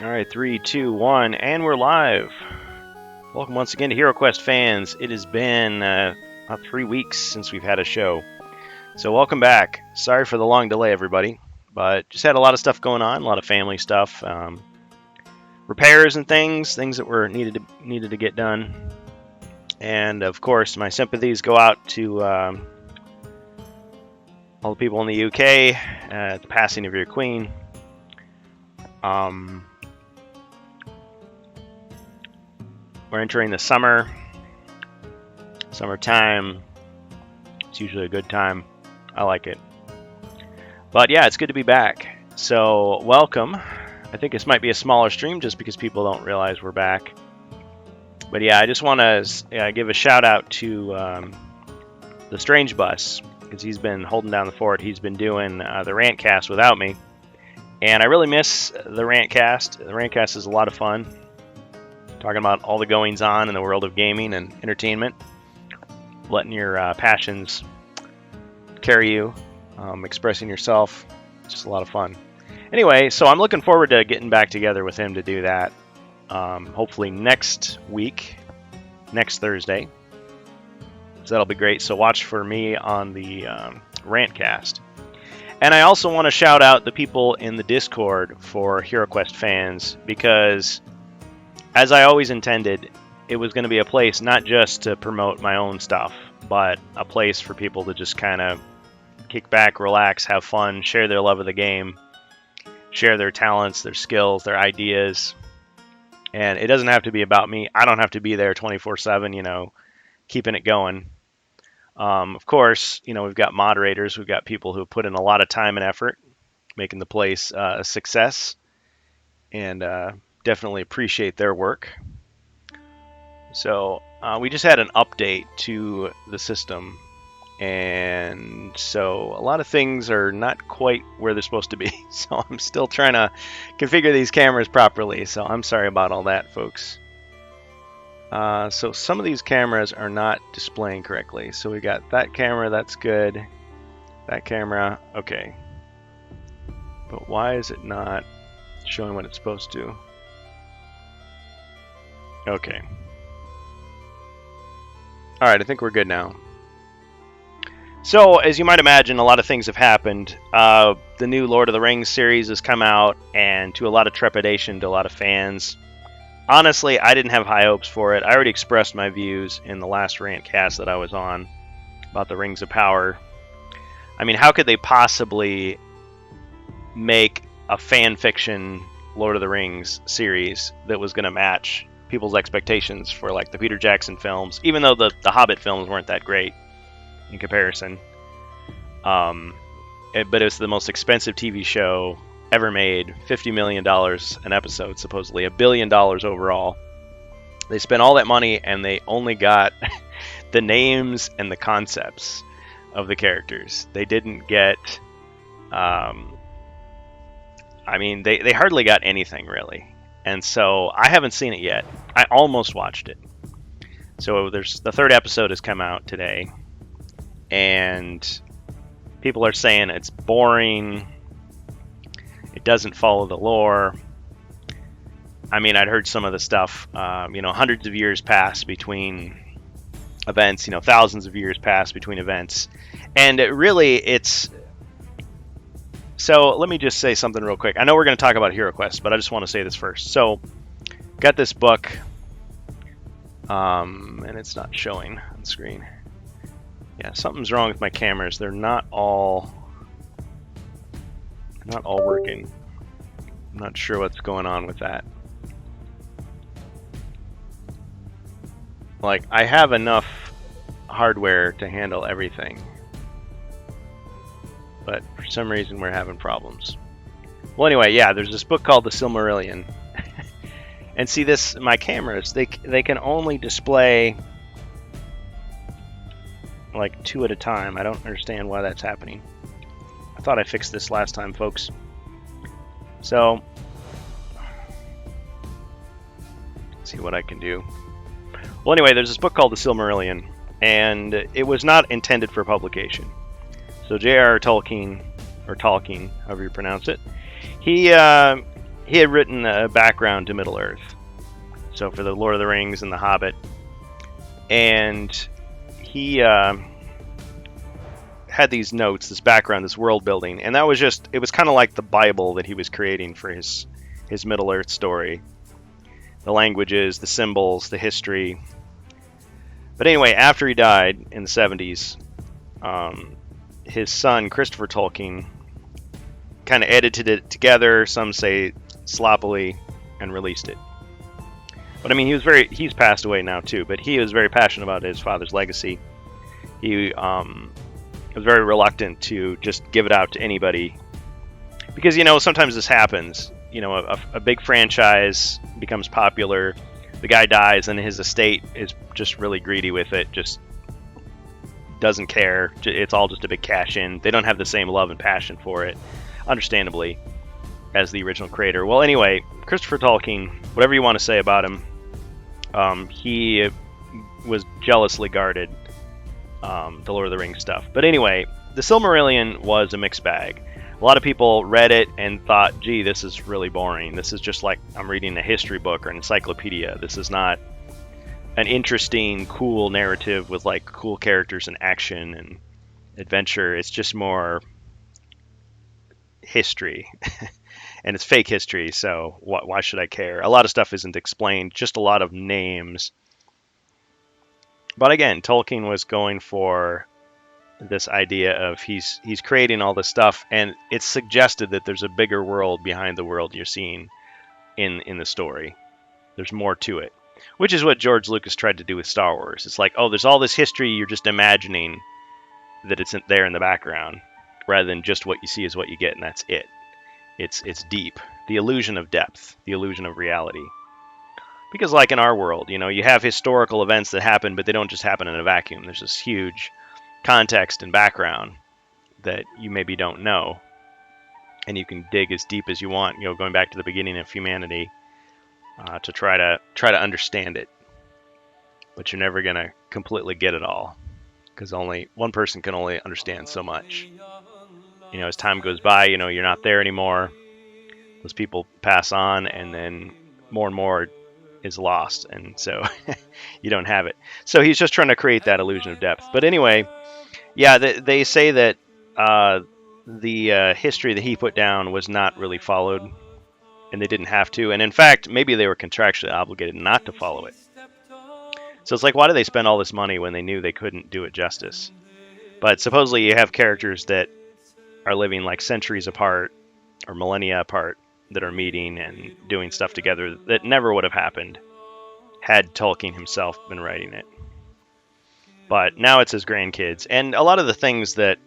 All right, 3, 2, 1, and we're live. Welcome once again to HeroQuest fans. It has been about 3 weeks since we've had a show. So welcome back. Sorry for the long delay, everybody. But just had a lot of stuff going on, a lot of family stuff, repairs and things that were needed to get done. And of course, my sympathies go out to all the people in the UK at the passing of your queen. We're entering the summertime. It's usually a good time. I like it. But yeah, it's good to be back. So welcome. I think this might be a smaller stream just because people don't realize we're back. But yeah, I just want to give a shout out to the Strange Bus because he's been holding down the fort. He's been doing the Rantcast without me. And I really miss the Rantcast. The Rantcast is a lot of fun. Talking about all the goings on in the world of gaming and entertainment. Letting your passions carry you. Expressing yourself. Just a lot of fun. Anyway, so I'm looking forward to getting back together with him to do that. Hopefully next week. Next Thursday. So that'll be great. So watch for me on the Rantcast. And I also want to shout out the people in the Discord for HeroQuest fans because, as I always intended, it was going to be a place not just to promote my own stuff, but a place for people to just kind of kick back, relax, have fun, share their love of the game, share their talents, their skills, their ideas. And it doesn't have to be about me. I don't have to be there 24/7, keeping it going. Of course, we've got moderators. We've got people who put in a lot of time and effort making the place a success. And definitely appreciate their work. So we just had an update to the system. And so a lot of things are not quite where they're supposed to be. So I'm still trying to configure these cameras properly. So I'm sorry about all that, folks. So some of these cameras are not displaying correctly. So we got that camera, that's good. That camera, okay. But why is it not showing what it's supposed to? Okay. Alright, I think we're good now. So, as you might imagine, a lot of things have happened. The new Lord of the Rings series has come out, and to a lot of trepidation to a lot of fans. Honestly, I didn't have high hopes for it. I already expressed my views in the last Rantcast that I was on about the Rings of Power. I mean, how could they possibly make a fan fiction Lord of the Rings series that was going to match people's expectations for like the Peter Jackson films, even though the Hobbit films weren't that great in comparison. But it was the most expensive TV show ever made, $50 million an episode, supposedly $1 billion overall. They spent all that money and they only got the names and the concepts of the characters. They didn't get they hardly got anything really. And so I haven't seen it yet. I almost watched it. So the third episode has come out today. And people are saying it's boring. It doesn't follow the lore. I mean, I'd heard some of the stuff, hundreds of years pass between events, thousands of years pass between events. And so let me just say something real quick. I know we're going to talk about HeroQuest, but I just want to say this first. So, got this book, and it's not showing on the screen. Yeah, something's wrong with my cameras. They're not all working. I'm not sure what's going on with that. Like, I have enough hardware to handle everything. But for some reason we're having problems. Well, anyway, yeah, there's this book called The Silmarillion. And see my cameras, they can only display like 2 at a time. I don't understand why that's happening. I thought I fixed this last time, folks. So, let's see what I can do. Well, anyway, there's this book called The Silmarillion, and it was not intended for publication. So J.R.R. Tolkien, or Tolkien, however you pronounce it, he he had written a background to Middle Earth. So for the Lord of the Rings and the Hobbit, and he had these notes, this background, this world building, and that was just, it was kind of like the Bible that he was creating for his Middle Earth story. The languages, the symbols, the history. But anyway, after he died in the 70s, his son, Christopher Tolkien, kind of edited it together, some say sloppily, and released it. But I mean, he's passed away now too, but he was very passionate about his father's legacy. He was very reluctant to just give it out to anybody. Because, sometimes this happens. A big franchise becomes popular, the guy dies, and his estate is just really greedy with it, just doesn't care. It's all just a big cash in. They don't have the same love and passion for it, understandably, as the original creator. Well, anyway, Christopher Tolkien, whatever you want to say about him, he was jealously guarded, the Lord of the Rings stuff. But anyway, the Silmarillion was a mixed bag. A lot of people read it and thought, gee, this is really boring. This is just like I'm reading a history book or an encyclopedia. This is not an interesting, cool narrative with like cool characters and action and adventure. It's just more history. And it's fake history, so why should I care? A lot of stuff isn't explained, just a lot of names. But again, Tolkien was going for this idea of he's creating all this stuff, and it's suggested that there's a bigger world behind the world you're seeing in the story. There's more to it, which is what George Lucas tried to do with Star Wars. It's like, oh, there's all this history, you're just imagining that it's there in the background, rather than just what you see is what you get, and that's it. It's deep. The illusion of depth, the illusion of reality. Because like in our world, you have historical events that happen, but they don't just happen in a vacuum. There's this huge context and background that you maybe don't know. And you can dig as deep as you want, going back to the beginning of humanity, to try to understand it. But you're never going to completely get it all, because only one person can only understand so much. As time goes by, you're not there anymore. Those people pass on, and then more and more is lost, and so you don't have it. So he's just trying to create that illusion of depth. But anyway, yeah, they say that the history that he put down was not really followed, and they didn't have to. And in fact, maybe they were contractually obligated not to follow it. So it's like, why did they spend all this money when they knew they couldn't do it justice? But supposedly you have characters that are living like centuries apart or millennia apart that are meeting and doing stuff together that never would have happened had Tolkien himself been writing it. But now it's his grandkids. And a lot of the things that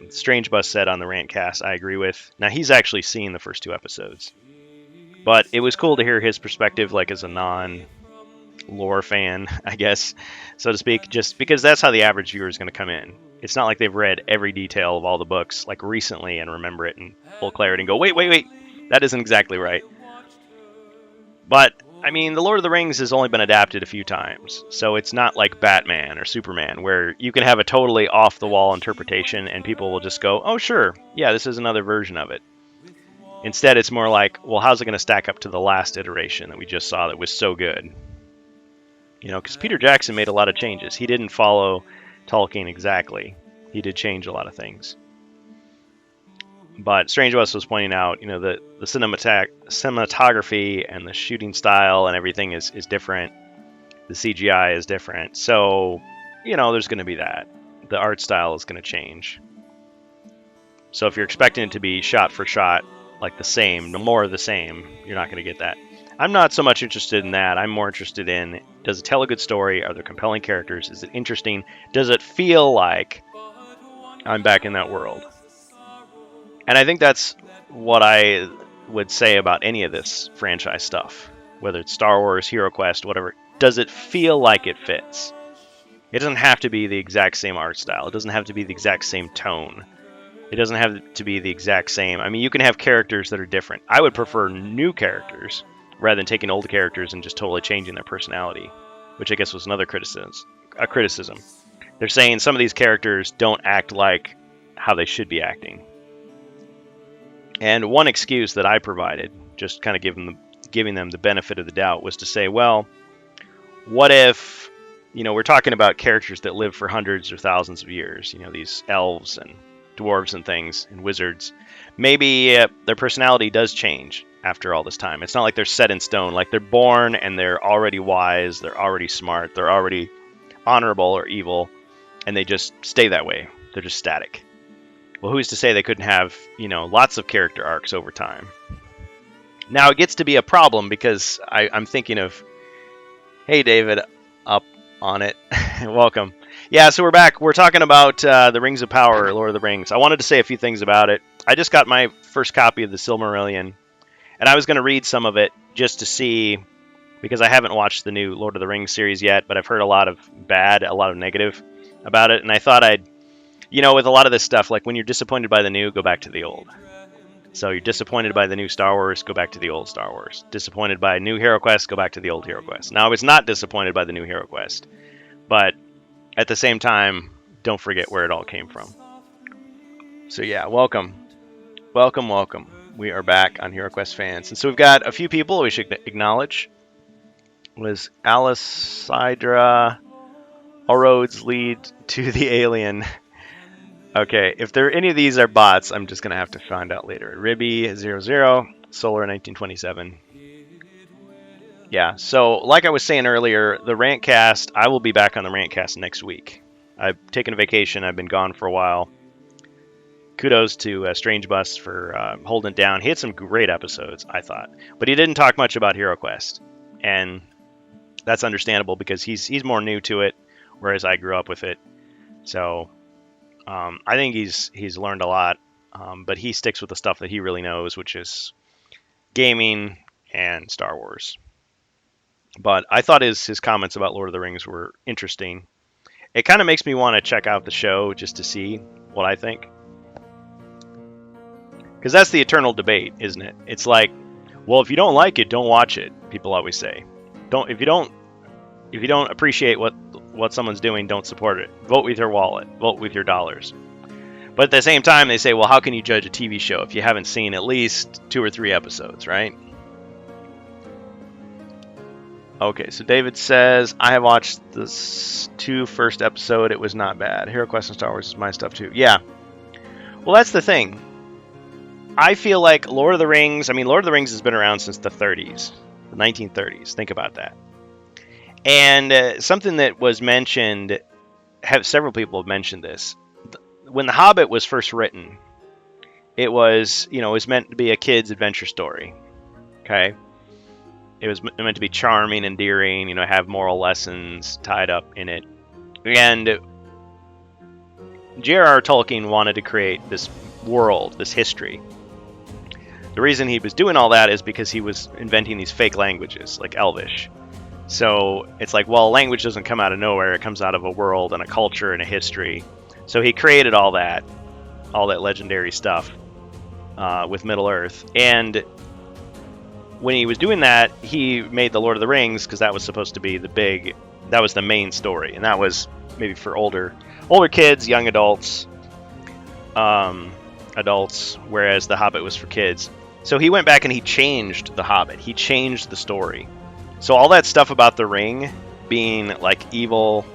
Strange Bus said on the Rantcast, I agree with. Now, he's actually seen the first 2 episodes. But it was cool to hear his perspective, like as a non-lore fan, I guess, so to speak, just because that's how the average viewer is going to come in. It's not like they've read every detail of all the books like recently and remember it in full clarity and go, wait, that isn't exactly right. But, I mean, The Lord of the Rings has only been adapted a few times, so it's not like Batman or Superman, where you can have a totally off-the-wall interpretation and people will just go, oh, sure, yeah, this is another version of it. Instead, it's more like, well, how's it going to stack up to the last iteration that we just saw that was so good? Because Peter Jackson made a lot of changes. He didn't follow Tolkien exactly. He did change a lot of things. But Strange West was pointing out, the cinematography and the shooting style and everything is different. The CGI is different. So, there's going to be that. The art style is going to change. So if you're expecting it to be shot for shot, like the same, no more of the same, you're not going to get that. I'm not so much interested in that. I'm more interested in, does it tell a good story? Are there compelling characters? Is it interesting? Does it feel like I'm back in that world? And I think that's what I would say about any of this franchise stuff, whether it's Star Wars, HeroQuest, whatever. Does it feel like it fits? It doesn't have to be the exact same art style. It doesn't have to be the exact same tone. It doesn't have to be the exact same. I mean, you can have characters that are different. I would prefer new characters rather than taking old characters and just totally changing their personality, which I guess was another criticism. They're saying some of these characters don't act like how they should be acting. And one excuse that I provided just kind of giving them the benefit of the doubt, was to say, well, what if, we're talking about characters that live for hundreds or thousands of years, these elves and dwarves and things and wizards. Maybe their personality does change after all this time. It's not like they're set in stone. Like, they're born and they're already wise, they're already smart, they're already honorable or evil, and they just stay that way. They're just static. Well, who's to say they couldn't have, lots of character arcs over time? Now, it gets to be a problem because I'm thinking of, hey, David, up on it. Welcome. Yeah, so we're back. We're talking about the Rings of Power, Lord of the Rings. I wanted to say a few things about it. I just got my first copy of the Silmarillion, and I was going to read some of it just to see, because I haven't watched the new Lord of the Rings series yet, but I've heard a lot of negative about it, and I thought I'd, with a lot of this stuff, like when you're disappointed by the new, go back to the old. So you're disappointed by the new Star Wars, go back to the old Star Wars. Disappointed by new Hero Quest, go back to the old Hero Quest. Now, I was not disappointed by the new Hero Quest, but at the same time, don't forget where it all came from. So yeah, welcome. Welcome, welcome. We are back on Hero Quest Fans. And so we've got a few people we should acknowledge. Was Alice Sidra, all roads lead to the alien. Okay, if any of these are bots, I'm just going to have to find out later. Ribby00, Solar 1927. Yeah, so like I was saying earlier, the Rantcast, I will be back on the Rantcast next week. I've taken a vacation. I've been gone for a while. Kudos to Strange Bus for holding it down. He had some great episodes, I thought. But he didn't talk much about Hero Quest. And that's understandable because he's more new to it, whereas I grew up with it. So I think he's learned a lot. But he sticks with the stuff that he really knows, which is gaming and Star Wars. But I thought his comments about Lord of the Rings were interesting. It kind of makes me want to check out the show just to see what I think. Because that's the eternal debate, isn't it? It's like, well, if you don't like it, don't watch it. People always say, if you don't appreciate what someone's doing, don't support it. Vote with your wallet. Vote with your dollars. But at the same time, they say, well, how can you judge a TV show if you haven't seen at least 2 or 3 episodes, right? Okay, so David says, I have watched the 2 first episode. It was not bad. Hero Quest and Star Wars is my stuff too. Yeah. Well, that's the thing. I feel like Lord of the Rings has been around since the 30s, the 1930s. Think about that. And something that was mentioned, several people have mentioned this. When The Hobbit was first written, it was meant to be a kid's adventure story. Okay? It was meant to be charming, endearing, have moral lessons tied up in it. And J.R.R. Tolkien wanted to create this world, this history. The reason he was doing all that is because he was inventing these fake languages, like Elvish. So it's like, well, language doesn't come out of nowhere. It comes out of a world and a culture and a history. So he created all that legendary stuff with Middle-earth. And when he was doing that, he made the Lord of the Rings because that was supposed to be that was the main story. And that was maybe for older kids, young adults, whereas The Hobbit was for kids. So he went back and he changed The Hobbit. He changed the story. So all that stuff about the ring being like evil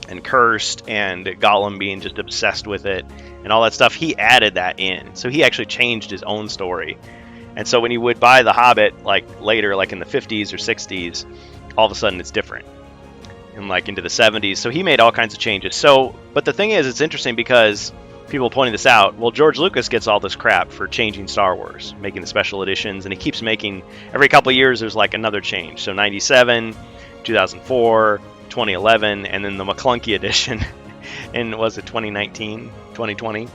and cursed and Gollum being just obsessed with it and all that stuff, he added that in. So he actually changed his own story. And so when you would buy The Hobbit, like later, like in the 50s or 60s, all of a sudden it's different. And like into the 70s. So he made all kinds of changes. So, but the thing is, it's interesting because people pointing this out, well, George Lucas gets all this crap for changing Star Wars, making the special editions, and he keeps making, every couple of years there's like another change. So 97, 2004, 2011, and then the McClunky edition in, was it 2019, 2020?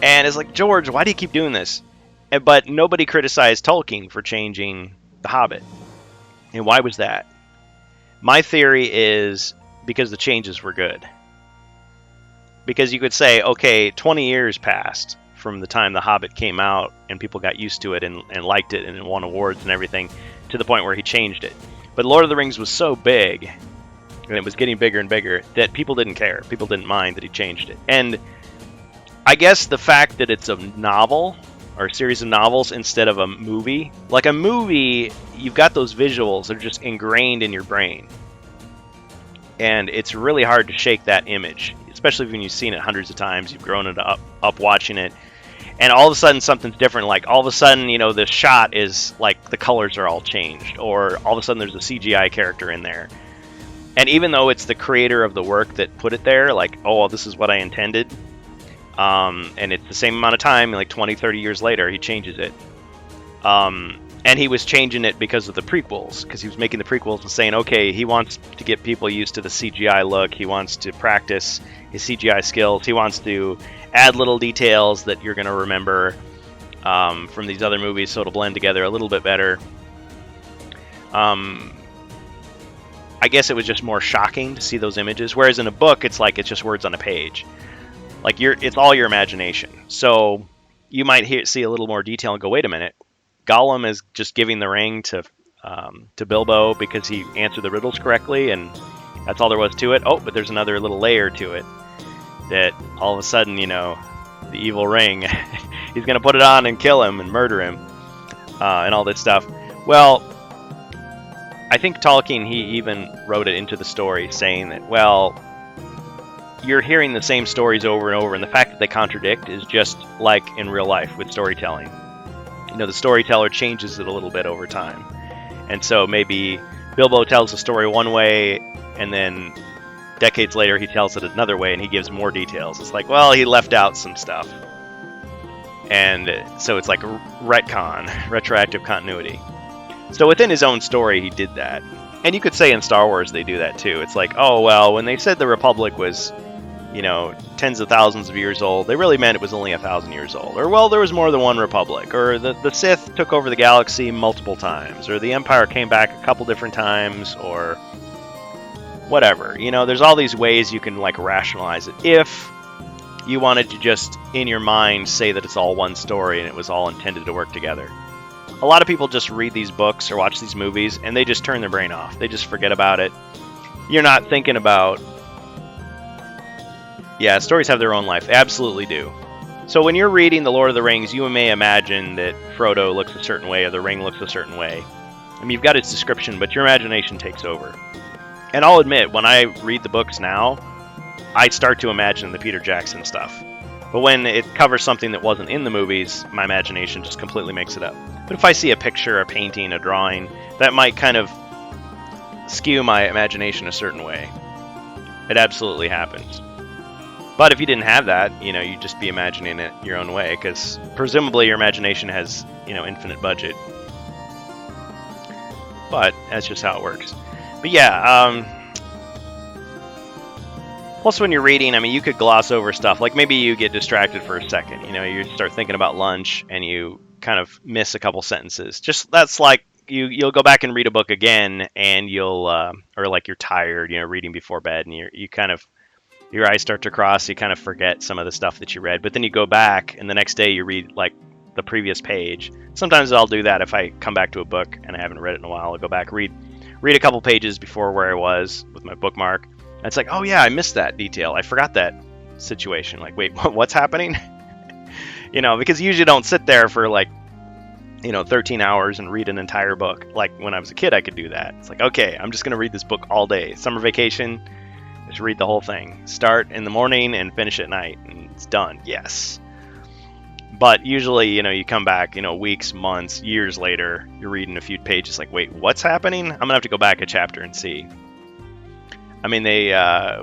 And it's like, George, why do you keep doing this? But nobody criticized Tolkien for changing The Hobbit. And why was that? My theory is because the changes were good. Because you could say, okay, 20 years passed from the time The Hobbit came out and people got used to it and liked it and it won awards and everything to the point where he changed it. But Lord of the Rings was so big and it was getting bigger and bigger that people didn't care. People didn't mind that he changed it. And I guess the fact that it's a novel or a series of novels instead of a movie. Like a movie, you've got those visuals that are just ingrained in your brain. And it's really hard to shake that image, especially when you've seen it hundreds of times, you've grown it up watching it. And all of a sudden something's different. Like all of a sudden, the shot is like the colors are all changed, or all of a sudden there's a CGI character in there. And even though it's the creator of the work that put it there, like, oh, this is what I intended, and it's the same amount of time, like 20, 30 years later, he changes it. And he was changing it because of the prequels, because he was making the prequels and saying, okay, he wants to get people used to the CGI look, he wants to practice his CGI skills, he wants to add little details that you're going to remember from these other movies, so it'll blend together a little bit better. I guess it was just more shocking to see those images, whereas in a book, it's like it's just words on a page. Like it's all your imagination. So you might see a little more detail and go, wait a minute, Gollum is just giving the ring to Bilbo because he answered the riddles correctly, and that's all there was to it. Oh, but there's another little layer to it that all of a sudden, the evil ring, he's going to put it on and kill him and murder him and all this stuff. Well, I think Tolkien, he even wrote it into the story saying that, well, you're hearing the same stories over and over, and the fact that they contradict is just like in real life with storytelling. The storyteller changes it a little bit over time. And so maybe Bilbo tells the story one way, and then decades later he tells it another way, and he gives more details. It's like, well, he left out some stuff. And so it's like retcon, retroactive continuity. So within his own story, he did that. And you could say in Star Wars they do that too. It's like, oh, well, when they said the Republic was, tens of thousands of years old, they really meant it was only 1,000 years old. Or, well, there was more than one Republic. Or the Sith took over the galaxy multiple times. Or the Empire came back a couple different times. Or whatever. There's all these ways you can, rationalize it. If you wanted to just, in your mind, say that it's all one story and it was all intended to work together. A lot of people just read these books or watch these movies and they just turn their brain off. They just forget about it. You're not thinking about... Yeah, stories have their own life. They absolutely do. So when you're reading The Lord of the Rings, you may imagine that Frodo looks a certain way or the ring looks a certain way. I mean, you've got its description, but your imagination takes over. And I'll admit, when I read the books now, I start to imagine the Peter Jackson stuff. But when it covers something that wasn't in the movies, my imagination just completely makes it up. But if I see a picture, a painting, a drawing, that might kind of skew my imagination a certain way. It absolutely happens. But if you didn't have that, you'd just be imagining it your own way, because presumably your imagination has, infinite budget. But that's just how it works. But yeah, plus when you're reading, you could gloss over stuff. Like maybe you get distracted for a second. You start thinking about lunch and you kind of miss a couple sentences. That's like you'll go back and read a book again, and you'll or like you're tired, reading before bed, and you kind of, your eyes start to cross. You kind of forget some of the stuff that you read, but then you go back and the next day you read like the previous page. Sometimes I'll do that if I come back to a book and I haven't read it in a while. I'll go back, read a couple pages before where I was with my bookmark. And it's like, oh yeah, I missed that detail. I forgot that situation. Like, wait, what's happening? Because you usually don't sit there for 13 hours and read an entire book. Like when I was a kid, I could do that. It's like, okay, I'm just going to read this book all day. Summer vacation, just read the whole thing. Start in the morning and finish at night, and it's done. Yes. But usually, you come back, weeks, months, years later, you're reading a few pages like, wait, what's happening? I'm going to have to go back a chapter and see. They,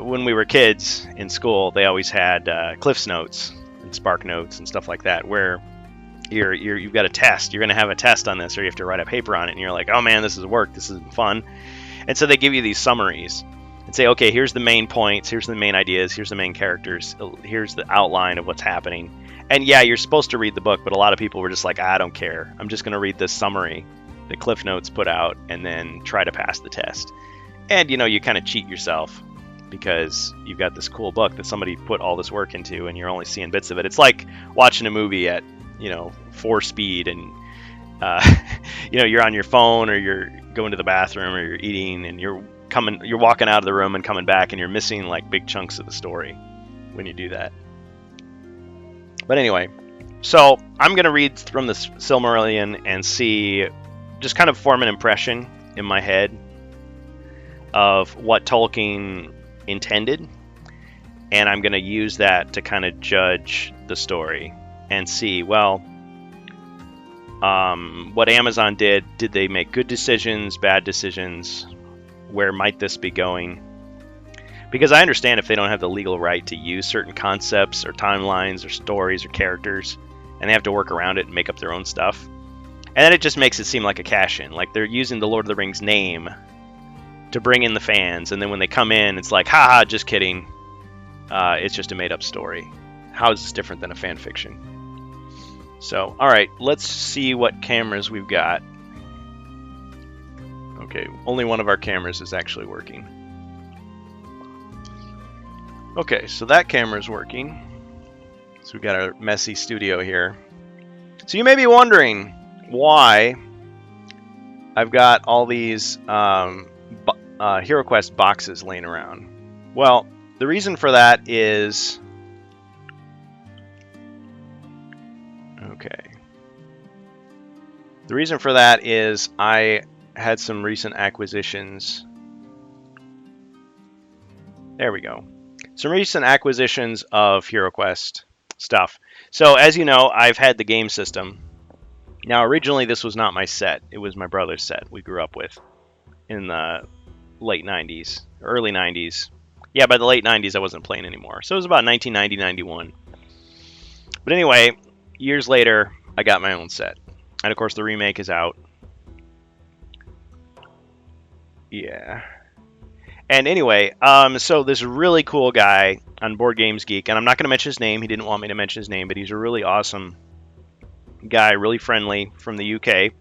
when we were kids in school, they always had Cliff's Notes and Spark Notes and stuff like that, where you've got a test. You're going to have a test on this, or you have to write a paper on it, and you're like, oh man, this is work. This is fun. And so they give you these summaries and say, okay, here's the main points, here's the main ideas, here's the main characters, here's the outline of what's happening. And yeah, you're supposed to read the book, but a lot of people were just like, I don't care. I'm just going to read this summary that Cliff Notes put out and then try to pass the test. And, you kind of cheat yourself because you've got this cool book that somebody put all this work into and you're only seeing bits of it. It's like watching a movie at, 4 speed and, you're on your phone, or you're going to the bathroom, or you're eating, and you're walking out of the room and coming back, and you're missing like big chunks of the story when you do that. But anyway, So I'm going to read from the Silmarillion and see, just kind of form an impression in my head of what Tolkien intended, and I'm going to use that to kind of judge the story and see, well, what Amazon did they make good decisions, bad decisions? Where might this be going? Because I understand if they don't have the legal right to use certain concepts or timelines or stories or characters, and they have to work around it and make up their own stuff. And then it just makes it seem like a cash-in. Like they're using the Lord of the Rings name to bring in the fans, and then when they come in, it's like, haha, just kidding. It's just a made-up story. How is this different than a fan fiction? So, alright, let's see what cameras we've got. Okay, only one of our cameras is actually working. Okay, so that camera's working. So we've got our messy studio here. So you may be wondering why I've got all these HeroQuest boxes laying around. Well, the reason for that is... Okay. The reason for that is I had some recent acquisitions. There we go. Some recent acquisitions of HeroQuest stuff. So as you know, I've had the game system. Now originally this was not my set. It was my brother's set we grew up with in the late 90s, early 90s. Yeah, by the late 90s I wasn't playing anymore. So it was about 1990, 91. But anyway, years later, I got my own set. And of course the remake is out. Yeah. And anyway, so this really cool guy on Board Games Geek, and I'm not going to mention his name. He didn't want me to mention his name, but he's a really awesome guy, really friendly, from the UK.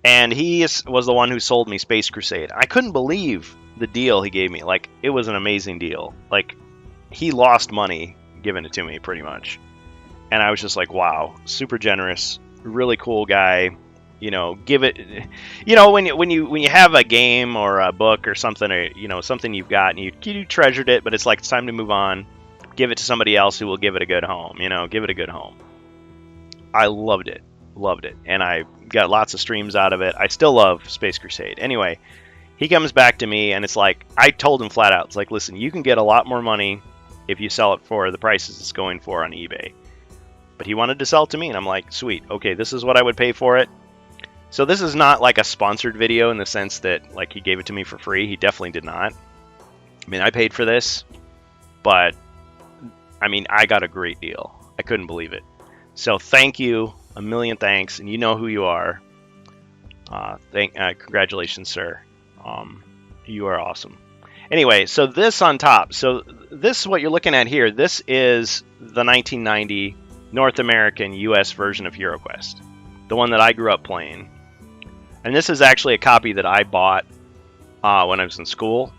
And he was the one who sold me Space Crusade. I couldn't believe the deal he gave me. Like, it was an amazing deal. Like, he lost money giving it to me, pretty much. And I was just like, wow, super generous, really cool guy. You know, give it. You know, when you have a game or a book or something, or you know, something you've got and you treasured it, but it's like it's time to move on. Give it to somebody else who will give it a good home. You know, give it a good home. I loved it, and I got lots of streams out of it. I still love Space Crusade. Anyway, he comes back to me, and it's like I told him flat out, it's like, listen, you can get a lot more money if you sell it for the prices it's going for on eBay. But he wanted to sell it to me, and I'm like, sweet, okay, this is what I would pay for it. So this is not like a sponsored video in the sense that like he gave it to me for free. He definitely did not. I mean, I paid for this, but I mean, I got a great deal. I couldn't believe it. So thank you, a million thanks, and you know who you are. Congratulations, sir. You are awesome. Anyway, so this on top. So this, what you're looking at here, this is the 1990 North American US version of HeroQuest, the one that I grew up playing. And this is actually a copy that I bought when I was in school.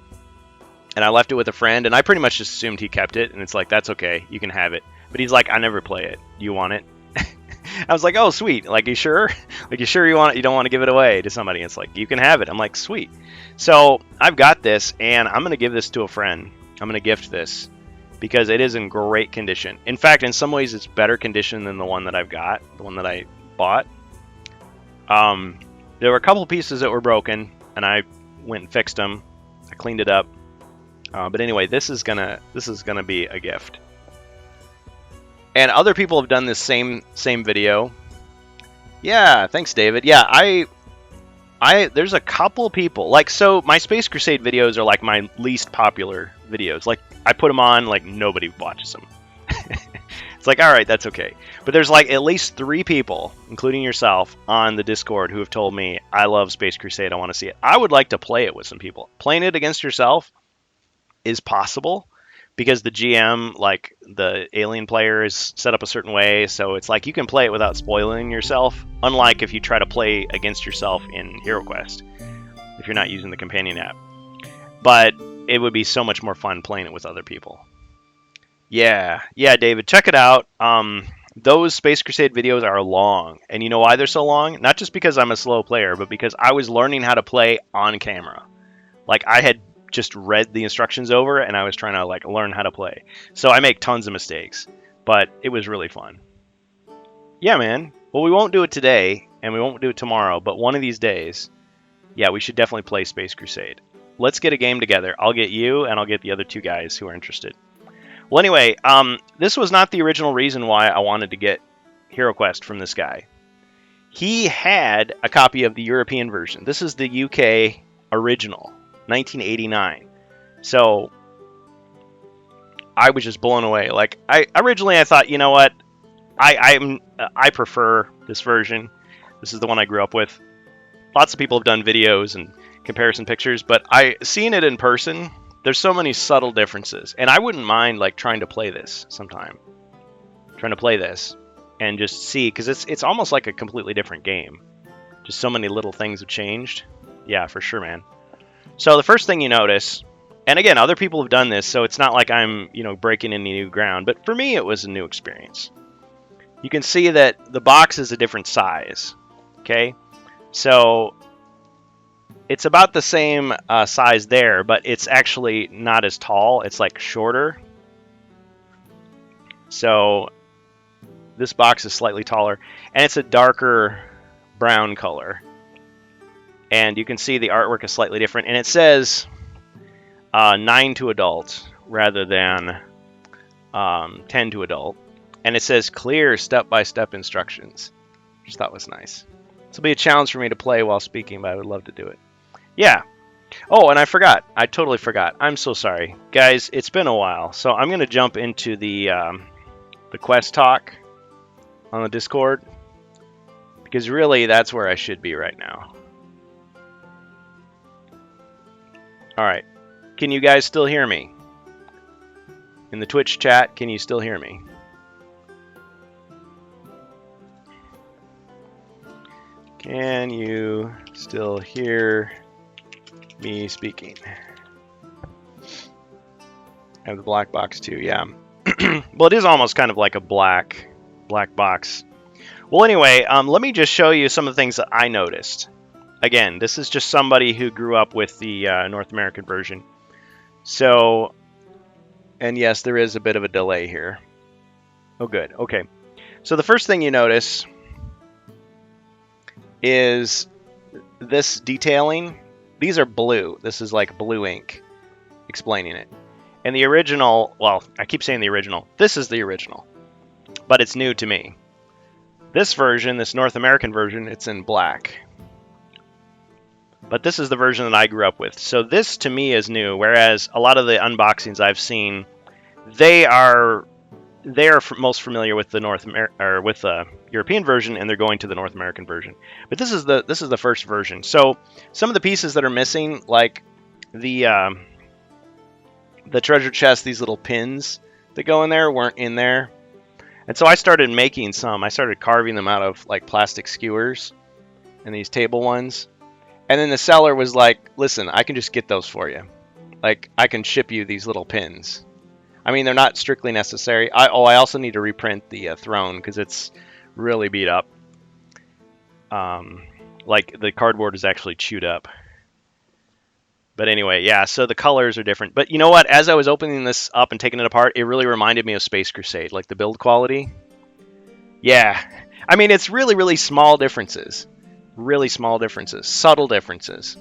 And I left it with a friend, and I pretty much just assumed he kept it. And it's like, that's okay, you can have it. But he's like, I never play it. Do you want it? I was like, oh, sweet. Like, you sure? Like, you sure you want it? You don't want to give it away to somebody? And it's like, you can have it. I'm like, sweet. So I've got this, and I'm going to give this to a friend. I'm going to gift this because it is in great condition. In fact, in some ways, it's better condition than the one that I've got, the one that I bought. There were a couple pieces that were broken, and I went and fixed them. I cleaned it up. But anyway, this is gonna be a gift. And other people have done this same video. Yeah, thanks, David. Yeah, there's a couple people, like, so my Space Crusade videos are like my least popular videos. Like, I put them on, like, nobody watches them. It's like, all right, that's okay. But there's like at least 3 people, including yourself, on the Discord who have told me, I love Space Crusade, I want to see it. I would like to play it with some people. Playing it against yourself is possible because the GM, like the alien player, is set up a certain way, so it's like you can play it without spoiling yourself, unlike if you try to play against yourself in HeroQuest, if you're not using the companion app. But it would be so much more fun playing it with other people. Yeah, David, check it out. Those Space Crusade videos are long, and you know why they're so long? Not just because I'm a slow player, but because I was learning how to play on camera. Like, I had just read the instructions over, and I was trying to like learn how to play. So I make tons of mistakes, but it was really fun. Yeah, man. Well, we won't do it today, and we won't do it tomorrow, but one of these days, yeah, we should definitely play Space Crusade. Let's get a game together. I'll get you, and I'll get the other two guys who are interested. Well, anyway, this was not the original reason why I wanted to get HeroQuest from this guy. He had a copy of the European version. This is the UK original, 1989. So I was just blown away. Like, I thought, you know what? I prefer this version. This is the one I grew up with. Lots of people have done videos and comparison pictures, but seeing it in person, there's so many subtle differences. And I wouldn't mind like trying to play this sometime. Trying to play this and just see, because it's almost like a completely different game. Just so many little things have changed. Yeah, for sure, man. So the first thing you notice, and again, other people have done this, so it's not like I'm, breaking any new ground, but for me, it was a new experience. You can see that the box is a different size, okay? So it's about the same size there, but it's actually not as tall. It's like shorter. So this box is slightly taller, and it's a darker brown color. And you can see the artwork is slightly different, and it says 9 to adult rather than 10 to adult. And it says clear step-by-step instructions. Just thought was nice. This will be a challenge for me to play while speaking, but I would love to do it. Yeah. Oh, and I forgot. I totally forgot. I'm so sorry. Guys, it's been a while. So I'm going to jump into the quest talk on the Discord. Because really, that's where I should be right now. Alright. Can you guys still hear me? In the Twitch chat, can you still hear me? Can you still hear me speaking? I have the black box too, yeah. Well, it is almost kind of like a black box. Well, anyway, let me just show you some of the things that I noticed. Again, this is just somebody who grew up with the North American version. So, and yes, there is a bit of a delay here. Oh, good. Okay. So the first thing you notice is this detailing. These are blue. This is like blue ink explaining it. And the original, well, I keep saying the original. This is the original, but it's new to me. This version, this North American version, it's in black. But this is the version that I grew up with. So this to me is new, whereas a lot of the unboxings I've seen, they are most familiar with the European version, and they're going to the North American version. But this is the first version. So some of the pieces that are missing, like the treasure chest, these little pins that go in there weren't in there. And so I started making some. I started carving them out of like plastic skewers and these table ones. And then the seller was like, listen, I can just get those for you. Like, I can ship you these little pins. I mean, they're not strictly necessary. I also need to reprint the throne because it's really beat up. Like, the cardboard is actually chewed up. But anyway, yeah, so the colors are different. But you know what? As I was opening this up and taking it apart, it really reminded me of Space Crusade, like the build quality. Yeah. I mean, it's really, really small differences. Really small differences. Subtle differences.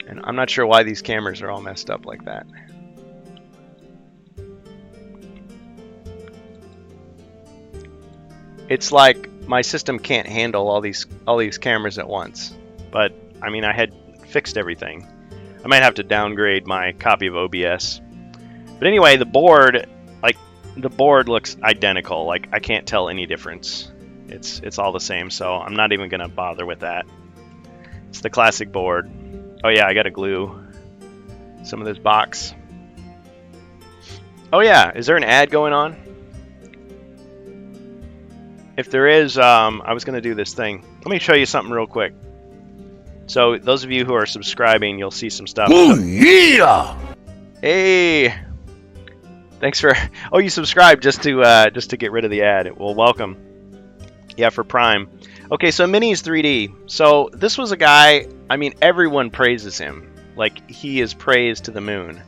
And I'm not sure why these cameras are all messed up like that. It's like my system can't handle all these cameras at once. But, I mean, I had fixed everything. I might have to downgrade my copy of OBS. But anyway, the board looks identical. Like, I can't tell any difference. It's all the same, so I'm not even going to bother with that. It's the classic board. Oh yeah, I got to glue some of this box. Oh yeah, is there an ad going on? If there is, I was going to do this thing. Let me show you something real quick. So those of you who are subscribing, you'll see some stuff. Oh yeah! Hey! Thanks for... Oh, you subscribed just to get rid of the ad. Well, welcome. Yeah, for Prime. Okay, so Minis 3D. So this was a guy, I mean, everyone praises him. Like, he is praised to the moon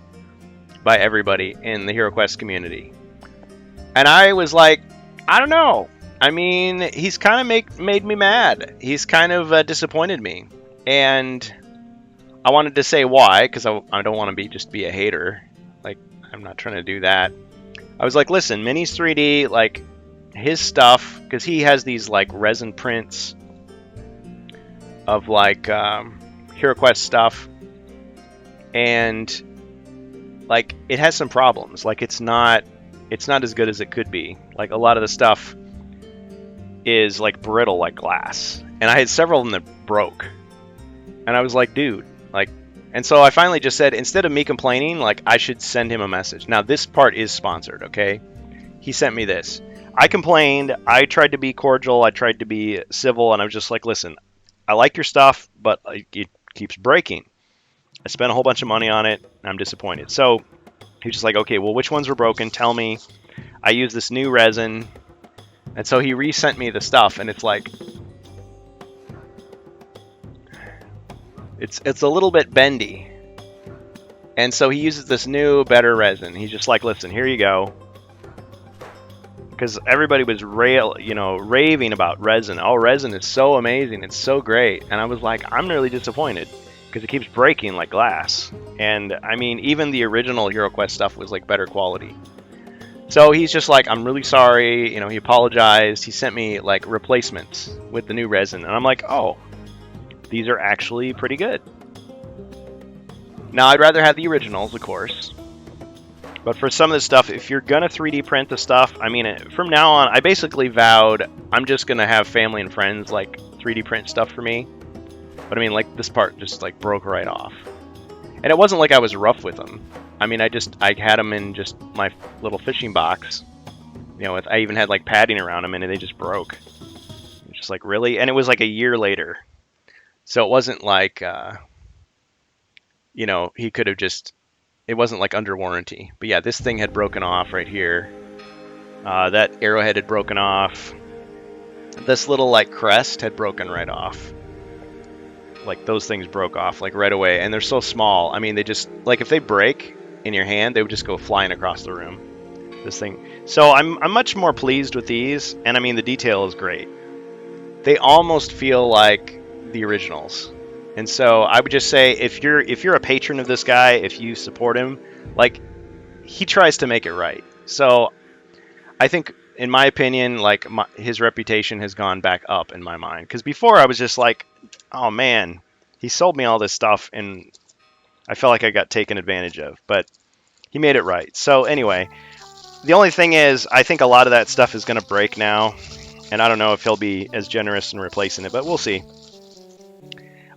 by everybody in the HeroQuest community. And I was like, I don't know. I mean, he's kind of made me mad. He's kind of disappointed me, and I wanted to say why, because I don't want to just be a hater. Like, I'm not trying to do that. I was like, listen, Minis 3D, like his stuff, because he has these like resin prints of like HeroQuest stuff, and like it has some problems. Like it's not as good as it could be. Like a lot of the stuff is like brittle like glass, and I had several of them that broke, and I was like, dude, like, and so I finally just said, instead of me complaining, like I should send him a message. Now this part is sponsored, okay? He sent me this. I complained, I tried to be cordial, I tried to be civil, and I was just like, listen, I like your stuff, but it keeps breaking. I spent a whole bunch of money on it, and I'm disappointed. So he was just like, okay, well, which ones were broken? Tell me. I use this new resin. And so he resent me the stuff, and it's like, it's a little bit bendy. And so he uses this new, better resin. He's just like, listen, here you go. Because everybody was raving about resin. Oh, resin is so amazing. It's so great. And I was like, I'm really disappointed because it keeps breaking like glass. And I mean, even the original HeroQuest stuff was like better quality. So he's just like, I'm really sorry. He apologized. He sent me like replacements with the new resin. And I'm like, oh, these are actually pretty good. Now, I'd rather have the originals, of course. But for some of this stuff, if you're going to 3D print the stuff, I mean, from now on, I basically vowed I'm just going to have family and friends, like, 3D print stuff for me. But I mean, like, this part just, like, broke right off. And it wasn't like I was rough with them. I mean, I had them in just my little fishing box. I even had, like, padding around them, and they just broke. It's just like, really? And it was, like, a year later. So it wasn't like, he could have just... It wasn't like under warranty. But yeah, this thing had broken off right here. That arrowhead had broken off. This little like crest had broken right off. Like those things broke off like right away. And they're so small. I mean, they just, like if they break in your hand, they would just go flying across the room. This thing. So I'm much more pleased with these. And I mean, the detail is great. They almost feel like the originals. And so I would just say, if you're a patron of this guy, if you support him, like he tries to make it right. So I think, in my opinion, like his reputation has gone back up in my mind. Because before I was just like, oh man, he sold me all this stuff, and I felt like I got taken advantage of. But he made it right. So anyway, the only thing is, I think a lot of that stuff is going to break now, and I don't know if he'll be as generous in replacing it, but we'll see.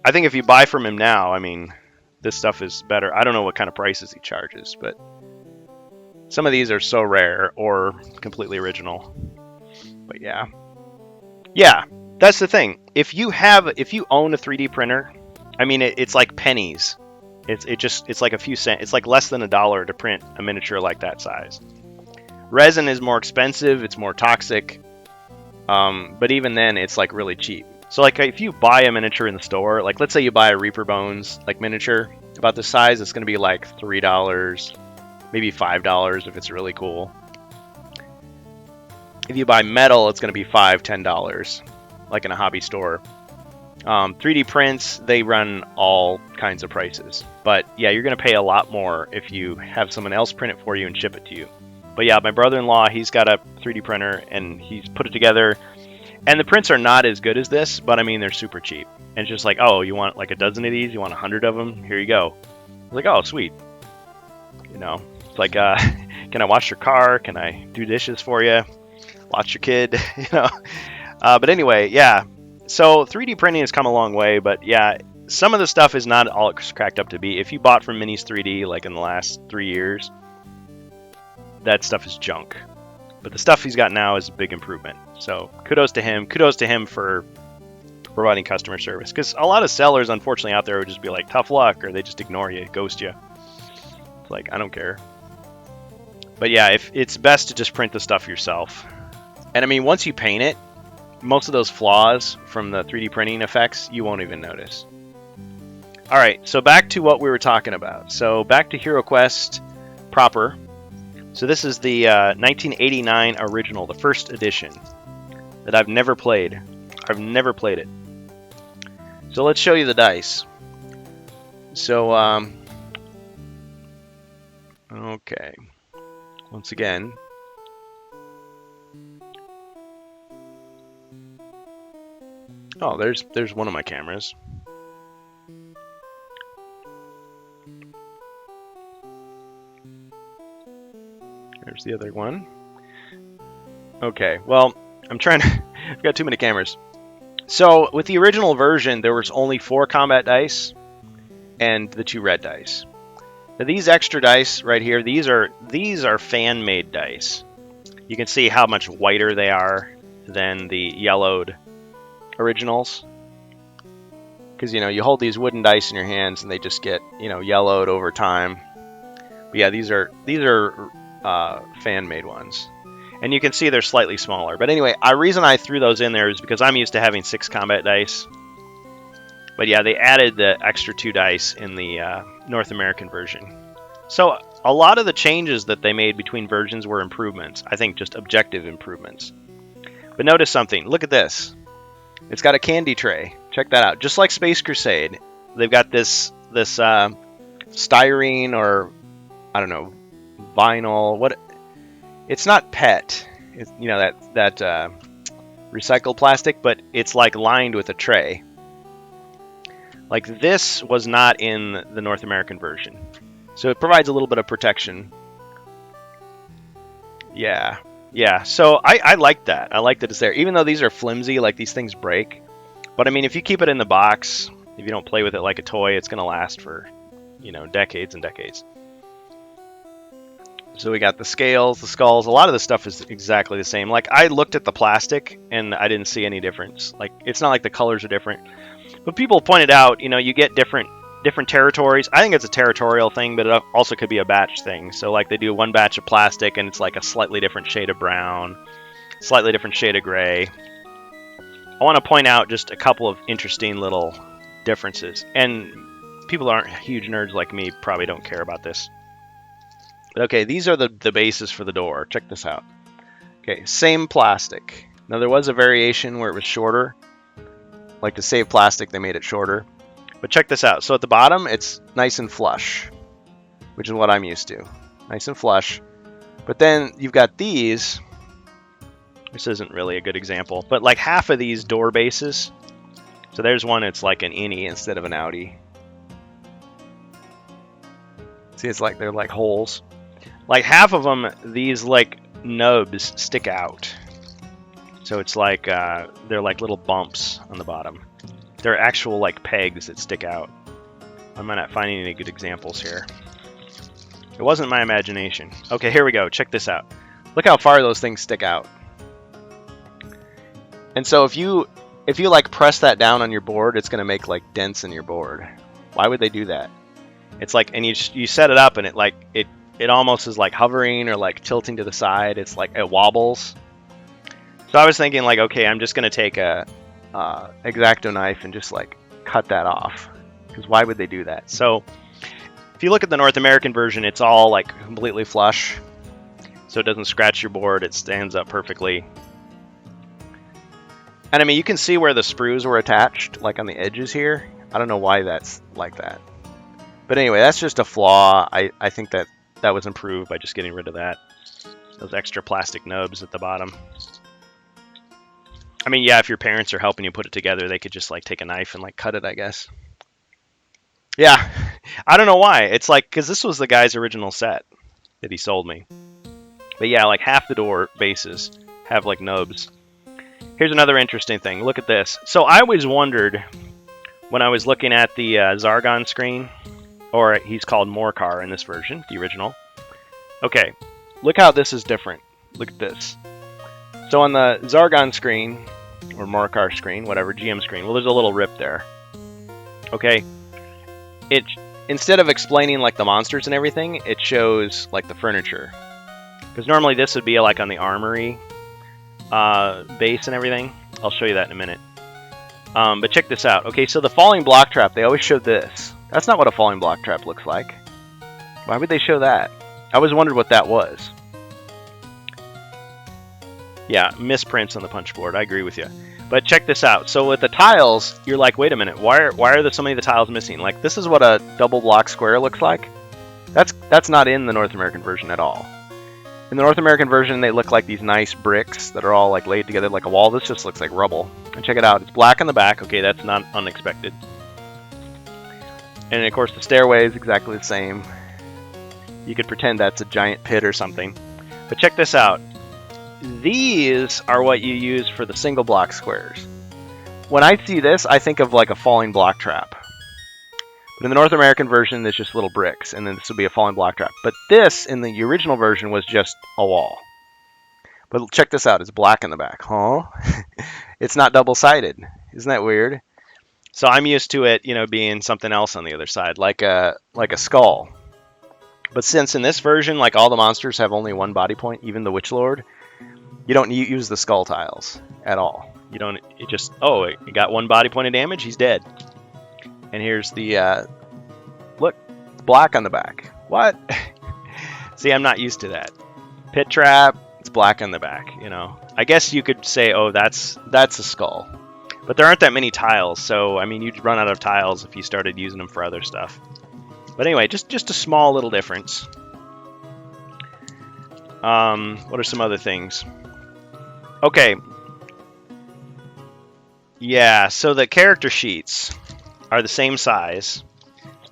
I think if you buy from him now, I mean, this stuff is better. I don't know what kind of prices he charges, but some of these are so rare or completely original. But yeah. Yeah, that's the thing. If you own a 3D printer, I mean, it's like pennies. It's like a few cents. It's like less than $1 to print a miniature like that size. Resin is more expensive. It's more toxic. But even then, it's like really cheap. So like if you buy a miniature in the store, like let's say you buy a Reaper Bones like miniature about this size, it's going to be like $3, maybe $5 if it's really cool. If you buy metal, it's going to be $5, $10, like in a hobby store. 3D prints, they run all kinds of prices. But yeah, you're going to pay a lot more if you have someone else print it for you and ship it to you. But yeah, my brother-in-law, he's got a 3D printer and he's put it together. And the prints are not as good as this, but I mean, they're super cheap. And it's just like, oh, you want like a dozen of these? You want 100 of them? Here you go. I was like, oh, sweet. It's like, can I wash your car? Can I do dishes for you? Watch your kid? But anyway, yeah. So 3D printing has come a long way, but yeah, some of the stuff is not all it's cracked up to be. If you bought from Minis 3D like in the last 3 years, that stuff is junk. But the stuff he's got now is a big improvement. So kudos to him. Kudos to him for providing customer service. Because a lot of sellers, unfortunately, out there would just be like, tough luck, or they just ignore you, ghost you. It's like, I don't care. But yeah, it's best to just print the stuff yourself. And I mean, once you paint it, most of those flaws from the 3D printing effects, you won't even notice. All right, so back to what we were talking about. So back to HeroQuest proper. So this is the 1989 original, the first edition that I've never played. I've never played it. So let's show you the dice. So, okay. Once again. Oh, there's one of my cameras. There's the other one. Okay, well, I'm trying to... I've got too many cameras. So, with the original version, there was only 4 combat dice and the 2 red dice. Now, these extra dice right here, these are fan-made dice. You can see how much whiter they are than the yellowed originals. Because, you know, you hold these wooden dice in your hands and they just get, you know, yellowed over time. But yeah, these are fan-made ones. And you can see they're slightly smaller. But anyway, the reason I threw those in there is because I'm used to having 6 combat dice. But yeah, they added the extra 2 dice in the North American version. So a lot of the changes that they made between versions were improvements. I think just objective improvements. But notice something. Look at this. It's got a candy tray. Check that out. Just like Space Crusade, they've got this styrene or, I don't know, vinyl. What? It's not PET. It's, you know, that recycled plastic, but it's like lined with a tray. Like this was not in the North American version. So it provides a little bit of protection. Yeah. So I like that. I like that it's there. Even though these are flimsy, like these things break. But I mean, if you keep it in the box, if you don't play with it like a toy, it's going to last for, you know, decades and decades. So we got the scales, the skulls. A lot of the stuff is exactly the same. Like I looked at the plastic and I didn't see any difference. Like it's not like the colors are different. But people pointed out, you know, you get different territories. I think it's a territorial thing, but it also could be a batch thing. So like they do one batch of plastic and it's like a slightly different shade of brown, slightly different shade of gray. I want to point out just a couple of interesting little differences. And people aren't huge nerds like me probably don't care about this. But okay, these are the bases for the door. Check this out. Okay, same plastic. Now there was a variation where it was shorter. Like to save plastic, they made it shorter. But check this out. So at the bottom, it's nice and flush, which is what I'm used to. Nice and flush. But then you've got these. This isn't really a good example, but like half of these door bases. So there's one, it's like an innie instead of an outie. See, it's like they're like holes. Like half of them, these like nubs stick out. So it's like they're like little bumps on the bottom. They're actual like pegs that stick out. I'm not finding any good examples here. It wasn't my imagination. Okay, here we go. Check this out. Look how far those things stick out. And so if you like press that down on your board, it's gonna make like dents in your board. Why would they do that? It's like, and you set it up and it almost is like hovering or like tilting to the side. It's like it wobbles. So I was thinking like, okay, I'm just gonna take a X-Acto knife and just like cut that off. Because why would they do that? So if you look at the North American version, it's all like completely flush. So it doesn't scratch your board. It stands up perfectly. And I mean, you can see where the sprues were attached, like on the edges here. I don't know why that's like that. But anyway, that's just a flaw. I think that was improved by just getting rid of that. Those extra plastic nubs at the bottom. I mean, yeah, if your parents are helping you put it together, they could just like take a knife and like cut it, I guess. Yeah, I don't know why. It's like, because this was the guy's original set that he sold me. But yeah, like half the door bases have like nubs. Here's another interesting thing. Look at this. So I always wondered when I was looking at the Zargon screen, or he's called Morcar in this version, the original. Okay, look how this is different. Look at this. So on the Zargon screen, or Morcar screen, whatever, GM screen, well, there's a little rip there. Okay, instead of explaining like the monsters and everything, it shows like the furniture. Because normally this would be like on the armory base and everything. I'll show you that in a minute. But check this out. Okay, so the falling block trap, they always show this. That's not what a falling block trap looks like. Why would they show that? I always wondered what that was. Yeah, misprints on the punch board. I agree with you. But check this out. So with the tiles, you're like, wait a minute, why are there so many of the tiles missing? Like, this is what a double block square looks like. That's not in the North American version at all. In the North American version, they look like these nice bricks that are all like laid together like a wall. This just looks like rubble. And check it out. It's black on the back. Okay, that's not unexpected. And of course, the stairway is exactly the same. You could pretend that's a giant pit or something. But check this out. These are what you use for the single block squares. When I see this, I think of like a falling block trap. But in the North American version, it's just little bricks, and then this would be a falling block trap. But this, in the original version, was just a wall. But check this out. It's black in the back. Huh? It's not double-sided. Isn't that weird? So I'm used to it, being something else on the other side, like a skull. But since in this version, like all the monsters have only one body point, even the Witch Lord, you don't use the skull tiles at all. You don't. It just it got one body point of damage. He's dead. And here's the look, it's black on the back. What? See, I'm not used to that. Pit trap. It's black on the back. I guess you could say, oh, that's a skull. But there aren't that many tiles, so I mean, you'd run out of tiles if you started using them for other stuff. But anyway, just a small little difference. What are some other things? Okay. Yeah, so the character sheets are the same size.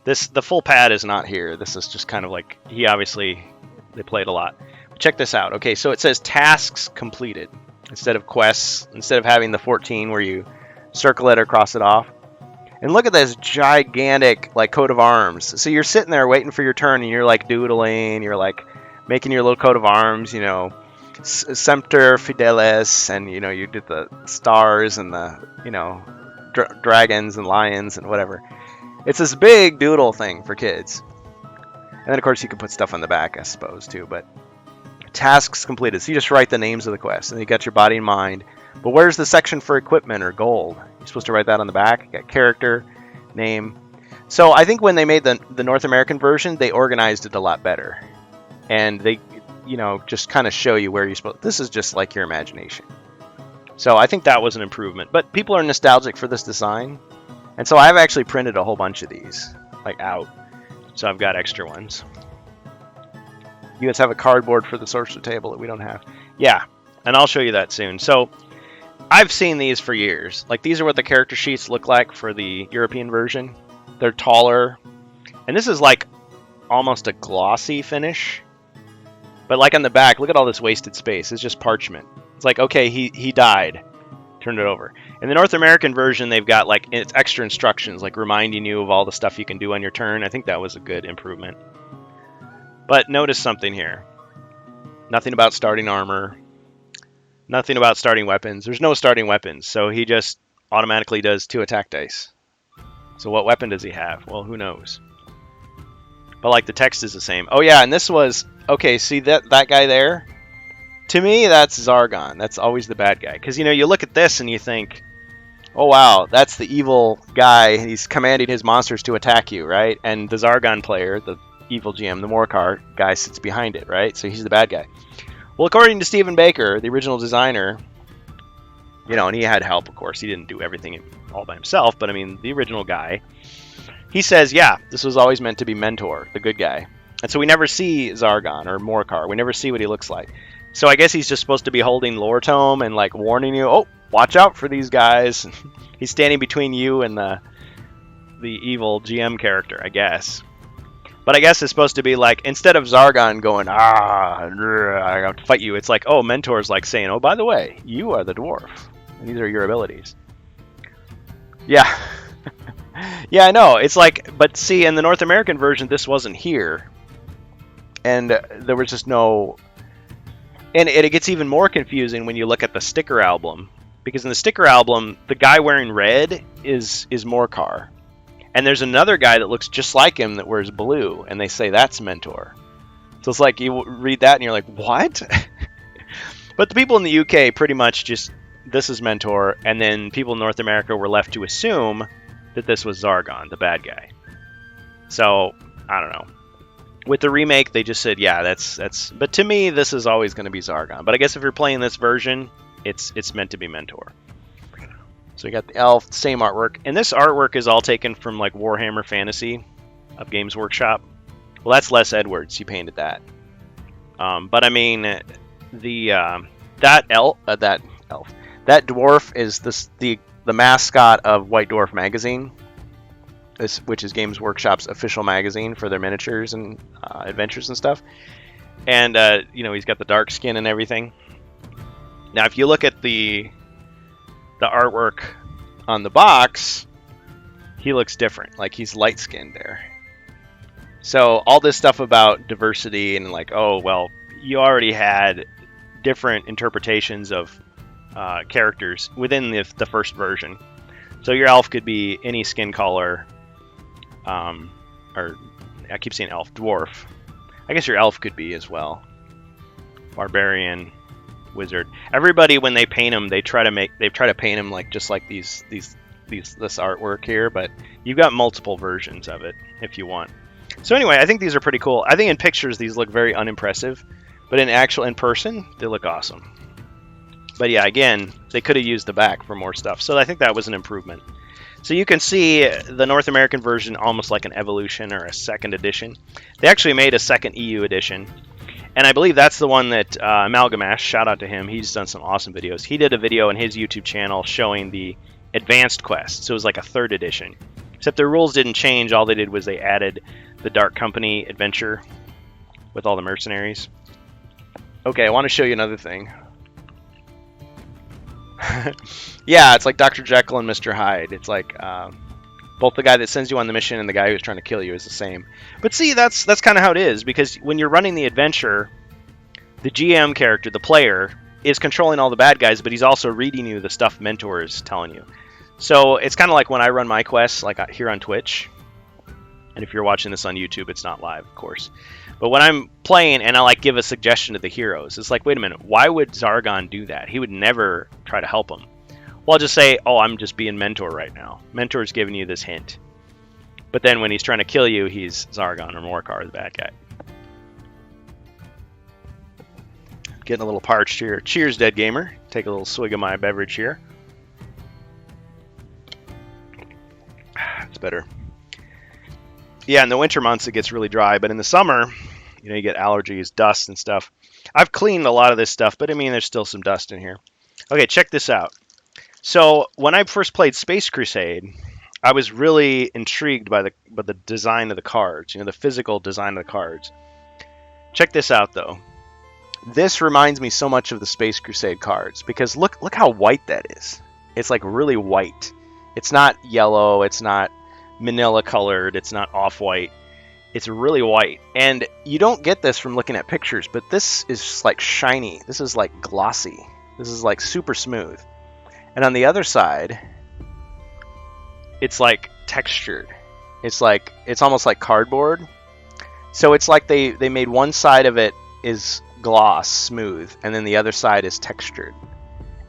The full pad is not here. This is just kind of like, they played a lot. Check this out. Okay, so it says tasks completed instead of quests, instead of having the 14 where you circle it or cross it off. And look at this gigantic like coat of arms. So you're sitting there waiting for your turn, and you're like doodling, you're like making your little coat of arms, Semper Fidelis, and you did the stars and the dragons and lions and whatever. It's this big doodle thing for kids. And then of course you can put stuff on the back, I suppose, too. But tasks completed. So you just write the names of the quests, and you got your body and mind. But where's the section for equipment or gold? You're supposed to write that on the back. You got character, name. So I think when they made the North American version, they organized it a lot better. And they, just kind of show you where you're supposed. This is just like your imagination. So I think that was an improvement. But people are nostalgic for this design. And so I've actually printed a whole bunch of these, like out. So I've got extra ones. You guys have a cardboard for the sorcerer table that we don't have. Yeah, and I'll show you that soon. So I've seen these for years. Like, these are what the character sheets look like for the European version. They're taller. And this is like almost a glossy finish. But like on the back, look at all this wasted space. It's just parchment. It's like, okay, he died. Turn it over. In the North American version, they've got like it's extra instructions, like reminding you of all the stuff you can do on your turn. I think that was a good improvement. But notice something here. Nothing about starting armor. Nothing about starting weapons. There's no starting weapons, so he just automatically does 2 attack dice. So what weapon does he have? Well, who knows? But like the text is the same. Oh yeah, and this was okay. See that guy there? To me, that's Zargon. That's always the bad guy. Because you look at this and you think, oh wow, that's the evil guy. He's commanding his monsters to attack you, right? And the Zargon player, the evil GM, the Morcar guy, sits behind it, right? So he's the bad guy. Well, according to Stephen Baker, the original designer, and he had help, of course. He didn't do everything all by himself, but I mean, the original guy, he says, yeah, this was always meant to be Mentor, the good guy. And so we never see Zargon or Morcar. We never see what he looks like. So I guess he's just supposed to be holding Lore Tome and like warning you, oh, watch out for these guys. He's standing between you and the evil GM character, I guess. But I guess it's supposed to be like, instead of Zargon going, I have to fight you, it's like, oh, Mentor's like saying, oh, by the way, you are the dwarf. And these are your abilities. Yeah. Yeah, I know. It's like, but see, in the North American version, this wasn't here. And there was just no... And it gets even more confusing when you look at the sticker album. Because in the sticker album, the guy wearing red is Morcar. And there's another guy that looks just like him that wears blue, and they say that's Mentor. So it's like you read that and you're like, what? But the people in the UK pretty much just, this is Mentor, and then people in North America were left to assume that this was Zargon, the bad guy. So, I don't know. With the remake, they just said, yeah, that's. But to me, this is always going to be Zargon. But I guess if you're playing this version, it's meant to be Mentor. So you got the elf, same artwork, and this artwork is all taken from like Warhammer Fantasy of Games Workshop. Well, that's Les Edwards. He painted that. But I mean, that dwarf is the mascot of White Dwarf magazine, which is Games Workshop's official magazine for their miniatures and adventures and stuff. And he's got the dark skin and everything. Now, if you look at the artwork on the box, he looks different. Like, he's light skinned there. So all this stuff about diversity and like, oh well, you already had different interpretations of characters within the first version. So your elf could be any skin color, or I keep saying elf, dwarf. I guess your elf could be as well. Barbarian, wizard. Everybody, when they paint them, they try to paint them like just like this artwork here, but you've got multiple versions of it if you want. So anyway, I think these are pretty cool. I think in pictures these look very unimpressive, but in person they look awesome. But yeah, again, they could have used the back for more stuff, so I think that was an improvement. So you can see the North American version almost like an evolution or a second edition. They actually made a second EU edition, and I believe that's the one that Amalgamash, shout out to him, he's done some awesome videos. He did a video on his YouTube channel showing the Advanced Quest, so it was like a third edition. Except their rules didn't change, all they did was they added the Dark Company adventure with all the mercenaries. Okay, I want to show you another thing. Yeah, it's like Dr. Jekyll and Mr. Hyde. It's like both the guy that sends you on the mission and the guy who's trying to kill you is the same. But see, that's kind of how it is, because when you're running the adventure, the GM character, the player, is controlling all the bad guys, but he's also reading you the stuff Mentor is telling you. So it's kind of like when I run my quests, like here on Twitch. And if you're watching this on YouTube, it's not live, of course. But when I'm playing and I like give a suggestion to the heroes, it's like, wait a minute, why would Zargon do that? He would never try to help him. Well, I'll just say, oh, I'm just being Mentor right now. Mentor's giving you this hint. But then when he's trying to kill you, he's Zargon or Morcar, the bad guy. Getting a little parched here. Cheers, Dead Gamer. Take a little swig of my beverage here. It's better. Yeah, in the winter months it gets really dry, but in the summer, you get allergies, dust and stuff. I've cleaned a lot of this stuff, but I mean, there's still some dust in here. Okay, check this out. So when I first played Space Crusade, I was really intrigued by the design of the cards, the physical design of the cards. Check this out, though. This reminds me so much of the Space Crusade cards, because look how white that is. It's like really white. It's not yellow, it's not manila colored, it's not off-white. It's really white. And you don't get this from looking at pictures, but this is just like shiny. This is like glossy. This is like super smooth. And on the other side, it's like textured. It's almost like cardboard. So it's like they made one side of it is gloss, smooth, and then the other side is textured.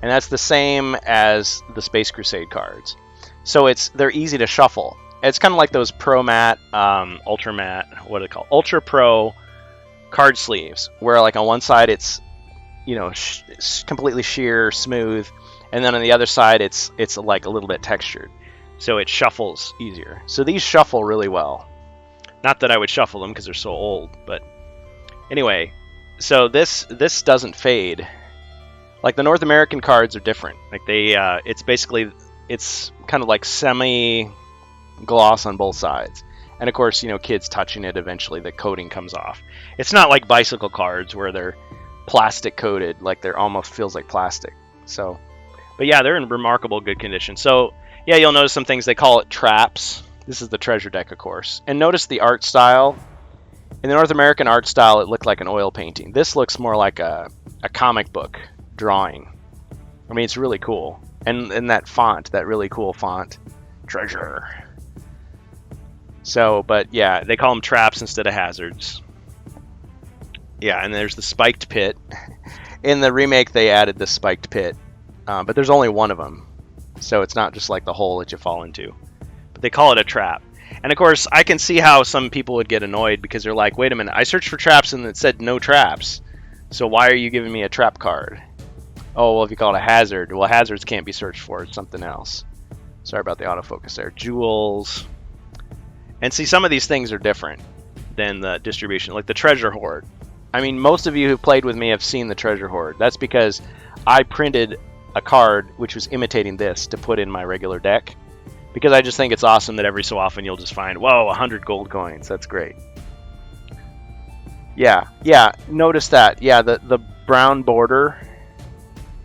And that's the same as the Space Crusade cards. So they're easy to shuffle. It's kind of like those Pro Matte, Ultra Matte, what are they called? Ultra Pro card sleeves, where like on one side it's, completely sheer, smooth, and then on the other side it's like a little bit textured. So it shuffles easier. So these shuffle really well. Not that I would shuffle them because they're so old, but anyway, so this doesn't fade. Like the North American cards are different. Like it's kind of like semi gloss on both sides, and of course kids touching it, eventually the coating comes off. It's not like bicycle cards where they're plastic coated, like they're almost feels like plastic. So but yeah, they're in remarkable good condition. So yeah, you'll notice some things. They call it traps. This is the treasure deck, of course. And notice the art style. In the North American art style, it looked like an oil painting. This looks more like a comic book drawing. I mean, it's really cool. And that font, that really cool font, treasure. So, but yeah, they call them traps instead of hazards. Yeah, and there's the spiked pit. In the remake, they added the spiked pit, but there's only one of them. So it's not just like the hole that you fall into. But they call it a trap. And of course, I can see how some people would get annoyed because they're like, wait a minute, I searched for traps and it said no traps. So why are you giving me a trap card? Oh, well, if you call it a hazard, well, hazards can't be searched for. It's something else. Sorry about the autofocus there. Jewels. And see, some of these things are different than the distribution, like the treasure hoard. I mean, most of you who played with me have seen the treasure hoard. That's because I printed a card which was imitating this to put in my regular deck. Because I just think it's awesome that every so often you'll just find, whoa, 100 gold coins. That's great. Yeah, notice that. Yeah, the brown border,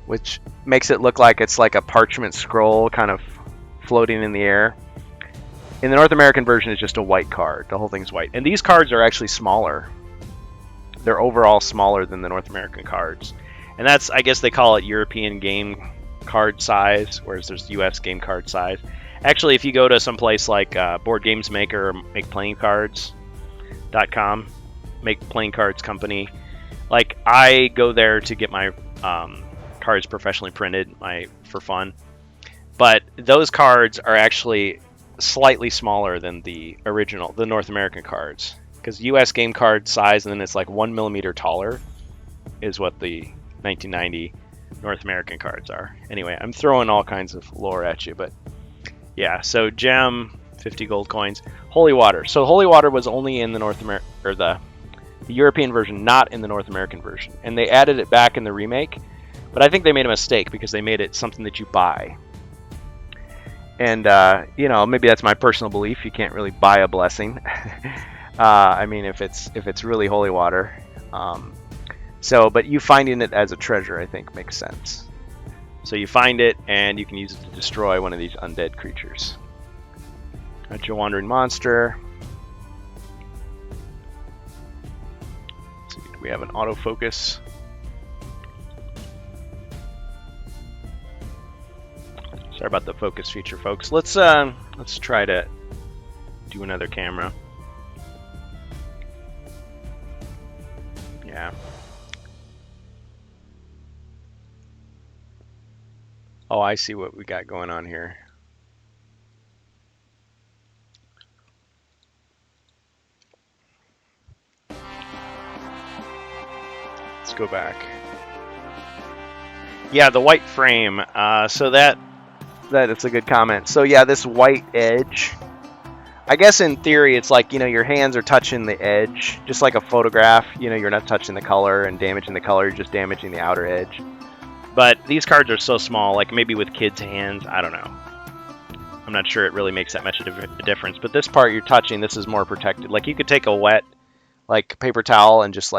which makes it look like it's like a parchment scroll kind of floating in the air. In the North American version, it's just a white card. The whole thing's white. And these cards are actually smaller. They're overall smaller than the North American cards. And that's, I guess they call it European game card size, whereas there's US game card size. Actually, if you go to some place like Board Games Maker or MakePlayingCards.com, Make Playing Cards Company, like I go there to get my cards professionally printed, for fun. But those cards are actually slightly smaller than the original, the North American cards, because US game card size, and then it's like 1 millimeter taller, is what the 1990 North American cards are. Anyway, I'm throwing all kinds of lore at you, but. Yeah, so gem, 50 gold coins. Holy water. So holy water was only in the the European version, not in the North American version. And they added it back in the remake, but I think they made a mistake because they made it something that you buy. And maybe that's my personal belief. You can't really buy a blessing. I mean, if it's really holy water. But you finding it as a treasure, I think, makes sense. So you find it, and you can use it to destroy one of these undead creatures. Got your wandering monster. Let's see, do we have an autofocus? Sorry about the focus feature, folks. Let's try to do another camera. Yeah. Oh, I see what we got going on here. Let's go back. Yeah, the white frame. So that it's a good comment. So yeah, this white edge. I guess in theory, it's like, your hands are touching the edge, just like a photograph. You're not touching the color and damaging the color. You're just damaging the outer edge. But these cards are so small, like maybe with kids' hands, I don't know. I'm not sure it really makes that much of a difference. But this part you're touching, this is more protected. Like you could take a wet, like paper towel and just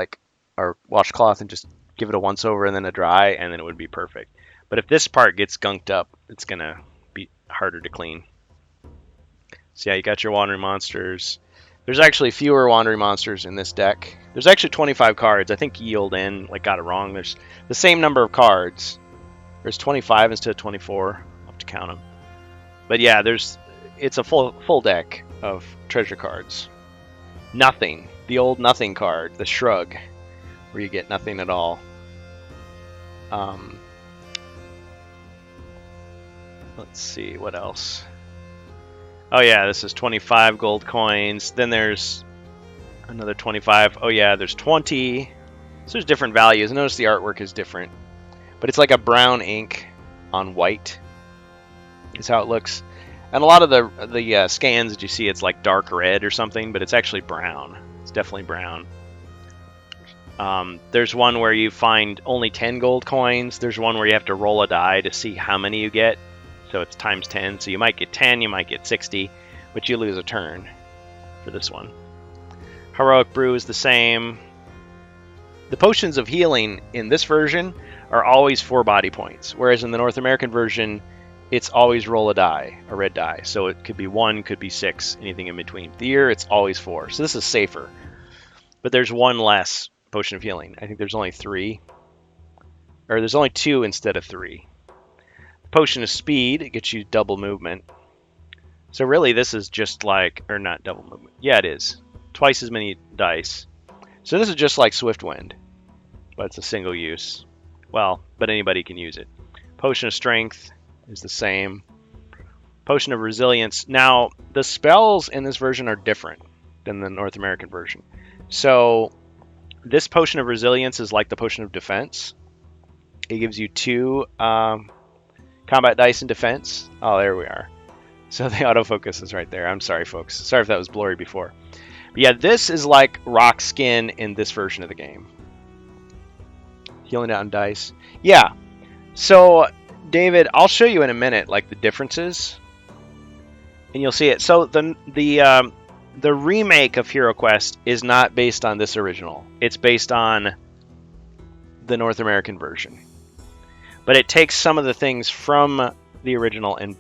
or washcloth and just give it a once over and then a dry, and then it would be perfect. But if this part gets gunked up, it's gonna be harder to clean. So yeah, you got your wandering monsters. There's actually fewer wandering monsters in this deck. There's actually 25 cards. I think Yield In got it wrong. There's the same number of cards. There's 25 instead of 24. I'll have to count them. But yeah, it's a full deck of treasure cards. Nothing. The old nothing card, the shrug, where you get nothing at all. Let's see, what else? Oh yeah, this is 25 gold coins. Then there's another 25. Oh yeah, there's 20. So there's different values. Notice the artwork is different. But it's like a brown ink on white is how it looks. And a lot of the scans that you see, it's like dark red or something, but it's actually brown. It's definitely brown. There's one where you find only 10 gold coins. There's one where you have to roll a die to see how many you get. So it's times 10. So you might get 10, you might get 60, but you lose a turn for this one. Heroic Brew is the same. The potions of healing in this version are always 4 body points, whereas in the North American version, it's always roll a die, a red die. So it could be 1, could be 6, anything in between. Here, it's always 4. So this is safer. But there's 1 less potion of healing. I think there's only 3. Or there's only 2 instead of 3. Potion of Speed, it gets you double movement. So really this is just like, or not double movement. Yeah, it is. Twice as many dice. So this is just like Swift Wind, but it's a single use. Well, but anybody can use it. Potion of Strength is the same. Potion of Resilience. Now, the spells in this version are different than the North American version. So, this Potion of Resilience is like the Potion of Defense. It gives you 2 combat dice in defense. Oh, there we are. So the autofocus is right there. I'm sorry, folks. Sorry if that was blurry before. But yeah, this is like rock skin in this version of the game. Healing down dice. Yeah. So, David, I'll show you in a minute, like, the differences. And you'll see it. So, the remake of Hero Quest is not based on this original. It's based on the North American version. But it takes some of the things from the original and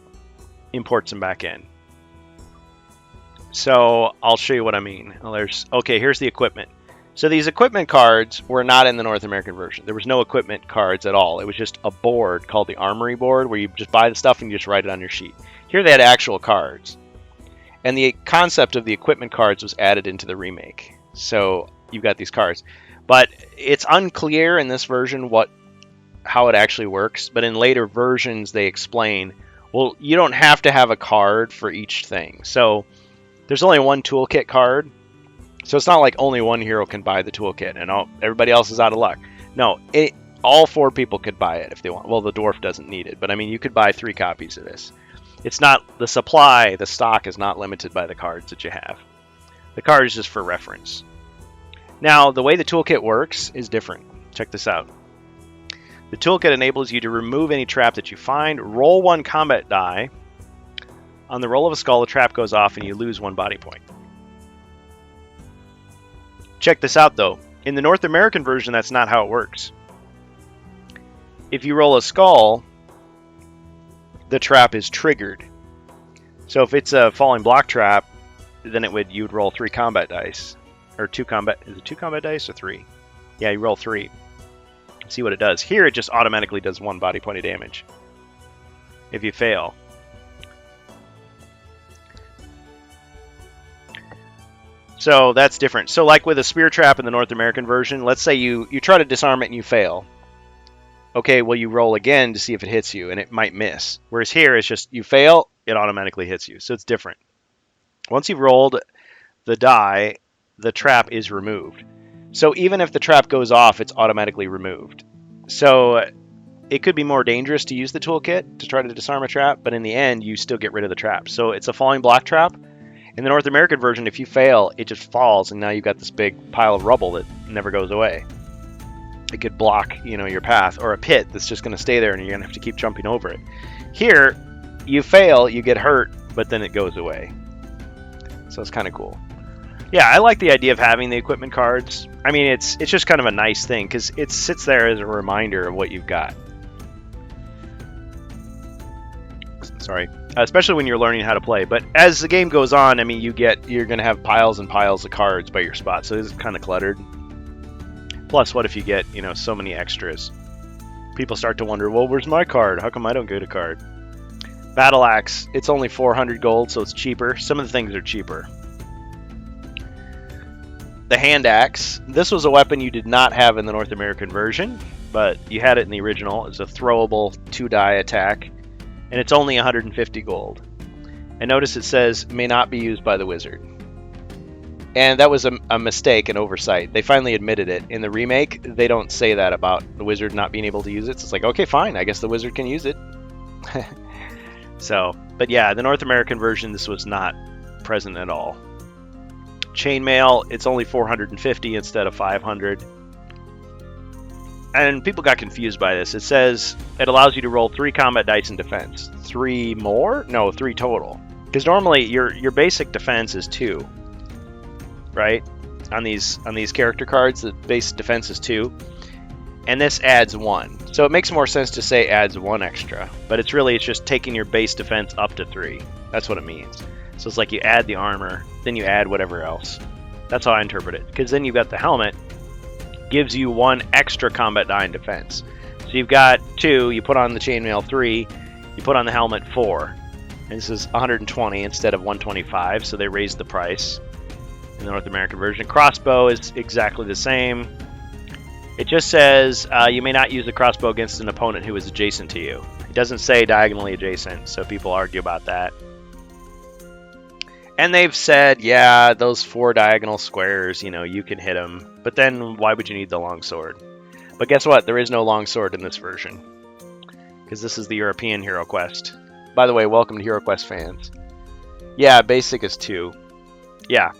imports them back in. So I'll show you what I mean. Okay, here's the equipment. So these equipment cards were not in the North American version. There was no equipment cards at all. It was just a board called the Armory board where you just buy the stuff and you just write it on your sheet. Here they had actual cards. And the concept of the equipment cards was added into the remake. So you've got these cards. But it's unclear in this version how it actually works, but in later versions they explain, well, you don't have to have a card for each thing. So there's only one toolkit card, so it's not like only one hero can buy the toolkit and everybody else is out of luck. No, all 4 people could buy it if they want. Well, the dwarf doesn't need it, but I mean, you could buy 3 copies of this. It's not the supply, the stock is not limited by the cards that you have. The card is just for reference. Now, the way the toolkit works is different. Check this out. The toolkit enables you to remove any trap that you find, roll 1 combat die. On the roll of a skull, the trap goes off and you lose 1 body point. Check this out though. In the North American version, that's not how it works. If you roll a skull, the trap is triggered. So if it's a falling block trap, then you'd roll 3 combat dice. Or 2 combat, is it 2 combat dice or 3? Yeah, you roll 3. See what it does. Here it just automatically does 1 body point of damage if you fail. So that's different. So like with a spear trap in the North American version, let's say you try to disarm it and you fail. Okay, well you roll again to see if it hits you and it might miss. Whereas here it's just you fail, it automatically hits you. So it's different. Once you've rolled the die, the trap is removed. So even if the trap goes off, it's automatically removed. So it could be more dangerous to use the toolkit to try to disarm a trap, but in the end, you still get rid of the trap. So it's a falling block trap. In the North American version, if you fail, it just falls, and now you've got this big pile of rubble that never goes away. It could block, your path, or a pit that's just going to stay there, and you're going to have to keep jumping over it. Here, you fail, you get hurt, but then it goes away. So it's kind of cool. Yeah, I like the idea of having the equipment cards. I mean, it's just kind of a nice thing because it sits there as a reminder of what you've got. Sorry, especially when you're learning how to play. But as the game goes on, I mean, you're going to have piles and piles of cards by your spot, so it's kind of cluttered. Plus, what if you get so many extras? People start to wonder, well, where's my card? How come I don't get a card? Battle Axe, it's only 400 gold, so it's cheaper. Some of the things are cheaper. The Hand Axe. This was a weapon you did not have in the North American version, but you had it in the original. It's a throwable 2-die attack, and it's only 150 gold. And notice it says, may not be used by the wizard. And that was a mistake, an oversight. They finally admitted it. In the remake, they don't say that about the wizard not being able to use it. So it's like, okay, fine, I guess the wizard can use it. So, but yeah, the North American version, this was not present at all. Chainmail, it's only 450 instead of 500. And people got confused by this. It says it allows you to roll 3 combat dice in defense. 3 more? No, 3 total. Because normally your basic defense is 2, right? On these character cards, the base defense is 2, and this adds 1. So it makes more sense to say adds 1 extra, but it's just taking your base defense up to 3. That's what it means. So it's like you add the armor, then you add whatever else. That's how I interpret it. Because then you've got the helmet, gives you 1 extra combat die in defense. So you've got 2, you put on the chainmail 3, you put on the helmet 4. And this is 120 instead of 125, so they raised the price in the North American version. Crossbow is exactly the same. It just says you may not use the crossbow against an opponent who is adjacent to you. It Doesn't say diagonally adjacent, so people argue about that. And they've said, yeah, those 4 diagonal squares, you can hit them. But then why would you need the longsword? But guess what? There is no longsword in this version, because this is the European Hero Quest. By the way, welcome to Hero Quest fans. Yeah, basic is 2. Yeah.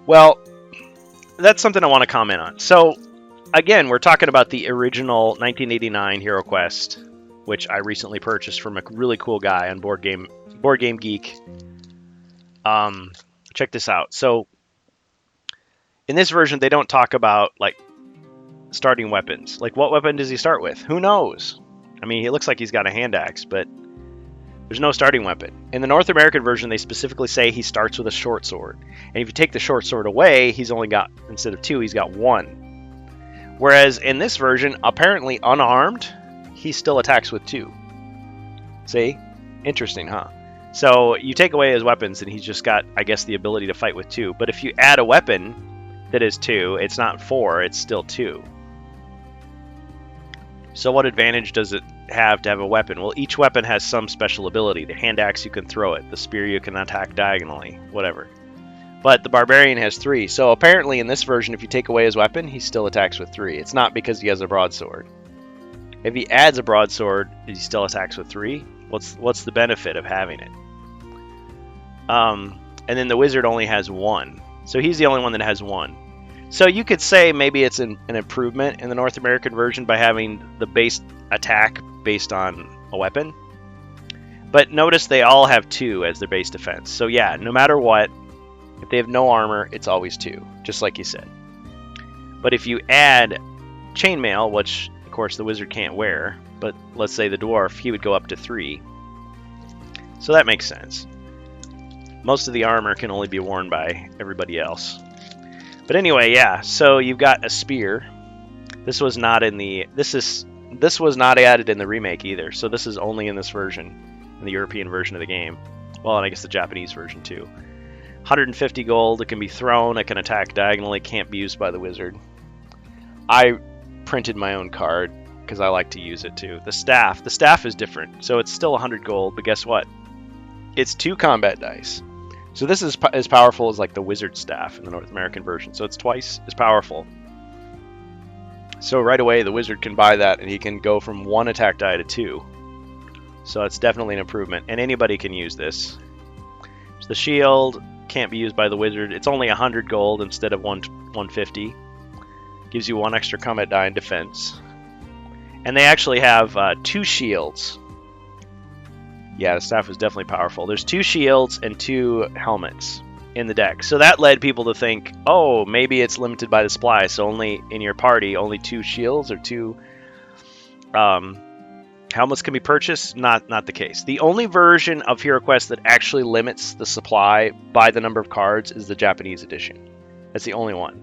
Well, that's something I want to comment on. So, again, we're talking about the original 1989 Hero Quest, which I recently purchased from a really cool guy on Board Game Geek. Check this out. So, in this version, they don't talk about like starting weapons. Like, what weapon does he start with? Who knows? I mean, he looks like he's got a hand axe, but there's no starting weapon. In the North American version, they specifically say he starts with a short sword. And if you take the short sword away, he's only got, instead of 2, he's got 1. Whereas in this version, apparently unarmed, he still attacks with 2. See? Interesting, huh? So you take away his weapons and he's just got, I guess, the ability to fight with 2. But if you add a weapon that is 2, it's not 4, it's still 2. So what advantage does it have to have a weapon? Well, each weapon has some special ability. The hand axe, you can throw it. The spear, you can attack diagonally. Whatever. But the barbarian has 3. So apparently in this version, if you take away his weapon, he still attacks with 3. It's not because he has a broadsword. If he adds a broadsword, he still attacks with 3. What's the benefit of having it? And then the wizard only has 1. So he's the only one that has 1. So you could say maybe it's an improvement in the North American version by having the base attack based on a weapon. But notice they all have 2 as their base defense. So yeah, no matter what, if they have no armor, it's always 2, just like you said. But if you add chainmail, which of course the wizard can't wear, but let's say the dwarf, he would go up to 3. So that makes sense. Most of the armor can only be worn by everybody else. But anyway, yeah, so you've got a spear. This was not in the this was not added in the remake either. So this is only in this version, in the European version of the game. Well, and I guess the Japanese version too. 150 gold, it can be thrown, it can attack diagonally, can't be used by the wizard. I printed my own card because I like to use it too. The staff is different. So it's still 100 gold, but guess what? It's 2 combat dice. So this is as powerful as like the wizard staff in the North American version. So it's twice as powerful. So right away the wizard can buy that and he can go from 1 attack die to 2. So it's definitely an improvement. And anybody can use this. So the shield can't be used by the wizard. It's only 100 gold instead of 150. Gives you 1 extra combat die in defense. And they actually have 2 shields. Yeah, the staff is definitely powerful. There's 2 shields and 2 helmets in the deck. So that led people to think, oh, maybe it's limited by the supply. So only in your party, only 2 shields or 2 helmets can be purchased. Not the case. The only version of Hero Quest that actually limits the supply by the number of cards is the Japanese edition. That's the only one.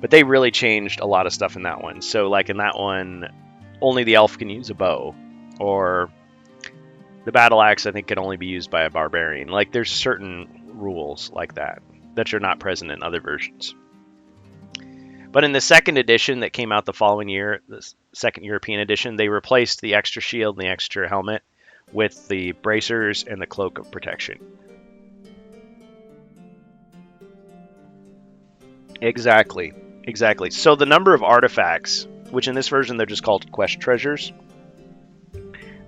But they really changed a lot of stuff in that one. So like in that one, only the elf can use a bow. Or the battle axe, I think, can only be used by a barbarian. Like, there's certain rules like that are not present in other versions. But in the second edition that came out the following year, the second European edition, they replaced the extra shield and the extra helmet with the bracers and the cloak of protection. Exactly. So the number of artifacts, which in this version they're just called quest treasures,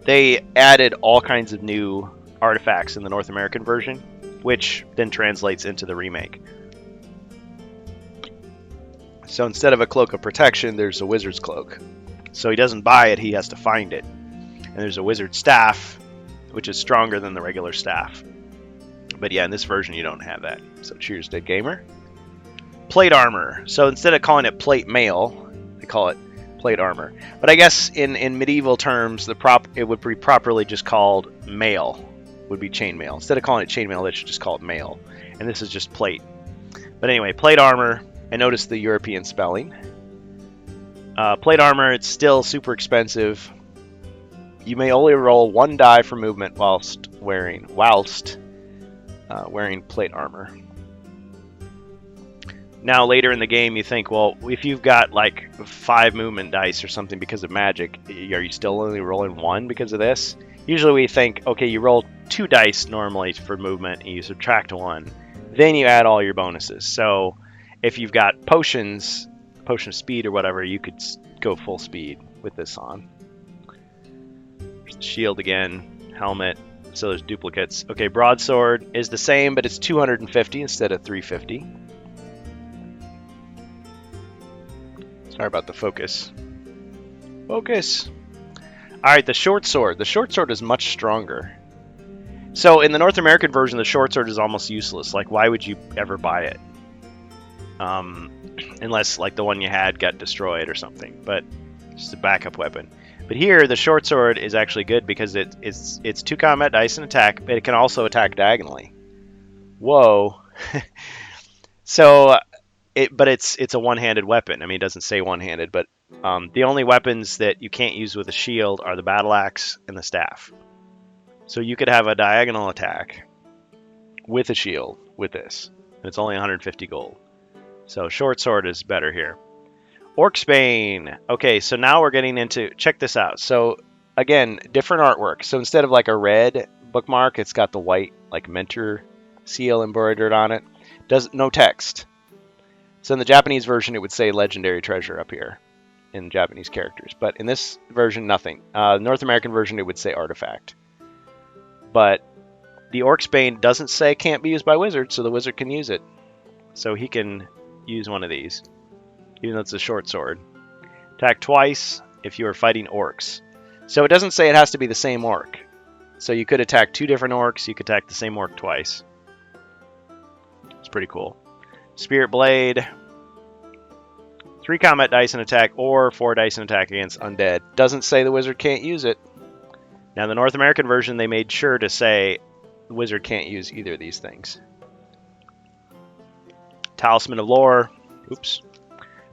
they added all kinds of new artifacts in the North American version, which then translates into the remake. So instead of a cloak of protection, there's a wizard's cloak. So he doesn't buy it, he has to find it. And there's a wizard staff, which is stronger than the regular staff. But yeah, in this version you don't have that. So cheers, Dead Gamer. Plate armor. So instead of calling it plate mail, they call it plate armor. But I guess in medieval terms, it would be properly just called mail. Would be chainmail. Instead of calling it chainmail, they should just call it mail. And this is just plate. But anyway, plate armor. And notice the European spelling. Plate armor, it's still super expensive. You may only roll 1 die for movement whilst wearing plate armor. Now later in the game, you think, well, if you've got like 5 movement dice or something because of magic, are you still only rolling 1 because of this? Usually we think, okay, you roll 2 dice normally for movement, and you subtract 1. Then you add all your bonuses. So if you've got potions, potion of speed or whatever, you could go full speed with this on. Shield again, helmet, so there's duplicates. Okay, broadsword is the same, but it's 250 instead of 350. Sorry about the focus. Focus! Alright, the short sword. The short sword is much stronger. So in the North American version, the short sword is almost useless. Like, why would you ever buy it? Unless, like, the one you had got destroyed or something. But it's just a backup weapon. But here, the short sword is actually good because it's 2 combat dice and attack, but it can also attack diagonally. Whoa. So, but it's a one-handed weapon. I mean, it doesn't say one-handed, but the only weapons that you can't use with a shield are the battle axe and the staff. So you could have a diagonal attack with a shield with this. And it's only 150 gold. So short sword is better here. Orcsbane. Okay, so now we're getting into... Check this out. So, again, different artwork. So instead of like a red bookmark, it's got the white like mentor seal embroidered on it. No text. So in the Japanese version, it would say legendary treasure up here in Japanese characters. But in this version, nothing. North American version, it would say artifact. But the Orcsbane doesn't say can't be used by wizards, so the wizard can use it. So he can use one of these, even though it's a short sword. Attack twice if you are fighting orcs. So it doesn't say it has to be the same orc. So you could attack 2 different orcs, you could attack the same orc twice. It's pretty cool. Spirit Blade. 3 combat dice and attack, or 4 dice and attack against undead. Doesn't say the wizard can't use it. Now, the North American version, they made sure to say the wizard can't use either of these things. Talisman of Lore. Oops.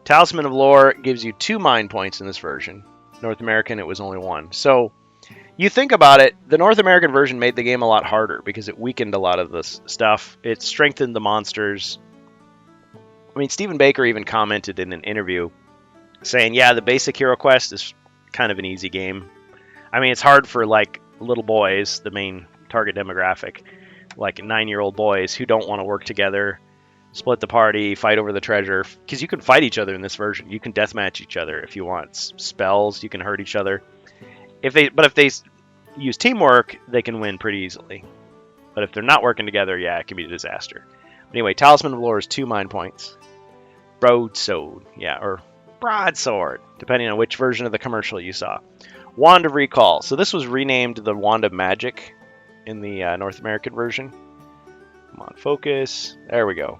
Talisman of Lore gives you 2 mind points in this version. North American, it was only 1. So, you think about it, the North American version made the game a lot harder because it weakened a lot of this stuff. It strengthened the monsters. I mean, Stephen Baker even commented in an interview saying, yeah, the basic Hero Quest is kind of an easy game. I mean, it's hard for, like, little boys, the main target demographic, like 9-year-old boys who don't want to work together, split the party, fight over the treasure, because you can fight each other in this version. You can deathmatch each other if you want. Spells, you can hurt each other. If they use teamwork, they can win pretty easily. But if they're not working together, yeah, it can be a disaster. But anyway, Talisman of Lore is 2 mind points. Broadsword, yeah, or broadsword, depending on which version of the commercial you saw. Wand of Recall. So this was renamed the Wand of Magic in the North American version. Come on, focus. There we go.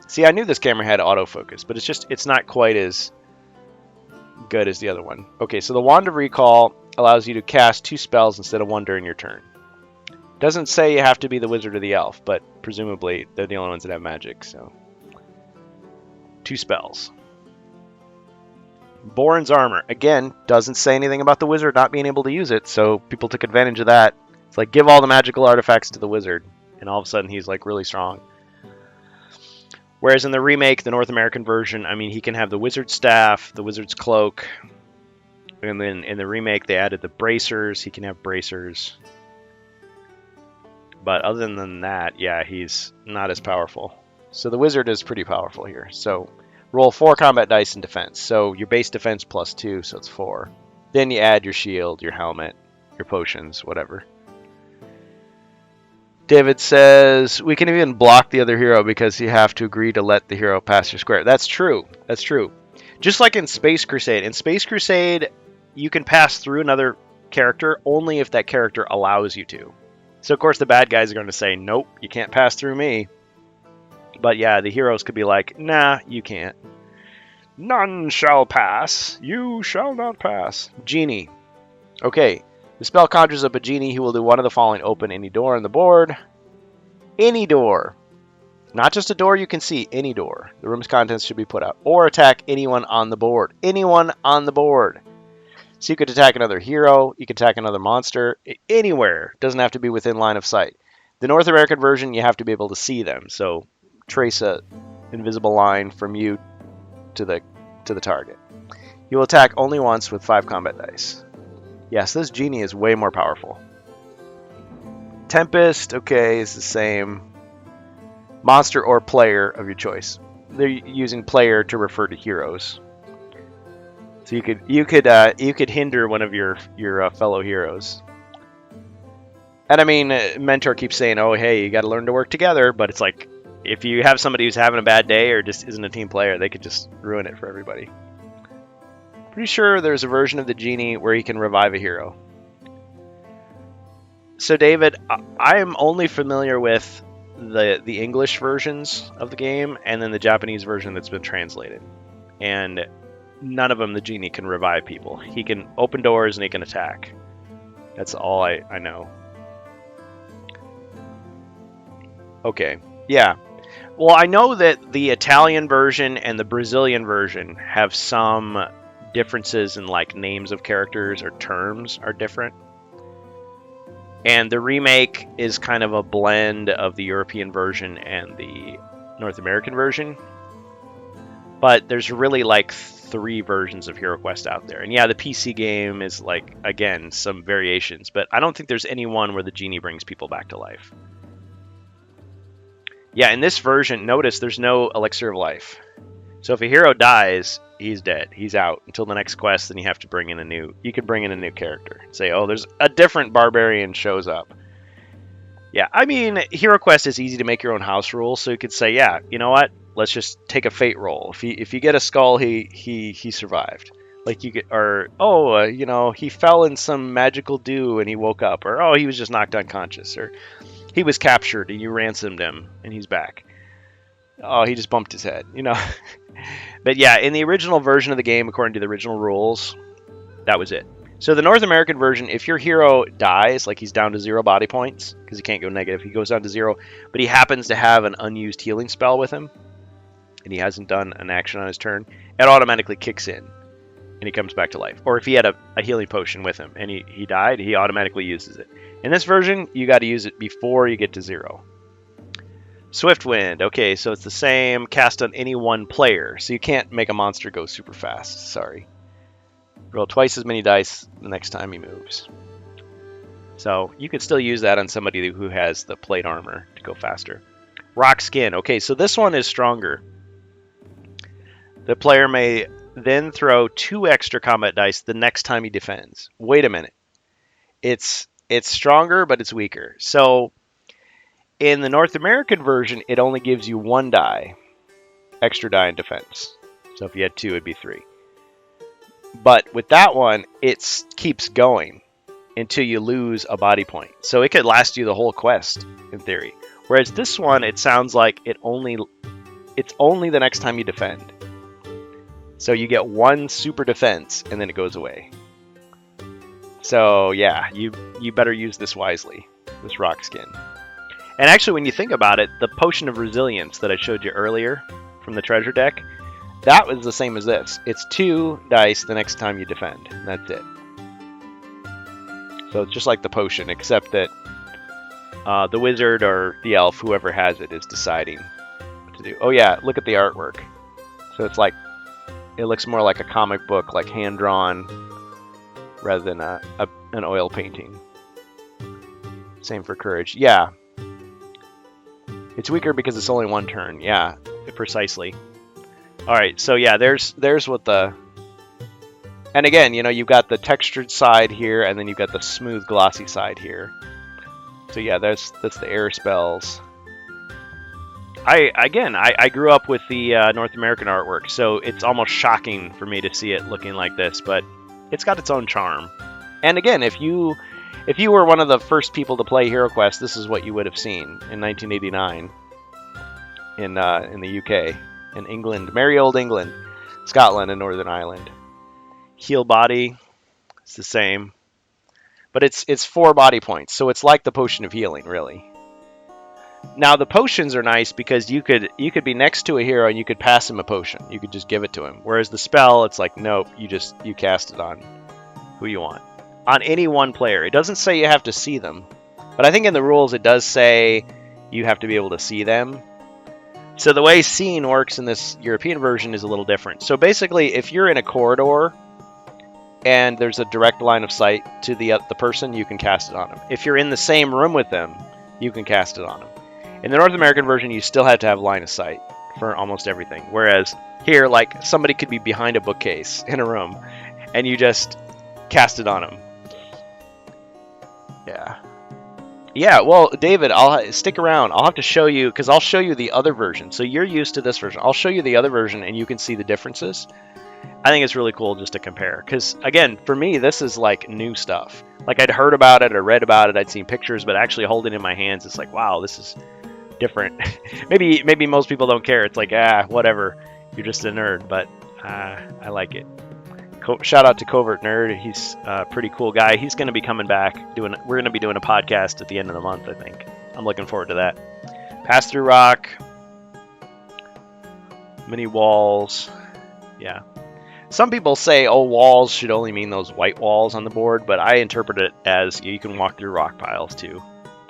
See, I knew this camera had autofocus, but it's not quite as good as the other one. Okay, so the Wand of Recall allows you to cast 2 spells instead of 1 during your turn. Doesn't say you have to be the wizard or the elf, but presumably they're the only ones that have magic, so. 2 spells. Boren's Armor. Again, doesn't say anything about the wizard not being able to use it, so people took advantage of that. It's like, give all the magical artifacts to the wizard, and all of a sudden he's like really strong. Whereas in the remake, the North American version, I mean, he can have the wizard's staff, the wizard's cloak, and then in the remake they added the bracers. He can have bracers. But other than that, yeah, he's not as powerful. So the wizard is pretty powerful here. So roll 4 combat dice in defense. So your base defense plus 2, so it's 4. Then you add your shield, your helmet, your potions, whatever. David says, we can even block the other hero because you have to agree to let the hero pass your square. That's true. That's true. Just like in Space Crusade. In Space Crusade, you can pass through another character only if that character allows you to. So, of course, the bad guys are going to say, nope, you can't pass through me. But, yeah, the heroes could be like, nah, you can't. None shall pass. You shall not pass. Genie. Okay. The spell conjures up a genie who will do one of the following. Open any door on the board. Any door. Not just a door you can see. Any door. The room's contents should be put out. Or attack anyone on the board. Anyone on the board. So you could attack another hero. You could attack another monster. Anywhere. Doesn't have to be within line of sight. The North American version, you have to be able to see them. So trace a invisible line from you to the target. He will attack only once with 5 combat dice. Yes, this genie is way more powerful. Tempest, okay, is the same. Monster or player of your choice. They're using player to refer to heroes. So you could hinder one of your fellow heroes. And I mean, Mentor keeps saying, "Oh, hey, you got to learn to work together," but it's like, if you have somebody who's having a bad day or just isn't a team player, they could just ruin it for everybody. Pretty sure there's a version of the genie where he can revive a hero. So David, I am only familiar with the English versions of the game and then the Japanese version that's been translated. And none of them the genie can revive people. He can open doors and he can attack. That's all I know. Okay, yeah. Well, I know that the Italian version and the Brazilian version have some differences in like names of characters or terms are different. And the remake is kind of a blend of the European version and the North American version. But there's really like 3 versions of HeroQuest out there. And yeah, the PC game is like, again, some variations. But I don't think there's any one where the genie brings people back to life. Yeah, in this version, notice there's no elixir of life. So if a hero dies, he's dead. He's out until the next quest, then you have to bring in you can bring in a new character. Say, oh, there's a different barbarian shows up. Yeah, I mean, HeroQuest is easy to make your own house rules, so you could say, yeah, you know what? Let's just take a fate roll. If you get a skull, he survived. Like you could, or you know, he fell in some magical dew and he woke up, or oh, he was just knocked unconscious, or he was captured and you ransomed him and he's back. Oh, he just bumped his head, you know. But yeah, in the original version of the game, according to the original rules, that was it. So the North American version, if your hero dies, like he's down to 0 body points, because he can't go negative, he goes down to 0, but he happens to have an unused healing spell with him, and he hasn't done an action on his turn, it automatically kicks in, and he comes back to life. Or if he had a healing potion with him, and he died, he automatically uses it. In this version, you got to use it before you get to 0. Swiftwind, okay, so it's the same, cast on any one player, so you can't make a monster go super fast, sorry. Roll twice as many dice the next time he moves. So you could still use that on somebody who has the plate armor to go faster. Rock Skin, okay, so this one is stronger. The player may then throw 2 extra combat dice the next time he defends. Wait a minute. It's stronger, but it's weaker. So in the North American version, it only gives you 1 die, extra die in defense. So if you had 2, it'd be 3. But with that one, it keeps going until you lose a body point. So it could last you the whole quest, in theory. Whereas this one, it sounds like it's only the next time you defend. So you get 1 super defense, and then it goes away. So yeah, you better use this wisely, this Rock Skin. And actually, when you think about it, the Potion of Resilience that I showed you earlier from the treasure deck, that was the same as this. It's 2 dice the next time you defend, and that's it. So it's just like the potion, except that the wizard or the elf, whoever has it, is deciding what to do. Oh yeah, look at the artwork. So it's like, it looks more like a comic book, like hand-drawn, rather than an oil painting. Same for Courage. Yeah. It's weaker because it's only 1 turn. Yeah, precisely. Alright, so yeah, there's what the... And again, you know, you've got the textured side here, and then you've got the smooth, glossy side here. So yeah, that's the air spells. I grew up with the North American artwork, so it's almost shocking for me to see it looking like this, but it's got its own charm. And again, if you were one of the first people to play HeroQuest, this is what you would have seen in 1989 in the UK, in England, merry old England, Scotland, and Northern Ireland. Heal body, it's the same, but it's 4 body points, so it's like the Potion of Healing, really. Now the potions are nice because you could be next to a hero and you could pass him a potion. You could just give it to him. Whereas the spell, it's like, nope, you cast it on who you want. On any one player. It doesn't say you have to see them. But I think in the rules it does say you have to be able to see them. So the way seeing works in this European version is a little different. So basically, if you're in a corridor and there's a direct line of sight to the person, you can cast it on them. If you're in the same room with them, you can cast it on them. In the North American version, you still have to have line of sight for almost everything. Whereas here, like, somebody could be behind a bookcase in a room, and you just cast it on them. Yeah. Yeah, well, David, I'll stick around. I'll have to show you, because I'll show you the other version. So you're used to this version. I'll show you the other version, and you can see the differences. I think it's really cool just to compare. Because, again, for me, this is like new stuff. Like, I'd heard about it or read about it. I'd seen pictures, but actually holding it in my hands, it's like, wow, this is different. maybe most people don't care. It's like, whatever. You're just a nerd, but I like it. Shout out to Covert Nerd. He's a pretty cool guy. He's going to be coming back. We're going to be doing a podcast at the end of the month, I think. I'm looking forward to that. Pass Through Rock. Mini walls. Yeah. Some people say, oh, walls should only mean those white walls on the board, but I interpret it as you can walk through rock piles too.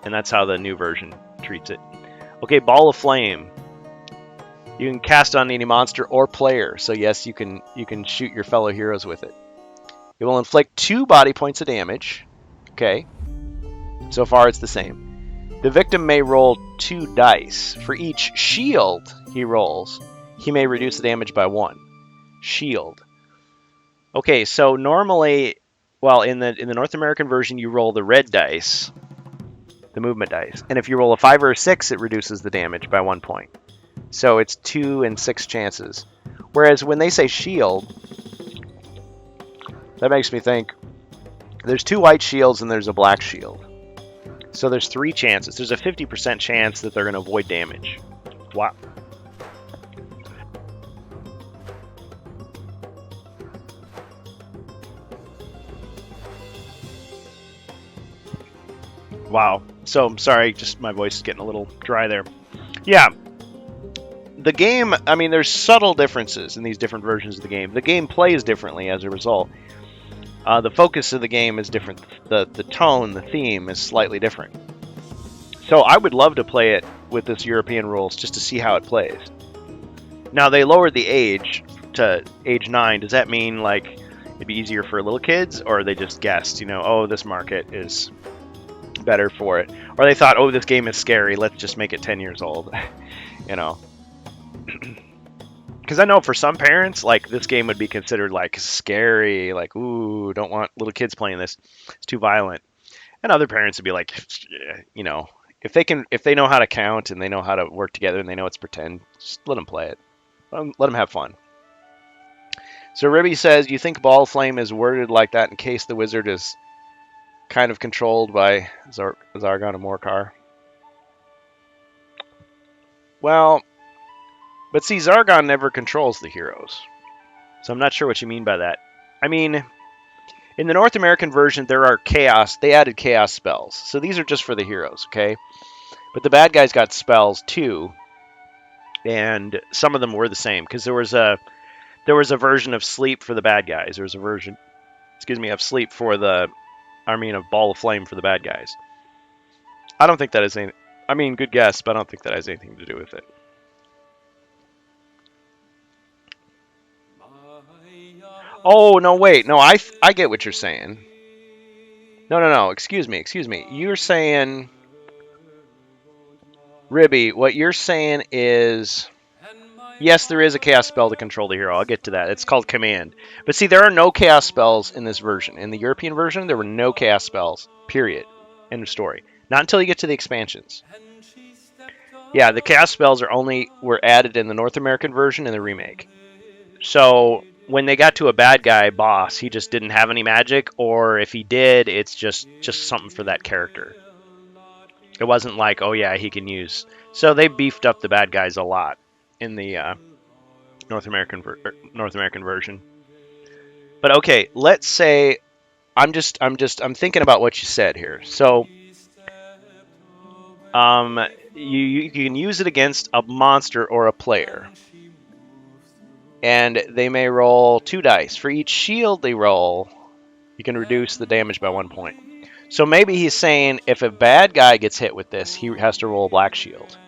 And that's how the new version treats it. Okay, Ball of Flame. You can cast on any monster or player, so yes, you can shoot your fellow heroes with it. It will inflict 2 body points of damage. Okay. So far it's the same. The victim may roll 2 dice. For each shield he rolls, he may reduce the damage by 1. Shield. Okay, so normally, well, in the North American version, you roll the red dice, the movement dice. And if you roll a 5 or a 6, it reduces the damage by 1 point. So it's 2 and 6 chances. Whereas when they say shield, that makes me think there's 2 white shields and there's a black shield. So there's 3 chances. There's a 50% chance that they're going to avoid damage. Wow. Wow. So I'm sorry, just my voice is getting a little dry there. Yeah. The game, I mean, there's subtle differences in these different versions of the game. The game plays differently as a result. The focus of the game is different. The tone, the theme is slightly different. So I would love to play it with this European rules just to see how it plays. Now, they lowered the age to age 9. Does that mean, like, it'd be easier for little kids? Or they just guessed, oh, this market is better for it. Or they thought, oh, this game is scary. Let's just make it 10 years old. Because I know for some parents, like, this game would be considered, like, scary, like, ooh, don't want little kids playing this, it's too violent. And other parents would be like, if they know how to count and they know how to work together and they know it's pretend, just let them play it. Let them have fun. So Ribby says, you think Ball of Flame is worded like that in case the wizard is kind of controlled by Zargon and Morcar? Well, but see, Zargon never controls the heroes. So I'm not sure what you mean by that. I mean, in the North American version, there are chaos. They added chaos spells. So these are just for the heroes, okay? But the bad guys got spells too. And some of them were the same. Because there was a version of sleep for the bad guys. There was a version, of sleep for of Ball of Flame for the bad guys. I don't think that is anything. I mean, good guess, but I don't think that has anything to do with it. Oh, no, wait. No, I get what you're saying. No. Excuse me. You're saying, Ribby, what you're saying is, yes, there is a chaos spell to control the hero. I'll get to that. It's called Command. But see, there are no chaos spells in this version. In the European version, there were no chaos spells. Period. End of story. Not until you get to the expansions. Yeah, the chaos spells were added in the North American version and the remake. So when they got to a bad guy boss, he just didn't have any magic, or if he did, it's just something for that character. It wasn't like, oh yeah, he can use. So they beefed up the bad guys a lot in the North American version. But okay, let's say I'm thinking about what you said here. So you can use it against a monster or a player. And they may roll 2 dice. For each shield they roll, you can reduce the damage by 1 point. So maybe he's saying if a bad guy gets hit with this, he has to roll a black shield.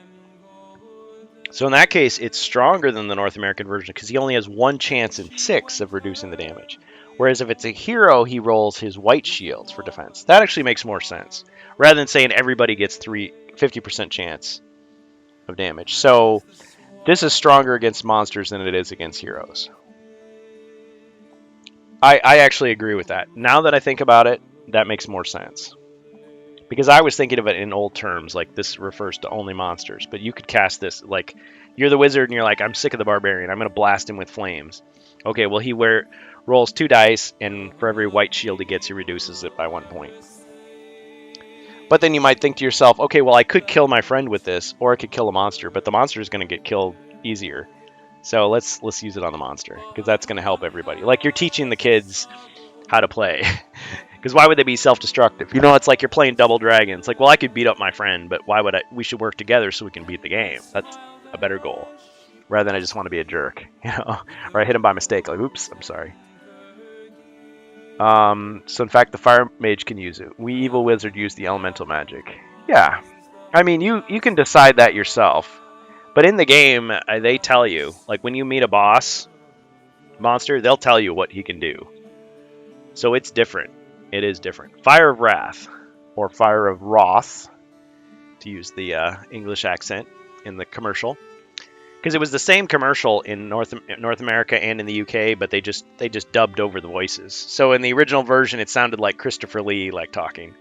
So in that case, it's stronger than the North American version because he only has 1 chance in 6 of reducing the damage. Whereas if it's a hero, he rolls his white shields for defense. That actually makes more sense. Rather than saying everybody gets 50% chance of damage. So this is stronger against monsters than it is against heroes. I actually agree with that. Now that I think about it, that makes more sense. Because I was thinking of it in old terms, like this refers to only monsters. But you could cast this, like, you're the wizard and you're like, I'm sick of the barbarian. I'm going to blast him with flames. Okay, well, he rolls 2 dice, and for every white shield he gets, he reduces it by 1 point. But then you might think to yourself, okay, well, I could kill my friend with this, or I could kill a monster, but the monster is going to get killed easier. So let's use it on the monster, because that's going to help everybody. Like, you're teaching the kids how to play. Because why would they be self-destructive? You know, it's like you're playing Double Dragon. It's like, well, I could beat up my friend, but why would I? We should work together so we can beat the game. That's a better goal. Rather than I just want to be a jerk, you know? Or I hit him by mistake, like, oops, I'm sorry. So in fact, the fire mage can use it. We evil wizard use the elemental magic. Yeah. I mean, you can decide that yourself. But in the game, they tell you, like when you meet a boss monster, they'll tell you what he can do. So it's different. It is different. Fire of Wrath, or Fire of Wrath, to use the English accent in the commercial. Because it was the same commercial in North America and in the UK, but they just dubbed over the voices. So in the original version, it sounded like Christopher Lee like talking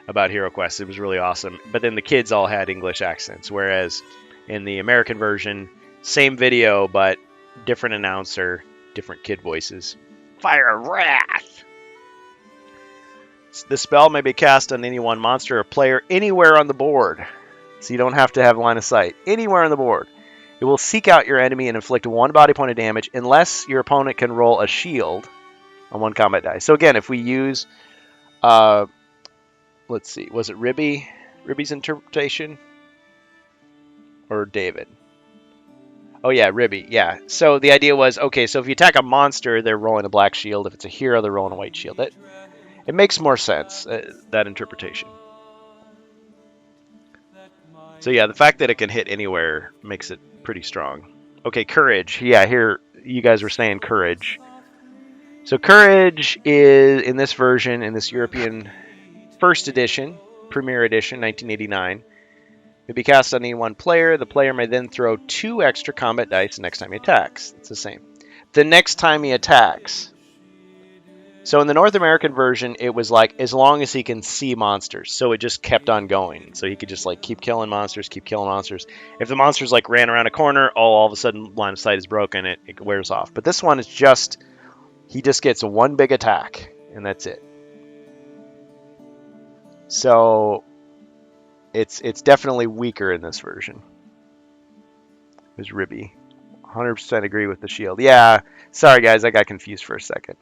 about Hero Quest. It was really awesome. But then the kids all had English accents, whereas in the American version, same video, but different announcer, different kid voices. Fire of Wrath! The spell may be cast on any one monster or player anywhere on the board. So you don't have to have line of sight. Anywhere on the board. It will seek out your enemy and inflict 1 body point of damage unless your opponent can roll a shield on 1 combat die. So again, if we use, let's see, was it Ribby's interpretation? Or David? Oh yeah, Ribby, yeah. So the idea was, okay, so if you attack a monster, they're rolling a black shield. If it's a hero, they're rolling a white shield. It makes more sense, that interpretation. So yeah, the fact that it can hit anywhere makes it pretty strong. Okay, Courage. Yeah, here you guys were saying Courage. So Courage is, in this version, in this European first edition, Premier Edition, 1989, it be cast on any one player. The player may then throw 2 extra combat dice the next time he attacks. It's the same. The next time he attacks. So in the North American version, it was like as long as he can see monsters. So it just kept on going. So he could just like keep killing monsters, keep killing monsters. If the monsters like ran around a corner, all of a sudden line of sight is broken. It wears off. But this one is just, he just gets 1 big attack, and that's it. So it's definitely weaker in this version. It was Ribby. 100% agree with the shield. Yeah, sorry guys, I got confused for a second.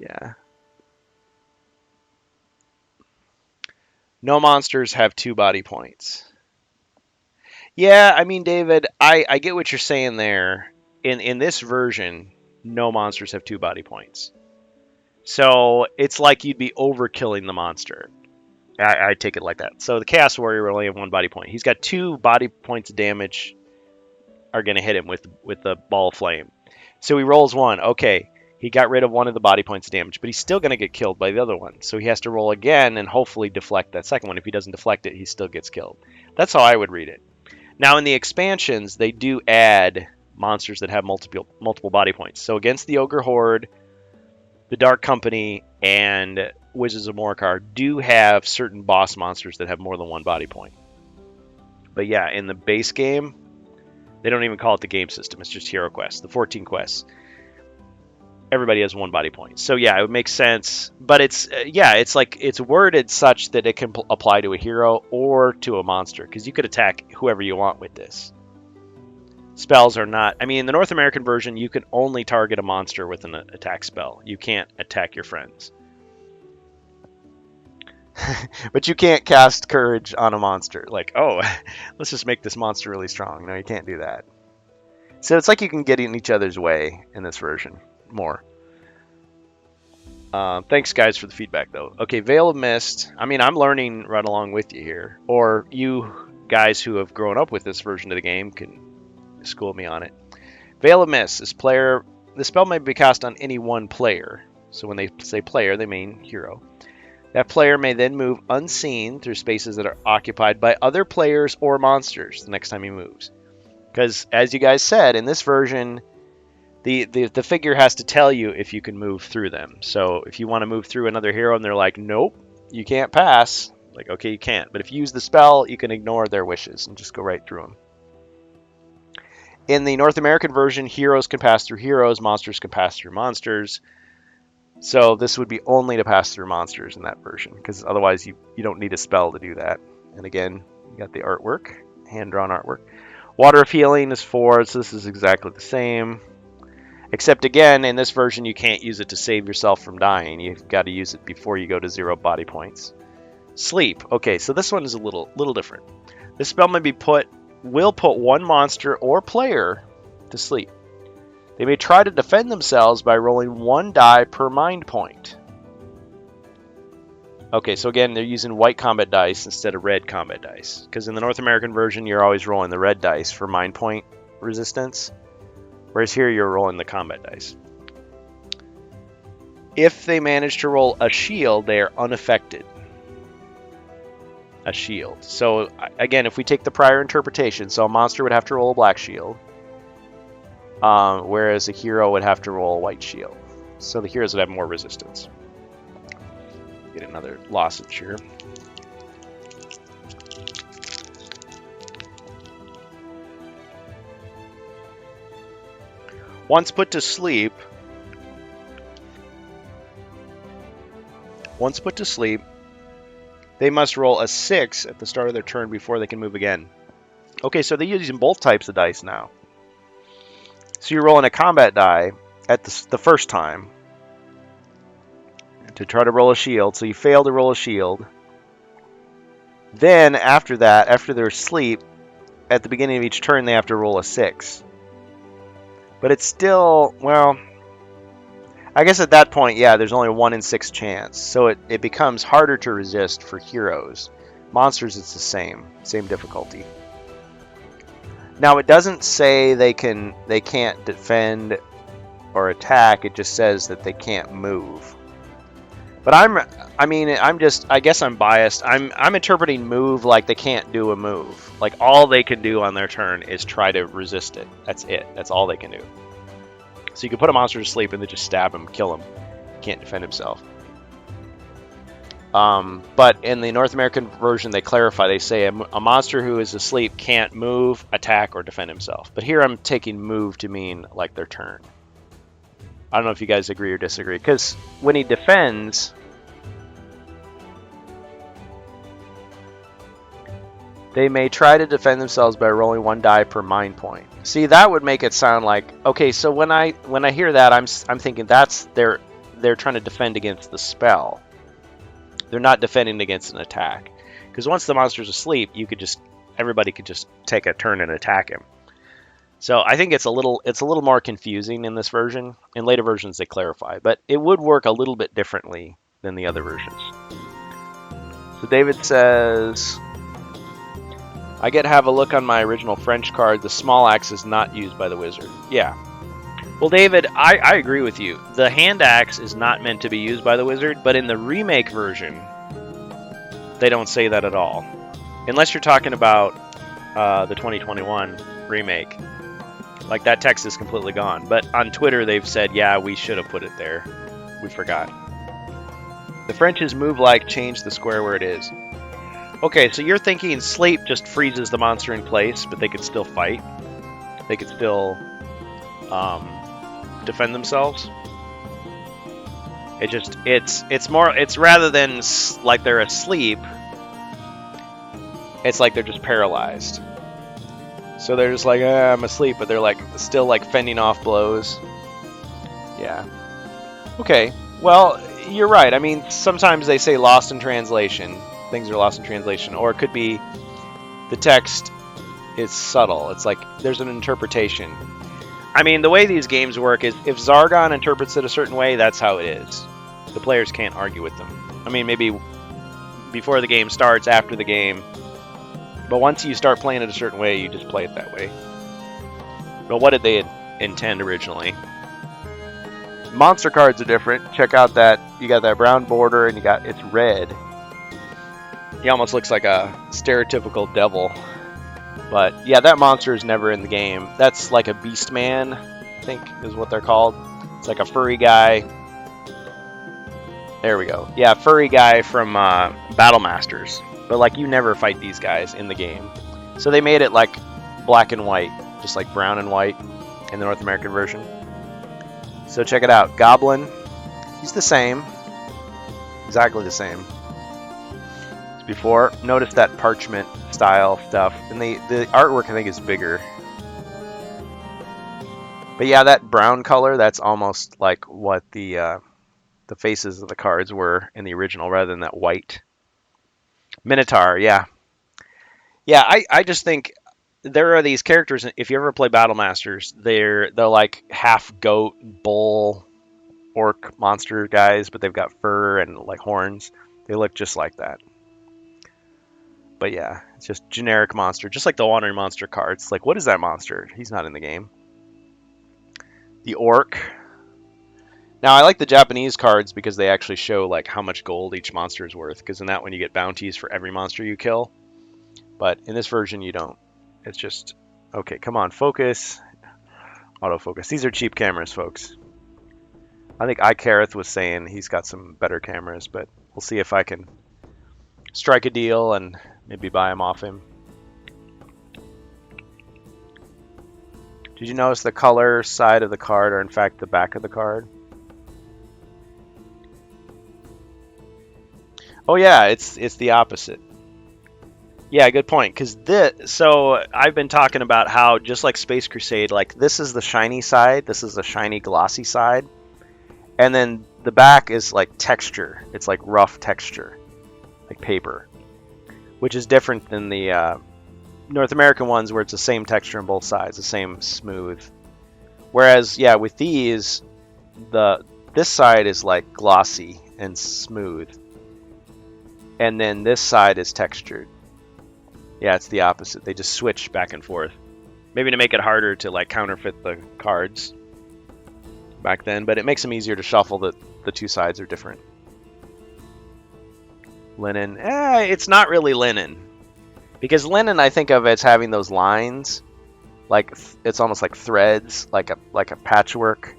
Yeah. No monsters have 2 body points. Yeah, I mean, David, I get what you're saying there. In this version, no monsters have 2 body points. So it's like you'd be overkilling the monster. I take it like that. So the Chaos Warrior will only have 1 body point. He's got 2 body points of damage are going to hit him with the ball of flame. So he rolls 1. Okay. He got rid of 1 of the body points of damage, but he's still going to get killed by the other one. So he has to roll again and hopefully deflect that second one. If he doesn't deflect it, he still gets killed. That's how I would read it. Now, in the expansions, they do add monsters that have multiple body points. So against the Ogre Horde, the Dark Company, and Wizards of Morkar do have certain boss monsters that have more than 1 body point. But yeah, in the base game, they don't even call it the game system. It's just Hero Quest, the 14 quests. Everybody has 1 body point. So yeah, it would make sense. But it's it's like it's worded such that it can apply to a hero or to a monster, because you could attack whoever you want with this. Spells are not, I mean, in the North American version, you can only target a monster with an attack spell. You can't attack your friends. But you can't cast Courage on a monster. Like, oh, let's just make this monster really strong. No, you can't do that. So it's like you can get in each other's way in this version more. Thanks, guys, for the feedback, though. Okay, Veil of Mist. I mean, I'm learning right along with you here. Or you guys who have grown up with this version of the game can school me on it. Veil of Mist. The spell may be cast on any one player. So when they say player, they mean hero. That player may then move unseen through spaces that are occupied by other players or monsters the next time he moves. Because, as you guys said, in this version, the figure has to tell you if you can move through them. So if you want to move through another hero and they're like, nope, you can't pass, like, okay, you can't. But if you use the spell, you can ignore their wishes and just go right through them. In the North American version, heroes can pass through heroes, monsters can pass through monsters. So this would be only to pass through monsters in that version, because otherwise you don't need a spell to do that. And again, you got the artwork, hand-drawn artwork. Water of Healing is 4, so this is exactly the same. Except again, in this version, you can't use it to save yourself from dying. You've got to use it before you go to 0 body points. Sleep. Okay, so this one is a little different. This spell will put one monster or player to sleep. They may try to defend themselves by rolling 1 die per mind point. Okay, so again, they're using white combat dice instead of red combat dice. Because in the North American version, you're always rolling the red dice for mind point resistance. Whereas here, you're rolling the combat dice. If they manage to roll a shield, they are unaffected. A shield. So again, if we take the prior interpretation, so a monster would have to roll a black shield. Whereas a hero would have to roll a white shield. So the heroes would have more resistance. Get another lozenge here. Once put to sleep, they must roll a 6 at the start of their turn before they can move again. Okay, so they're using both types of dice now. So you're rolling a combat die at the first time to try to roll a shield. So you fail to roll a shield. Then after that, after they're asleep, at the beginning of each turn, they have to roll a 6. But it's still, well, I guess at that point, yeah, there's only a 1 in 6 chance. So it becomes harder to resist for heroes. Monsters, it's the same difficulty. Now, it doesn't say they can't defend or attack. It just says that they can't move. But I guess I'm biased. I'm interpreting move like they can't do a move. Like all they can do on their turn is try to resist it. That's it. That's all they can do. So you can put a monster to sleep and then just stab him, kill him. He can't defend himself. But in the North American version, they clarify. They say a monster who is asleep can't move, attack, or defend himself. But here I'm taking move to mean like their turn. I don't know if you guys agree or disagree. Because when he defends, they may try to defend themselves by rolling 1 die per mind point. See, that would make it sound like, okay, so when I hear that, I'm thinking that's they're trying to defend against the spell. They're not defending against an attack. Because once the monster's asleep, everybody could just take a turn and attack him. So I think it's a little more confusing in this version. In later versions, they clarify, but it would work a little bit differently than the other versions. So David says, I get to have a look on my original French card. The small axe is not used by the wizard. Yeah. Well, David, I agree with you. The hand axe is not meant to be used by the wizard, but in the remake version, they don't say that at all. Unless you're talking about the 2021 remake. Like, that text is completely gone. But on Twitter, they've said, yeah, we should have put it there. We forgot. The French's move like change the square where it is. Okay, so you're thinking sleep just freezes the monster in place, but they could still fight. They could still defend themselves. It's rather than like they're asleep, it's like they're just paralyzed. So they're just like, I'm asleep, but they're like still like fending off blows. Yeah. Okay. Well, you're right. I mean, sometimes they say lost in translation. Things are lost in translation. Or it could be the text is subtle. It's like there's an interpretation. I mean, the way these games work is if Zargon interprets it a certain way, that's how it is. The players can't argue with them. I mean, maybe before the game starts, after the game, But once you start playing it a certain way, you just play it that way. But what did they intend originally? Monster cards are different. Check out that you got that brown border and it's red. He almost looks like a stereotypical devil. But yeah, that monster is never in the game. That's like a beast man, I think is what they're called. It's like a furry guy. There we go. Yeah, furry guy from Battle Masters. But like you never fight these guys in the game. So they made it like black and white, just like brown and white in the North American version. So check it out. Goblin, he's the same. Exactly the same as before. Notice that parchment style stuff. And the artwork I think is bigger. But yeah, that brown color, that's almost like what the faces of the cards were in the original rather than that white. Minotaur, yeah. Yeah, I just think there are these characters, if you ever play Battle Masters, they're like half goat, bull, orc monster guys, but they've got fur and like horns. They look just like that. But yeah, it's just generic monster, just like the Wandering Monster cards. Like, what is that monster? He's not in the game. The orc. Now, I like the Japanese cards because they actually show like how much gold each monster is worth, because in that one you get bounties for every monster you kill. But in this version you don't. It's just, okay, come on, focus. Autofocus. These are cheap cameras, folks. I think iCareth was saying he's got some better cameras, but we'll see if I can strike a deal and maybe buy them off him. Did you notice the color side of the card are in fact the back of the card? Oh yeah, it's the opposite. Yeah, good point. So I've been talking about how just like Space Crusade, like this is the shiny side, this is the shiny glossy side, and then the back is like texture. It's like rough texture, like paper, which is different than the North American ones where it's the same texture on both sides, the same smooth. Whereas yeah, with these, this side is like glossy and smooth, and then this side is textured. Yeah, it's the opposite. They just switch back and forth. Maybe to make it harder to like counterfeit the cards back then, but it makes them easier to shuffle that the two sides are different. Linen. It's not really linen. Because linen I think of as having those lines. Like it's almost like threads, like a patchwork.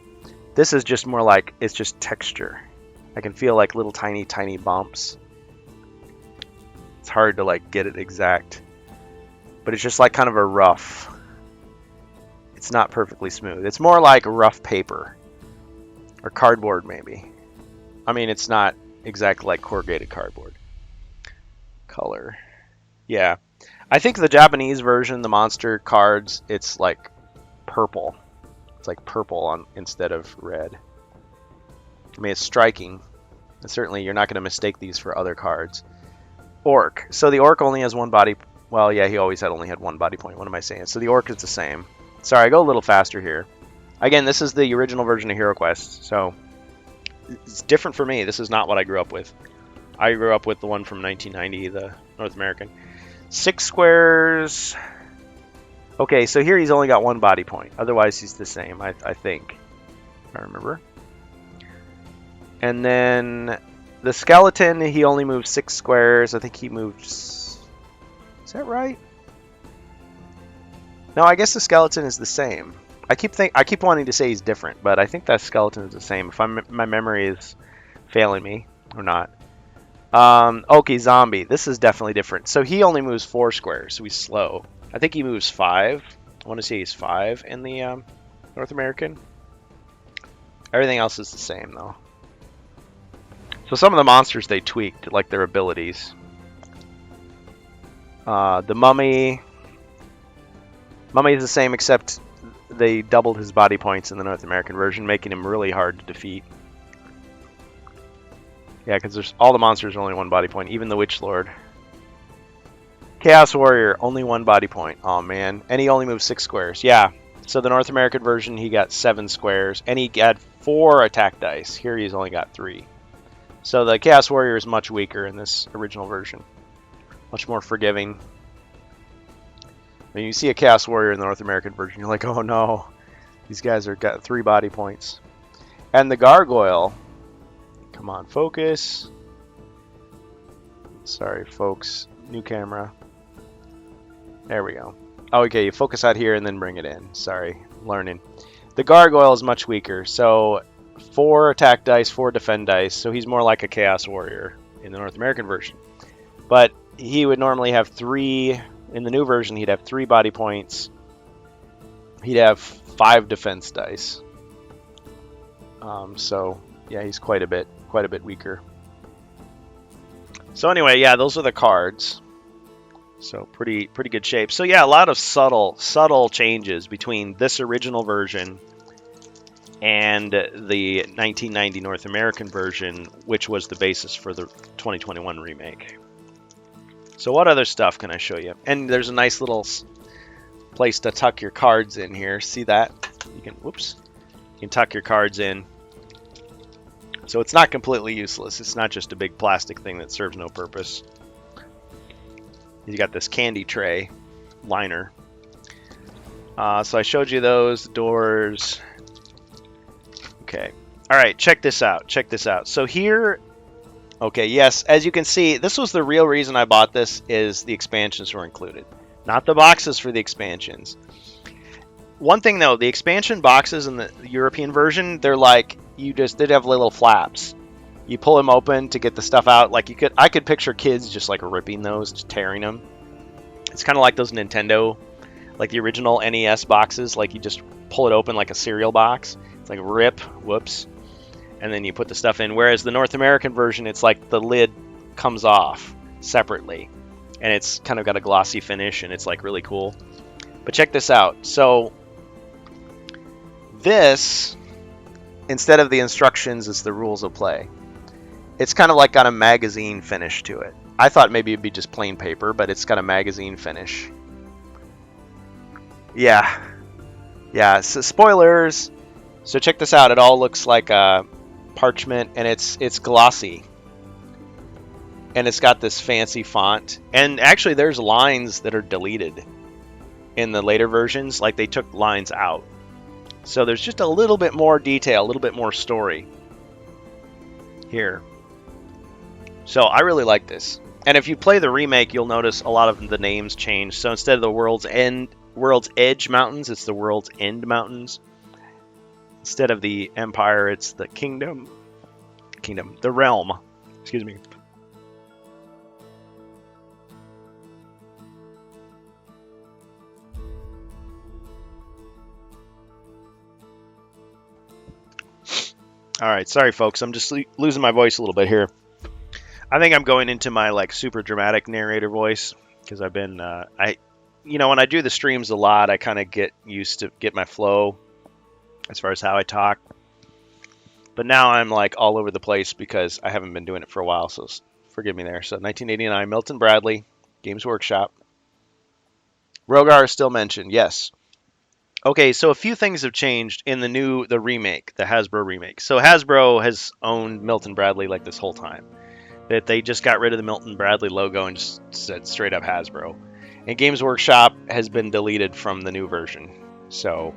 This is just more like it's just texture. I can feel like little tiny bumps. It's hard to like get it exact. But it's just like kind of a rough. It's not perfectly smooth. It's more like rough paper. Or cardboard maybe. I mean, it's not exactly like corrugated cardboard. Color. Yeah. I think the Japanese version, the monster cards, it's like purple. It's like purple instead of red. I mean, it's striking. And certainly you're not going to mistake these for other cards. Orc. So the orc only has one body. Well, yeah, he always only had one body point. What am I saying? So the orc is the same. Sorry, I go a little faster here. Again, this is the original version of HeroQuest, so it's different for me. This is not what I grew up with. I grew up with the one from 1990, the North American. 6 squares. Okay, so here he's only got one body point. Otherwise, he's the same, I think. If I remember. And then the skeleton, he only moves 6 squares. I think he moves... Is that right? No, I guess the skeleton is the same. I keep wanting to say he's different, but I think that skeleton is the same. If my memory is failing me or not. Okay, zombie. This is definitely different. So he only moves 4 squares, so he's slow. I think he moves 5. I want to say he's 5 in the North American. Everything else is the same though. So some of the monsters they tweaked, like their abilities. The mummy. Mummy is the same, except they doubled his body points in the North American version, making him really hard to defeat. Yeah, because all the monsters are only 1 body point, even the Witch Lord. Chaos Warrior, only 1 body point. Oh man, and he only moves 6 squares. Yeah, so the North American version, he got 7 squares, and he had 4 attack dice. Here he's only got 3. So the Chaos Warrior is much weaker in this original version. Much more forgiving. When you see a Chaos Warrior in the North American version, you're like, oh no, these guys are got 3 body points. And the Gargoyle, come on, focus. Sorry, folks, new camera. There we go. Oh, okay, you focus out here and then bring it in. Sorry, learning. The Gargoyle is much weaker, so 4 attack dice, 4 defend dice, so he's more like a Chaos Warrior in the North American version. But he would normally have 3, in the new version, he'd have 3 body points. He'd have 5 defense dice. So, yeah, he's quite a bit weaker. So anyway, yeah, those are the cards. So pretty good shape. So yeah, a lot of subtle changes between this original version and the 1990 North American version, which was the basis for the 2021 remake. So what other stuff can I show you? And there's a nice little place to tuck your cards in here. See that? You can, whoops. You can tuck your cards in. So it's not completely useless. It's not just a big plastic thing that serves no purpose. You got this candy tray liner. So I showed you those doors. Okay. All right, check this out. Check this out. So here, okay, yes, as you can see, this was the real reason I bought this, is the expansions were included. Not the boxes for the expansions. One thing though, the expansion boxes in the European version, they're like, they'd have little flaps. You pull them open to get the stuff out. Like I could picture kids just like ripping those, just tearing them. It's kind of like those Nintendo, like the original NES boxes. Like you just pull it open like a cereal box. It's like rip, whoops, and then you put the stuff in. Whereas the North American version, it's like the lid comes off separately, and it's kind of got a glossy finish, and it's like really cool. But check this out. So this, instead of the instructions, is the rules of play. It's kind of like got a magazine finish to it. I thought maybe it'd be just plain paper, but it's got a magazine finish. Yeah. Yeah, so spoilers. So check this out. It all looks like a parchment, and it's glossy. And it's got this fancy font. And actually there's lines that are deleted in the later versions. Like they took lines out. So there's just a little bit more detail, a little bit more story here. So I really like this. And if you play the remake, you'll notice a lot of the names change. So instead of the World's Edge Mountains, it's the World's End Mountains. Instead of the Empire, it's the the Realm. Excuse me. All right, sorry folks, I'm just losing my voice a little bit here. I think I'm going into my like super dramatic narrator voice because I've been when I do the streams a lot, I kind of get used to get my flow as far as how I talk. But now I'm like all over the place because I haven't been doing it for a while, so forgive me there. So 1989, Milton Bradley, Games Workshop. Rogar is still mentioned, yes. Okay, so a few things have changed in the remake, the Hasbro remake. So Hasbro has owned Milton Bradley like this whole time. That they just got rid of the Milton Bradley logo and just said straight up Hasbro. And Games Workshop has been deleted from the new version. So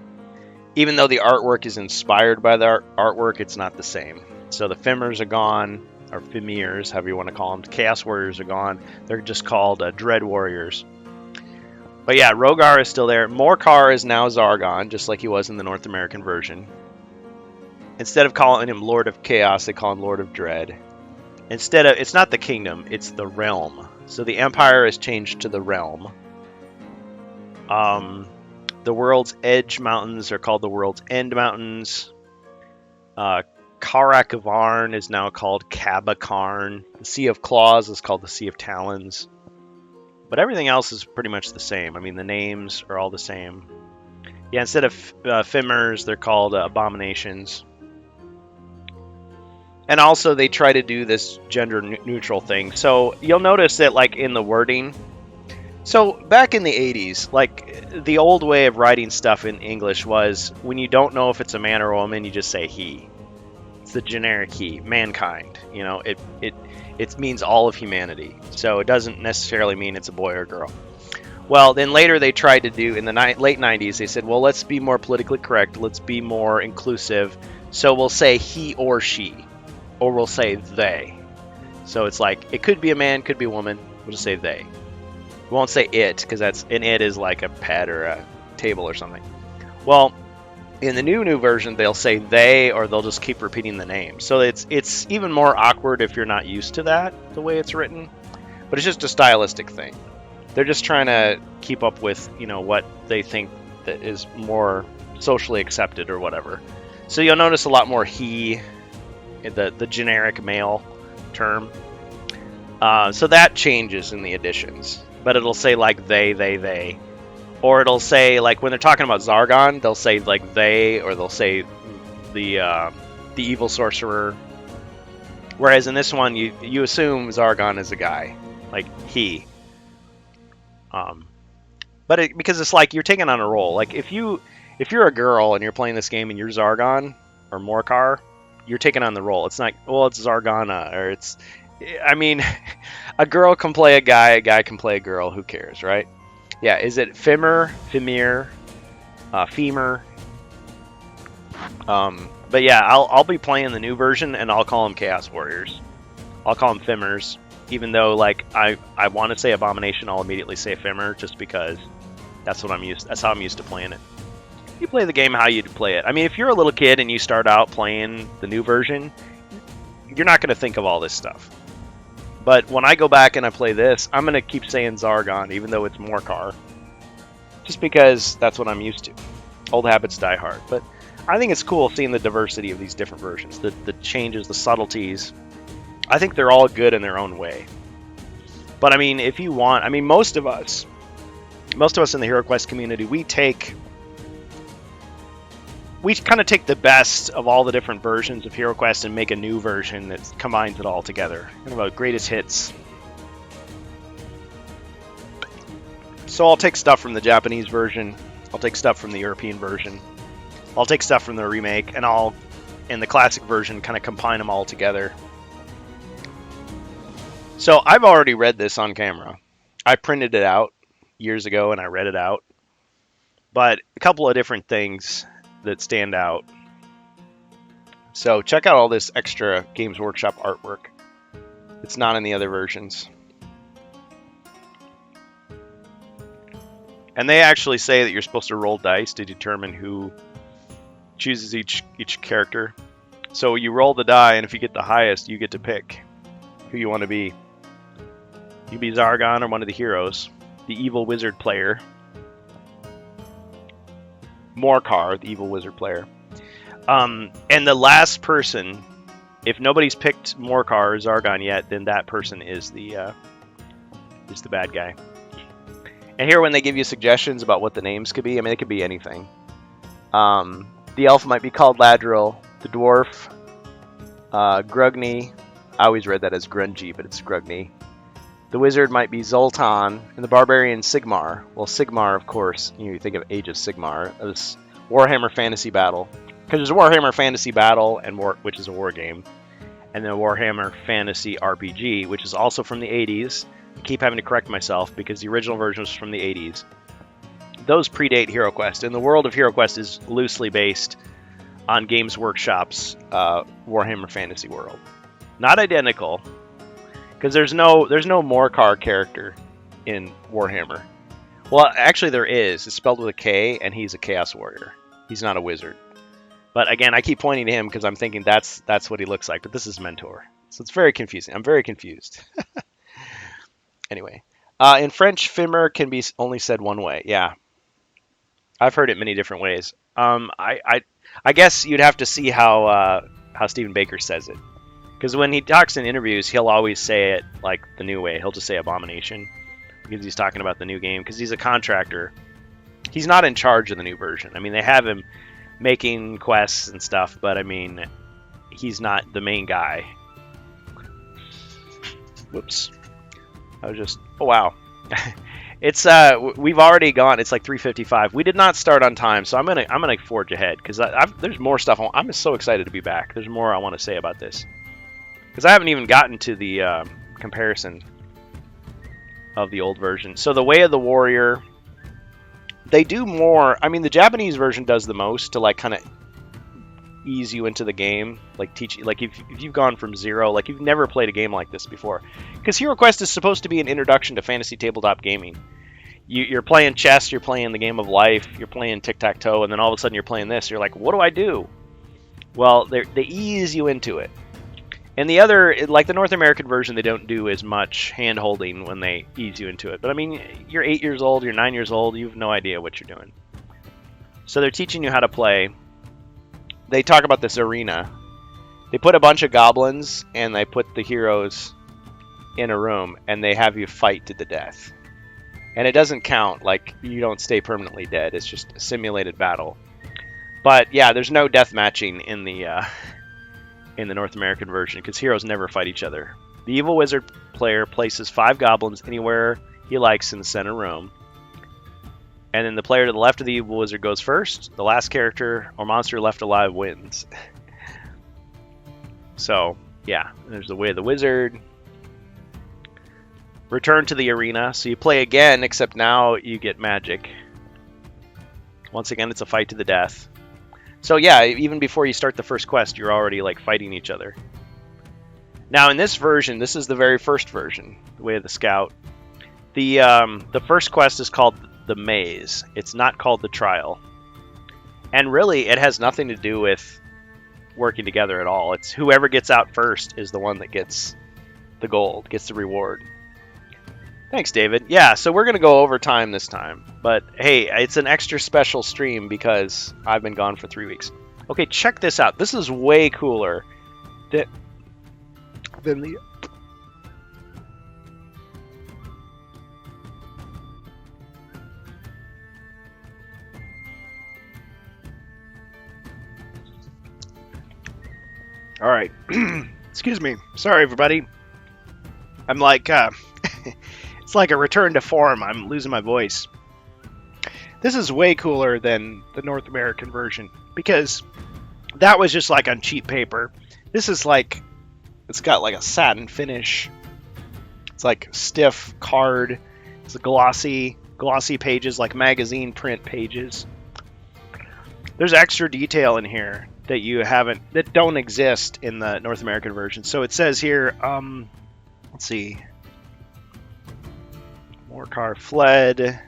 even though the artwork is inspired by the artwork, it's not the same. So the Fimers are gone, or Fimirs, however you want to call them. Chaos Warriors are gone. They're just called Dread Warriors. But yeah, Rogar is still there. Morcar is now Zargon, just like he was in the North American version. Instead of calling him Lord of Chaos, they call him Lord of Dread. It's not the kingdom, it's the realm. So the Empire has changed to the realm. The World's Edge Mountains are called the World's End Mountains. Karakavarn is now called Kabakarn. The Sea of Claws is called the Sea of Talons. But everything else is pretty much the same. I mean, the names are all the same. Yeah, instead of Fimers, they're called Abominations. And also, they try to do this gender-neutral thing. So, you'll notice that, like, in the wording... So, back in the 80s, like, the old way of writing stuff in English was, when you don't know if it's a man or a woman, you just say he. It's the generic he, mankind. You know, it means all of humanity. So, it doesn't necessarily mean it's a boy or girl. Well, then later they tried to do, in the late 90s, they said, well, let's be more politically correct. Let's be more inclusive. So we'll say he or she, or we'll say they. So it's like, it could be a man, could be a woman. We'll just say they. We won't say it, because it is like a pet or a table or something. Well, in the new version, they'll say they, or they'll just keep repeating the name. So it's even more awkward if you're not used to that, the way it's written. But it's just a stylistic thing. They're just trying to keep up with, what they think that is more socially accepted or whatever. So you'll notice a lot more he, the generic male term. So that changes in the additions. But it'll say like they. Or it'll say, like, when they're talking about Zargon, they'll say like they, or they'll say the evil sorcerer. Whereas in this one, you assume Zargon is a guy, like he. But because it's like you're taking on a role. Like if you're a girl and you're playing this game and you're Zargon or Morcar, you're taking on the role. It's not, well, it's Zargana, or it's, I mean, a girl can play a guy can play a girl. Who cares, right? Yeah. Is it Fimir, Femir? But yeah, I'll be playing the new version and I'll call them Chaos Warriors. I'll call them Fimirs. Even though, like, I want to say Abomination, I'll immediately say Fimir, just because that's how I'm used to playing it. You play the game how you'd play it. I mean, if you're a little kid and you start out playing the new version, you're not going to think of all this stuff. But when I go back and I play this, I'm going to keep saying Zargon, even though it's Morcar. Just because that's what I'm used to. Old habits die hard. But I think it's cool seeing the diversity of these different versions. The changes, the subtleties. I think they're all good in their own way. But I mean, if you want, I mean, most of us in the HeroQuest community, we kind of take the best of all the different versions of HeroQuest and make a new version that combines it all together. Kind of a greatest hits. So I'll take stuff from the Japanese version. I'll take stuff from the European version. I'll take stuff from the remake, and I'll, in the classic version, kind of combine them all together. So I've already read this on camera. I printed it out years ago and I read it out. But a couple of different things that stand out. So check out all this extra Games Workshop artwork. It's not in the other versions. And they actually say that you're supposed to roll dice to determine who chooses each character. So you roll the die, and if you get the highest, you get to pick who you want to be. You can be Zargon or one of the heroes. The evil wizard player. Morcar, the evil wizard player. And the last person, if nobody's picked Morcar or Zargon yet, then that person is the bad guy. And here, when they give you suggestions about what the names could be, I mean, it could be anything. The elf might be called Ladril. The dwarf, Grugny. I always read that as Grungy, but it's Grugny. The wizard might be Zoltan, and the barbarian Sigmar. Well, Sigmar, of course, you think of Age of Sigmar, this Warhammer Fantasy Battle. Because there's a Warhammer Fantasy Battle, which is a war game, and then Warhammer Fantasy RPG, which is also from the 80s. I keep having to correct myself because the original version was from the 80s. Those predate HeroQuest, and the world of HeroQuest is loosely based on Games Workshop's Warhammer Fantasy world. Not identical, because there's no Morcar character in Warhammer. Well, actually there is. It's spelled with a K, and he's a Chaos Warrior. He's not a wizard. But again, I keep pointing to him because I'm thinking that's what he looks like. But this is Mentor, so it's very confusing. I'm very confused. Anyway, in French, Fimir can be only said one way. Yeah, I've heard it many different ways. I guess you'd have to see how Stephen Baker says it. Because when he talks in interviews, he'll always say it like the new way. He'll just say Abomination because he's talking about the new game. Because he's a contractor. He's not in charge of the new version. I mean, they have him making quests and stuff, but I mean, he's not the main guy. Whoops. I was just... Oh, wow. It's we've already gone. It's like 3:55. We did not start on time, so I'm gonna forge ahead because there's more stuff. I'm just so excited to be back. There's more I want to say about this. Because I haven't even gotten to the comparison of the old version. So the Way of the Warrior, they do more. I mean, the Japanese version does the most to like kind of ease you into the game, like teach you, like if you've gone from zero, like you've never played a game like this before, because Hero Quest is supposed to be an introduction to fantasy tabletop gaming. You're playing chess, you're playing the game of life, you're playing tic-tac-toe, and then all of a sudden you're playing this. You're like, what do I do? Well, they ease you into it. And the other, like the North American version, they don't do as much hand-holding when they ease you into it. But I mean, you're 8 years old, you're 9 years old, you have no idea what you're doing. So they're teaching you how to play. They talk about this arena. They put a bunch of goblins and they put the heroes in a room and they have you fight to the death. And it doesn't count, like you don't stay permanently dead. It's just a simulated battle. But yeah, there's no death matching in the North American version because heroes never fight each other. The Evil Wizard player places 5 goblins anywhere he likes in the center room. And then the player to the left of the Evil Wizard goes first. The last character or monster left alive wins. So, yeah, there's the Way of the Wizard. Return to the arena. So you play again, except now you get magic. Once again, it's a fight to the death. So yeah, even before you start the first quest, you're already like fighting each other. Now in this version, this is the very first version, the Way of the Scout. The first quest is called the Maze. It's not called the Trial. And really, it has nothing to do with working together at all. It's whoever gets out first is the one that gets the gold, gets the reward. Thanks, David. Yeah, so we're going to go over time this time. But hey, it's an extra special stream because I've been gone for 3 weeks. Okay, check this out. This is way cooler than the... All right. Excuse me. Sorry, everybody. I'm like... It's like a return to form. I'm losing my voice. This is way cooler than the North American version because that was just like on cheap paper. This is like, it's got like a satin finish. It's like stiff card. It's glossy pages, like magazine print pages. There's extra detail in here that don't exist in the North American version. So it says here, let's see. Morcar fled.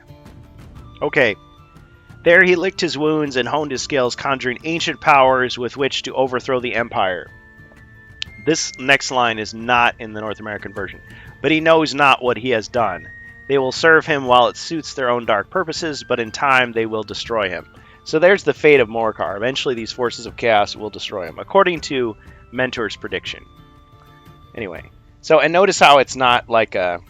Okay. There he licked his wounds and honed his skills, conjuring ancient powers with which to overthrow the Empire. This next line is not in the North American version. But he knows not what he has done. They will serve him while it suits their own dark purposes, but in time they will destroy him. So there's the fate of Morcar. Eventually these forces of chaos will destroy him, according to Mentor's prediction. Anyway. So, and notice how it's not like a...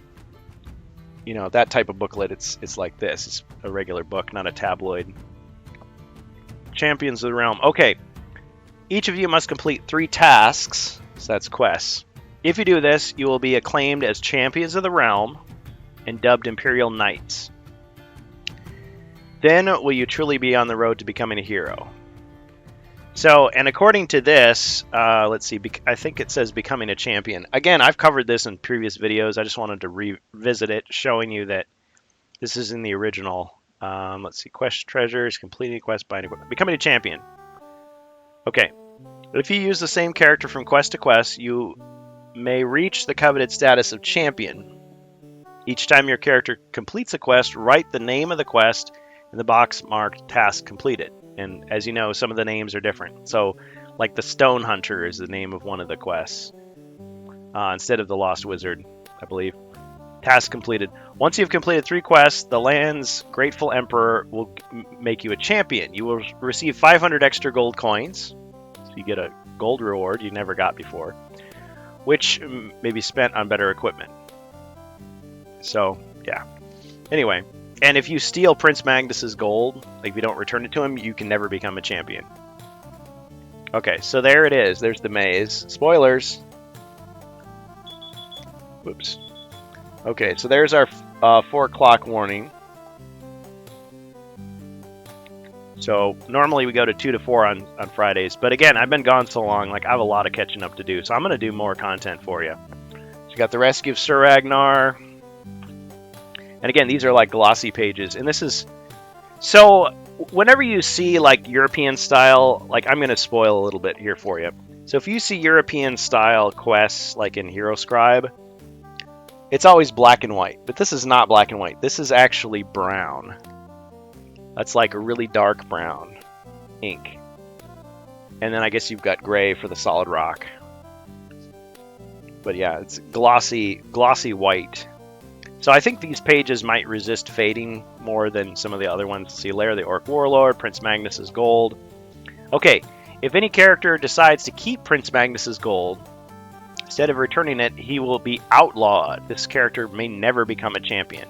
You know, that type of booklet, it's like this. It's a regular book, not a tabloid. Champions of the Realm. Okay. Each of you must complete 3 tasks. So that's quests. If you do this, you will be acclaimed as Champions of the Realm and dubbed Imperial Knights. Then will you truly be on the road to becoming a hero. So, and according to this, let's see, I think it says becoming a champion. Again, I've covered this in previous videos. I just wanted to revisit it, showing you that this is in the original. Let's see, quest treasures, completing a quest, buying equipment, becoming a champion. Okay, if you use the same character from quest to quest, you may reach the coveted status of champion. Each time your character completes a quest, write the name of the quest in the box marked task completed. And as you know, some of the names are different. So, like the Stone Hunter is the name of one of the quests. Instead of the Lost Wizard, I believe. Task completed. Once you've completed 3 quests, the land's grateful emperor will make you a champion. You will receive 500 extra gold coins. So you get a gold reward you never got before. Which may be spent on better equipment. So, yeah. Anyway. And if you steal Prince Magnus's gold, like if you don't return it to him, you can never become a champion. Okay, so there it is. There's the maze. Spoilers. Whoops. Okay, so there's our 4 o'clock warning. So normally we go to 2 to 4 on Fridays. But again, I've been gone so long, like I have a lot of catching up to do. So I'm going to do more content for you. So you got the Rescue of Sir Ragnar. And again, these are like glossy pages. And this is... So, whenever you see like European style, like I'm going to spoil a little bit here for you. So if you see European style quests like in HeroScribe, it's always black and white. But this is not black and white. This is actually brown. That's like a really dark brown ink. And then I guess you've got gray for the solid rock. But yeah, it's glossy white. So I think these pages might resist fading more than some of the other ones. See, Lair the Orc Warlord, Prince Magnus's gold. Okay, if any character decides to keep Prince Magnus's gold, instead of returning it, he will be outlawed. This character may never become a champion.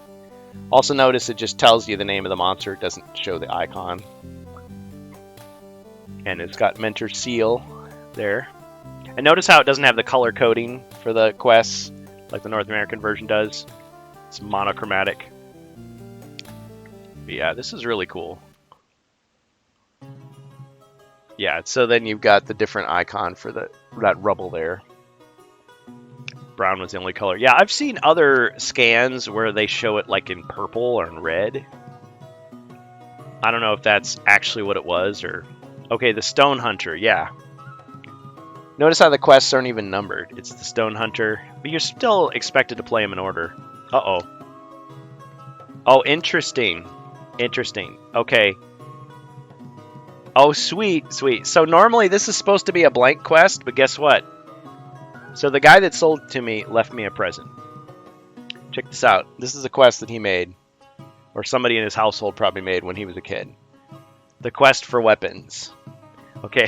Also notice it just tells you the name of the monster. It doesn't show the icon. And it's got Mentor Seal there. And notice how it doesn't have the color coding for the quests like the North American version does. It's monochromatic. But yeah, this is really cool. Yeah, so then you've got the different icon for that rubble there. Brown was the only color. Yeah, I've seen other scans where they show it like in purple or in red. I don't know if that's actually what it was or... Okay, the Stone Hunter, yeah. Notice how the quests aren't even numbered. It's the Stone Hunter, but you're still expected to play them in order. Uh-oh. Oh, interesting. Interesting. Okay. Oh, sweet, sweet. So normally this is supposed to be a blank quest, but guess what? So the guy that sold it to me left me a present. Check this out. This is a quest that he made, or somebody in his household probably made when he was a kid. The quest for weapons. Okay,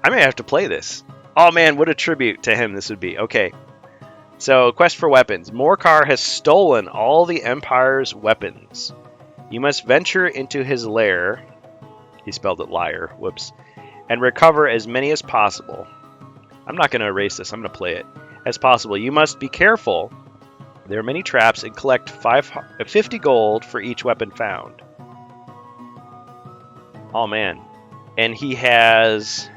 I may have to play this. Oh man, what a tribute to him this would be. Okay, so quest for weapons. Morcar has stolen all the Empire's weapons. You must venture into his lair. He spelled it liar. Whoops. And recover as many as possible. I'm not going to erase this. I'm going to play it. As possible. You must be careful. There are many traps and collect 50 gold for each weapon found. Oh, man. And he has...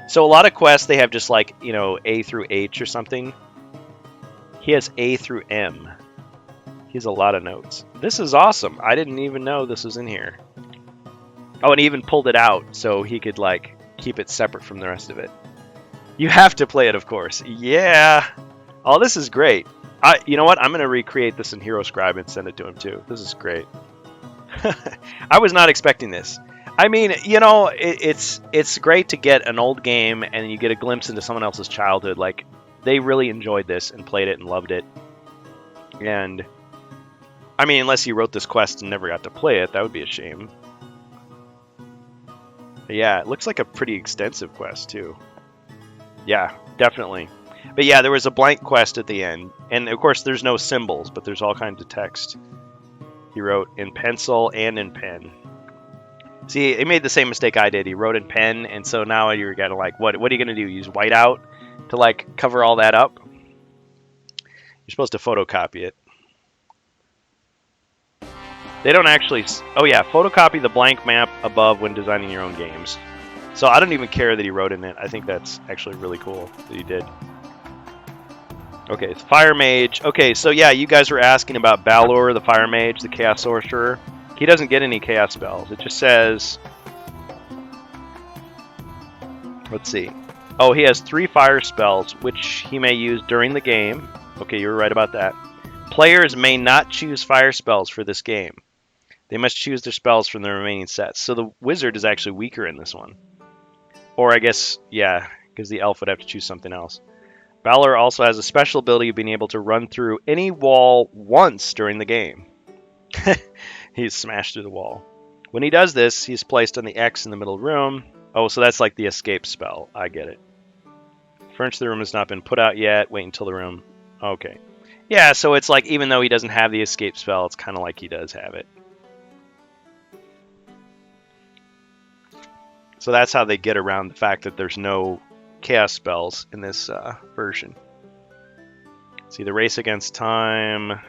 So a lot of quests, they have just like, you know, A through H or something. He has A through M. He has a lot of notes. This is awesome. I didn't even know this was in here. Oh, and he even pulled it out so he could, like, keep it separate from the rest of it. You have to play it, of course. Yeah. Oh, this is great. You know what? I'm going to recreate this in HeroScribe and send it to him, too. This is great. I was not expecting this. I mean, you know, it's great to get an old game and you get a glimpse into someone else's childhood. Like, they really enjoyed this and played it and loved it. And, I mean, unless you wrote this quest and never got to play it, that would be a shame. But yeah, it looks like a pretty extensive quest, too. Yeah, definitely. But yeah, there was a blank quest at the end. And, of course, there's no symbols, but there's all kinds of text. He wrote in pencil and in pen. See, he made the same mistake I did. He wrote in pen, and so now you're gonna like, what are you gonna do? Use whiteout to like cover all that up? You're supposed to photocopy it. They don't actually. Oh yeah, photocopy the blank map above when designing your own games. So I don't even care that he wrote in it. I think that's actually really cool that he did. Okay, it's Fire Mage. Okay, so yeah, you guys were asking about Balor, the Fire Mage, the Chaos Sorcerer. He doesn't get any chaos spells. It just says... Let's see. Oh, he has 3 fire spells, which he may use during the game. Okay, you were right about that. Players may not choose fire spells for this game. They must choose their spells from the remaining sets. So the wizard is actually weaker in this one. Or I guess, yeah, because the elf would have to choose something else. Balor also has a special ability of being able to run through any wall once during the game. He's smashed through the wall. When he does this, he's placed on the X in the middle room. Oh, so that's like the escape spell. I get it. Furnish the room has not been put out yet. Wait until the room... Okay. Yeah, so it's like even though he doesn't have the escape spell, it's kind of like he does have it. So that's how they get around the fact that there's no chaos spells in this version. See, the race against time...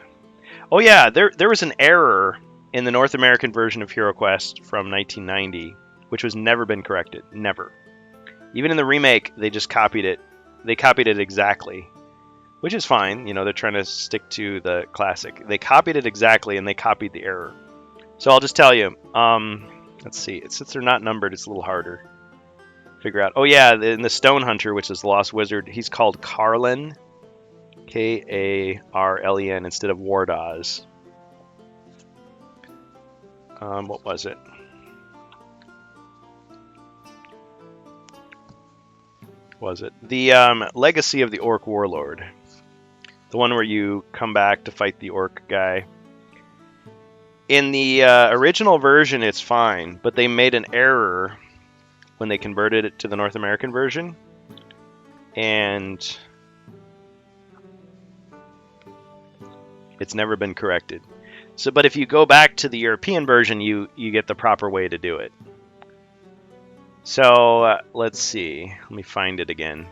Oh yeah, there was an error in the North American version of HeroQuest from 1990, which was never been corrected. Never. Even in the remake, they just copied it. They copied it exactly. which is fine. You know, they're trying to stick to the classic. They copied it exactly, and they copied the error. So I'll just tell you. Let's see. Since they're not numbered, it's a little harder to figure out. Oh yeah, in the Stone Hunter, which is the Lost Wizard, he's called Karlen, Karlen instead of Wardaz. What was it? The Legacy of the Orc Warlord, the one where you come back to fight the orc guy. In the original version, it's fine, but they made an error when they converted it to the North American version, and it's never been corrected. So, but if you go back to the European version, you get the proper way to do it. So let's see. Let me find it again.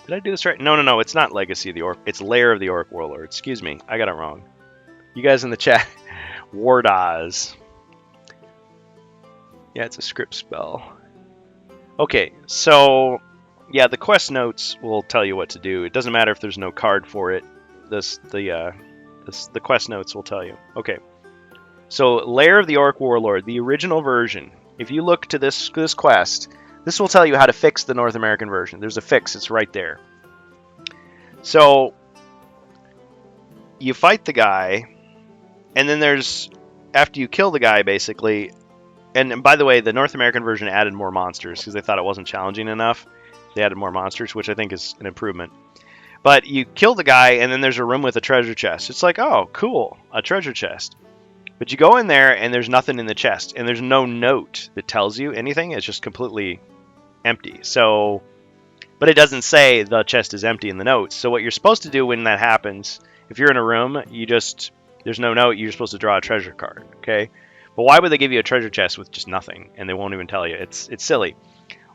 Did I do this right? No. It's not Legacy of the Orc. It's Lair of the Orc Warlord. Excuse me. I got it wrong. You guys in the chat. Wardaz. Yeah, it's a script spell. Okay, so yeah, the quest notes will tell you what to do. It doesn't matter if there's no card for it. The quest notes will tell you. Okay, so Lair of the Orc Warlord, the original version. If you look to this quest, this will tell you how to fix the North American version. There's a fix. It's right there. So you fight the guy, and then there's, after you kill the guy, basically, and by the way, the North American version added more monsters because they thought it wasn't challenging enough. They added more monsters, which I think is an improvement. But you kill the guy, and then there's a room with a treasure chest. It's like, oh, cool, a treasure chest. But you go in there, and there's nothing in the chest, and there's no note that tells you anything. It's just completely empty. So, but it doesn't say the chest is empty in the notes. So what you're supposed to do when that happens, if you're in a room, there's no note, you're supposed to draw a treasure card, okay? But why would they give you a treasure chest with just nothing, and they won't even tell you? It's silly.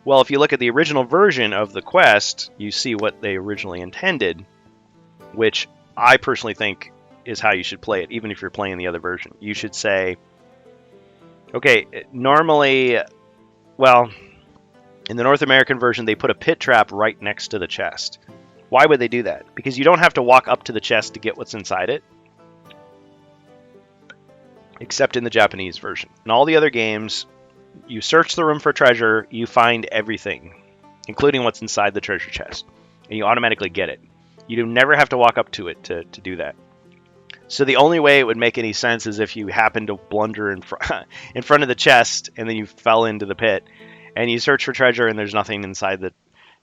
Well, if you look at the original version of the quest, you see what they originally intended, which I personally think is how you should play it, even if you're playing the other version. You should say, okay, normally, well, in the North American version, they put a pit trap right next to the chest. Why would they do that? Because you don't have to walk up to the chest to get what's inside it, except in the Japanese version. In all the other games, you search the room for treasure, you find everything, including what's inside the treasure chest, and you automatically get it. You do never have to walk up to it to do that. So the only way it would make any sense is if you happen to blunder in front of the chest, and then you fell into the pit, and you search for treasure, and there's nothing inside the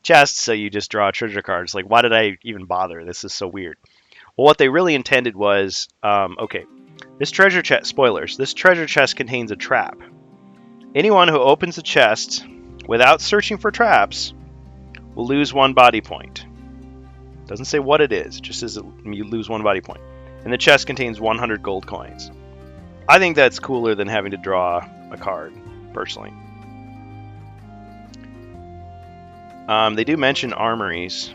chest, so you just draw a treasure card. It's like, why did I even bother? This is so weird. Well, what they really intended was, okay, this treasure chest, spoilers, this treasure chest contains a trap. Anyone who opens the chest without searching for traps will lose 1 body point. Doesn't say what it is, it just says you lose 1 body point. And the chest contains 100 gold coins. I think that's cooler than having to draw a card, personally. They do mention armories,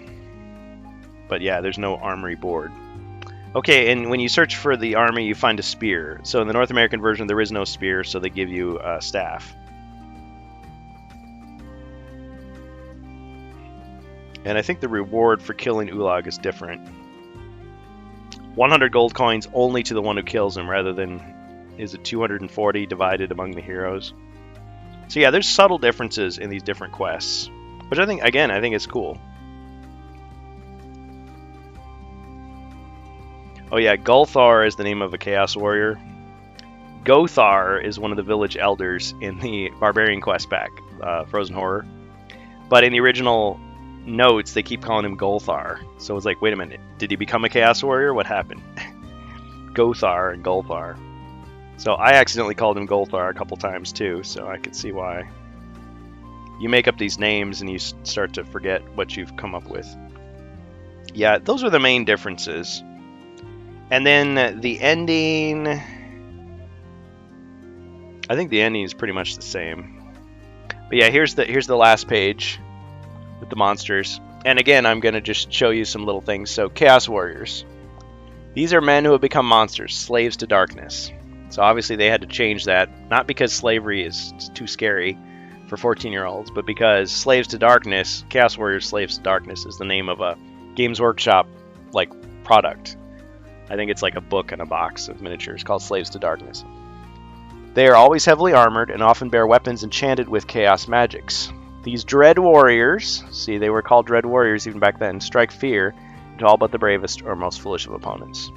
but yeah, there's no armory board. Okay, and when you search for the army, you find a spear. So in the North American version, there is no spear, so they give you a staff. And I think the reward for killing Ulag is different. 100 gold coins only to the one who kills him, rather than, is it 240 divided among the heroes? So yeah, there's subtle differences in these different quests, which I think, again, I think is cool. Oh yeah, Gulthar is the name of a Chaos Warrior. Gothar is one of the village elders in the Barbarian quest pack, Frozen Horror. But in the original notes, they keep calling him Gulthar. So it's like, wait a minute, did he become a Chaos Warrior? What happened? Gothar and Gulthar. So I accidentally called him Gulthar a couple times too, so I could see why. You make up these names and you start to forget what you've come up with. Yeah, those are the main differences. And then the ending, I think the ending is pretty much the same. But yeah, here's the last page with the monsters. And again, I'm going to just show you some little things. So Chaos Warriors. These are men who have become monsters, slaves to darkness. So obviously they had to change that, not because slavery is too scary for 14-year-olds, but because slaves to darkness, Chaos Warriors slaves to darkness is the name of a Games Workshop like product. I think it's like a book in a box of miniatures called Slaves to Darkness. They are always heavily armored and often bear weapons enchanted with chaos magics. These Dread Warriors, see, they were called Dread Warriors even back then, strike fear into all but the bravest or most foolish of opponents.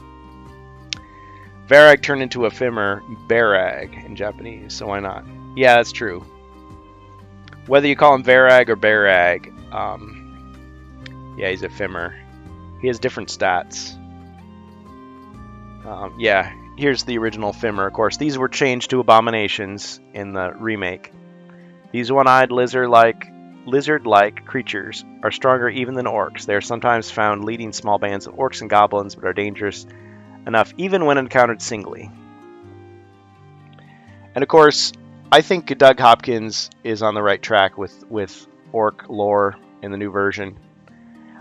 Varag turned into a Fimmer Barag in Japanese, so why not? Yeah, that's true. Whether you call him Varag or Barag, yeah, he's a Fimmer. He has different stats. Yeah, here's the original Fimmer, of course. These were changed to abominations in the remake. These one-eyed lizard-like creatures are stronger even than orcs. They are sometimes found leading small bands of orcs and goblins, but are dangerous enough even when encountered singly. And of course, I think Doug Hopkins is on the right track with orc lore in the new version.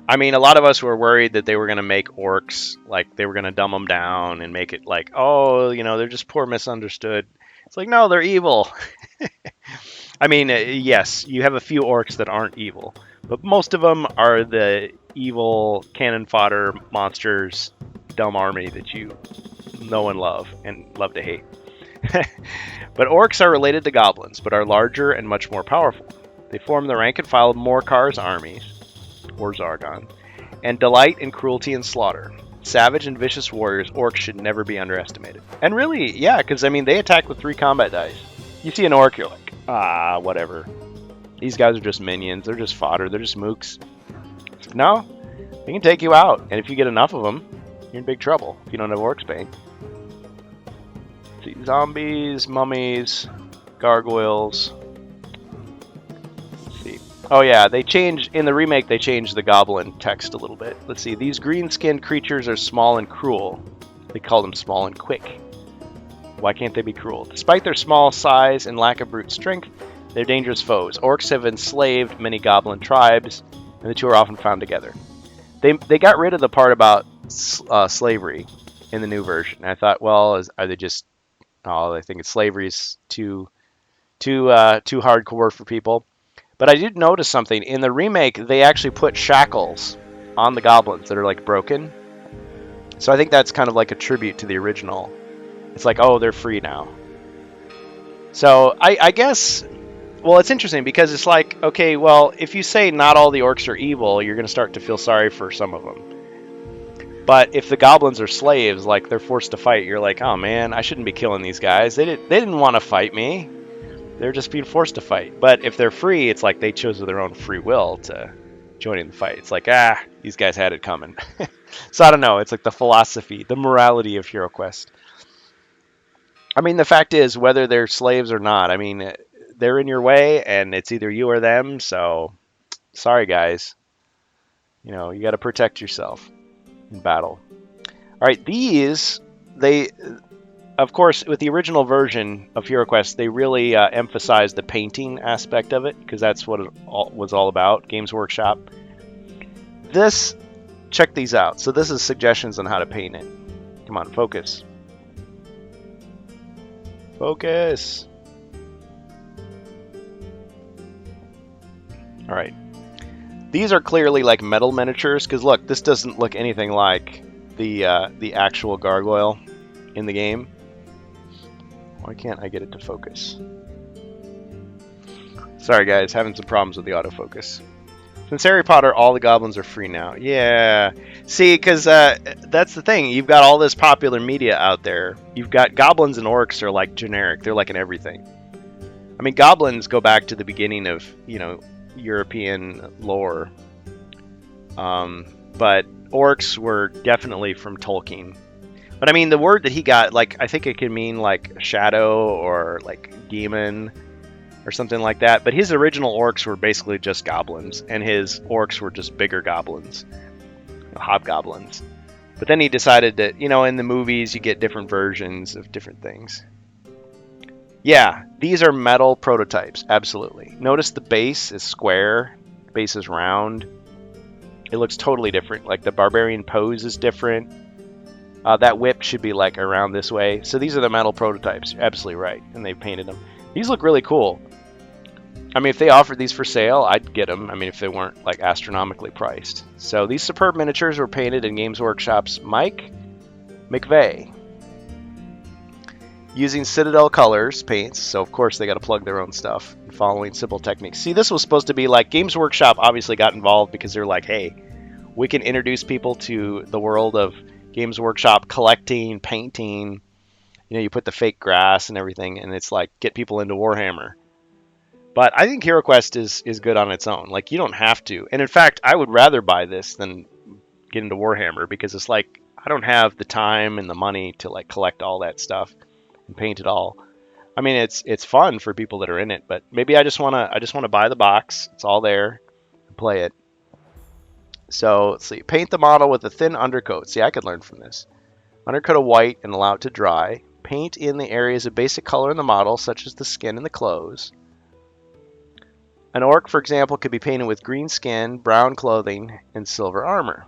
I mean, a lot of us were worried that they were going to make orcs, like they were going to dumb them down and make it like, oh, you know, they're just poor misunderstood. It's like, no, they're evil. I mean, yes, you have a few orcs that aren't evil, but most of them are the evil cannon fodder monsters, dumb army that you know and love to hate. But orcs are related to goblins, but are larger and much more powerful. They form the rank and file of Morkar's armies, or Zargon, and delight in cruelty and slaughter. Savage and vicious warriors, orcs should never be underestimated. And really, yeah, because I mean, they attack with 3 combat dice. You see an orc, you're like, whatever. These guys are just minions. They're just fodder. They're just mooks. No, they can take you out. And if you get enough of them, you're in big trouble if you don't have Orcs Bane. See, zombies, mummies, gargoyles. Let's see. Oh yeah, in the remake they changed the goblin text a little bit. Let's see, these green-skinned creatures are small and cruel. They call them small and quick. Why can't they be cruel? Despite their small size and lack of brute strength, they're dangerous foes. Orcs have enslaved many goblin tribes, and the two are often found together. They got rid of the part about slavery in the new version. I thought, well, are they just... Oh, I think slavery's too hardcore for people. But I did notice something. In the remake, they actually put shackles on the goblins that are like broken. So I think that's kind of like a tribute to the original. It's like, oh, they're free now. So I guess, well, it's interesting because it's like, okay, well, if you say not all the orcs are evil, you're going to start to feel sorry for some of them. But if the goblins are slaves, like they're forced to fight, you're like, oh man, I shouldn't be killing these guys. They didn't want to fight me. They're just being forced to fight. But if they're free, it's like they chose of their own free will to join in the fight. It's like, these guys had it coming. So I don't know. It's like the philosophy, the morality of HeroQuest. I mean, the fact is, whether they're slaves or not, I mean, they're in your way, and it's either you or them. So, sorry, guys. You know, you got to protect yourself in battle. All right, these, of course, with the original version of HeroQuest, they really emphasized the painting aspect of it, because that's what it was all about, Games Workshop. Check these out. So this is suggestions on how to paint it. Come on, focus. Focus. All right. These are clearly like metal miniatures, because look, this doesn't look anything like the actual gargoyle in the game. Why can't I get it to focus? Sorry guys, having some problems with the autofocus. Since Harry Potter, all the goblins are free now. Yeah. See, because that's the thing. You've got all this popular media out there. You've got goblins and orcs are like generic. They're like in everything. I mean, goblins go back to the beginning of, European lore. But orcs were definitely from Tolkien. But I mean, the word that he got, like, I think it could mean like shadow or like demon or something like that. But his original orcs were basically just goblins, and his orcs were just bigger goblins, hobgoblins. But then he decided that, in the movies you get different versions of different things. Yeah, these are metal prototypes, absolutely. Notice the base is square, the base is round. It looks totally different. Like the barbarian pose is different. That whip should be like around this way. So these are the metal prototypes, absolutely right. And they painted them. These look really cool. I mean, if they offered these for sale, I'd get them. I mean, if they weren't like astronomically priced. So these superb miniatures were painted in Games Workshop's Mike McVeigh using Citadel Colors paints. So of course they got to plug their own stuff and following simple techniques. See, this was supposed to be like Games Workshop obviously got involved because they're like, hey, we can introduce people to the world of Games Workshop collecting, painting. You know, you put the fake grass and everything, and it's like get people into Warhammer. But I think HeroQuest is good on its own. Like, you don't have to. And in fact, I would rather buy this than get into Warhammer because it's like I don't have the time and the money to like collect all that stuff and paint it all. I mean, it's fun for people that are in it, but maybe I just wanna buy the box. It's all there and play it. So let's see. Paint the model with a thin undercoat. See, I could learn from this. Undercoat of white and allow it to dry. Paint in the areas of basic color in the model, such as the skin and the clothes. An orc, for example, could be painted with green skin, brown clothing, and silver armor.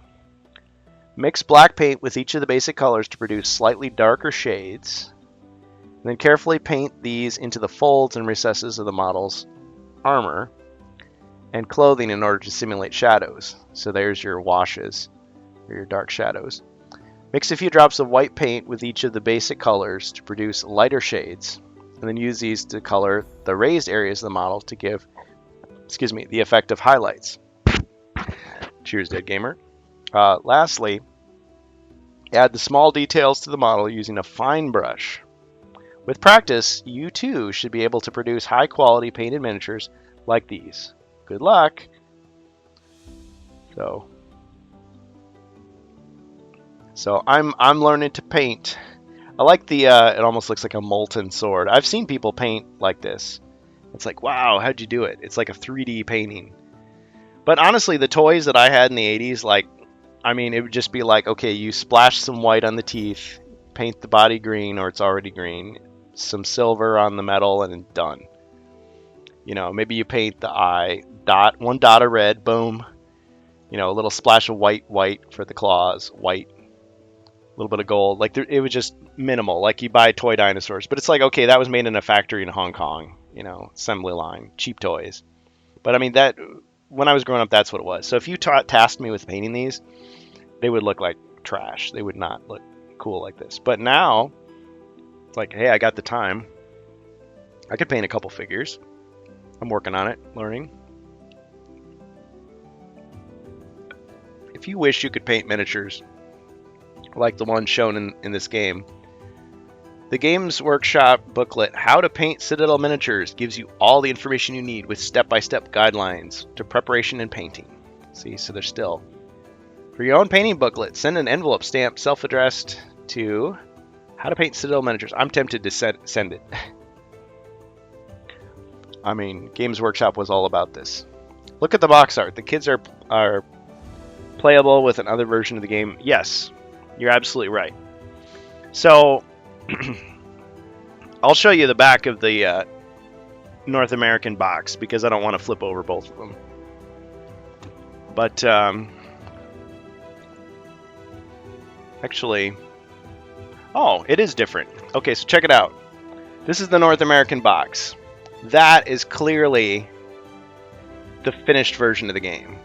Mix black paint with each of the basic colors to produce slightly darker shades. And then carefully paint these into the folds and recesses of the model's armor and clothing in order to simulate shadows. So there's your washes, or your dark shadows. Mix a few drops of white paint with each of the basic colors to produce lighter shades, and then use these to color the raised areas of the model to give the effect of highlights. Cheers, Dead Gamer. Lastly, add the small details to the model using a fine brush. With practice, you too should be able to produce high-quality painted miniatures like these. Good luck! So I'm learning to paint. I like the it almost looks like a molten sword. I've seen people paint like this. It's like, wow, how'd you do it? It's like a 3D painting. But honestly, the toys that I had in the 80s, like, I mean, it would just be like, okay, you splash some white on the teeth, paint the body green, or it's already green, some silver on the metal, and done. You know, maybe you paint the eye, one dot of red, boom. You know, a little splash of white for the claws, white, a little bit of gold. Like, it was just minimal. Like, you buy toy dinosaurs. But it's like, okay, that was made in a factory in Hong Kong. You know, assembly line, cheap toys. But I mean, that when I was growing up, that's what it was. So if you tasked me with painting these, they would look like trash. They would not look cool like this. But now, it's like, hey, I got the time. I could paint a couple figures. I'm working on it, learning. If you wish you could paint miniatures like the one shown in this game, the Games Workshop booklet, How to Paint Citadel Miniatures, gives you all the information you need with step-by-step guidelines to preparation and painting. See, so there's still. For your own painting booklet, send an envelope stamped self-addressed to How to Paint Citadel Miniatures. I'm tempted to send it. I mean, Games Workshop was all about this. Look at the box art. The kids are playable with another version of the game. Yes, you're absolutely right. So I'll show you the back of the North American box because I don't want to flip over both of them. But actually, oh, it is different. Okay, so check it out. This is the North American box. That is clearly the finished version of the game.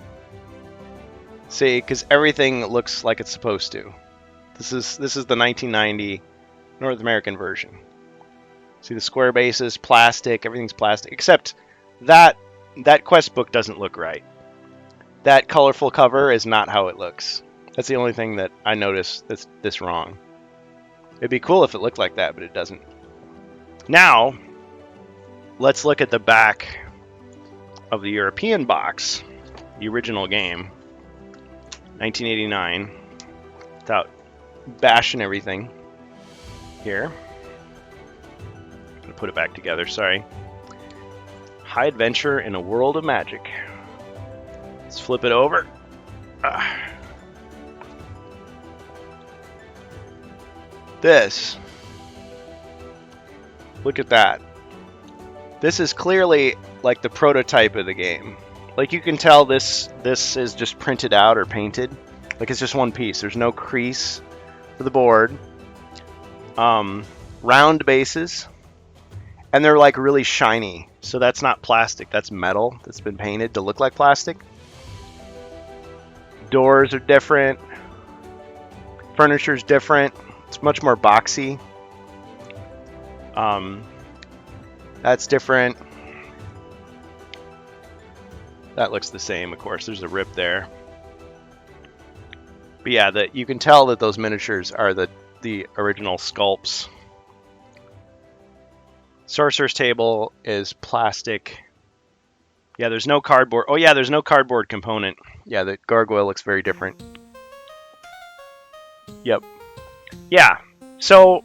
See, because everything looks like it's supposed to. This is the 1990 North American version. See the square bases, plastic, everything's plastic, except that quest book doesn't look right. That colorful cover is not how it looks. That's the only thing that I noticed that's this wrong. It'd be cool if it looked like that, but it doesn't. Now, let's look at the back of the European box, the original game, 1989, without bashing everything here. I'm gonna put it back together, sorry. High Adventure in a World of Magic. Let's flip it over. This. Look at that. This is clearly like the prototype of the game. Like, you can tell this is just printed out or painted. Like, it's just one piece. There's no crease for the board. Round bases. And they're like really shiny. So that's not plastic, that's metal that's been painted to look like plastic. Doors are different. Furniture's different. It's much more boxy. That's different. That looks the same, of course. There's a rip there. But yeah, you can tell that those miniatures are the original sculpts. Sorcerer's Table is plastic. Yeah, there's no cardboard. Oh yeah, there's no cardboard component. Yeah, the gargoyle looks very different. Yep. Yeah, so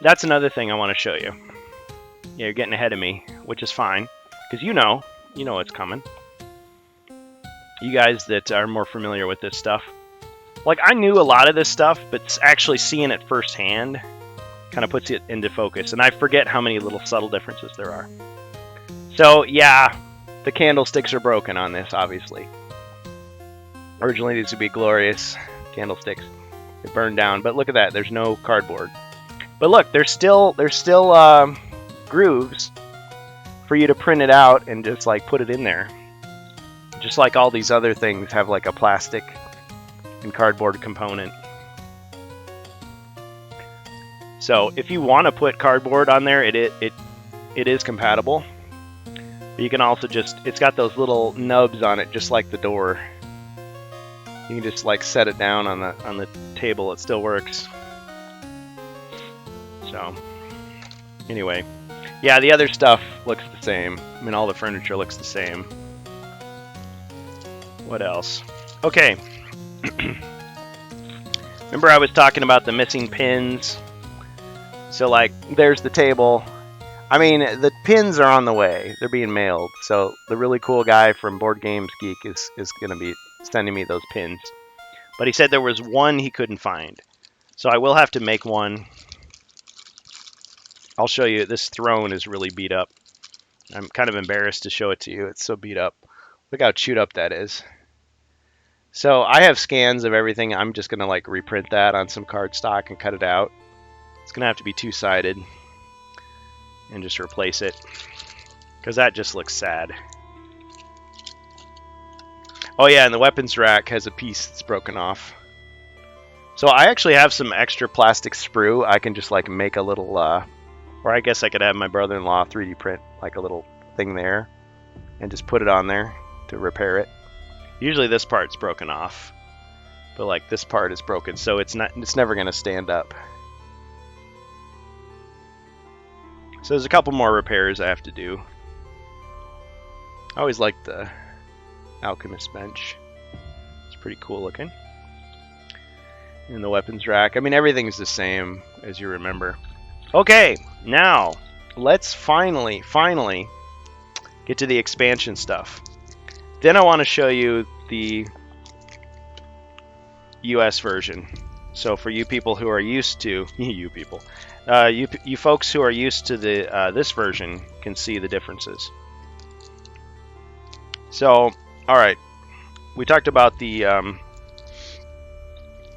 that's another thing I want to show you. Yeah, you're getting ahead of me, which is fine, because you know what's coming. You guys that are more familiar with this stuff. Like, I knew a lot of this stuff, but actually seeing it firsthand kind of puts it into focus, and I forget how many little subtle differences there are. So, yeah, the candlesticks are broken on this, obviously. Originally, these would be glorious candlesticks. They burned down, but look at that. There's no cardboard. But look, there's still grooves for you to print it out and just like put it in there. Just like all these other things have like a plastic and cardboard component. So if you want to put cardboard on there, it is compatible. But you can also it's got those little nubs on it, just like the door. You can just like set it down on the table. It still works. So anyway, yeah, the other stuff looks the same. I mean, all the furniture looks the same. What else? Okay. Remember I was talking about the missing pins? So like, there's the table. I mean, the pins are on the way. They're being mailed. So the really cool guy from Board Games Geek is going to be sending me those pins. But he said there was one he couldn't find. So I will have to make one. I'll show you. This throne is really beat up. I'm kind of embarrassed to show it to you. It's so beat up. Look how chewed up that is. So I have scans of everything. I'm just going to like reprint that on some cardstock and cut it out. It's going to have to be two-sided and just replace it because that just looks sad. Oh yeah, and the weapons rack has a piece that's broken off. So I actually have some extra plastic sprue. I can just like make a little, or I guess I could have my brother-in-law 3D print like a little thing there and just put it on there to repair it. Usually this part's broken off, but like this part is broken, so it's never going to stand up. So there's a couple more repairs I have to do. I always liked the alchemist bench. It's pretty cool looking. And the weapons rack. I mean, everything's the same as you remember. Okay, now let's finally get to the expansion stuff. Then I want to show you the US version. So for you people who are used to you folks who are used to the this version can see the differences. So, all right, we talked about the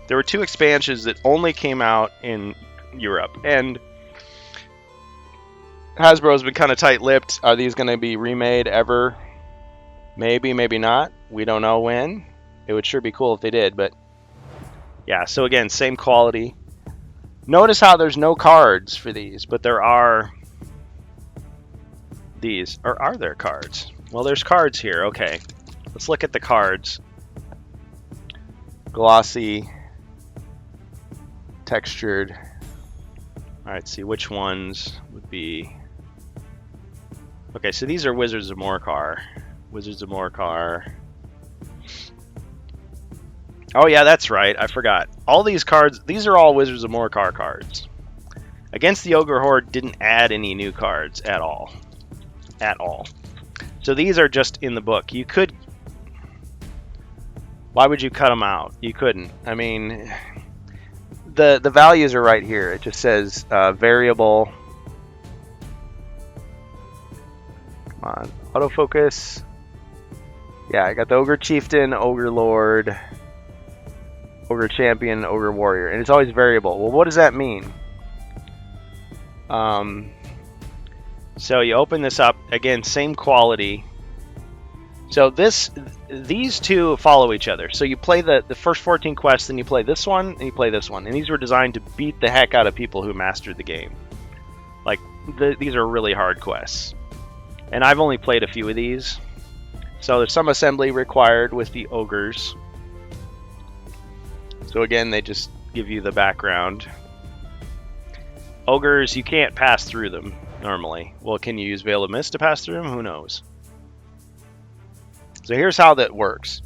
there were two expansions that only came out in Europe, and Hasbro's been kind of tight-lipped. Are these going to be remade ever? Maybe, maybe not. We don't know when. It would sure be cool if they did, but yeah, so again, same quality. Notice how there's no cards for these, but there are these. Or are there cards? Well, there's cards here. Okay, let's look at the cards. Glossy, textured. All right, see which ones would be. Okay, so these are Wizards of Morcar. Wizards of Morcar. Oh yeah, that's right. I forgot. All these cards, these are all Wizards of Morcar cards. Against the Ogre Horde didn't add any new cards at all. At all. So these are just in the book. You could... Why would you cut them out? You couldn't. I mean, the values are right here. It just says variable. Come on. Autofocus. Yeah, I got the Ogre Chieftain, Ogre Lord, Ogre Champion, Ogre Warrior, and it's always variable. Well, what does that mean? So you open this up, again, same quality. So these two follow each other. So you play the first 14 quests, then you play this one, and you play this one. And these were designed to beat the heck out of people who mastered the game. Like, these are really hard quests. And I've only played a few of these. So there's some assembly required with the ogres. So again, they just give you the background. Ogres, you can't pass through them normally. Well, can you use Veil of Mist to pass through them? Who knows? So here's how that works.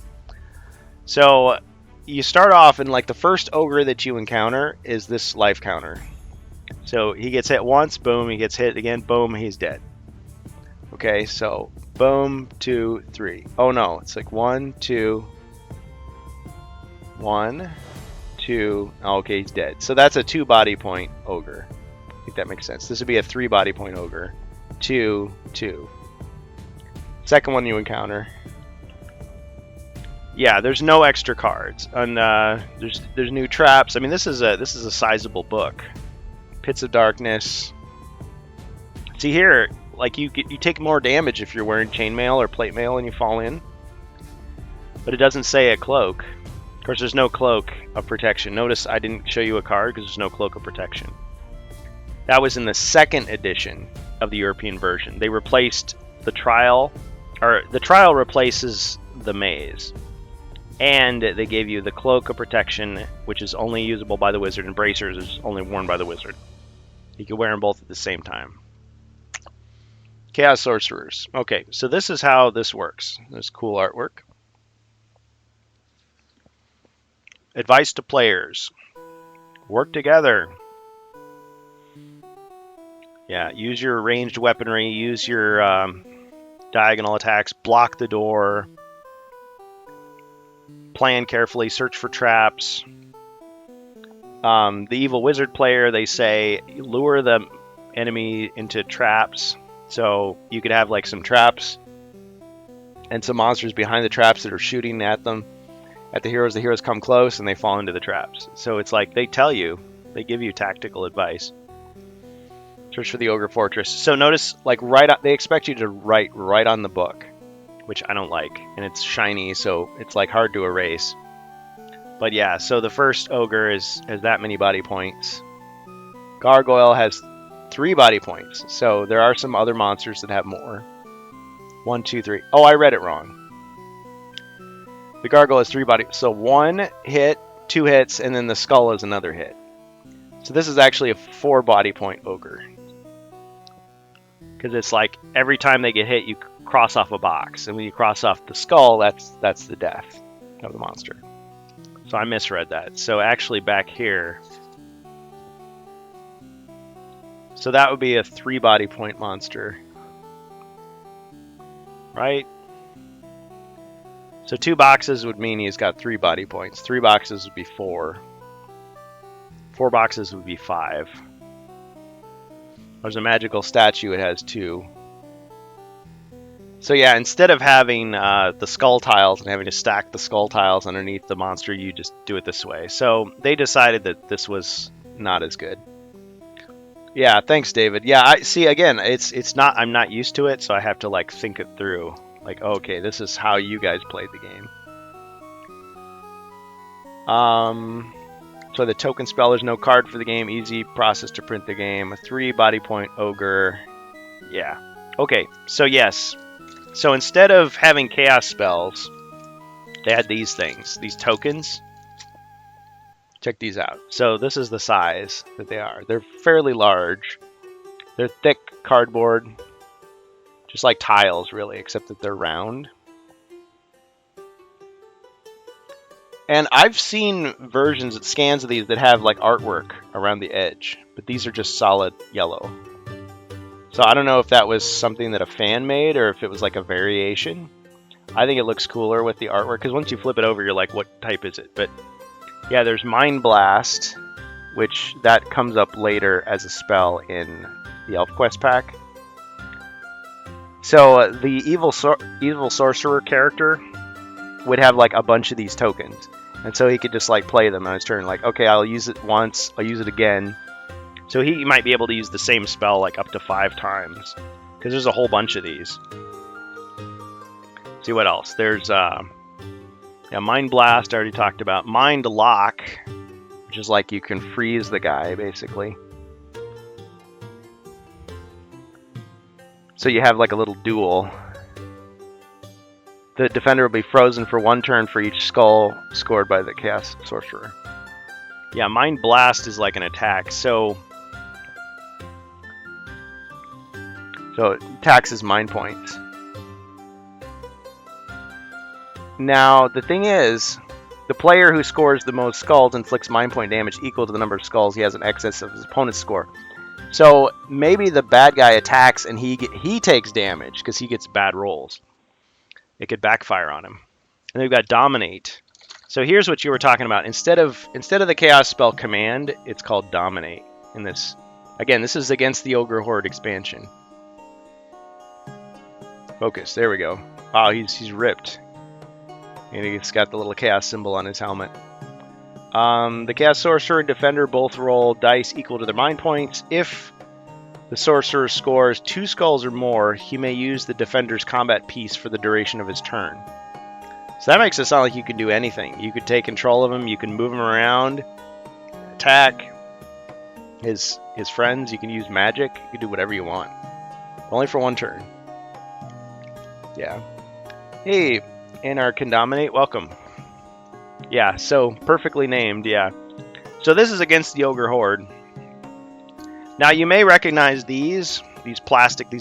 So you start off, and like the first ogre that you encounter is this life counter. So he gets hit once, boom, he gets hit again, boom, he's dead. Okay, so boom, 2, 3. Oh no, it's like 1, 2, 1, 2. Oh, okay, he's dead. So that's a 2 body point ogre. I think that makes sense. This would be a 3 body point ogre. 2, 2. Second one you encounter. Yeah, there's no extra cards, and there's new traps. I mean, this is a sizable book. Pits of Darkness. See here, like you take more damage if you're wearing chainmail or plate mail and you fall in, but it doesn't say a cloak. Of course, there's no cloak of protection. Notice I didn't show you a card because there's no cloak of protection. That was in the second edition of the European version. They replaced the trial, or the trial replaces the maze. And they gave you the Cloak of Protection, which is only usable by the wizard, and Bracers is only worn by the wizard. You can wear them both at the same time. Chaos Sorcerers. Okay, so this is how this works. There's cool artwork. Advice to players. Work together. Yeah, use your ranged weaponry, use your diagonal attacks, block the door. Plan carefully, search for traps. The evil wizard player, they say, lure the enemy into traps. So you could have like some traps and some monsters behind the traps that are shooting at them. At the heroes come close and they fall into the traps. So it's like they tell you, they give you tactical advice. Search for the Ogre Fortress. So notice, like they expect you to write right on the book, which I don't like, and it's shiny, so it's like hard to erase. But yeah, so the first ogre has that many body points. Gargoyle has 3 body points, so there are some other monsters that have more. 1, 2, 3. Oh, I read it wrong. The gargoyle has 3 body, so 1 hit, 2 hits, and then the skull is another hit. So this is actually a 4 body point ogre. Because it's like every time they get hit, you cross off a box, and when you cross off the skull, that's the death of the monster. So I misread that. So actually back here, so that would be a 3 body point monster, right? So 2 boxes would mean he's got 3 body points. 3 boxes would be 4. 4 boxes would be 5. There's a magical statue, it has 2. So yeah, instead of having the skull tiles and having to stack the skull tiles underneath the monster, you just do it this way. So they decided that this was not as good. Yeah, thanks, David. Yeah, I see. Again, it's not. I'm not used to it, so I have to like think it through. Like, okay, this is how you guys played the game. So the token spell, there's no card for the game. Easy process to print the game. A 3 body point ogre. Yeah. Okay. So yes. So instead of having chaos spells, they had these things, these tokens. Check these out. So this is the size that they are. They're fairly large. They're thick cardboard, just like tiles really, except that they're round. And I've seen versions, scans of these that have like artwork around the edge, but these are just solid yellow. So I don't know if that was something that a fan made or if it was like a variation. I think it looks cooler with the artwork, because once you flip it over, you're like, what type is it? But yeah, there's Mind Blast, which that comes up later as a spell in the ElfQuest pack. So the evil sorcerer character would have like a bunch of these tokens, and so he could just like play them on his turn. Like, okay, I'll use it once, I'll use it again. So he might be able to use the same spell like up to 5 times. because there's a whole bunch of these. See what else? There's yeah, Mind Blast, I already talked about. Mind Lock, which is like you can freeze the guy, basically. So you have like a little duel. The defender will be frozen for 1 turn for each skull scored by the Chaos Sorcerer. Yeah, Mind Blast is like an attack, so it taxes mind points. Now, the thing is, the player who scores the most skulls inflicts mind point damage equal to the number of skulls he has in excess of his opponent's score. So maybe the bad guy attacks and he takes damage because he gets bad rolls. It could backfire on him. And then we've got Dominate. So here's what you were talking about. Instead of the Chaos spell Command, it's called Dominate. In this, again, this is against the Ogre Horde expansion. Focus. There we go. Wow, he's ripped. And he's got the little Chaos symbol on his helmet. The Chaos Sorcerer and Defender both roll dice equal to their mind points. If the Sorcerer scores 2 skulls or more, he may use the Defender's combat piece for the duration of his turn. So that makes it sound like you can do anything. You could take control of him, you can move him around, attack his friends, you can use magic, you can do whatever you want. Only for 1 turn. Yeah. Hey, Anarch can Dominate, welcome. Yeah, so perfectly named, yeah. So this is against the Ogre Horde. Now you may recognize these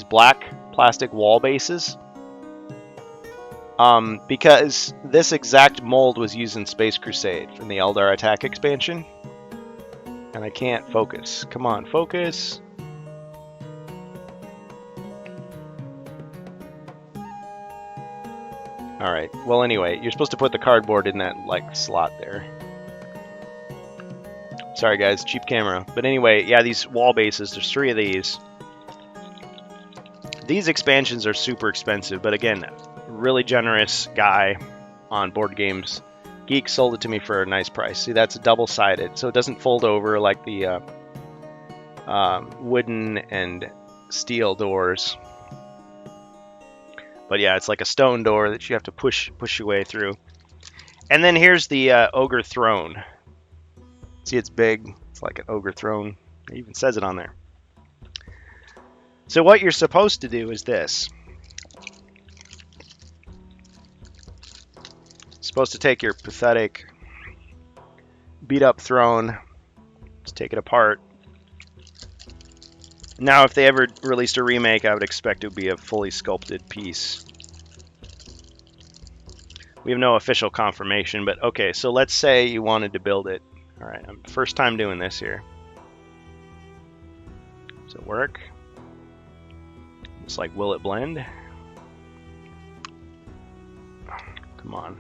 black plastic wall bases. Because this exact mold was used in Space Crusade from the Eldar Attack expansion. And I can't focus. Come on, focus. Alright, well anyway, you're supposed to put the cardboard in that, like, slot there. Sorry guys, cheap camera. But anyway, yeah, these wall bases, there's 3 of these. These expansions are super expensive, but again, really generous guy on Board Games Geek sold it to me for a nice price. See, that's double-sided, so it doesn't fold over like the wooden and steel doors. But yeah, it's like a stone door that you have to push your way through. And then here's the Ogre Throne. See, it's big. It's like an Ogre Throne. It even says it on there. So what you're supposed to do is this. Supposed to take your pathetic, beat-up throne, just take it apart. Now, if they ever released a remake, I would expect it would be a fully sculpted piece. We have no official confirmation, but okay, so let's say you wanted to build it. All right, first time doing this here. Does it work? It's like, will it blend? Come on.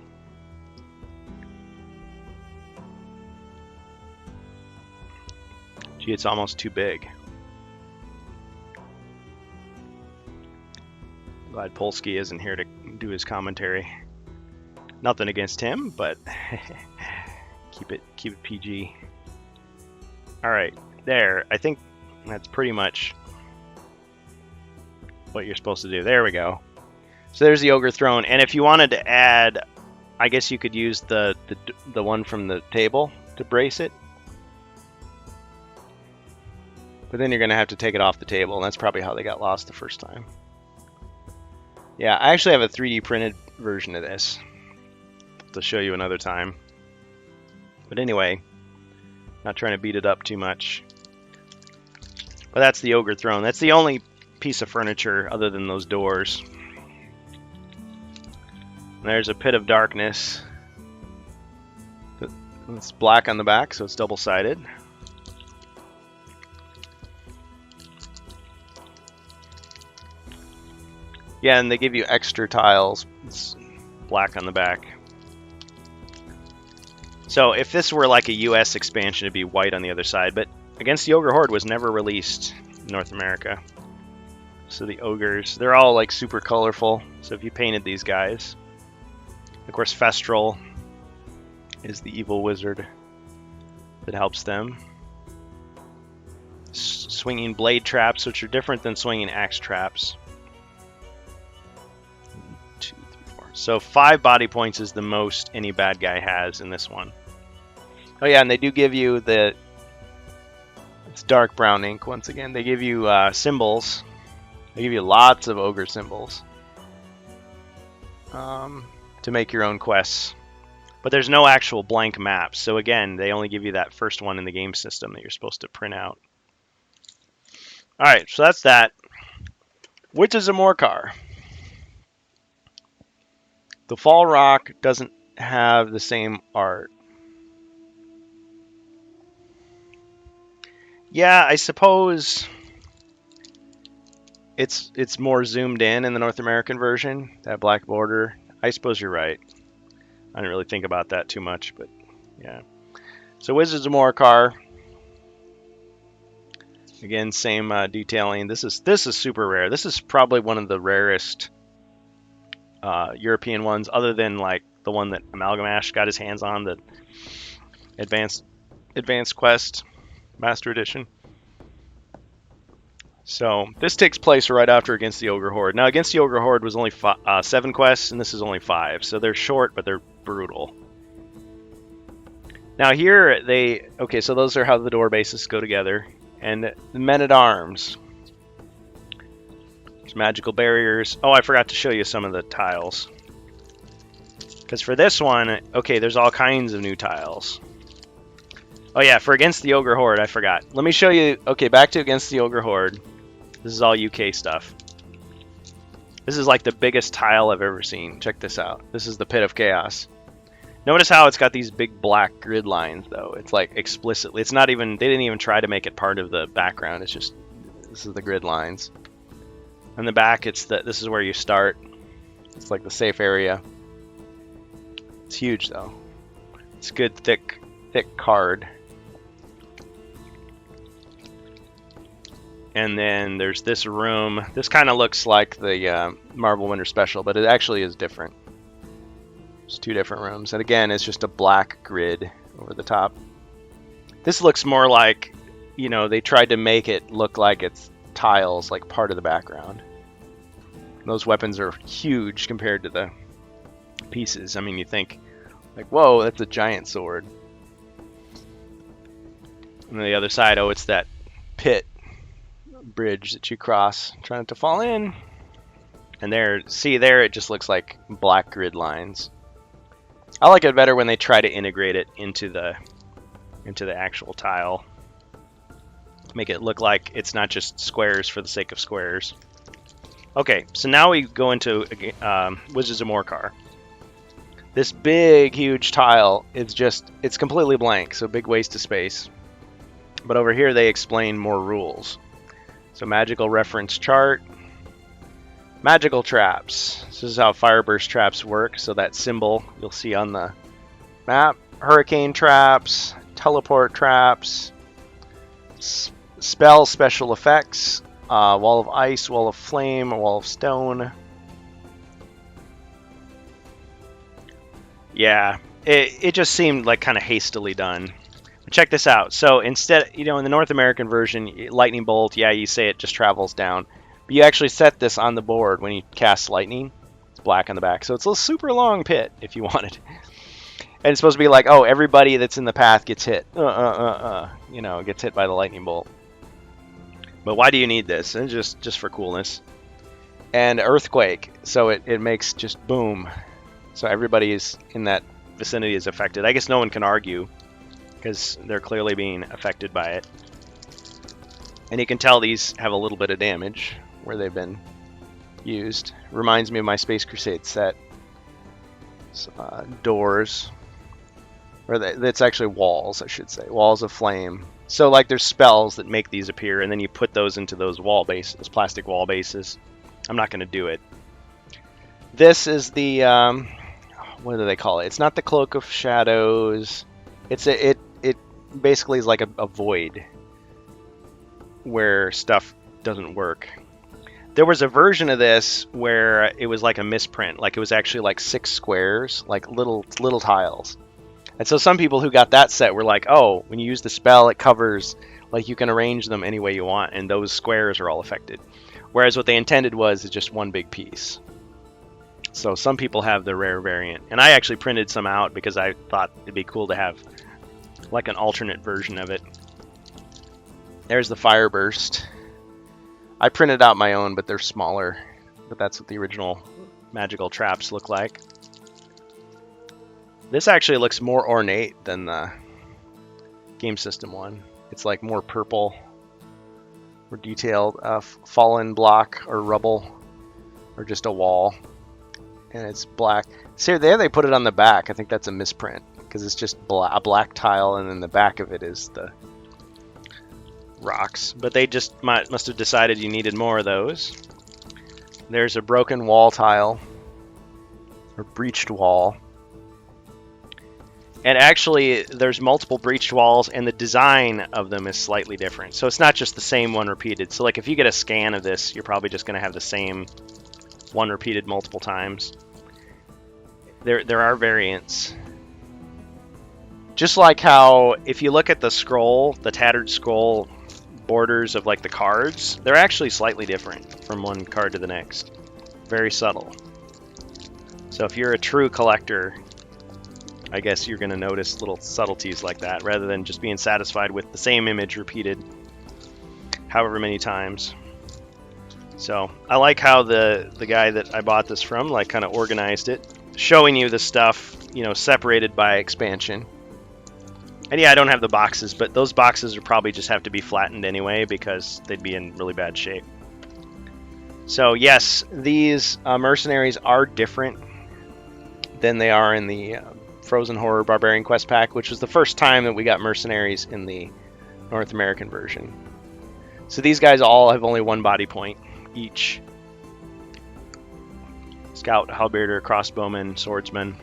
Gee, it's almost too big. Glad Polsky isn't here to do his commentary. Nothing against him, but keep it PG. All right, there. I think that's pretty much what you're supposed to do. There we go. So there's the Ogre Throne, and if you wanted to add, I guess you could use the one from the table to brace it. But then you're going to have to take it off the table, and that's probably how they got lost the first time. Yeah, I actually have a 3D printed version of this to show you another time. But anyway, not trying to beat it up too much. But that's the Ogre Throne. That's the only piece of furniture other than those doors. And there's a Pit of Darkness. It's black on the back, so it's double-sided. Yeah, and they give you extra tiles. It's black on the back. So if this were like a US expansion, it'd be white on the other side. But Against the Ogre Horde was never released in North America. So the ogres, they're all like super colorful. So if you painted these guys. Of course, Festral is the evil wizard that helps them. Swinging blade traps, which are different than swinging axe traps. 2, 3, 4. So 5 body points is the most any bad guy has in this one. Oh yeah, and they do give you the... It's dark brown ink once again. They give you symbols. They give you lots of ogre symbols to make your own quests. But there's no actual blank maps. So again, they only give you that first one in the game system that you're supposed to print out. Alright, so that's that. Witches of Morcar. The Fall Rock doesn't have the same art. Yeah, I suppose it's more zoomed in the North American version, that black border. I suppose you're right. I didn't really think about that too much, but yeah. So Wizards of Morcar. Again, same detailing. This is super rare. This is probably one of the rarest European ones, other than like the one that Amalgamash got his hands on, the Advanced Quest Master Edition. So this takes place right after Against the Ogre Horde. Now, Against the Ogre Horde was only 7 quests, and this is only 5. So they're short, but they're brutal. Now here okay, so those are how the door bases go together. And the Men-at-Arms. There's magical barriers. Oh, I forgot to show you some of the tiles. Because for this one, okay, there's all kinds of new tiles. Oh yeah, for Against the Ogre Horde, I forgot. Let me show you, okay, back to Against the Ogre Horde. This is all UK stuff. This is like the biggest tile I've ever seen. Check this out. This is the Pit of Chaos. Notice how it's got these big black grid lines, though. It's like explicitly. It's not even, they didn't even try to make it part of the background. It's just, this is the grid lines. On the back, this is where you start. It's like the safe area. It's huge, though. It's a good, thick card. And then there's this room. This kind of looks like the Marvel Winter Special, but it actually is different. There's 2 different rooms. And again, it's just a black grid over the top. This looks more like, you know, they tried to make it look like it's tiles, like part of the background. Those weapons are huge compared to the pieces. I mean, you think, like, whoa, that's a giant sword. And on the other side, oh, it's that pit bridge that you cross, trying not to fall in. And there, see there, it just looks like black grid lines. I like it better when they try to integrate it into the actual tile. Make it look like it's not just squares for the sake of squares. Okay, so now we go into Wizards of Morcar. This big, huge tile, it's completely blank, so big waste of space. But over here they explain more rules. So magical reference chart. Magical traps. This is how Fireburst traps work. So that symbol you'll see on the map. Hurricane traps. Teleport traps. Spell special effects. Wall of ice, wall of flame, wall of stone. Yeah, it just seemed like kind of hastily done. But check this out. So instead, you know, in the North American version, lightning bolt, yeah, you say it just travels down. But you actually set this on the board when you cast lightning. It's black on the back. So it's a super long pit if you wanted. And it's supposed to be like, oh, everybody that's in the path gets hit. You know, gets hit by the lightning bolt. But why do you need this? It's just for coolness. And earthquake. So it makes just boom. So everybody is in that vicinity is affected. I guess no one can argue, because they're clearly being affected by it. And you can tell these have a little bit of damage where they've been used. Reminds me of my Space Crusade set. Doors. Or that's actually walls, I should say. Walls of flame. So like there's spells that make these appear, and then you put those into those wall bases, plastic wall bases. I'm not going to do it. This is the, what do they call it? It's not the Cloak of Shadows. It basically is like a void where stuff doesn't work. There was a version of this where it was like a misprint, like it was actually like 6 squares, like little tiles. And so some people who got that set were like, oh, when you use the spell, it covers, like you can arrange them any way you want, and those squares are all affected. Whereas what they intended was just one big piece. So some people have the rare variant, and I actually printed some out because I thought it'd be cool to have like an alternate version of it. There's the Fireburst. I printed out my own, but they're smaller. But that's what the original magical traps look like. This actually looks more ornate than the game system one. It's like more purple, more detailed. Fallen block or rubble, or just a wall. And it's black. See, there they put it on the back. I think that's a misprint because it's just a black tile, and then the back of it is the rocks. But they just must have decided you needed more of those. There's a broken wall tile, or breached wall. And actually, there's multiple breached walls, and the design of them is slightly different. So it's not just the same one repeated. So like if you get a scan of this, you're probably just going to have the same one repeated multiple times. There are variants. Just like how if you look at the scroll, the tattered scroll borders of like the cards, they're actually slightly different from one card to the next. Very subtle. So if you're a true collector, I guess you're going to notice little subtleties like that rather than just being satisfied with the same image repeated however many times. So I like how the guy that I bought this from like kind of organized it, showing you the stuff, you know, separated by expansion. And yeah, I don't have the boxes, but those boxes would probably just have to be flattened anyway because they'd be in really bad shape. So yes, these mercenaries are different than they are in the Frozen Horror Barbarian Quest Pack, which was the first time that we got mercenaries in the North American version. So these guys all have only one body point each. Scout, halberdier, crossbowman, swordsman.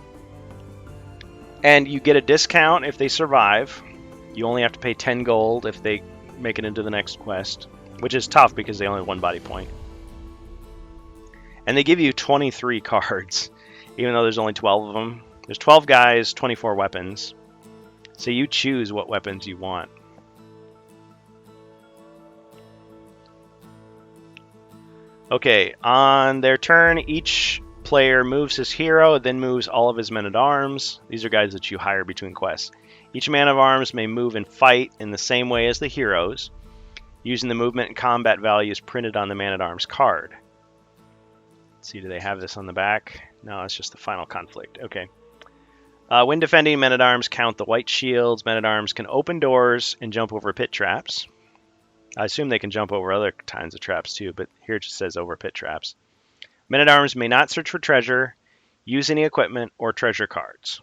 And you get a discount if they survive. You only have to pay 10 gold if they make it into the next quest, which is tough because they only have one body point. And they give you 23 cards, even though there's only 12 of them. There's 12 guys, 24 weapons. So you choose what weapons you want. Okay, on their turn, each player moves his hero, then moves all of his men-at-arms. These are guys that you hire between quests. Each man-at-arms may move and fight in the same way as the heroes, using the movement and combat values printed on the man-at-arms card. Let's see, do they have this on the back? No, it's just the final conflict. Okay. When defending, men-at-arms count the white shields. Men-at-arms can open doors and jump over pit traps. I assume they can jump over other kinds of traps too, but here it just says over pit traps. Men-at-arms may not search for treasure, use any equipment, or treasure cards.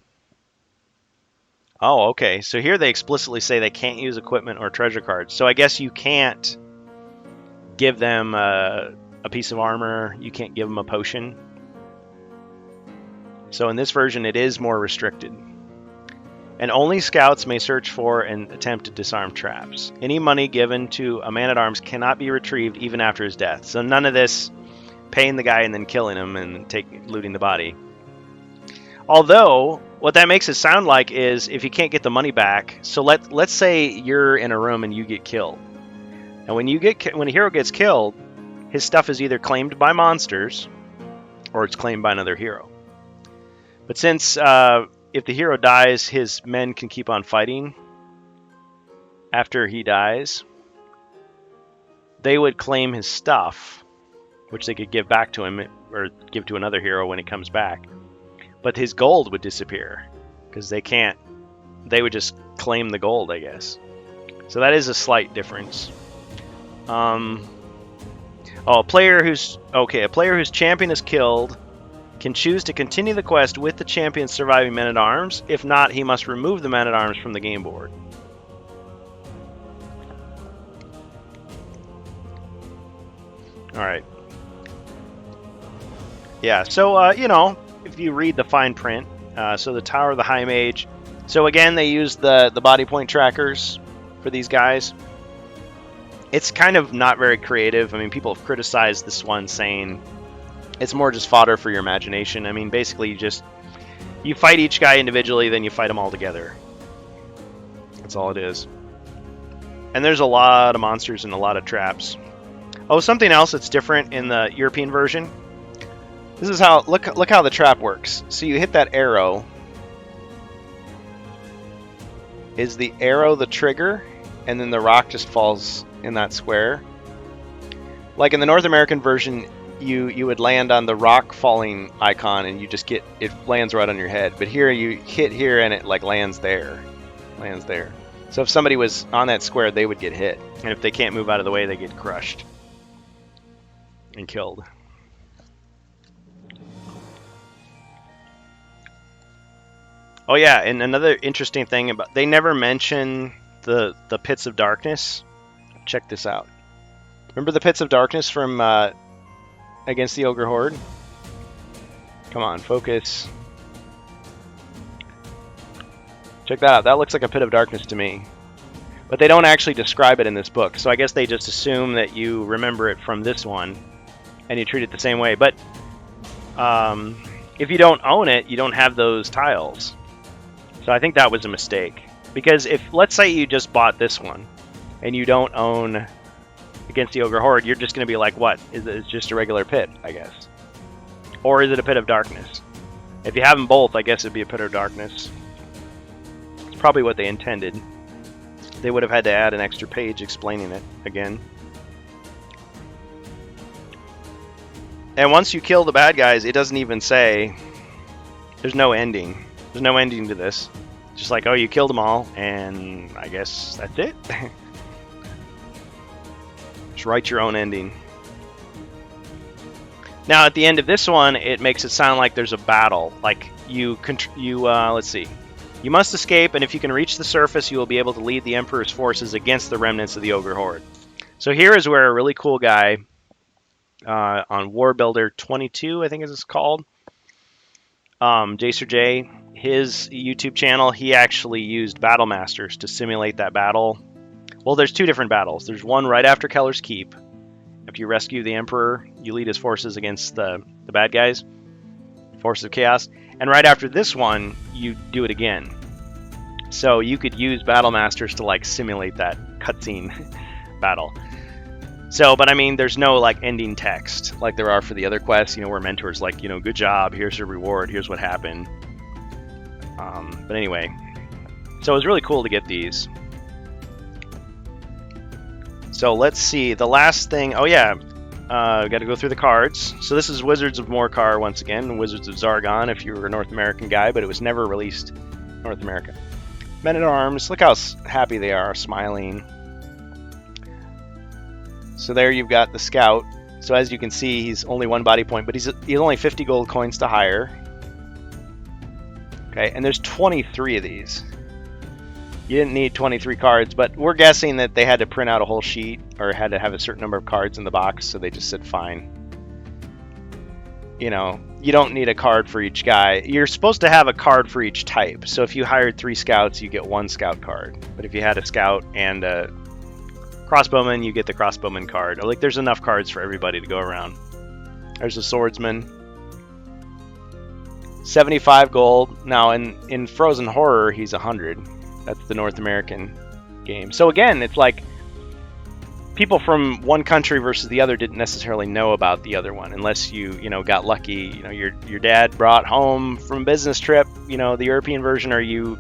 Oh, okay. So here they explicitly say they can't use equipment or treasure cards. So I guess you can't give them a piece of armor. You can't give them a potion. So in this version, it is more restricted. And only scouts may search for and attempt to disarm traps. Any money given to a man-at-arms cannot be retrieved even after his death. So none of this paying the guy and then killing him and looting the body. Although, what that makes it sound like is if you can't get the money back, so let's say you're in a room and you get killed. And when a hero gets killed, his stuff is either claimed by monsters or it's claimed by another hero. But since if the hero dies, his men can keep on fighting after he dies, they would claim his stuff, which they could give back to him or give to another hero when he comes back. But his gold would disappear because they would just claim the gold, I guess. So that is a slight difference. A player whose champion is killed can choose to continue the quest with the champion's surviving men-at-arms. If not, he must remove the men-at-arms from the game board. Alright. Yeah, so, if you read the fine print, so the Tower of the High Mage. So again, they use the body point trackers for these guys. It's kind of not very creative. I mean, people have criticized this one saying it's more just fodder for your imagination. I mean, basically you fight each guy individually, then you fight them all together. That's all it is. And there's a lot of monsters and a lot of traps. Oh, something else that's different in the European version. This is how, look how the trap works. So you hit that arrow. Is the arrow the trigger? And then the rock just falls in that square. Like in the North American version, you would land on the rock falling icon and you just get, it lands right on your head. But here you hit here and it like lands there. Lands there. So if somebody was on that square, they would get hit. And if they can't move out of the way, they get crushed and killed. Oh yeah, and another interesting thing about, they never mention the Pits of Darkness. Check this out. Remember the Pits of Darkness from against the Ogre Horde? Come on, focus. Check that out. That looks like a Pit of Darkness to me. But they don't actually describe it in this book, so I guess they just assume that you remember it from this one and you treat it the same way. But if you don't own it, you don't have those tiles. So I think that was a mistake. Because if, let's say you just bought this one and you don't own Against the Ogre Horde, you're just going to be like, what? Is it just a regular pit, I guess? Or is it a Pit of Darkness? If you have them both, I guess it'd be a Pit of Darkness. It's probably what they intended. They would have had to add an extra page explaining it again. And once you kill the bad guys, it doesn't even say, there's no ending. There's no ending to this. Just like, oh, you killed them all, and I guess that's it. Just write your own ending. Now, at the end of this one, it makes it sound like there's a battle. Like, let's see. You must escape, and if you can reach the surface, you will be able to lead the Emperor's forces against the remnants of the Ogre Horde. So here is where a really cool guy on Warbuilder 22, I think is it's called, Jacer J, his YouTube channel, he actually used Battle Masters to simulate that battle. Well, there's two different battles. There's one right after Keller's Keep. If you rescue the Emperor, you lead his forces against the bad guys, Forces of Chaos. And right after this one, you do it again. So you could use Battle Masters to like simulate that cutscene battle. So, but I mean, there's no like ending text like there are for the other quests, you know, where mentors like, you know, good job, here's your reward, here's what happened. But anyway, so it was really cool to get these. So let's see, the last thing, oh yeah, got to go through the cards. So this is Wizards of Morcar once again, Wizards of Zargon if you were a North American guy, but it was never released in North America. Men-at-Arms, look how happy they are, smiling. So there you've got the Scout. So as you can see, he's only one body point, but he's only 50 gold coins to hire. Okay, and there's 23 of these. You didn't need 23 cards, but we're guessing that they had to print out a whole sheet or had to have a certain number of cards in the box, so they just said fine. You know, you don't need a card for each guy. You're supposed to have a card for each type. So if you hired 3 scouts, you get 1 scout card. But if you had a scout and a crossbowman, you get the crossbowman card. Like, there's enough cards for everybody to go around. There's a swordsman. 75 gold. Now, in Frozen Horror, he's 100. That's the North American game. So again, it's like people from one country versus the other didn't necessarily know about the other one unless you know, got lucky. You know, your dad brought home from a business trip, you know, the European version, or your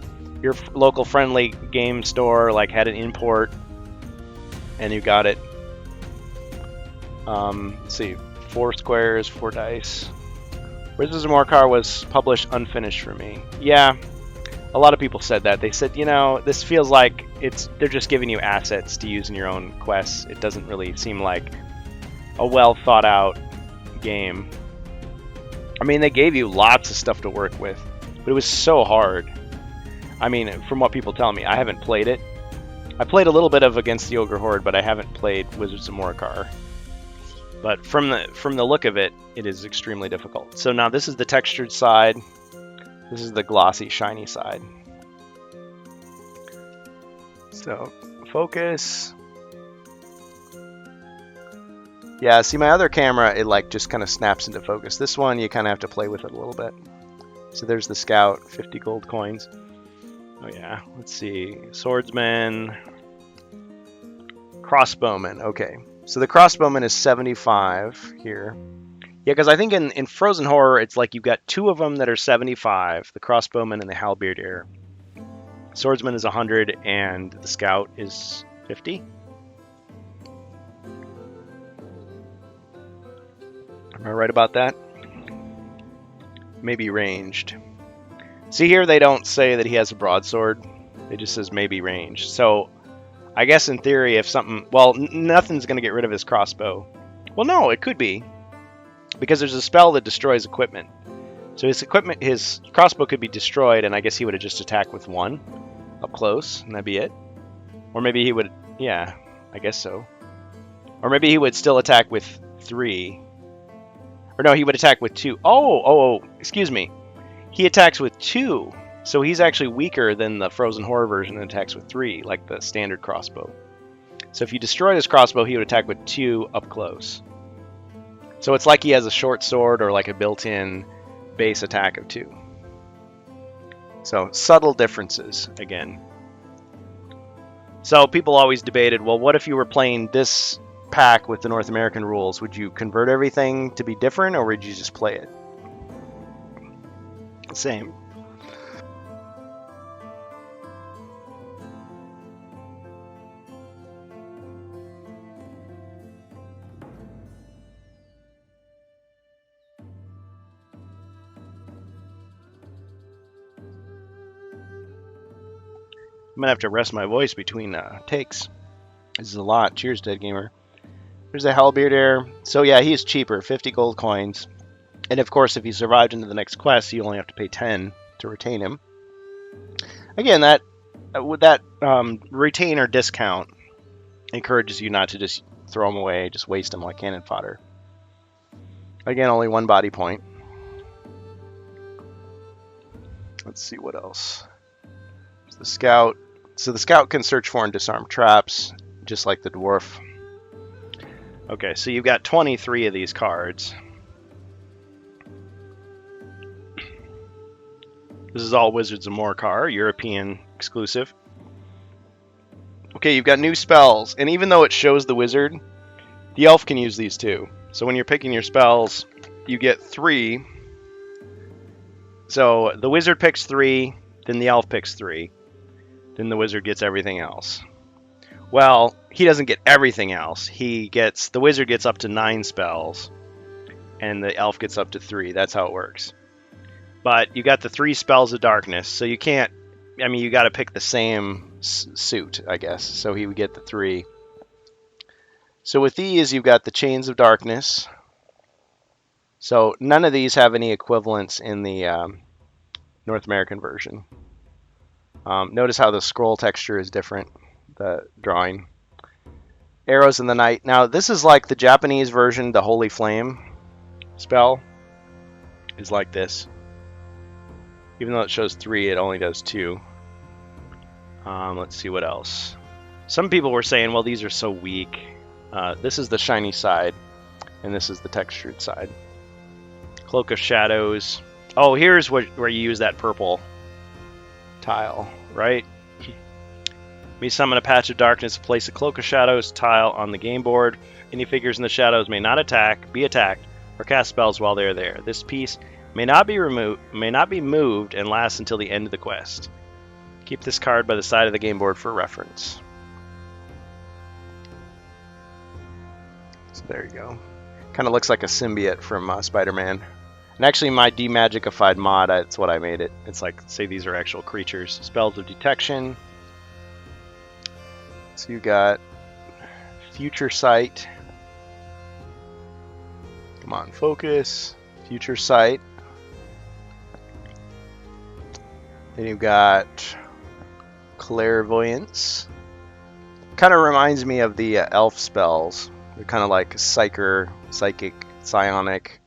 local friendly game store like had an import and you got it. Let's see, 4 squares, 4 dice. Wizards of Morcar was published unfinished for me. Yeah, a lot of people said that. They said, you know, this feels like they're just giving you assets to use in your own quests. It doesn't really seem like a well thought out game. I mean, they gave you lots of stuff to work with, but it was so hard. I mean, from what people tell me, I haven't played it. I played a little bit of Against the Ogre Horde, but I haven't played Wizards of Morcar. But from the look of it, it is extremely difficult. So now this is the textured side. This is the glossy, shiny side. So, focus. Yeah, see my other camera, it like just kind of snaps into focus. This one, you kind of have to play with it a little bit. So there's the Scout, 50 gold coins. Oh yeah, let's see. Swordsman. Crossbowman, okay. So the crossbowman is 75 here. Yeah, because I think in Frozen Horror, it's like you've got two of them that are 75, the crossbowman and the halberdier. Swordsman is 100, and the scout is 50. Am I right about that? Maybe ranged. See here, they don't say that he has a broadsword. It just says maybe ranged. So I guess in theory, if something... Well, nothing's going to get rid of his crossbow. Well, no, it could be. Because there's a spell that destroys equipment. So his crossbow could be destroyed, and I guess he would have just attacked with one up close, and that'd be it. Or maybe he would... Yeah, I guess so. Or maybe he would still attack with 3. Or no, he would attack with 2. Oh, excuse me. He attacks with 2, so he's actually weaker than the Frozen Horror version that attacks with 3, like the standard crossbow. So if you destroyed his crossbow, he would attack with 2 up close. So it's like he has a short sword or like a built-in base attack of 2. So subtle differences, again. So people always debated, well, what if you were playing this pack with the North American rules? Would you convert everything to be different, or would you just play it? Same. I'm gonna have to rest my voice between takes. This is a lot. Cheers, Dead Gamer. There's a halberdier. So yeah, he's cheaper, 50 gold coins. And of course, if he survived into the next quest, you only have to pay 10 to retain him. Again, that retainer discount encourages you not to just throw him away, just waste him like cannon fodder. Again, only 1 body point. Let's see what else. There's the scout. So the scout can search for and disarm traps, just like the dwarf. Okay, so you've got 23 of these cards. This is all Wizards of Morcar, European exclusive. Okay, you've got new spells, and even though it shows the wizard, the elf can use these too. So when you're picking your spells, you get 3. So the wizard picks 3, then the elf picks 3. Then the wizard gets everything else. Well, he doesn't get everything else. The wizard gets up to 9 spells, and the elf gets up to 3. That's how it works. But you got the 3 spells of darkness, so you can't... I mean, you got to pick the same suit, I guess. So he would get the 3. So with these, you've got the Chains of Darkness. So none of these have any equivalents in the North American version. Notice how the scroll texture is different, the drawing. Arrows in the Night. Now, this is like the Japanese version, the Holy Flame spell is like this. Even though it shows 3, it only does 2. Let's see what else. Some people were saying, well, these are so weak. This is the shiny side, and this is the textured side. Cloak of Shadows. Oh, here's where you use that purple tile, right? We summon a Patch of Darkness, place a Cloak of Shadows tile on the game board. Any figures in the shadows may not be attacked, or cast spells while they are there. This piece may not be moved, and lasts until the end of the quest. Keep this card by the side of the game board for reference. So there you go. Kind of looks like a symbiote from Spider-Man. And actually, my Demagikified mod, that's what I made it. It's like, say these are actual creatures. Spells of Detection. So you got Future Sight. Come on, focus. Future Sight. Then you've got Clairvoyance. Kind of reminds me of the elf spells. They're kind of like psychic, psionic,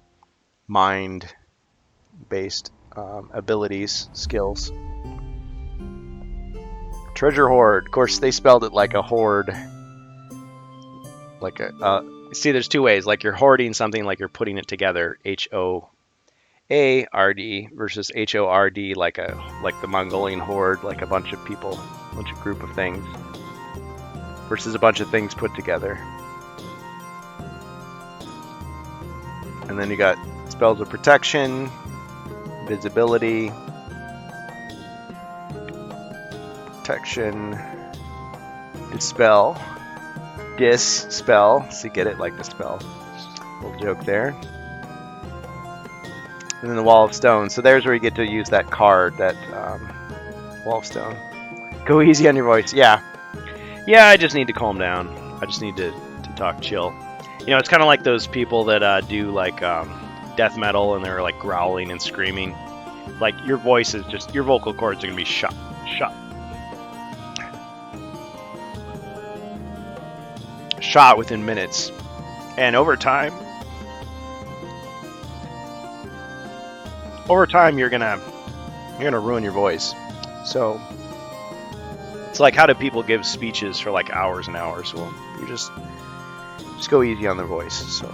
mind-based abilities, skills. Treasure Hoard. Of course, they spelled it like a hoard. Like a see, there's 2 ways. Like you're hoarding something, like you're putting it together. H-O-A-R-D versus H-O-R-D, like the Mongolian horde, like a bunch of people, a bunch of group of things, versus a bunch of things put together. And then you got spells of protection, visibility, protection, dispel, so you get it, like dispel. Little joke there. And then the Wall of Stone. So there's where you get to use that card, that Wall of Stone. Go easy on your voice. Yeah, I just need to calm down. I just need to talk chill. You know, it's kind of like those people that do like death metal and they're like growling and screaming. Like your voice is just, your vocal cords are gonna be shot. Shot within minutes. And over time you're gonna ruin your voice. So it's like, how do people give speeches for like hours and hours? Well, you just go easy on their voice. So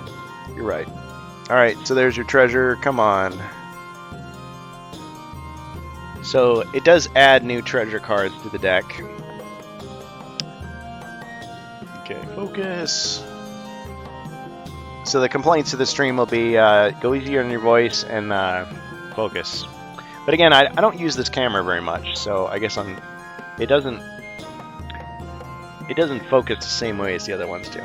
you're right. All right, so there's your treasure. Come on. So it does add new treasure cards to the deck. Okay, focus. So the complaints to the stream will be go easier on your voice and focus. But again, I don't use this camera very much, so I guess it doesn't focus the same way as the other ones do.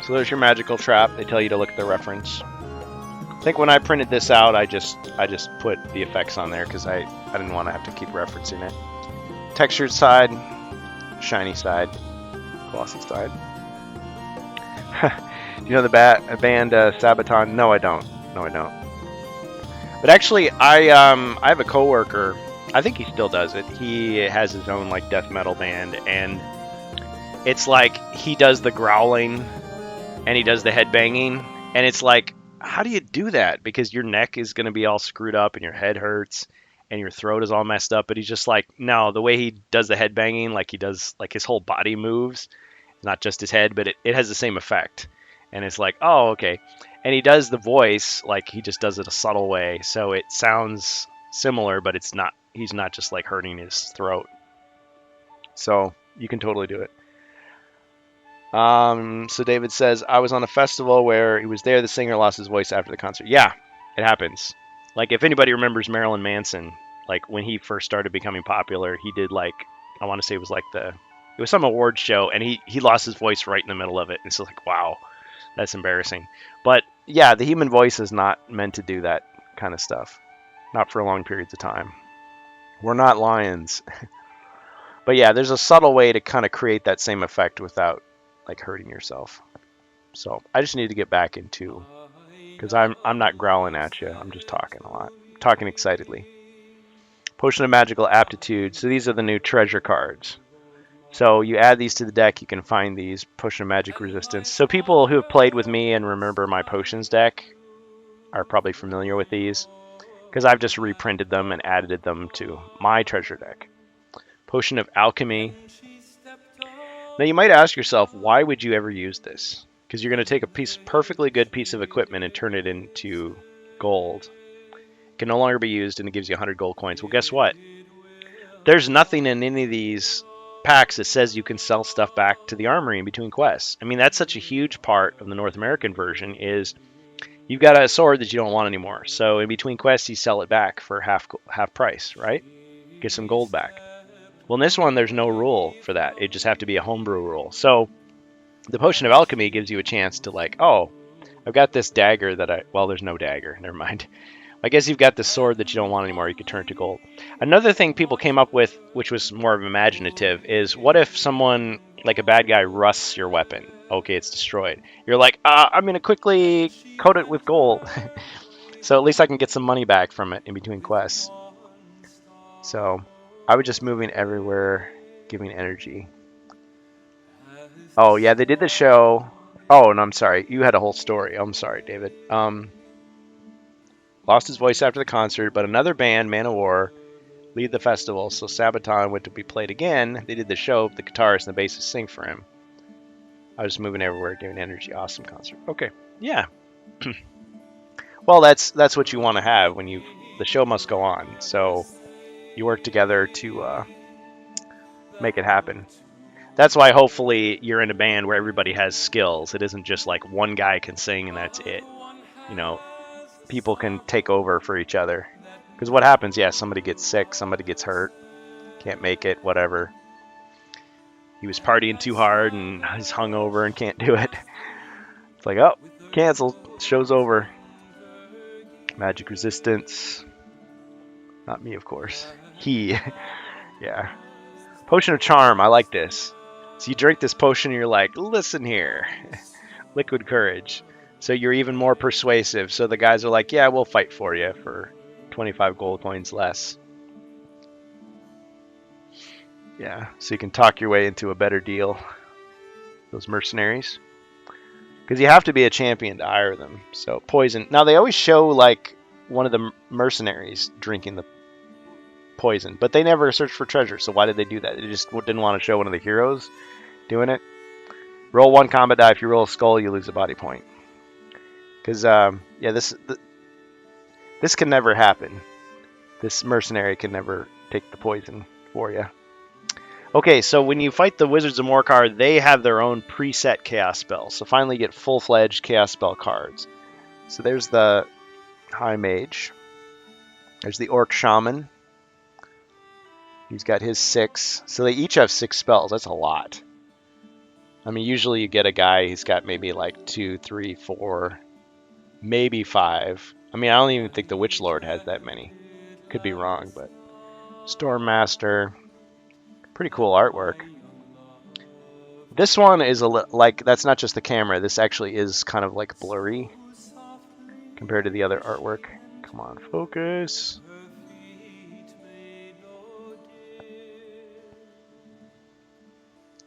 So there's your magical trap. They tell you to look at the reference. I think when I printed this out, I just put the effects on there because I didn't want to have to keep referencing it. Textured side, shiny side, glossy side. Do you know the band Sabaton? No, I don't. But actually, I have a coworker. I think he still does it. He has his own like death metal band, and it's like he does the growling and he does the head banging, and it's like, how do you do that? Because your neck is going to be all screwed up and your head hurts and your throat is all messed up. But he's just like, no, the way he does the head banging, like he does, like his whole body moves, not just his head, but it has the same effect. And it's like, oh, okay. And he does the voice, like he just does it a subtle way. So it sounds similar, but it's not, he's not just like hurting his throat. So you can totally do it. So David says, I was on a festival where he was there. The singer lost his voice after the concert. Yeah, it happens. Like if anybody remembers Marilyn Manson, like when he first started becoming popular, he did like, I want to say it was like it was some award show, and he lost his voice right in the middle of it. And it's like, wow, that's embarrassing. But yeah, the human voice is not meant to do that kind of stuff. Not for long periods of time. We're not lions. But yeah, there's a subtle way to kind of create that same effect without like hurting yourself. So I just need to get back into, because I'm not growling at you. I'm just talking a lot. Talking excitedly. Potion of Magical Aptitude. So these are the new treasure cards. So you add these to the deck, you can find these. Potion of Magic Resistance. So people who have played with me and remember my potions deck are probably familiar with these, because I've just reprinted them and added them to my treasure deck. Potion of Alchemy. Now you might ask yourself, why would you ever use this? Because you're going to take a perfectly good piece of equipment and turn it into gold. It can no longer be used, and it gives you 100 gold coins. Well, guess what? There's nothing in any of these packs that says you can sell stuff back to the armory in between quests. I mean, that's such a huge part of the North American version, is you've got a sword that you don't want anymore. So in between quests, you sell it back for half price, right? Get some gold back. Well, in this one, there's no rule for that. It just have to be a homebrew rule. So the Potion of Alchemy gives you a chance to like, oh, I've got this dagger that well, there's no dagger. Never mind. I guess you've got this sword that you don't want anymore. You could turn it to gold. Another thing people came up with, which was more of imaginative, is what if someone, like a bad guy, rusts your weapon? Okay, it's destroyed. You're like, I'm going to quickly coat it with gold. So at least I can get some money back from it in between quests. So I was just moving everywhere, giving energy. Oh, yeah, they did the show. Oh, and I'm sorry. You had a whole story. I'm sorry, David. Lost his voice after the concert, but another band, Man of War, lead the festival. So Sabaton went to be played again. They did the show. The guitarist and the bassist sing for him. I was moving everywhere, giving energy. Awesome concert. Okay, yeah. Well, that's what you want to have when the show must go on. So you work together to make it happen. That's why hopefully you're in a band where everybody has skills. It isn't just like one guy can sing and that's it. you know, people can take over for each other. Because what happens, yeah, somebody gets sick, somebody gets hurt, can't make it, whatever. He was partying too hard and he's hungover and can't do it. It's like, oh, canceled. Show's over. Magic resistance. Not me, of course. He. Yeah. Potion of Charm. I like this. So you drink this potion and you're like, listen here. Liquid Courage. So you're even more persuasive. So the guys are like, yeah, we'll fight for you for 25 gold coins less. Yeah, so you can talk your way into a better deal. Those mercenaries. Because you have to be a champion to hire them. So poison. Now they always show like one of the mercenaries drinking the poison, but they never search for treasure. So why did they do that? They just didn't want to show one of the heroes doing it. Roll 1 combat die. If you roll a skull, you lose a body point. Because yeah, this can never happen. This mercenary can never take the poison for you. Okay, so when you fight the Wizards of Morcar, they have their own preset chaos spells. So finally you get full-fledged chaos spell cards. So there's the High Mage. There's the Orc Shaman. He's got his 6. So they each have 6 spells. That's a lot. I mean, usually you get a guy who's got maybe like 2, 3, 4, maybe 5. I mean, I don't even think the Witch Lord has that many. Could be wrong, but Storm Master. Pretty cool artwork. This one is like, that's not just the camera. This actually is kind of like blurry compared to the other artwork. Come on, focus.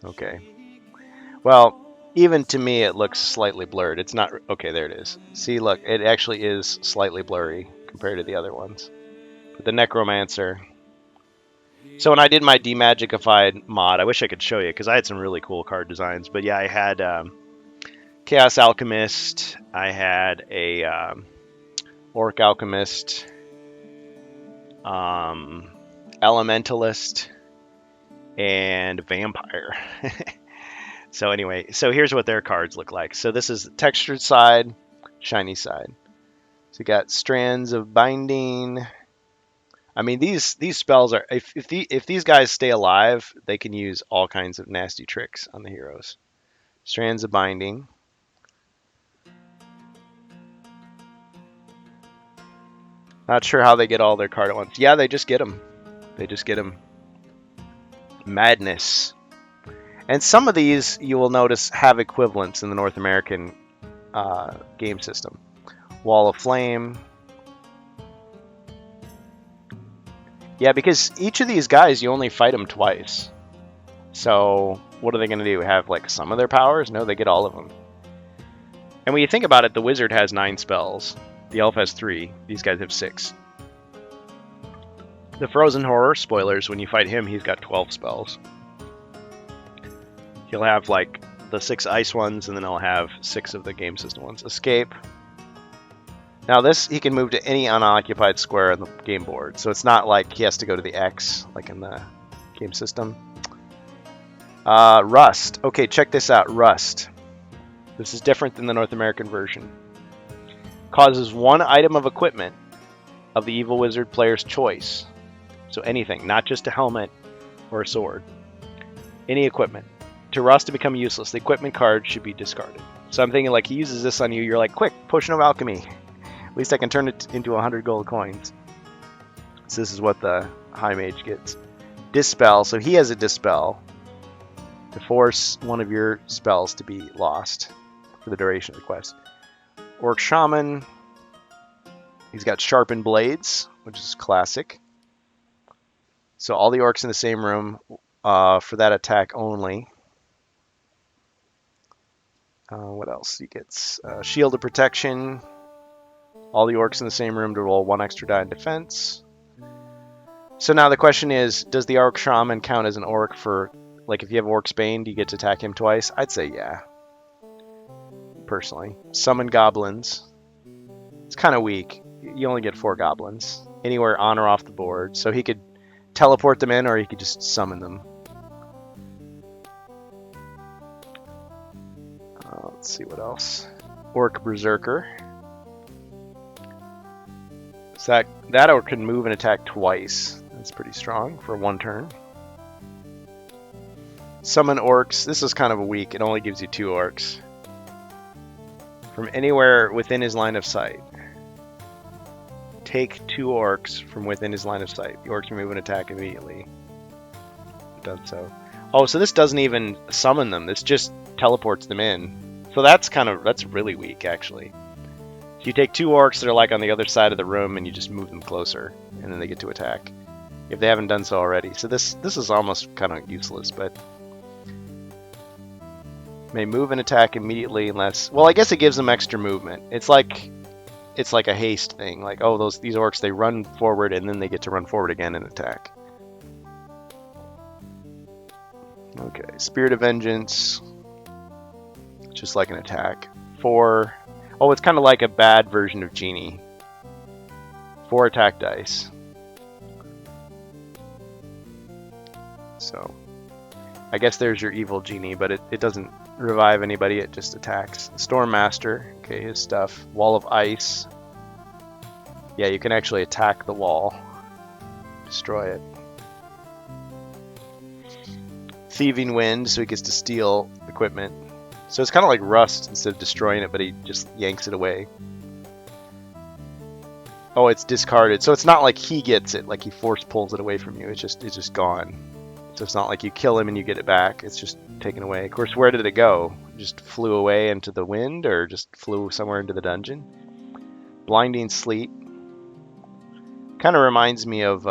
Okay. Well, even to me, it looks slightly blurred. It's not... Okay, there it is. See, look, it actually is slightly blurry compared to the other ones. But the Necromancer... So when I did my Demagikified mod, I wish I could show you, because I had some really cool card designs. But yeah, I had Chaos Alchemist. I had a Orc Alchemist. Elementalist. And Vampire. So anyway, so here's what their cards look like. So this is the textured side, shiny side. So you got Strands of Binding. I mean, these spells are, if these guys stay alive, they can use all kinds of nasty tricks on the heroes. Strands of Binding. Not sure how they get all their card at once. Yeah, they just get them. They just get them. Madness. And some of these, you will notice, have equivalents in the North American game system. Wall of Flame. Yeah, because each of these guys, you only fight them twice. So what are they going to do? Have like some of their powers? No, they get all of them. And when you think about it, the wizard has 9 spells. The elf has 3. These guys have 6. The Frozen Horror, spoilers, when you fight him, he's got 12 spells. He'll have like the 6 ice ones, and then he'll have 6 of the game system ones. Escape. Now this, he can move to any unoccupied square on the game board. So it's not like he has to go to the X, like in the game system. Rust. Okay, check this out. Rust. This is different than the North American version. Causes 1 item of equipment of the Evil Wizard player's choice. So anything, not just a helmet or a sword. Any equipment. To rust to become useless, the equipment card should be discarded. So I'm thinking like he uses this on you, you're like, quick, Potion of Alchemy. At least I can turn it into 100 gold coins. So this is what the High Mage gets. Dispel, so he has a Dispel to force one of your spells to be lost for the duration of the quest. Orc Shaman, he's got Sharpened Blades, which is classic. So all the orcs in the same room for that attack only. What else? He gets Shield of Protection. All the orcs in the same room to roll 1 extra die in defense. So now the question is, does the Orc Shaman count as an orc for, like if you have Orc's Bane, do you get to attack him twice? I'd say yeah. Personally. Summon Goblins. It's kind of weak. You only get 4 Goblins. Anywhere on or off the board. So he could teleport them in, or he could just summon them. Let's see what else. Orc Berserker. So that orc can move and attack twice. That's pretty strong for 1 turn. Summon orcs. This is kind of weak. It only gives you 2 orcs. From anywhere within his line of sight. Take 2 orcs from within his line of sight. The orcs can move and attack immediately. Done so. Oh, so this doesn't even summon them. This just teleports them in. So that's really weak, actually. So you take 2 orcs that are like on the other side of the room, and you just move them closer, and then they get to attack. If they haven't done so already. So this is almost kind of useless, but may move and attack immediately unless... Well, I guess it gives them extra movement. It's like a haste thing. Like, oh, these orcs, they run forward, and then they get to run forward again and attack. Okay, Spirit of Vengeance. Just like an attack. 4... Oh, it's kind of like a bad version of Genie. 4 attack dice. So, I guess there's your evil Genie, but it doesn't revive anybody, it just attacks. Storm Master, okay, his stuff. Wall of Ice. Yeah, you can actually attack the wall. Destroy it. Thieving Wind, so he gets to steal equipment. So it's kind of like Rust instead of destroying it, but he just yanks it away. Oh, it's discarded. So it's not like he gets it, like he force pulls it away from you. It's just gone. So it's not like you kill him and you get it back. It's just taken away. Of course, where did it go? It just flew away into the wind, or just flew somewhere into the dungeon? Blinding Sleet. Kind of reminds me of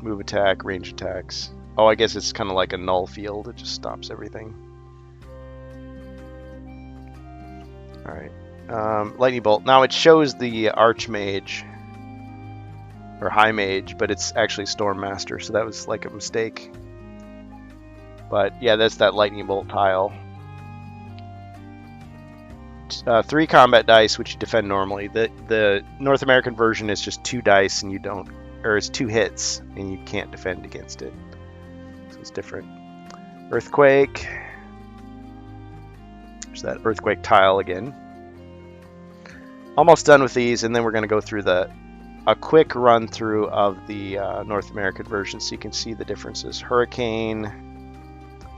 move attack, range attacks. Oh, I guess it's kind of like a null field. It just stops everything. Alright. Lightning Bolt. Now it shows the Archmage, or High Mage, but it's actually Storm Master, so that was like a mistake. But yeah, that's that Lightning Bolt tile. 3 combat dice, which you defend normally. The North American version is just 2 dice, and you don't, or it's 2 hits, and you can't defend against it. So it's different. Earthquake. There's that Earthquake tile again. Almost done with these, and then we're going to go through a quick run through of the North American version so you can see the differences. Hurricane.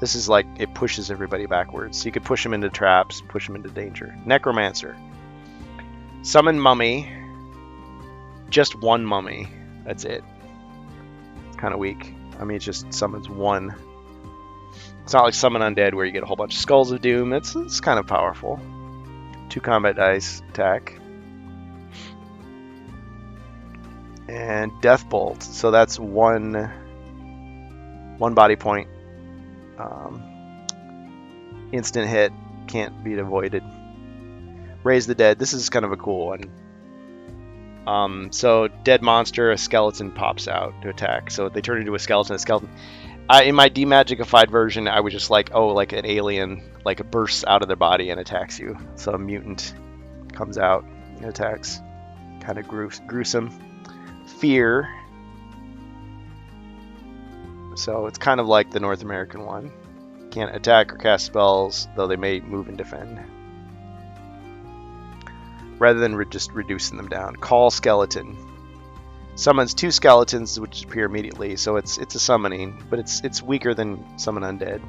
This is like, it pushes everybody backwards. So you could push them into traps, push them into danger. Necromancer. Summon Mummy. Just 1 mummy. That's it. It's kind of weak. I mean, it just summons 1. It's not like Summon Undead where you get a whole bunch of Skulls of Doom. It's kind of powerful. 2 combat dice attack. And Death Bolt. So that's 1 body point. Instant hit, can't be avoided. Raise the Dead. This is kind of a cool one. So dead monster, a skeleton pops out to attack. So they turn into a skeleton. In my demagikified version, I was just like, oh, like an alien, like it bursts out of their body and attacks you. So a mutant comes out and attacks. Kind of gruesome. Fear. So it's kind of like the North American one. Can't attack or cast spells, though they may move and defend. Rather than just reducing them down. Call Skeleton. Summons 2 skeletons which appear immediately, so it's a summoning, but it's weaker than Summon Undead.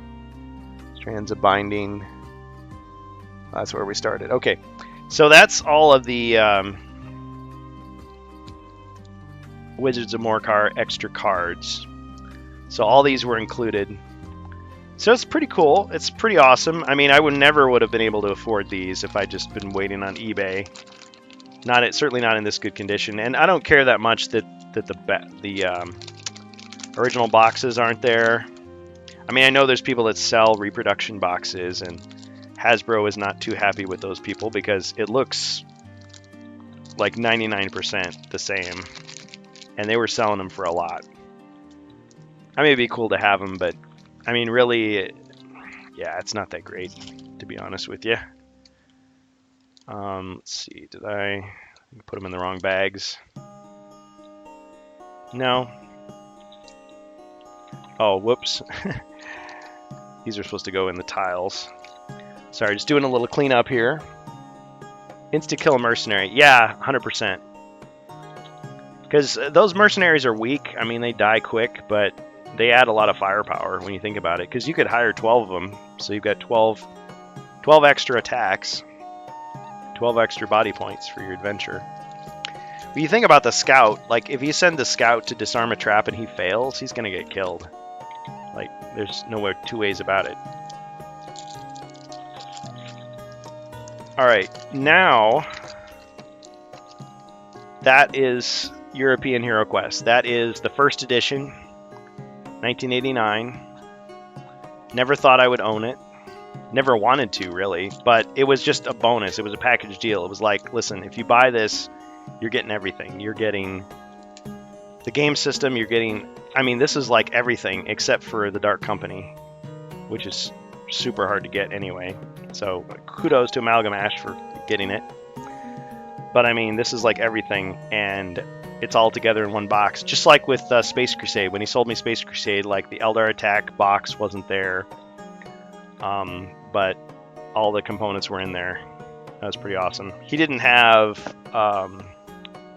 Strands of Binding. That's where we started. Okay, so that's all of the Wizards of Morcar extra cards. So all these were included. So it's pretty cool. It's pretty awesome. I mean, I never would have been able to afford these if I'd just been waiting on eBay. Certainly not in this good condition. And I don't care that much that the original boxes aren't there. I mean, I know there's people that sell reproduction boxes, and Hasbro is not too happy with those people because it looks like 99% the same. And they were selling them for a lot. I mean, it'd be cool to have them, but I mean, really, yeah, it's not that great, to be honest with you. Let's see, did I put them in the wrong bags? No. Oh, whoops. These are supposed to go in the tiles. Sorry, just doing a little cleanup here. Insta-kill a mercenary. Yeah, 100%. Because those mercenaries are weak. I mean, they die quick, but they add a lot of firepower when you think about it. Because you could hire 12 of them, so you've got 12 extra attacks, 12 extra body points for your adventure. When you think about the scout, like if you send the scout to disarm a trap and he fails, he's going to get killed. Like, there's no two ways about it. Alright, now that is European Hero Quest. That is the first edition, 1989. Never thought I would own it. Never wanted to, really, but it was just a bonus. It was a package deal. It was like, listen, if you buy this, you're getting everything. You're getting the game system, you're getting... I mean, this is like everything except for the Dark Company, which is super hard to get anyway. So kudos to Amalgam Ash for getting it. But I mean, this is like everything, and it's all together in one box. Just like with Space Crusade. When he sold me Space Crusade, like the Eldar Attack box wasn't there. But all the components were in there. That was pretty awesome. He didn't have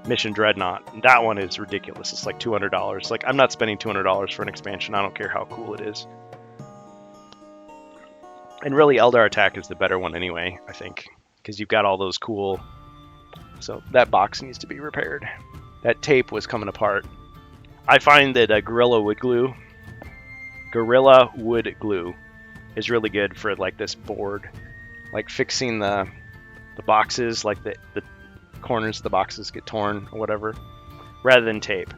Mission Dreadnought. That one is ridiculous. It's like $200. Like, I'm not spending $200 for an expansion. I don't care how cool it is. And really, Eldar Attack is the better one anyway, I think. Because you've got all those cool... So that box needs to be repaired. That tape was coming apart. I find that Gorilla Wood Glue is really good for like this board. Like fixing the boxes, like the corners of the boxes get torn or whatever, rather than tape.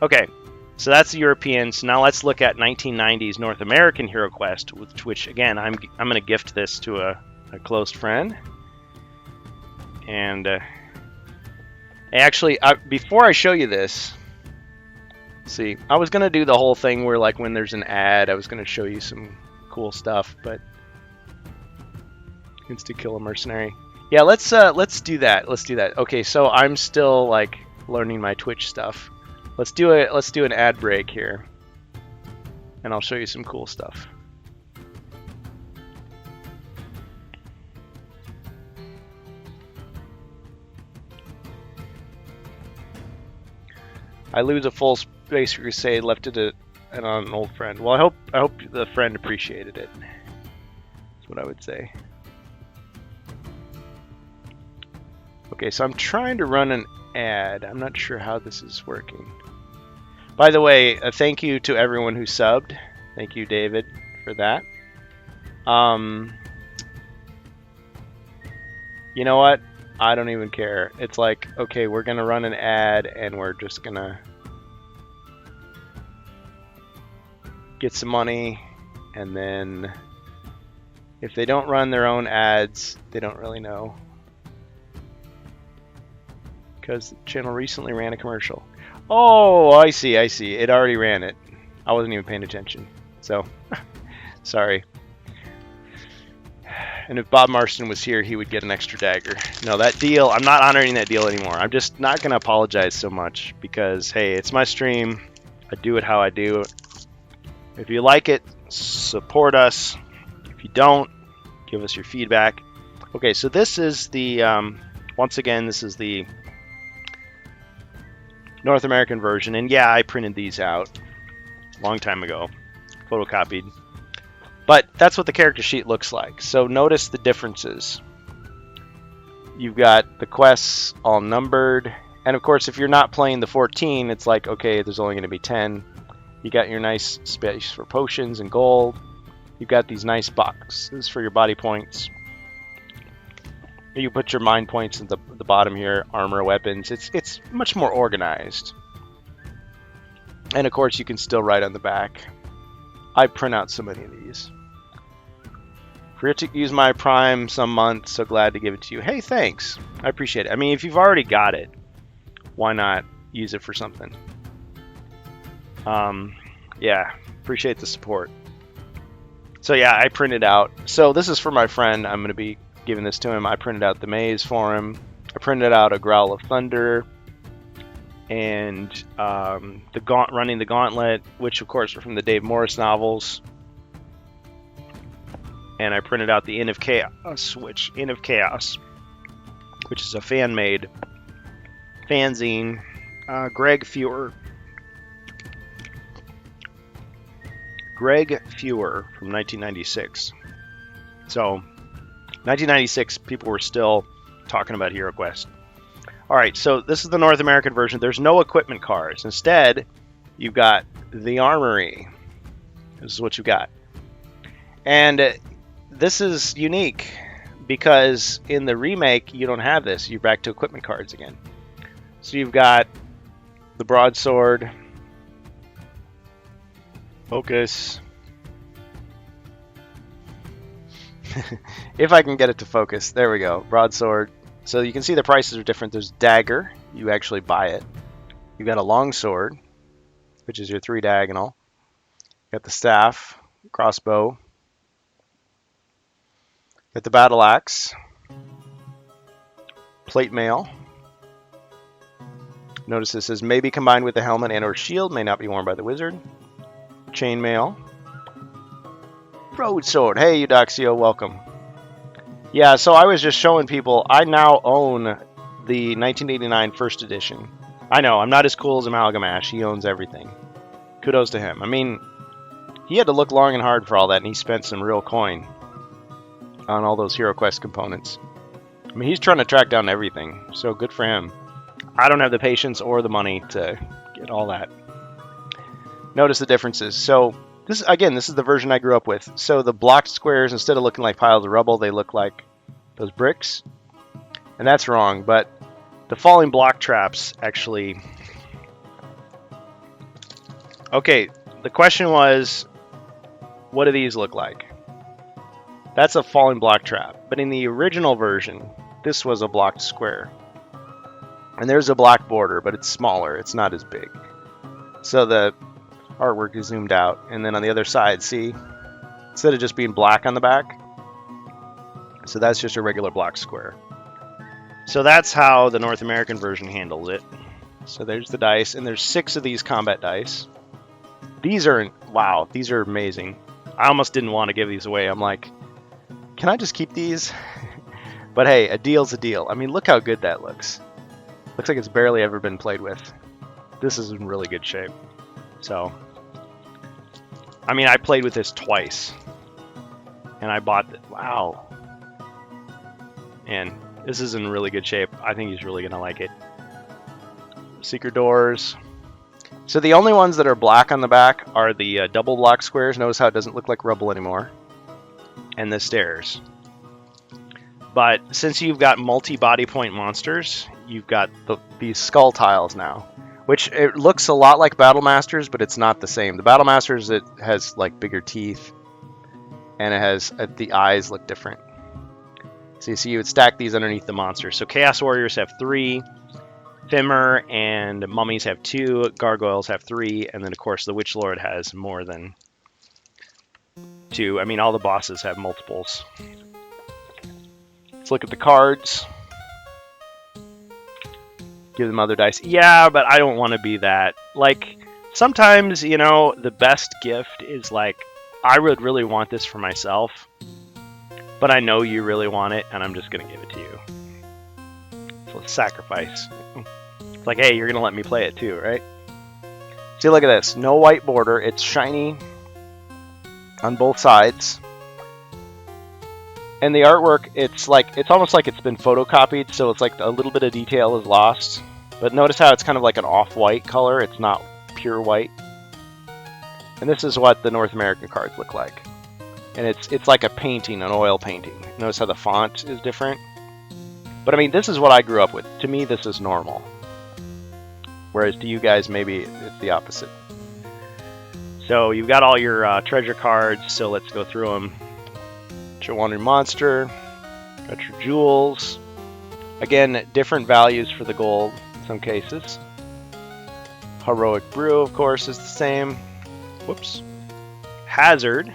Okay, so that's the European. So now let's look at 1990s North American Hero Quest, which again, I'm going to gift this to a close friend. And actually, before I show you this, see, I was going to do the whole thing where like when there's an ad, I was going to show you some cool stuff, but insta-kill a mercenary. Yeah, let's do that. Let's do that. Okay, so I'm still like learning my Twitch stuff. Let's do an ad break here, and I'll show you some cool stuff. I lose a full Space Crusade, left it on an old friend. Well, I hope the friend appreciated it. That's what I would say. Okay, so I'm trying to run an ad. I'm not sure how this is working. By the way, thank you to everyone who subbed. Thank you, David, for that. You know what? I don't even care. It's like, okay, we're going to run an ad and we're just going to get some money, and then if they don't run their own ads, they don't really know. Because the channel recently ran a commercial. Oh, I see. It already ran it. I wasn't even paying attention. So, sorry. And if Bob Marston was here, he would get an extra dagger. No, that deal, I'm not honoring that deal anymore. I'm just not going to apologize so much because, hey, it's my stream. I do it how I do it. If you like it, support us. If you don't, give us your feedback. Okay, so this is the, once again, this is the North American version. And yeah, I printed these out a long time ago, photocopied. But that's what the character sheet looks like. So notice the differences. You've got the quests all numbered. And of course, if you're not playing the 14, it's like, okay, there's only going to be 10. You got your nice space for potions and gold. You've got these nice boxes for your body points. You put your mind points at the bottom here, armor, weapons. It's much more organized. And of course, you can still write on the back. I print out so many of these. Forget to use my Prime some month, so glad to give it to you. Hey, thanks. I appreciate it. I mean, if you've already got it, why not use it for something? Yeah, appreciate the support. So yeah, I printed out. So this is for my friend. I'm going to be giving this to him. I printed out the maze for him. I printed out a Growl of Thunder. And running the Gauntlet, which of course are from the Dave Morris novels. And I printed out the Inn of Chaos, which is a fan-made fanzine. Greg Fuhr from 1996. So 1996, people were still talking about HeroQuest. All right, so this is the North American version. There's no equipment cards. Instead, you've got the armory. This is what you got. And this is unique because in the remake, you don't have this. You're back to equipment cards again. So you've got the broadsword, focus. If I can get it to focus. There we go. Broadsword. So you can see the prices are different. There's dagger. You actually buy it. You got a longsword, which is your 3 diagonal. You got the staff, crossbow. Got the battle axe, plate mail. Notice this says may be combined with the helmet and or shield, may not be worn by the wizard. Chainmail. Broadsword. Hey, Eudoxio, welcome. Yeah, so I was just showing people, I now own the 1989 first edition. I know, I'm not as cool as Amalgamash. He owns everything. Kudos to him. I mean, he had to look long and hard for all that, and he spent some real coin on all those HeroQuest components. I mean, he's trying to track down everything, so good for him. I don't have the patience or the money to get all that. Notice the differences. So, this is the version I grew up with. So the blocked squares, instead of looking like piles of rubble, they look like those bricks. And that's wrong, but the falling block traps actually... Okay, the question was, what do these look like? That's a falling block trap. But in the original version, this was a blocked square. And there's a black border, but it's smaller. It's not as big. So the artwork is zoomed out. And then on the other side, see? Instead of just being black on the back. So that's just a regular block square. So that's how the North American version handles it. So there's the dice. And there's 6 of these combat dice. These are, wow, these are amazing. I almost didn't want to give these away. I'm like, can I just keep these? But hey, a deal's a deal. I mean, look how good that looks. Looks like it's barely ever been played with. This is in really good shape. So, I mean, I played with this twice. And I bought it. Wow. And this is in really good shape. I think he's really going to like it. Secret doors. So the only ones that are black on the back are the double block squares. Notice how it doesn't look like rubble anymore. And the stairs. But since you've got multi-body point monsters, you've got these skull tiles now. Which it looks a lot like Battle Masters, but it's not the same. The Battle Masters, it has like bigger teeth. And it has, the eyes look different. So you see you would stack these underneath the monsters. So Chaos Warriors have 3. Fimmer and Mummies have 2. Gargoyles have 3. And then, of course, the Witch Lord has more than 2. I mean, all the bosses have multiples. Let's look at the cards. Give them other dice. Yeah, but I don't want to be that. Like, sometimes, you know, the best gift is like, I would really want this for myself, but I know you really want it, and I'm just going to give it to you. So let's sacrifice. It's like, hey, you're going to let me play it too, right? See, look at this. No white border. It's shiny on both sides. And the artwork, it's almost like it's been photocopied, so it's like a little bit of detail is lost. But notice how it's kind of like an off-white color. It's not pure white. And this is what the North American cards look like. And it's like a painting, an oil painting. Notice how the font is different. But I mean, this is what I grew up with. To me, this is normal. Whereas to you guys, maybe it's the opposite. So you've got all your treasure cards, so let's go through them. Got your Wandering Monster, got your jewels. Again, different values for the gold in some cases. Heroic Brew, of course, is the same. Whoops. Hazard.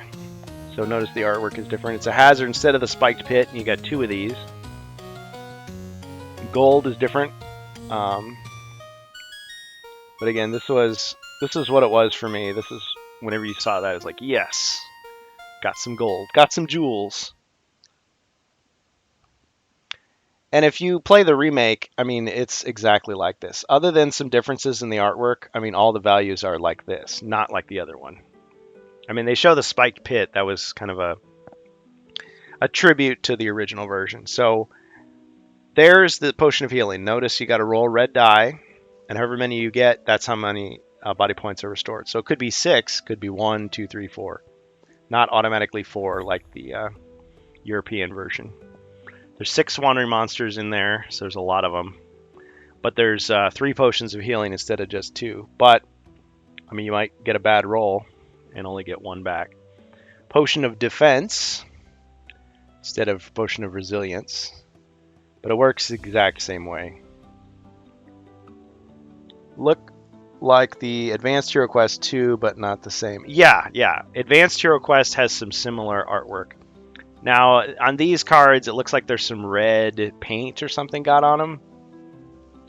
So notice the artwork is different. It's a hazard instead of the spiked pit, and you got 2 of these. Gold is different. But again, this is what it was for me. This is whenever you saw that, it's like, yes, got some gold, got some jewels. And if you play the remake, I mean, it's exactly like this. Other than some differences in the artwork, I mean, all the values are like this, not like the other one. I mean, they show the spiked pit. That was kind of a tribute to the original version. So there's the potion of healing. Notice you got to roll a red die, and however many you get, that's how many body points are restored. So it could be 6, could be 1, 2, 3, 4. Not automatically 4 like the European version. There's 6 wandering monsters in there, so there's a lot of them. But there's 3 potions of healing instead of just 2. But, I mean, you might get a bad roll and only get 1 back. Potion of defense instead of potion of resilience. But it works the exact same way. Look like the Advanced Hero Quest 2, but not the same. Yeah. Advanced Hero Quest has some similar artwork. Now, on these cards, it looks like there's some red paint or something got on them.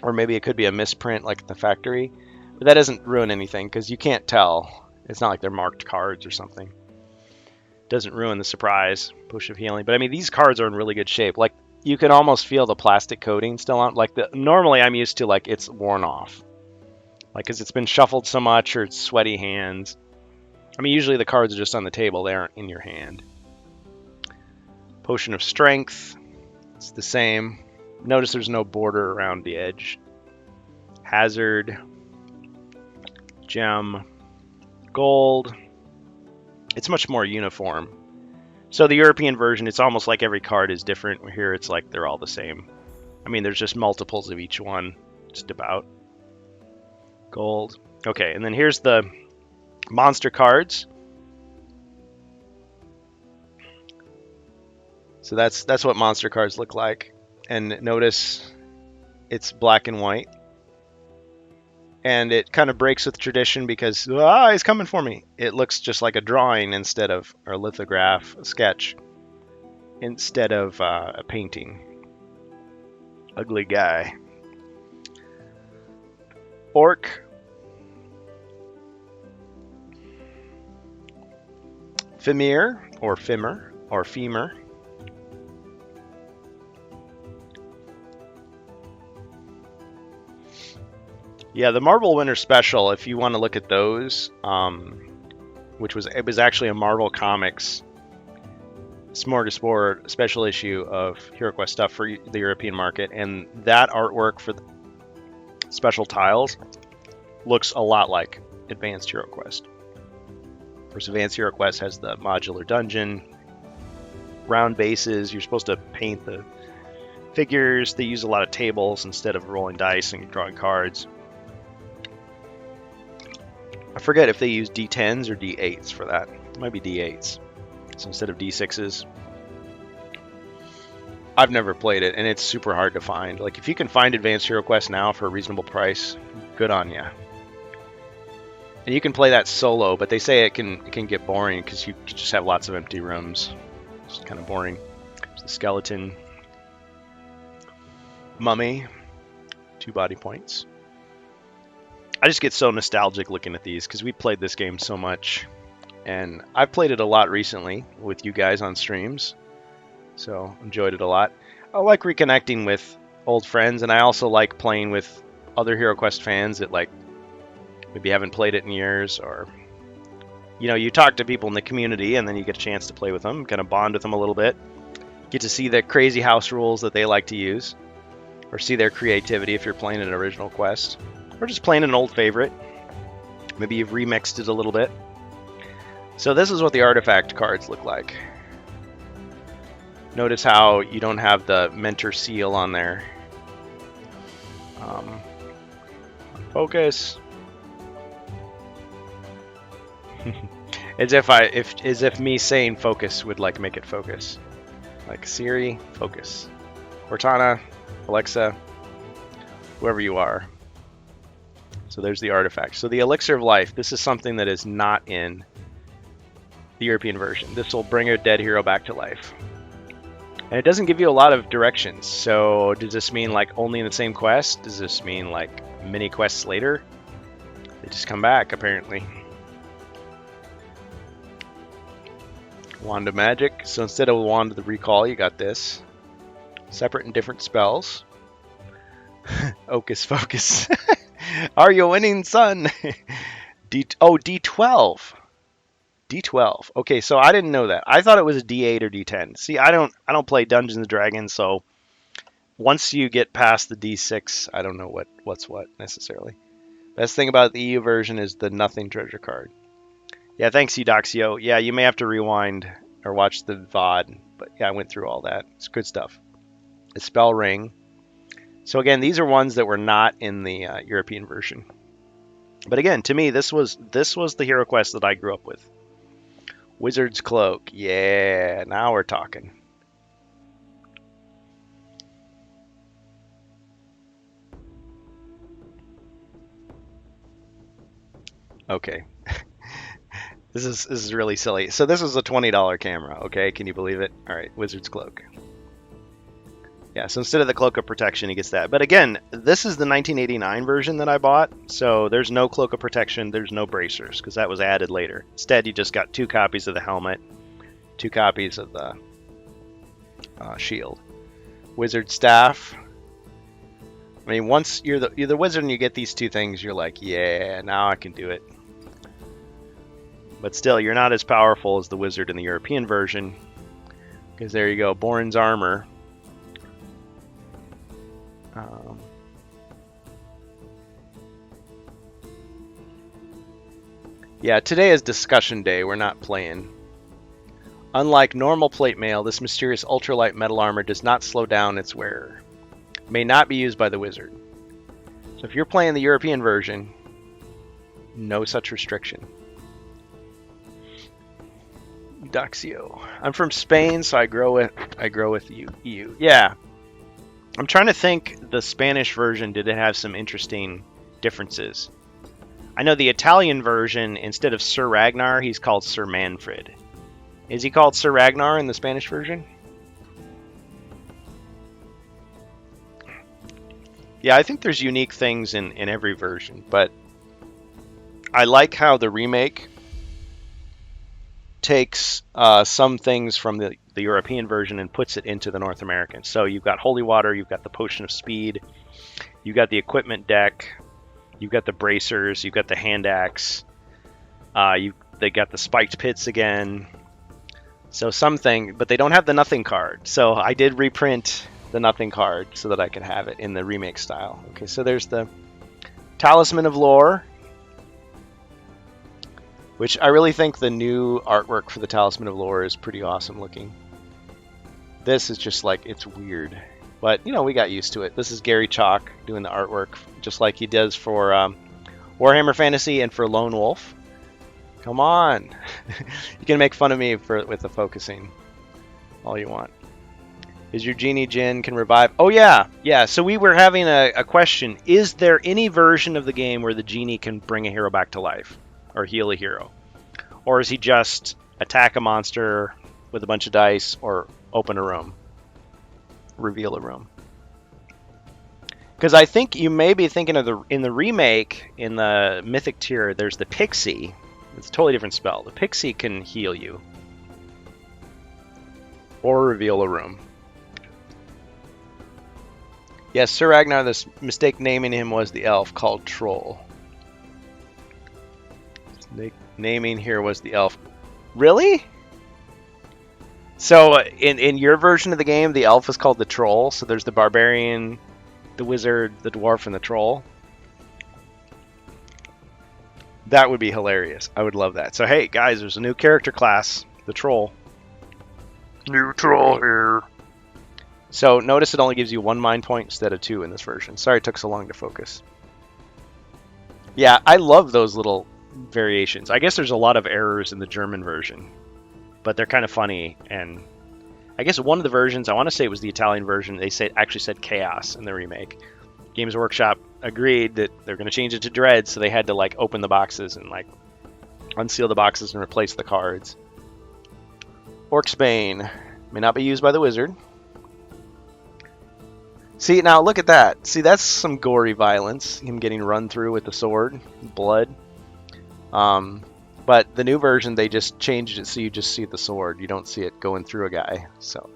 Or maybe it could be a misprint like the factory. But that doesn't ruin anything because you can't tell. It's not like they're marked cards or something. It doesn't ruin the surprise. Potion of healing. But I mean, these cards are in really good shape. Like, you can almost feel the plastic coating still on. Like, normally I'm used to, like, it's worn off. Like, because it's been shuffled so much or it's sweaty hands. I mean, usually the cards are just on the table. They aren't in your hand. Potion of Strength. It's the same. Notice there's no border around the edge. Hazard. Gem. Gold. It's much more uniform. So the European version, it's almost like every card is different. Here it's like they're all the same. I mean, there's just multiples of each one. Just about. Gold. Okay, and then here's the monster cards. So that's what monster cards look like. And notice it's black and white. And it kind of breaks with tradition because, he's coming for me. It looks just like a drawing instead of, or a lithograph, a sketch, instead of a painting. Ugly guy. Orc. Fimir, or Fimmer, or Femur. Yeah, the Marvel Winter Special, if you want to look at those, it was actually a Marvel Comics smorgasbord special issue of HeroQuest stuff for the European market, and that artwork for the special tiles looks a lot like Advanced HeroQuest. Of course, Advanced HeroQuest has the modular dungeon, round bases. You're supposed to paint the figures. They use a lot of tables instead of rolling dice and drawing cards. I forget if they use D10s or D8s for that. It might be D8s. So instead of D6s. I've never played it, and it's super hard to find. Like, if you can find Advanced HeroQuest now for a reasonable price, good on ya. And you can play that solo, but they say it can get boring because you just have lots of empty rooms. It's kind of boring. There's the skeleton. Mummy. 2 body points. I just get so nostalgic looking at these because we played this game so much. And I've played it a lot recently with you guys on streams. So enjoyed it a lot. I like reconnecting with old friends, and I also like playing with other HeroQuest fans that like maybe haven't played it in years, or you talk to people in the community and then you get a chance to play with them, kind of bond with them a little bit. Get to see the crazy house rules that they like to use, or see their creativity if you're playing an original quest. Or just playing an old favorite. Maybe you've remixed it a little bit. So this is what the artifact cards look like. Notice how you don't have the mentor seal on there. Focus. as if me saying focus would like make it focus. Like Siri, focus. Cortana, Alexa, whoever you are. So there's the artifact. So the Elixir of Life, this is something that is not in the European version. This will bring a dead hero back to life. And it doesn't give you a lot of directions. So does this mean like only in the same quest? Does this mean like mini quests later? They just come back apparently. Wand of Magic. So instead of Wand of the Recall, you got this. Separate and different spells. Hocus Focus. Are you winning, son? D12. D12. Okay, so I didn't know that. I thought it was a D8 or D10. See, I don't play Dungeons and Dragons, so once you get past the D6, I don't know what's what necessarily. Best thing about the EU version is the nothing treasure card. Yeah, thanks, Eudoxio. Yeah, you may have to rewind or watch the VOD, but yeah, I went through all that. It's good stuff. The spell ring. So again, these are ones that were not in the European version. But again, to me, this was the Hero Quest that I grew up with. Wizard's Cloak. Yeah, now we're talking. Okay. This is really silly. So this is a $20 camera, okay? Can you believe it? All right, Wizard's Cloak. Yeah, so instead of the Cloak of Protection, he gets that. But again, this is the 1989 version that I bought, so there's no Cloak of Protection, there's no bracers, because that was added later. Instead, you just got 2 copies of the helmet, 2 copies of the shield. Wizard Staff. I mean, once you're the wizard and you get these 2 things, you're like, yeah, now I can do it. But still, you're not as powerful as the wizard in the European version, because there you go, Borin's Armor. Yeah, today is discussion day. We're not playing. Unlike normal plate mail, this mysterious ultralight metal armor does not slow down its wearer. May not be used by the wizard. So if you're playing the European version, no such restriction. Eudoxio. I'm from Spain, so I grow with EU. Yeah. I'm trying to think, the Spanish version, did it have some interesting differences? I know the Italian version, instead of Sir Ragnar, he's called Sir Manfred. Is he called Sir Ragnar in the Spanish version? Yeah, I think there's unique things in every version, but I like how the remake takes some things from the European version and puts it into the North American. So you've got Holy Water, you've got the Potion of Speed, you've got the equipment deck, you've got the bracers, you've got the hand axe, they got the spiked pits again. So something, but they don't have the nothing card. So I did reprint the nothing card so that I could have it in the remake style. Okay, so there's the Talisman of Lore, which I really think the new artwork for the Talisman of Lore is pretty awesome looking. This is just like, it's weird. But, you know, we got used to it. This is Gary Chalk doing the artwork, just like he does for Warhammer Fantasy and for Lone Wolf. Come on. You can make fun of me with the focusing all you want. Is your genie Jin can revive? Oh, yeah. Yeah, so we were having a question. Is there any version of the game where the genie can bring a hero back to life? Or heal a hero? Or is he just attack a monster with a bunch of dice or open a room? Reveal a room? Because I think you may be thinking of in the remake, in the Mythic tier, there's the Pixie. It's a totally different spell. The Pixie can heal you. Or reveal a room. Yes, Sir Ragnar, the mistake naming him was the elf called Troll. Naming here was the elf. Really? So in your version of the game, the elf is called the Troll. So there's the barbarian, the wizard, the dwarf, and the troll. That would be hilarious. I would love that. So hey, guys, there's a new character class, the Troll. New Troll here. So notice it only gives you 1 mind point instead of 2 in this version. Sorry it took so long to focus. Yeah, I love those little variations. I guess there's a lot of errors in the German version, but they're kind of funny. And I guess one of the versions, I want to say it was the Italian version, they actually said chaos in the remake. Games Workshop agreed that they're going to change it to Dread, so they had to like open the boxes and like unseal the boxes and replace the cards. Orcsbane may not be used by the wizard. See, now look at that. See, that's some gory violence. Him getting run through with the sword, blood. But the new version, they just changed it so you just see the sword. You don't see it going through a guy. So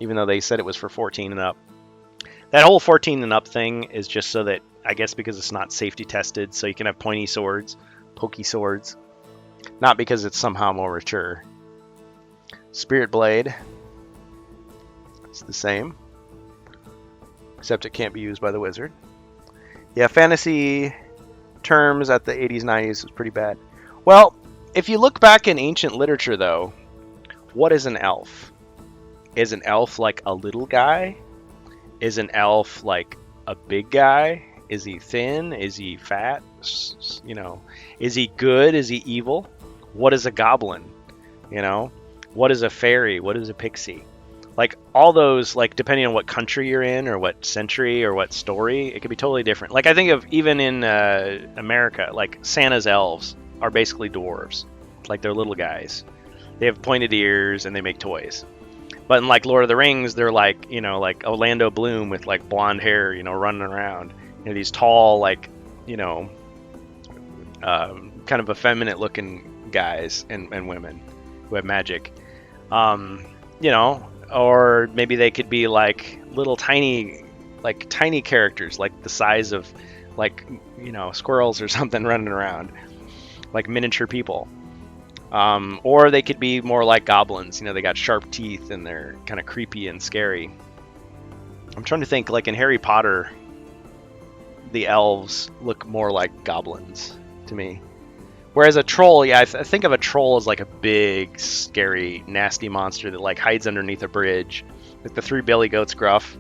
even though they said it was for 14 and up. That whole 14 and up thing is just so that, I guess because it's not safety tested, so you can have pointy swords, pokey swords. Not because it's somehow more mature. Spirit Blade. It's the same. Except it can't be used by the wizard. Yeah, fantasy terms at the 80s, 90s was pretty bad. Well, if you look back in ancient literature, though, what is an elf? Is an elf like a little guy? Is an elf like a big guy? Is he thin? Is he fat? You know, is he good? Is he evil? What is a goblin? You know, what is a fairy? What is a pixie? Like all those, like depending on what country you're in or what century or what story, it could be totally different. Like I think of even in America, like Santa's elves are basically dwarves. Like they're little guys. They have pointed ears and they make toys. But in like Lord of the Rings, they're like, you know, like Orlando Bloom with like blonde hair, you know, running around. You know, these tall, like, you know, kind of effeminate looking guys and women who have magic. You know, or maybe they could be like little tiny characters, like the size of like, you know, squirrels or something running around, like miniature people. Or they could be more like goblins. You know, they got sharp teeth and they're kind of creepy and scary. I'm trying to think, like in Harry Potter, the elves look more like goblins to me. Whereas a troll, yeah, I think of a troll as like a big, scary, nasty monster that like hides underneath a bridge, like the Three Billy Goats gruff.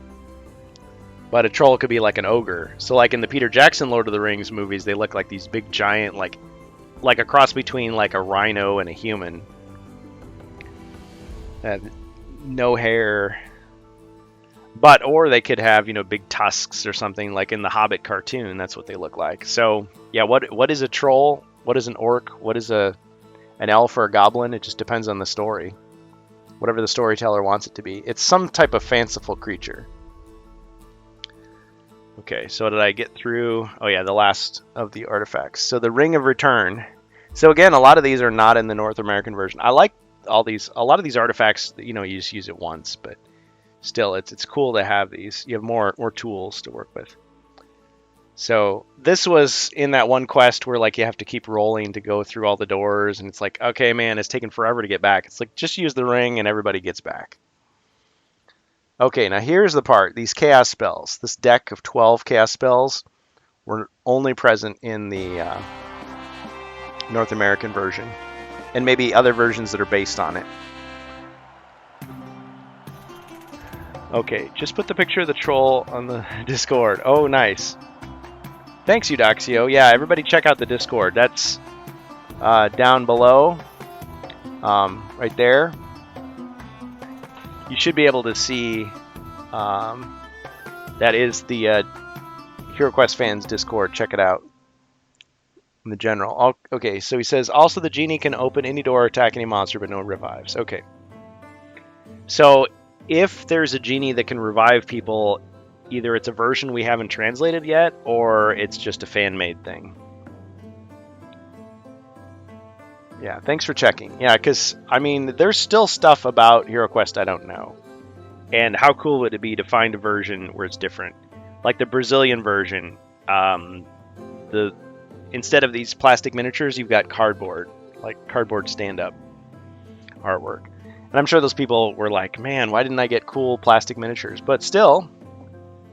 But a troll could be like an ogre. So like in the Peter Jackson Lord of the Rings movies, they look like these big giant, like a cross between like a rhino and a human. No hair. But, or they could have, you know, big tusks or something, like in the Hobbit cartoon. That's what they look like. So, yeah, what is a troll? What is an orc? What is an elf or a goblin? It just depends on the story. Whatever the storyteller wants it to be. It's some type of fanciful creature. Okay, so did I get through? Oh yeah, the last of the artifacts. So the Ring of Return. So again, a lot of these are not in the North American version. I like all these. A lot of these artifacts, you know, you just use it once, but still, it's cool to have these. You have more tools to work with. So this was in that one quest where like you have to keep rolling to go through all the doors, and it's like, okay, man, it's taking forever to get back. It's like just use the ring and everybody gets back. Okay, now here's the part. These chaos spells. This deck of 12 chaos spells were only present in the North American version, and maybe other versions that are based on it. Okay, just put the picture of the troll on the Discord. Oh, nice. Thanks, Eudoxio. Yeah, everybody check out the Discord. That's down below, right there. You should be able to see that is the HeroQuest fans Discord. Check it out in the general. Okay, so he says, also the genie can open any door or attack any monster, but no revives. Okay. So if there's a genie that can revive people, either it's a version we haven't translated yet, or it's just a fan-made thing. Yeah, thanks for checking. Yeah, because, I mean, there's still stuff about HeroQuest I don't know. And how cool would it be to find a version where it's different? Like the Brazilian version, instead of these plastic miniatures, you've got cardboard, like cardboard stand-up artwork. And I'm sure those people were like, man, why didn't I get cool plastic miniatures? But still,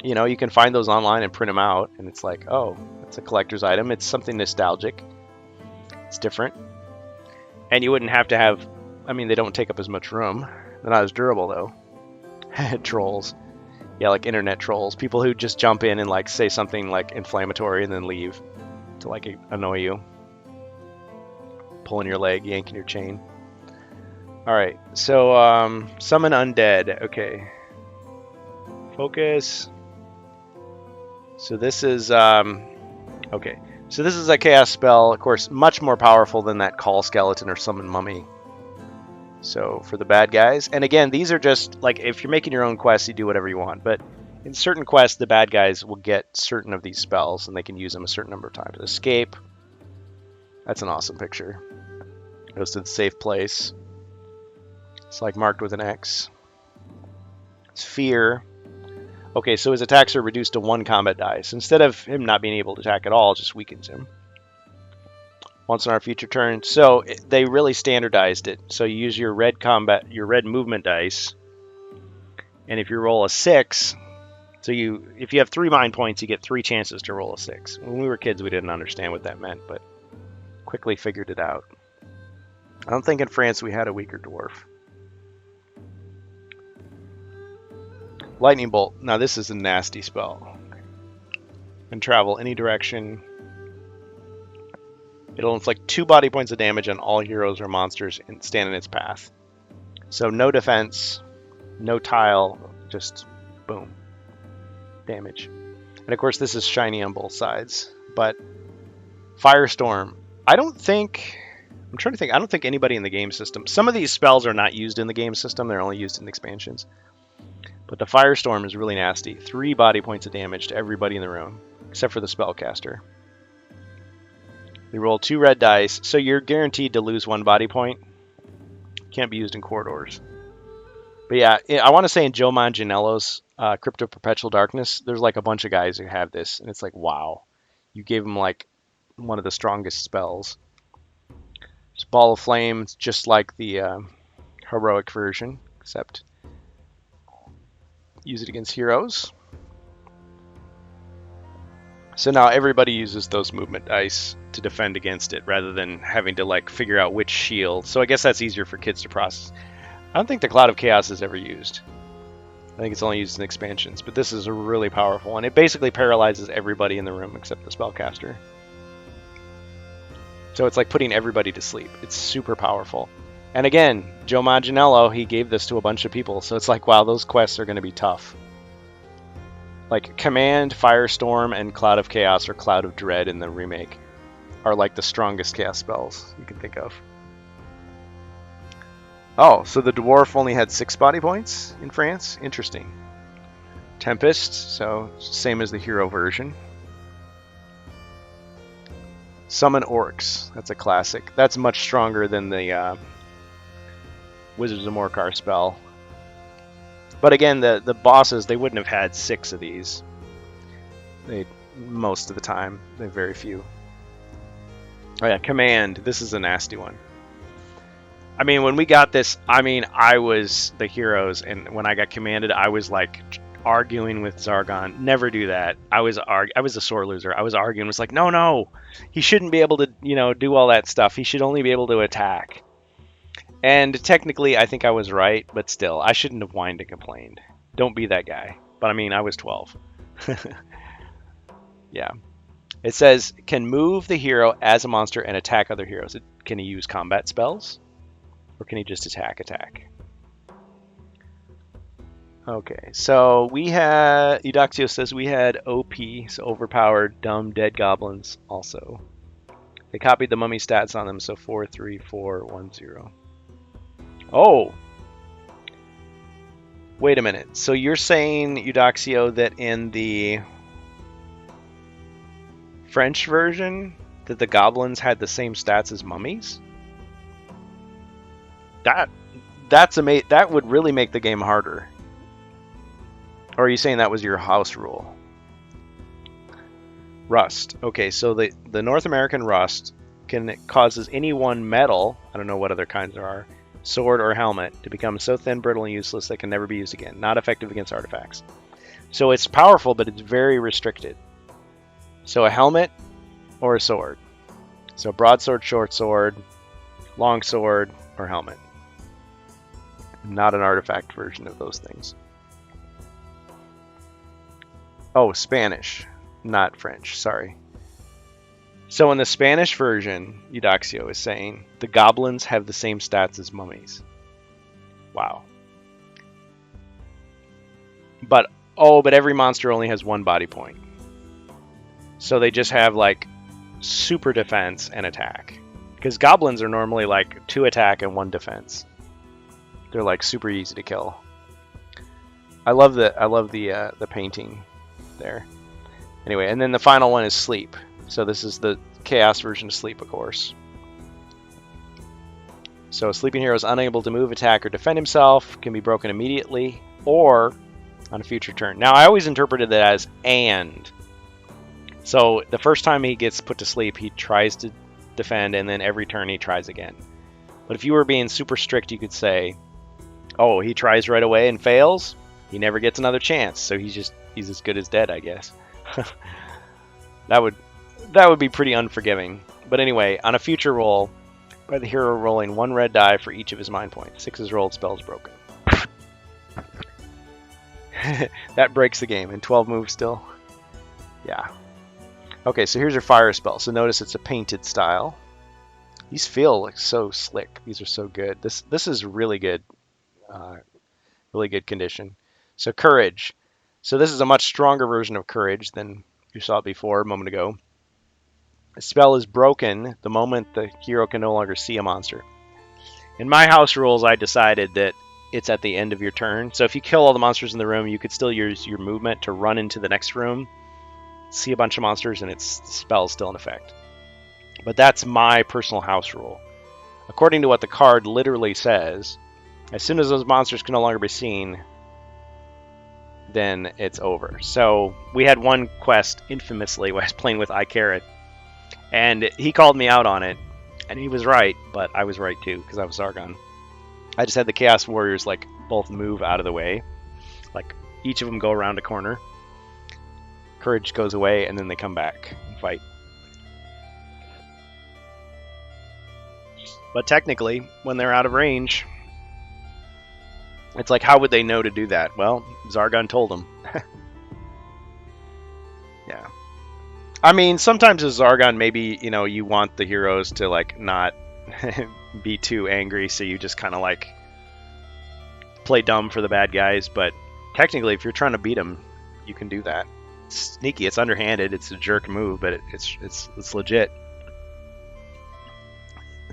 you know, you can find those online and print them out, and it's like, oh, it's a collector's item. It's something nostalgic. It's different. And you wouldn't have to have, I mean, they don't take up as much room. They're not as durable, though. Trolls. Yeah, like internet trolls. People who just jump in and, like, say something, like, inflammatory and then leave to, like, annoy you. Pulling your leg, yanking your chain. Alright, so, summon undead. Okay. Focus. So this is, okay. So this is a chaos spell, of course, much more powerful than that call skeleton or summon mummy. So for the bad guys, and again, these are just, like, if you're making your own quests, you do whatever you want, but in certain quests, the bad guys will get certain of these spells, and they can use them a certain number of times. Escape. That's an awesome picture. Goes to the safe place. It's like marked with an X. It's fear. Okay, so his attacks are reduced to 1 combat dice. Instead of him not being able to attack at all, it just weakens him. Once on our future turn. So they really standardized it. So you use your red movement dice. And if you roll a 6, so if you have 3 mind points, you get 3 chances to roll a 6. When we were kids, we didn't understand what that meant, but quickly figured it out. I don't think in France we had a weaker dwarf. Lightning Bolt. Now this is a nasty spell. Can travel any direction. It'll inflict 2 body points of damage on all heroes or monsters and stand in its path. So no defense, no tile, just boom. Damage. And of course this is shiny on both sides. But Firestorm. I don't think anybody in the game system. Some of these spells are not used in the game system. They're only used in expansions. But the Firestorm is really nasty. 3 body points of damage to everybody in the room, except for the spellcaster. They roll 2 red dice, so you're guaranteed to lose 1 body point. Can't be used in corridors. But yeah, I want to say in Joe Manganiello's Crypt of Perpetual Darkness, there's like a bunch of guys who have this, and it's like, wow. You gave them like one of the strongest spells. It's Ball of Flame, just like the heroic version, except use it against heroes. So now everybody uses those movement dice to defend against it rather than having to like figure out which shield. So I guess that's easier for kids to process. I don't think the Cloud of Chaos is ever used. I think it's only used in expansions, but this is a really powerful one. It basically paralyzes everybody in the room except the spellcaster. So it's like putting everybody to sleep. It's super powerful. And again, Joe Manganiello, he gave this to a bunch of people, so it's like, wow, those quests are going to be tough. Like Command, Firestorm, and Cloud of Chaos or Cloud of Dread in the remake are like the strongest chaos spells you can think of. Oh, so the dwarf only had 6 body points in France? Interesting. Tempest, so same as the hero version. Summon Orcs, that's a classic. That's much stronger than the Wizards of Morkar spell. But again, the bosses, they wouldn't have had 6 of these. Most of the time, they have very few. Oh yeah, Command, this is a nasty one. I mean, when we got this, I was the heroes, and when I got commanded, I was like arguing with Zargon. Never do that. I was a sore loser. I was arguing. Was like, no, he shouldn't be able to, do all that stuff. He should only be able to attack. And technically, I think I was right, but still, I shouldn't have whined and complained. Don't be that guy. But I was 12. Yeah. It says, can move the hero as a monster and attack other heroes. Can he use combat spells? Or can he just attack? Okay, so we had... Eudoxio says we had OP, so overpowered, dumb, dead goblins also. They copied the mummy stats on them, so 4, 3, 4, 1, 0. Oh! Wait a minute. So you're saying, Eudoxio, that in the French version, that the goblins had the same stats as mummies? That's amazing. That would really make the game harder. Or are you saying that was your house rule? Rust. Okay, so the North American rust causes any one metal, I don't know what other kinds there are, sword or helmet, to become so thin, brittle, and useless that can never be used again. Not effective against artifacts. So it's powerful, but it's very restricted. So a helmet or a sword. So broadsword, short sword, long sword, or helmet. Not an artifact version of those things. Oh, Spanish, not French, sorry. So in the Spanish version, Eudoxio is saying, the goblins have the same stats as mummies. Wow. But every monster only has 1 body point. So they just have like super defense and attack. Because goblins are normally like 2 attack and 1 defense. They're like super easy to kill. I love the painting there. Anyway, and then the final one is sleep. So this is the chaos version of sleep, of course. So a sleeping hero is unable to move, attack, or defend himself, can be broken immediately, or on a future turn. Now, I always interpreted that as and. So the first time he gets put to sleep, he tries to defend, and then every turn he tries again. But if you were being super strict, you could say, oh, he tries right away and fails, he never gets another chance, so he's as good as dead, I guess. That would be pretty unforgiving. But anyway, on a future roll, by the hero rolling 1 red die for each of his mind points. 6 is rolled, spells broken. That breaks the game. And 12 moves still? Yeah. Okay, so here's your fire spell. So notice it's a painted style. These feel like so slick. These are so good. This is really good. Really good condition. So courage. So this is a much stronger version of courage than you saw before a moment ago. The spell is broken the moment the hero can no longer see a monster. In my house rules, I decided that it's at the end of your turn. So if you kill all the monsters in the room, you could still use your movement to run into the next room, see a bunch of monsters, and the spell's still in effect. But that's my personal house rule. According to what the card literally says, as soon as those monsters can no longer be seen, then it's over. So we had one quest, infamously, when I was playing with iCarrot, and he called me out on it, and he was right, but I was right too, because I was Zargon. I just had the Chaos Warriors like both move out of the way, like each of them go around a corner. Courage goes away, and then they come back and fight. But technically, when they're out of range, it's like, how would they know to do that? Well, Zargon told them. Yeah. I mean, sometimes as Zargon, maybe, you want the heroes to, like, not be too angry, so you just kind of, like, play dumb for the bad guys. But technically, if you're trying to beat them, you can do that. It's sneaky. It's underhanded. It's a jerk move, but it's legit.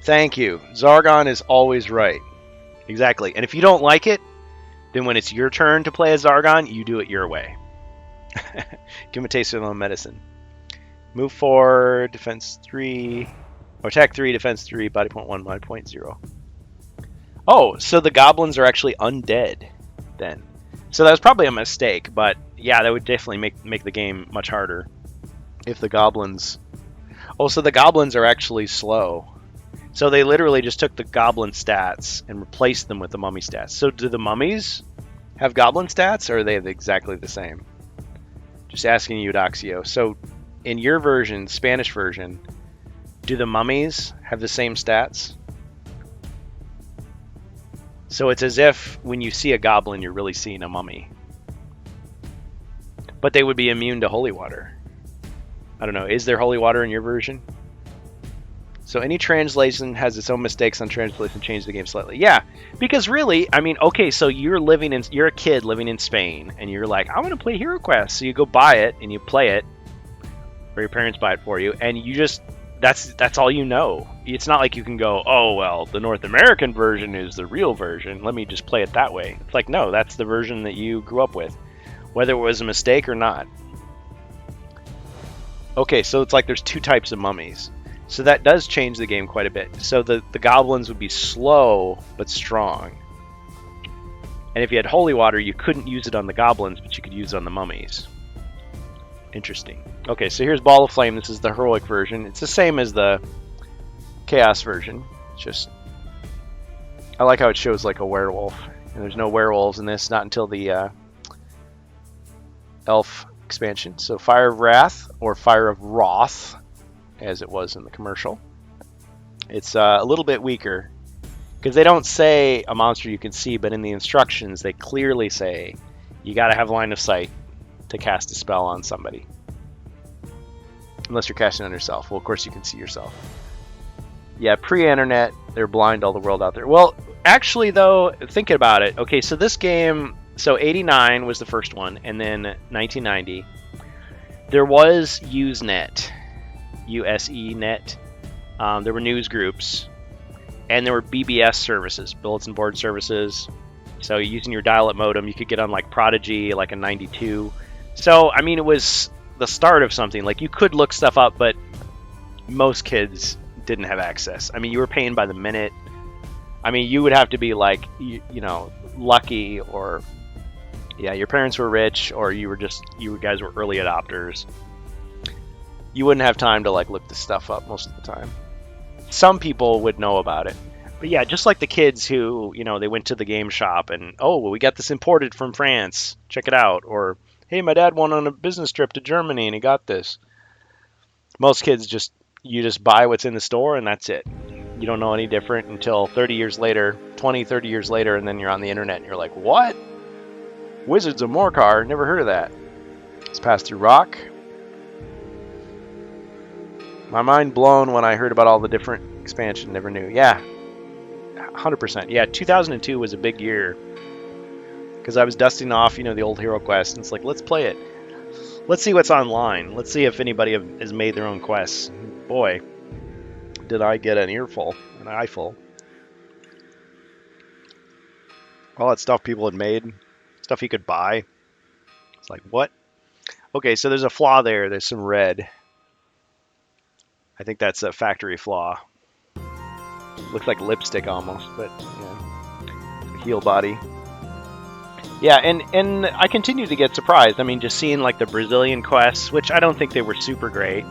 Thank you. Zargon is always right. Exactly. And if you don't like it, then when it's your turn to play as Zargon, you do it your way. Give him a taste of my medicine. Move 4, defense 3, or attack 3, defense 3, body point 1, body point 0. Oh, so the goblins are actually undead then. So that was probably a mistake, but yeah, that would definitely make the game much harder if the goblins... Oh, so the goblins are actually slow. So they literally just took the goblin stats and replaced them with the mummy stats. So do the mummies have goblin stats, or are they exactly the same? Just asking you, Eudoxio. So in your version, Spanish version, do the mummies have the same stats? So it's as if when you see a goblin, you're really seeing a mummy. But they would be immune to holy water. I don't know. Is there holy water in your version? So any translation has its own mistakes on translation, change the game slightly. Yeah, because really, I mean, okay, so you're a kid living in Spain, and you're like, I want to play Hero Quest. So you go buy it, and you play it, or your parents buy it for you, and you just, that's all you know. It's not like you can go, oh, well, the North American version is the real version. Let me just play it that way. It's like, no, that's the version that you grew up with, whether it was a mistake or not. Okay, so it's like there's two types of mummies. So that does change the game quite a bit. So the goblins would be slow, but strong. And if you had holy water, you couldn't use it on the goblins, but you could use it on the mummies. Interesting. Okay, so here's Ball of Flame. This is the heroic version. It's the same as the Chaos version. It's just... I like how it shows like a werewolf. And there's no werewolves in this, not until the elf expansion. So Fire of Wrath, or Fire of Wrath, as it was in the commercial. It's a little bit weaker because they don't say a monster you can see, but in the instructions they clearly say you got to have line of sight to cast a spell on somebody, unless you're casting on yourself. Well, of course you can see yourself. Yeah, pre-internet, they're blind all the world out there. Well, actually though, thinking about it, okay, so this game, so 89 was the first one, and then 1990 there was Usenet. USENet. There were news groups, and there were BBS services, bulletin board services. So using your dial-up modem, you could get on like Prodigy, like a 92. So I mean, it was the start of something. Like you could look stuff up, but most kids didn't have access. I mean, you were paying by the minute. I mean, you would have to be like, you know, lucky or Yeah, your parents were rich, or you guys were early adopters. You wouldn't have time to like look this stuff up most of the time. Some people would know about it. But yeah, just like the kids who, they went to the game shop and, oh, well, we got this imported from France. Check it out. Or, hey, my dad went on a business trip to Germany and he got this. Most kids you just buy what's in the store and that's it. You don't know any different until 30 years later, 20, 30 years later, and then you're on the internet and you're like, what? Wizards of Morcar? Never heard of that. Let's pass through rock. My mind blown when I heard about all the different expansion. Never knew. Yeah, 100%. Yeah, 2002 was a big year because I was dusting off, the old Hero Quest, and it's like, let's play it. Let's see what's online. Let's see if anybody has made their own quests. Boy, did I get an eyeful. All that stuff people had made, stuff you could buy. It's like, what? Okay, so there's a flaw there. There's some red. I think that's a factory flaw. Looks like lipstick almost, but yeah. Heal body. Yeah, and I continue to get surprised. I mean, just seeing like the Brazilian quests, which I don't think they were super great,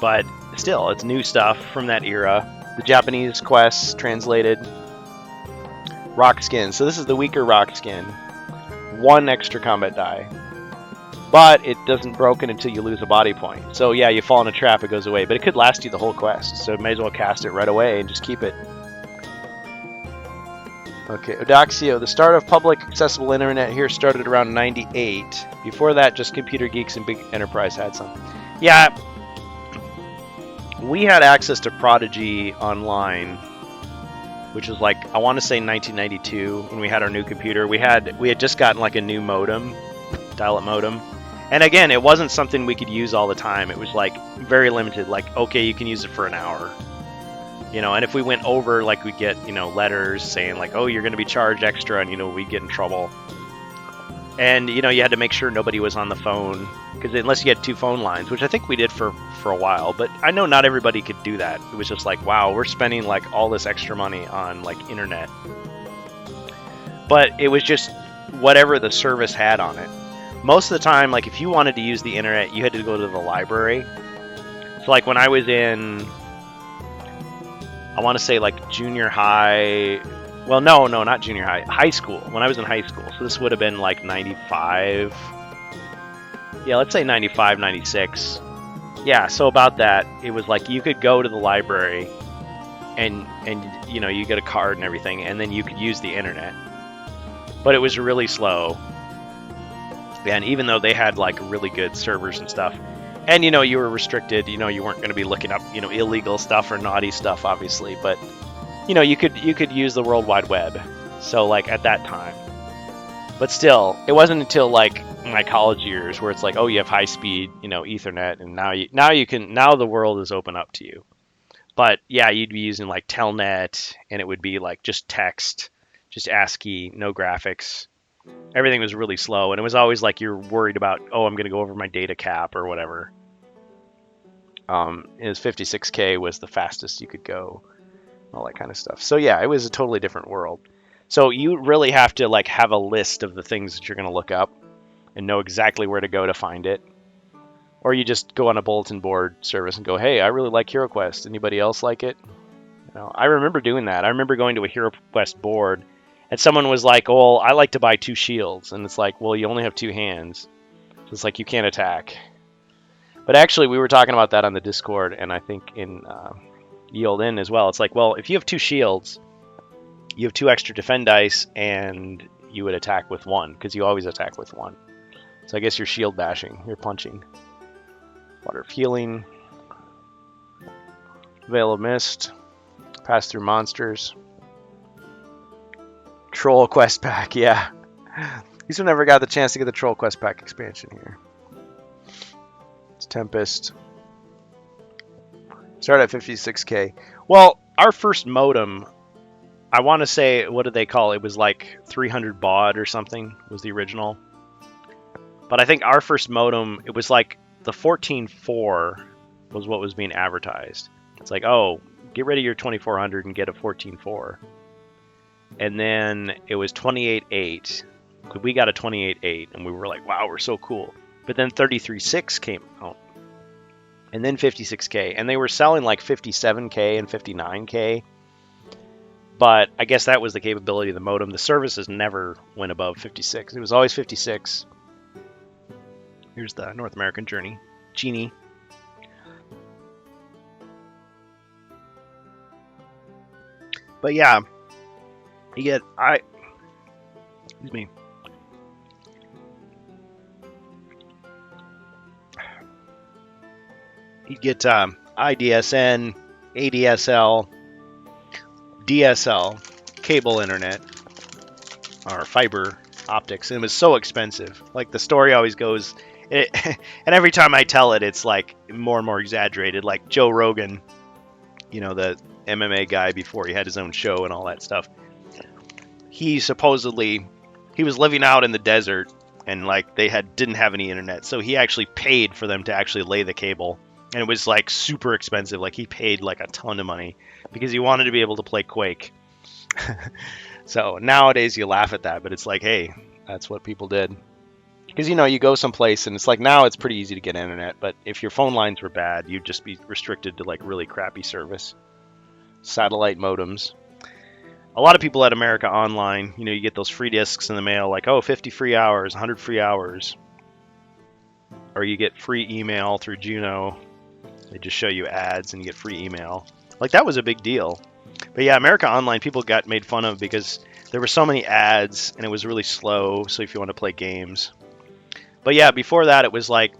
but still, it's new stuff from that era. The Japanese quests translated. Rock skin. So this is the weaker rock skin. 1 extra combat die. But it doesn't broken until you lose a body point. So yeah, you fall in a trap, it goes away. But it could last you the whole quest. So you may as well cast it right away and just keep it. Okay, Odaxio. The start of public accessible internet here started around 98. Before that, just computer geeks and big enterprise had some. Yeah, we had access to Prodigy Online, which was like, I want to say 1992 when we had our new computer. We had just gotten like a new modem, dial-up modem. And again, it wasn't something we could use all the time. It was like very limited. Like, okay, you can use it for an hour. And if we went over, like we'd get, letters saying like, oh, you're going to be charged extra, and, we'd get in trouble. And, you had to make sure nobody was on the phone, because unless you had 2 phone lines, which I think we did for a while, but I know not everybody could do that. It was just like, wow, we're spending like all this extra money on like internet. But it was just whatever the service had on it. Most of the time, like if you wanted to use the internet, you had to go to the library. So like when I was in, I want to say like junior high, well, no, not junior high, high school, when I was in high school. So this would have been like 95. Yeah, let's say 95, 96. Yeah, so about that, it was like you could go to the library and you get a card and everything, and then you could use the internet. But it was really slow. And even though they had like really good servers and stuff, and you were restricted, you weren't going to be looking up, illegal stuff or naughty stuff, obviously, but you could use the World Wide Web. So like at that time. But still, it wasn't until like my college years where it's like, oh, you have high speed, Ethernet, and now the world is open up to you. But yeah, you'd be using like Telnet, and it would be like just text, just ASCII, no graphics. Everything was really slow, and it was always like you're worried about, oh, I'm going to go over my data cap or whatever. His 56K was the fastest you could go, all that kind of stuff. So yeah, it was a totally different world. So you really have to like have a list of the things that you're going to look up and know exactly where to go to find it. Or you just go on a bulletin board service and go, hey, I really like HeroQuest. Anybody else like it? I remember doing that. I remember going to a HeroQuest board, and someone was like, oh, I like to buy 2 shields. And it's like, well, you only have 2 hands. So it's like you can't attack. But actually, we were talking about that on the Discord, and I think in Yield In as well. It's like, well, if you have 2 shields, you have 2 extra defend dice, and you would attack with 1, because you always attack with 1. So I guess you're shield bashing. You're punching. Water of Healing. Veil of Mist. Pass through monsters. Troll Quest Pack, yeah. These one never got the chance to get the Troll Quest Pack expansion here. It's Tempest. Start at 56K. Well, our first modem, I want to say, what did they call it? It was like 300 baud or something was the original. But I think our first modem, it was like the 14.4 was what was being advertised. It's like, oh, get rid of your 2400 and get a 14.4. And then it was 28.8. We got a 28.8, and we were like, wow, we're so cool. But then 33.6 came out, and then 56K, and they were selling like 57K and 59K. But I guess that was the capability of the modem. The services never went above 56. It was always 56. Here's the North American Genie. But yeah, you get excuse me. You get IDSN, ADSL, DSL, cable internet, or fiber optics, and it was so expensive. Like the story always goes, and every time I tell it, it's like more and more exaggerated. Like Joe Rogan, you know, the MMA guy before he had his own show and all that stuff. He was living out in the desert, and like they didn't have any internet, so he actually paid for them to actually lay the cable, and it was like super expensive. Like he paid like a ton of money because he wanted to be able to play Quake. So nowadays you laugh at that, but it's like, hey, that's what people did. Because, you know, you go someplace and it's like, now it's pretty easy to get internet, but if your phone lines were bad, you'd just be restricted to like really crappy service. Satellite modems. A lot of people at America Online, you know, you get those free discs in the mail, like, oh, 50 free hours, 100 free hours. Or you get free email through Juno. They just show you ads and you get free email. Like, that was a big deal. But yeah, America Online, people got made fun of because there were so many ads and it was really slow, so if you want to play games. But yeah, before that, it was like,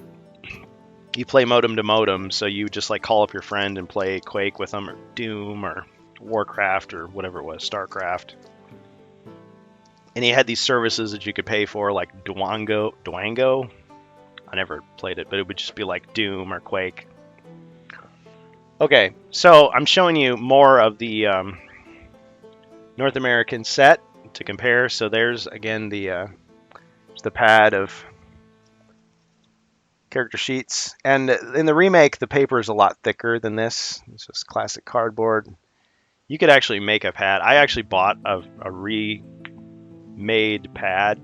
you play modem to modem, so you just like call up your friend and play Quake with them, or Doom, or Warcraft, or whatever it was, Starcraft. And you had these services that you could pay for, like Dwango. I never played it, but it would just be like Doom or Quake. Okay, so I'm showing you more of the North American set to compare. So there's, again, the pad of character sheets. And in the remake, the paper is a lot thicker than this. It's just classic cardboard. You could actually make a pad. I actually bought a remade pad.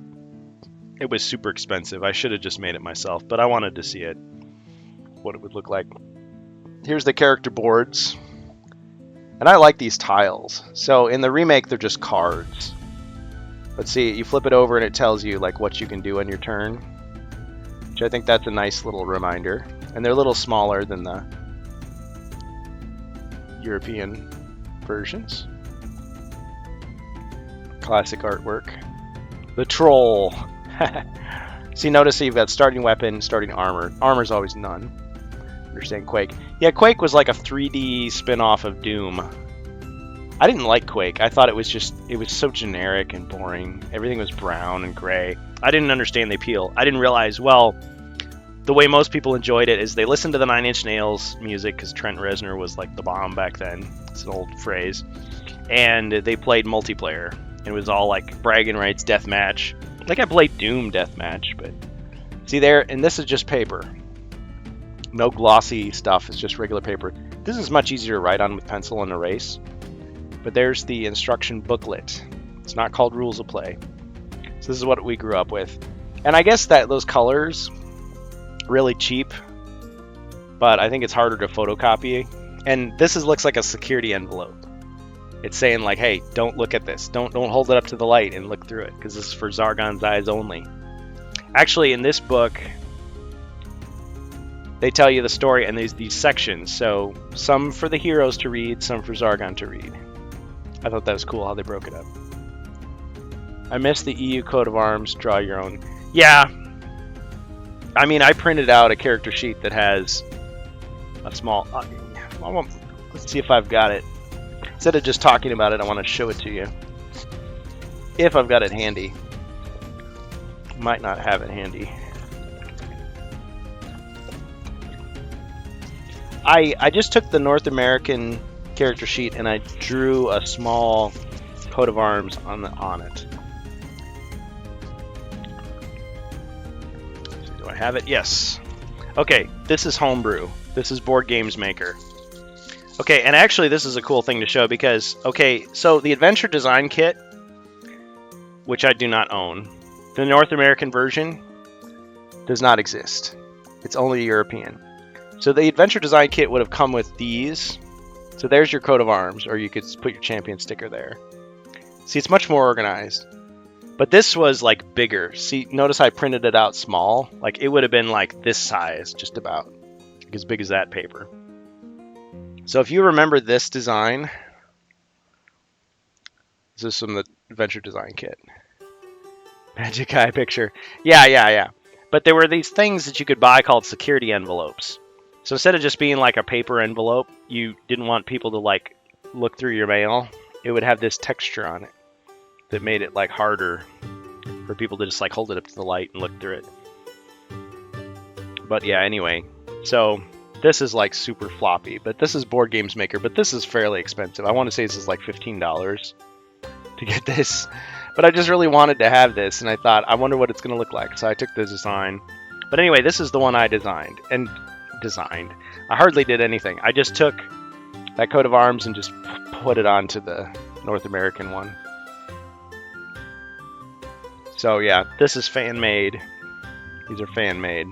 It was super expensive. I should have just made it myself, but I wanted to see it, what it would look like. Here's the character boards. And I like these tiles. So in the remake, they're just cards. Let's see, you flip it over and it tells you like what you can do on your turn, which I think that's a nice little reminder. And they're a little smaller than the European versions. Classic artwork. The troll. See, notice you've got starting weapon, starting armor. Armor's always none. Understand Quake. Yeah, Quake was like a 3D spin-off of Doom. I didn't like Quake. I thought it was so generic and boring. Everything was brown and gray. I didn't understand the appeal. I didn't realize, well, the way most people enjoyed it is they listened to the Nine Inch Nails music, because Trent Reznor was like the bomb back then. It's an old phrase. And they played multiplayer. It was all like bragging rights, deathmatch. Like I played Doom deathmatch, but see there, and this is just paper. No glossy stuff, it's just regular paper. This is much easier to write on with pencil and erase. But there's the instruction booklet. It's not called Rules of Play. So this is what we grew up with. And I guess that those colors, really cheap, but I think it's harder to photocopy. And this looks like a security envelope. It's saying like, hey, don't look at this. Don't hold it up to the light and look through it, because this is for Zargon's eyes only. Actually, in this book, they tell you the story, and there's these sections. So some for the heroes to read, some for Zargon to read. I thought that was cool how they broke it up. I missed the EU coat of arms, draw your own. Yeah. I mean, I printed out a character sheet that has a small... let's see if I've got it. Instead of just talking about it, I want to show it to you. If I've got it handy. Might not have it handy. I just took the North American character sheet and I drew a small coat of arms on it. So do I have it? Yes. Okay, this is Homebrew. This is Board Games Maker. Okay, and actually this is a cool thing to show because, okay, so the Adventure Design Kit, which I do not own, The North American version does not exist. It's only European. So the Adventure Design Kit would have come with these. So there's your coat of arms, or you could put your champion sticker there. See, it's much more organized. But this was like bigger. See, notice I printed it out small. Like it would have been like this size, just about. Like as big as that paper. So if you remember this design, this is from the Adventure Design Kit. Magic Eye picture. Yeah. But there were these things that you could buy called security envelopes. So instead of just being like a paper envelope, you didn't want people to like look through your mail. It would have this texture on it that made it like harder for people to just like hold it up to the light and look through it. But yeah, anyway, so this is like super floppy, but this is Board Games Maker, but this is fairly expensive. I want to say this is like $15 to get this, but I just really wanted to have this, and I thought, I wonder what it's going to look like. So I took the design. But anyway, this is the one I designed. I hardly did anything. I just took that coat of arms and just put it onto the North American one. So yeah, this is fan made. These are fan made.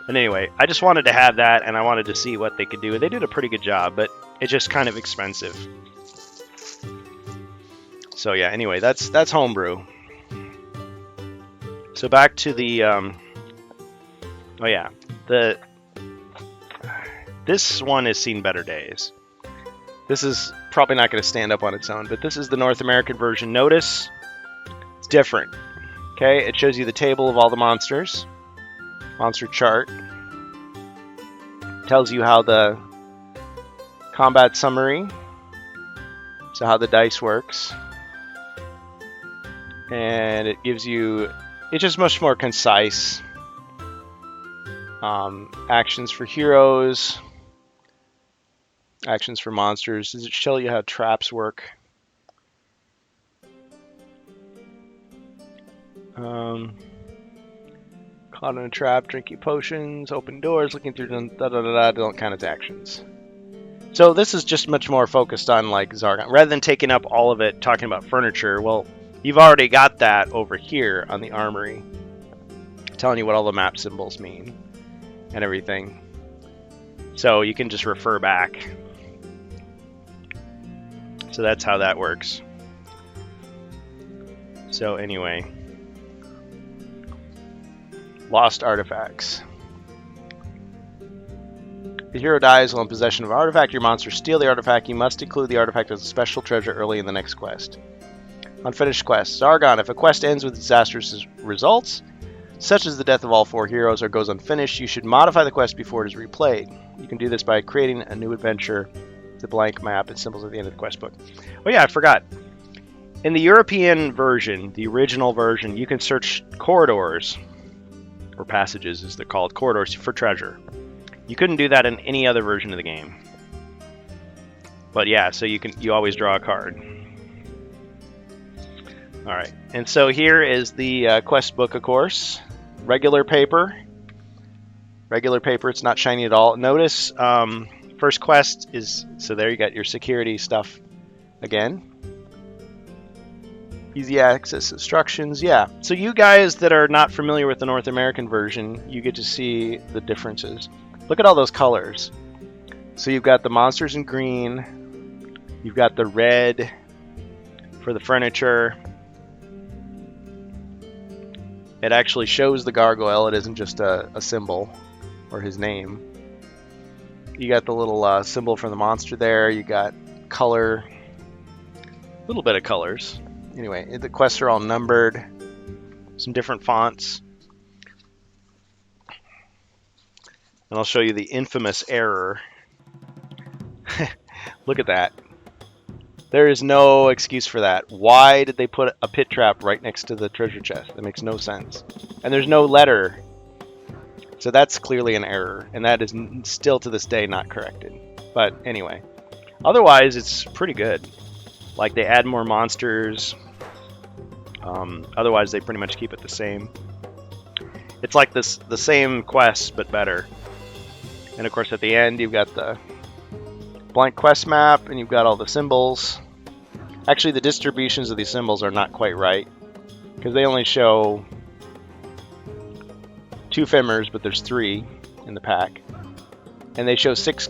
And anyway, I just wanted to have that, and I wanted to see what they could do. They did a pretty good job, but it's just kind of expensive. So yeah, anyway, that's homebrew. So back to the oh yeah, this one has seen better days. This is probably not going to stand up on its own, but this is the North American version. Notice it's different. Okay, it shows you the table of all the monsters. Monster chart. Tells you how the combat summary, so how the dice works. And it gives you, it's just much more concise. Actions for heroes, actions for monsters. Does it show you how traps work? Caught in a trap, drinking potions, open doors, looking through don't count as actions. So this is just much more focused on like Zargon. Rather than taking up all of it talking about furniture, well, you've already got that over here on the armory, telling you what all the map symbols mean and everything. So you can just refer back. So that's how that works. So anyway, lost artifacts. The hero dies while in possession of an artifact. Your monsters steal the artifact. You must include the artifact as a special treasure early in the next quest. Unfinished quests. Zargon. If a quest ends with disastrous results, such as the death of all 4 heroes, or goes unfinished, you should modify the quest before it is replayed. You can do this by creating a new adventure, the blank map, and symbols at the end of the quest book. Oh yeah, I forgot. In the European version, the original version, you can search corridors, or passages as they're called, corridors, for treasure. You couldn't do that in any other version of the game. But yeah, so you always draw a card. Alright, and so here is the quest book, of course. Regular paper. Regular paper, it's not shiny at all. Notice, first quest is, so there you got your security stuff again. Easy access instructions, yeah. So you guys that are not familiar with the North American version, you get to see the differences. Look at all those colors. So you've got the monsters in green, you've got the red for the furniture. It actually shows the gargoyle, it isn't just a symbol or his name. You got the little symbol for the monster there, you got color, a little bit of colors. Anyway, the quests are all numbered, some different fonts. And I'll show you the infamous error. Look at that. There is no excuse for that. Why did they put a pit trap right next to the treasure chest? That makes no sense. And there's no letter. So that's clearly an error. And that is still to this day not corrected. But anyway. Otherwise, it's pretty good. Like, they add more monsters. Otherwise, they pretty much keep it the same. It's like the same quest, but better. And of course, at the end, you've got the blank quest map, and you've got all the symbols. Actually, the distributions of these symbols are not quite right. because they only show 2 Fimrs, but there's 3 in the pack. And they show 6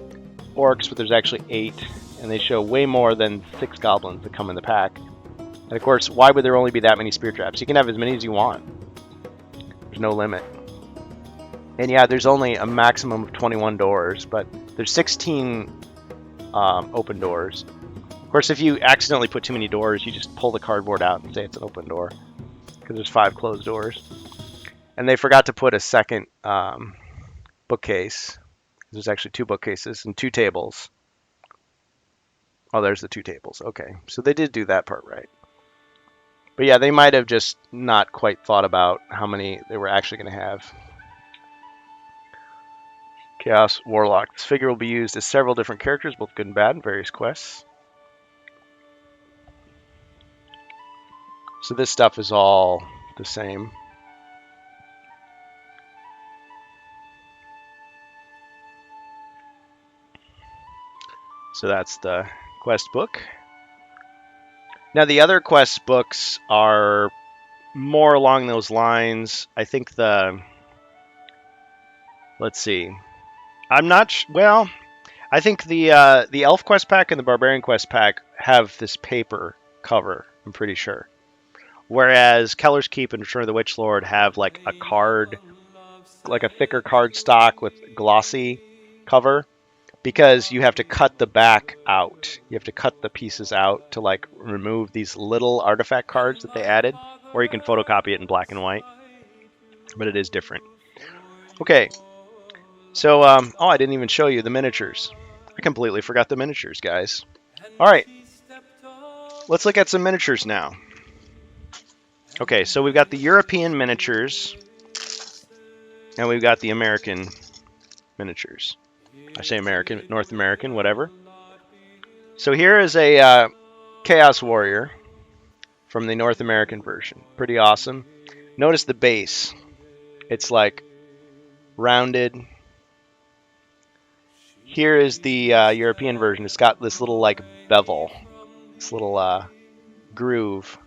Orcs, but there's actually 8. And they show way more than 6 Goblins that come in the pack. And of course, why would there only be that many Spear Traps? You can have as many as you want. There's no limit. And yeah, there's only a maximum of 21 doors, but there's 16 open doors. Of course, if you accidentally put too many doors, you just pull the cardboard out and say it's an open door, because there's 5 closed doors. And they forgot to put a second bookcase. There's actually 2 bookcases and 2 tables. Oh, there's the 2 tables. Okay, so they did do that part right. But yeah, they might have just not quite thought about how many they were actually going to have. Chaos Warlock. This figure will be used as several different characters, both good and bad, in various quests. So this stuff is all the same. So that's the quest book. Now the other quest books are more along those lines. I think let's see. I'm not well, I think the Elf quest pack and the Barbarian quest pack have this paper cover, I'm pretty sure. Whereas Keller's Keep and Return of the Witch Lord have like a card, like a thicker card stock with glossy cover, because you have to cut the back out. You have to cut the pieces out to like remove these little artifact cards that they added, or you can photocopy it in black and white, but it is different. Okay, so oh, I didn't even show you the miniatures. I completely forgot the miniatures, guys. All right, let's look at some miniatures now. Okay, so we've got the European miniatures, and we've got the American miniatures. I say American, North American, whatever. So here is a Chaos Warrior from the North American version. Pretty awesome. Notice the base. It's like rounded. Here is the European version. It's got this little like bevel, this little groove.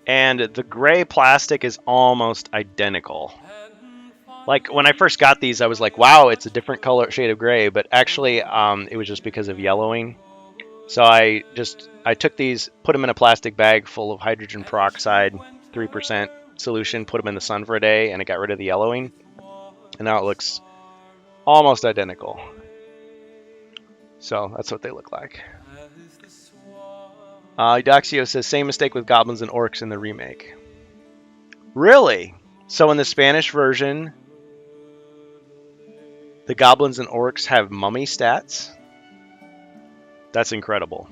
And the gray plastic is almost identical. Like when I first got these, I was like, wow, it's a different color shade of gray, but actually it was just because of yellowing. So I took these, put them in a plastic bag full of hydrogen peroxide, 3% solution, put them in the sun for a day, and it got rid of the yellowing. And now it looks almost identical. So that's what they look like. Eudoxio says, same mistake with goblins and orcs in the remake. Really? So in the Spanish version, the goblins and orcs have mummy stats? That's incredible.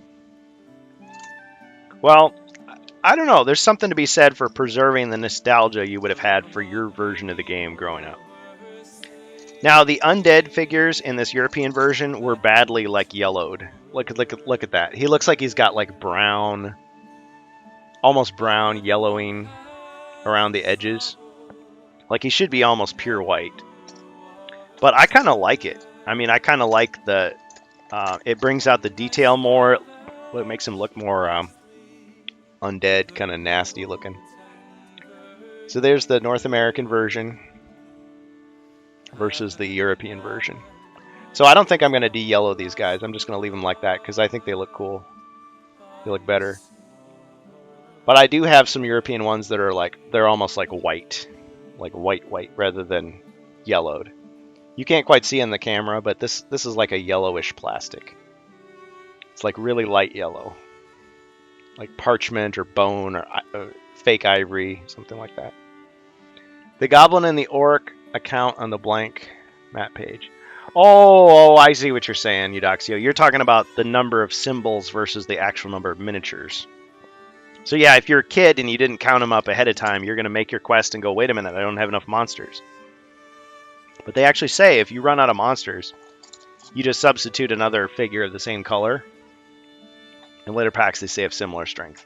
Well, I don't know. There's something to be said for preserving the nostalgia you would have had for your version of the game growing up. Now, the undead figures in this European version were badly like yellowed. Look at that. He looks like he's got like brown, almost brown yellowing around the edges. Like he should be almost pure white. But I kind of like it. I mean, I kind of like the, it brings out the detail more. It makes him look more undead, kind of nasty looking. So there's the North American version versus the European version. So I don't think I'm going to de-yellow these guys. I'm just going to leave them like that because I think they look cool. They look better. But I do have some European ones that are like, they're almost like white rather than yellowed. You can't quite see in the camera, but this is like a yellowish plastic. It's like really light yellow, like parchment or bone or fake ivory, something like that. The goblin and the orc account on the blank map page. Oh, I see what you're saying, Eudoxio. You're talking about the number of symbols versus the actual number of miniatures. So yeah, if you're a kid and you didn't count them up ahead of time, you're going to make your quest and go, wait a minute, I don't have enough monsters. But they actually say if you run out of monsters, you just substitute another figure of the same color. In later packs, they say of similar strength.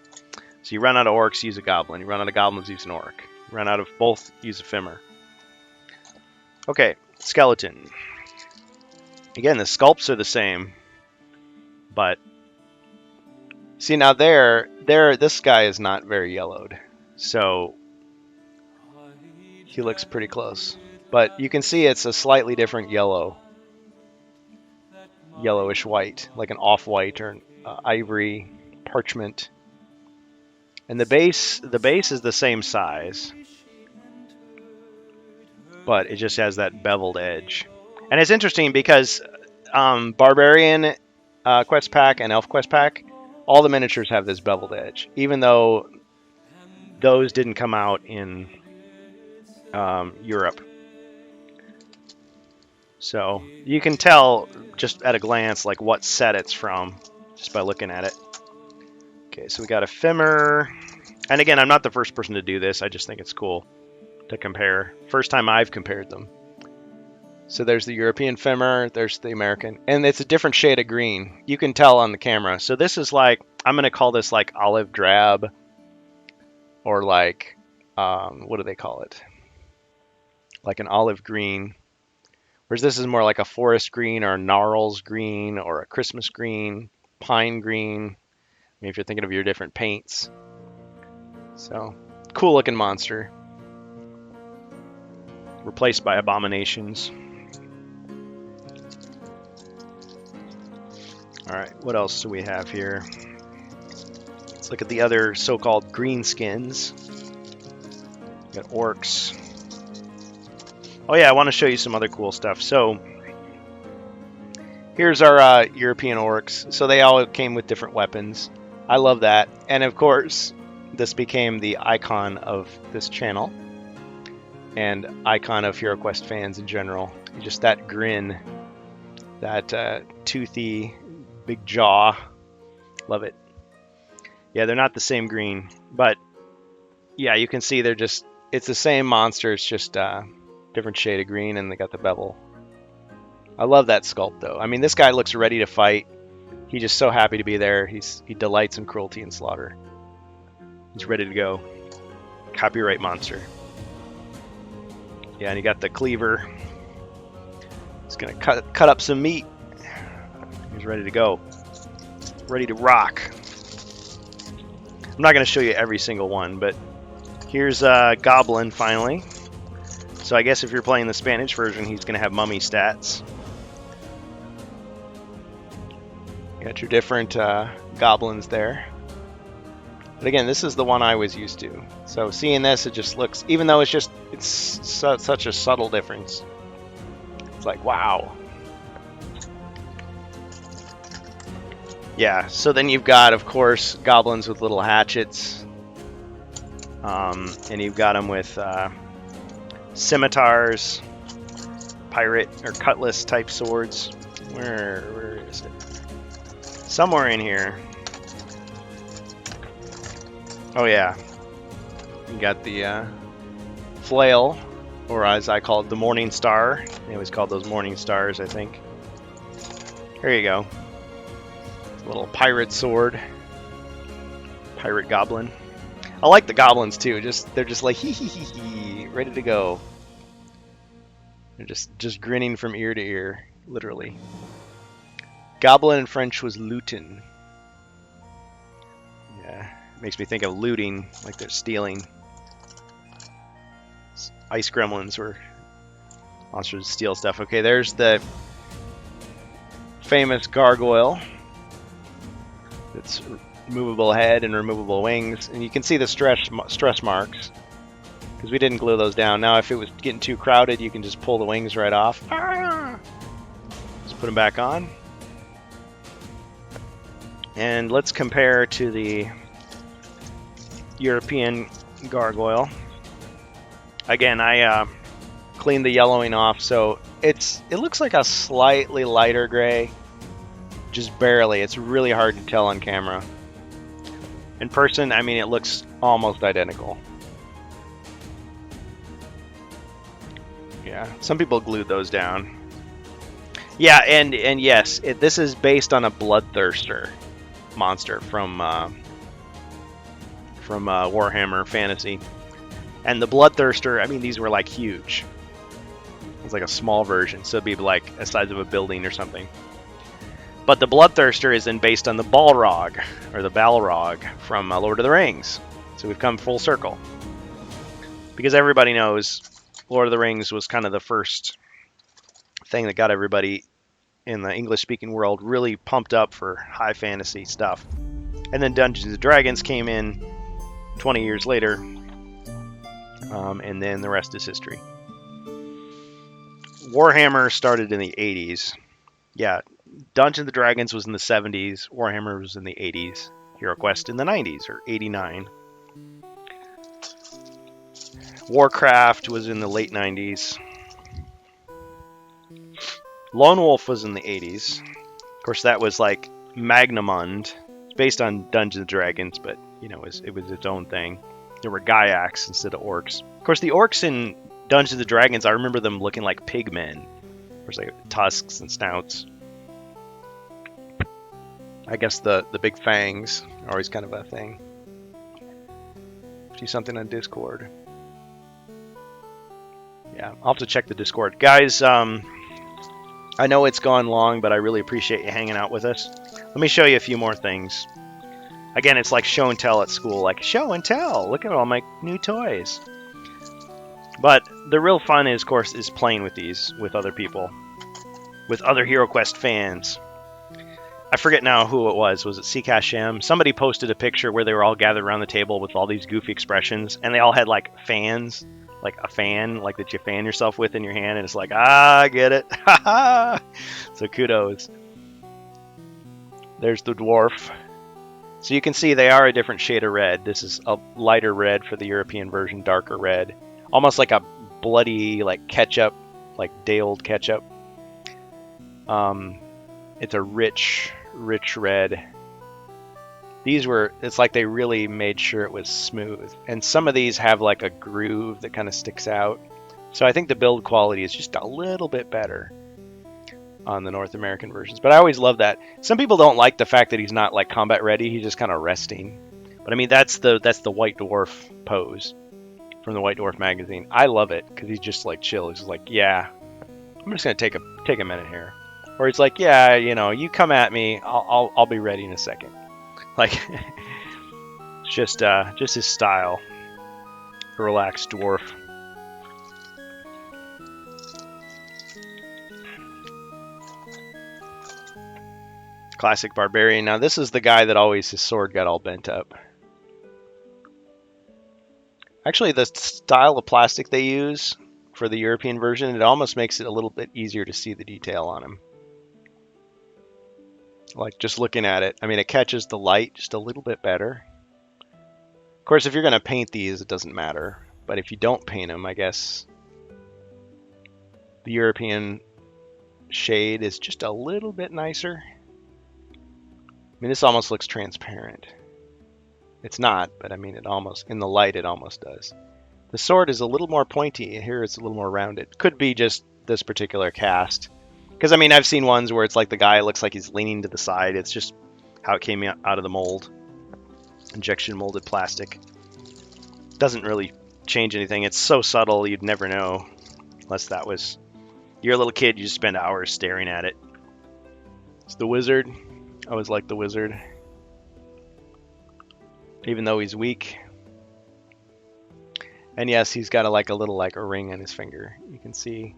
So you run out of orcs, use a goblin. You run out of goblins, use an orc. You run out of both, use a Fimr. Okay, skeleton. Again, the sculpts are the same, but see now there, this guy is not very yellowed, so he looks pretty close. But you can see it's a slightly different yellow, yellowish white, like an off-white or an ivory, parchment. And the base is the same size, but it just has that beveled edge. And it's interesting because Barbarian Quest Pack and Elf Quest Pack, all the miniatures have this beveled edge, even though those didn't come out in Europe. So you can tell just at a glance like what set it's from just by looking at it. Okay, so we got a Fimmer. And again, I'm not the first person to do this. I just think it's cool to compare. First time I've compared them. So there's the European Fimmer, there's the American, and it's a different shade of green. You can tell on the camera. So this is like, I'm going to call this like olive drab, or like, what do they call it? Like an olive green. Whereas this is more like a forest green or a gnarls green or a Christmas green, pine green. I mean, if you're thinking of your different paints. So, cool looking monster. Replaced by abominations. Alright, what else do we have here? Let's look at the other so-called greenskins. We got orcs. Oh yeah, I want to show you some other cool stuff. So, here's our European orcs. So they all came with different weapons. I love that. And of course, this became the icon of this channel. And icon of HeroQuest fans in general. Just that grin. That toothy, big jaw. Love it. Yeah, they're not the same green. But, yeah, you can see they're just... It's the same monster. It's just... different shade of green, and they got the bevel. I love that sculpt, though. I mean, this guy looks ready to fight. He's just so happy to be there. He delights in cruelty and slaughter. He's ready to go. Copyright monster. Yeah, and he got the cleaver. He's gonna cut up some meat. He's ready to go. Ready to rock. I'm not gonna show you every single one, but here's Goblin finally. So I guess if you're playing the Spanish version, he's going to have mummy stats. You got your different goblins there. But again, this is the one I was used to. So seeing this, it just looks, even though it's such a subtle difference. It's like, wow. Yeah, so then you've got, of course, goblins with little hatchets. And you've got them with... scimitars, pirate or cutlass type swords. Where is it? Somewhere in here. Oh yeah, you got the flail, or as I call it, the Morning Star. They always called those Morning Stars, I think. Here you go. It's a little pirate sword, pirate goblin. I like the goblins too. They're just like hee hee hee hee, ready to go. They're just grinning from ear to ear, literally. Goblin in French was lutin. Yeah, makes me think of looting, like they're stealing. Ice gremlins were monsters that steal stuff. Okay, there's the famous gargoyle. It's removable head and removable wings, and you can see the stress marks because we didn't glue those down. Now if it was getting too crowded, you can just pull the wings right off. Just put them back on, and let's compare to the European gargoyle. Again, I cleaned the yellowing off, so it looks like a slightly lighter gray, just barely. It's really hard to tell on camera. In person, I mean, it looks almost identical. Yeah, some people glued those down. Yeah, and yes, this is based on a Bloodthirster monster from Warhammer Fantasy. And the Bloodthirster, I mean, these were like huge. It was like a small version, so it'd be like the size of a building or something. But the Bloodthirster is then based on the Balrog, or the Balrog from Lord of the Rings. So we've come full circle. Because everybody knows Lord of the Rings was kind of the first thing that got everybody in the English-speaking world really pumped up for high fantasy stuff. And then Dungeons & Dragons came in 20 years later, and then the rest is history. Warhammer started in the 80s. Yeah, Dungeons & Dragons was in the 70s, Warhammer was in the 80s, HeroQuest in the 90s, or 89. Warcraft was in the late 90s. Lone Wolf was in the 80s. Of course, that was like Magnamund. It's based on Dungeons & Dragons, but, you know, it was its own thing. There were Gyaks instead of orcs. Of course, the orcs in Dungeons & Dragons, I remember them looking like pig men. There's like tusks and snouts. I guess the big fangs are always kind of a thing. See something on Discord. Yeah, I'll have to check the Discord. Guys, I know it's gone long, but I really appreciate you hanging out with us. Let me show you a few more things. Again, it's like show and tell at school. Like, show and tell! Look at all my new toys. But the real fun is, of course, is playing with these with other people. With other HeroQuest fans. I forget now who it was. Was it CKSM? Somebody posted a picture where they were all gathered around the table with all these goofy expressions, and they all had like fans, like a fan, like that you fan yourself with in your hand, and it's like, I get it. So kudos. There's the dwarf. So you can see they are a different shade of red. This is a lighter red for the European version, darker red. Almost like a bloody, like ketchup, like day-old ketchup. It's a rich red. It's like they really made sure it was smooth. And some of these have like a groove that kind of sticks out. So I think the build quality is just a little bit better on the North American versions. But I always love that. Some people don't like the fact that he's not like combat ready. He's just kind of resting. But I mean, that's the White Dwarf pose from the White Dwarf magazine. I love it because he's just like chill. He's just like, yeah, I'm just gonna take a minute here. Or he's like, yeah, you know, you come at me, I'll be ready in a second. Like, it's just his style. A relaxed dwarf. Classic barbarian. Now this is the guy that always his sword got all bent up. Actually, the style of plastic they use for the European version, it almost makes it a little bit easier to see the detail on him. Like just looking at it, I mean, it catches the light just a little bit better. Of course, if you're going to paint these, it doesn't matter. But if you don't paint them, I guess the European shade is just a little bit nicer. I mean, this almost looks transparent. It's not, but I mean, it almost, in the light, it almost does. The sword is a little more pointy. Here it's a little more rounded. Could be just this particular cast. Because, I mean, I've seen ones where it's like the guy looks like he's leaning to the side. It's just how it came out of the mold. Injection molded plastic. Doesn't really change anything. It's so subtle you'd never know. Unless that was... You're a little kid, you just spend hours staring at it. It's the wizard. I always liked the wizard. Even though he's weak. And yes, he's got a little ring on his finger. You can see...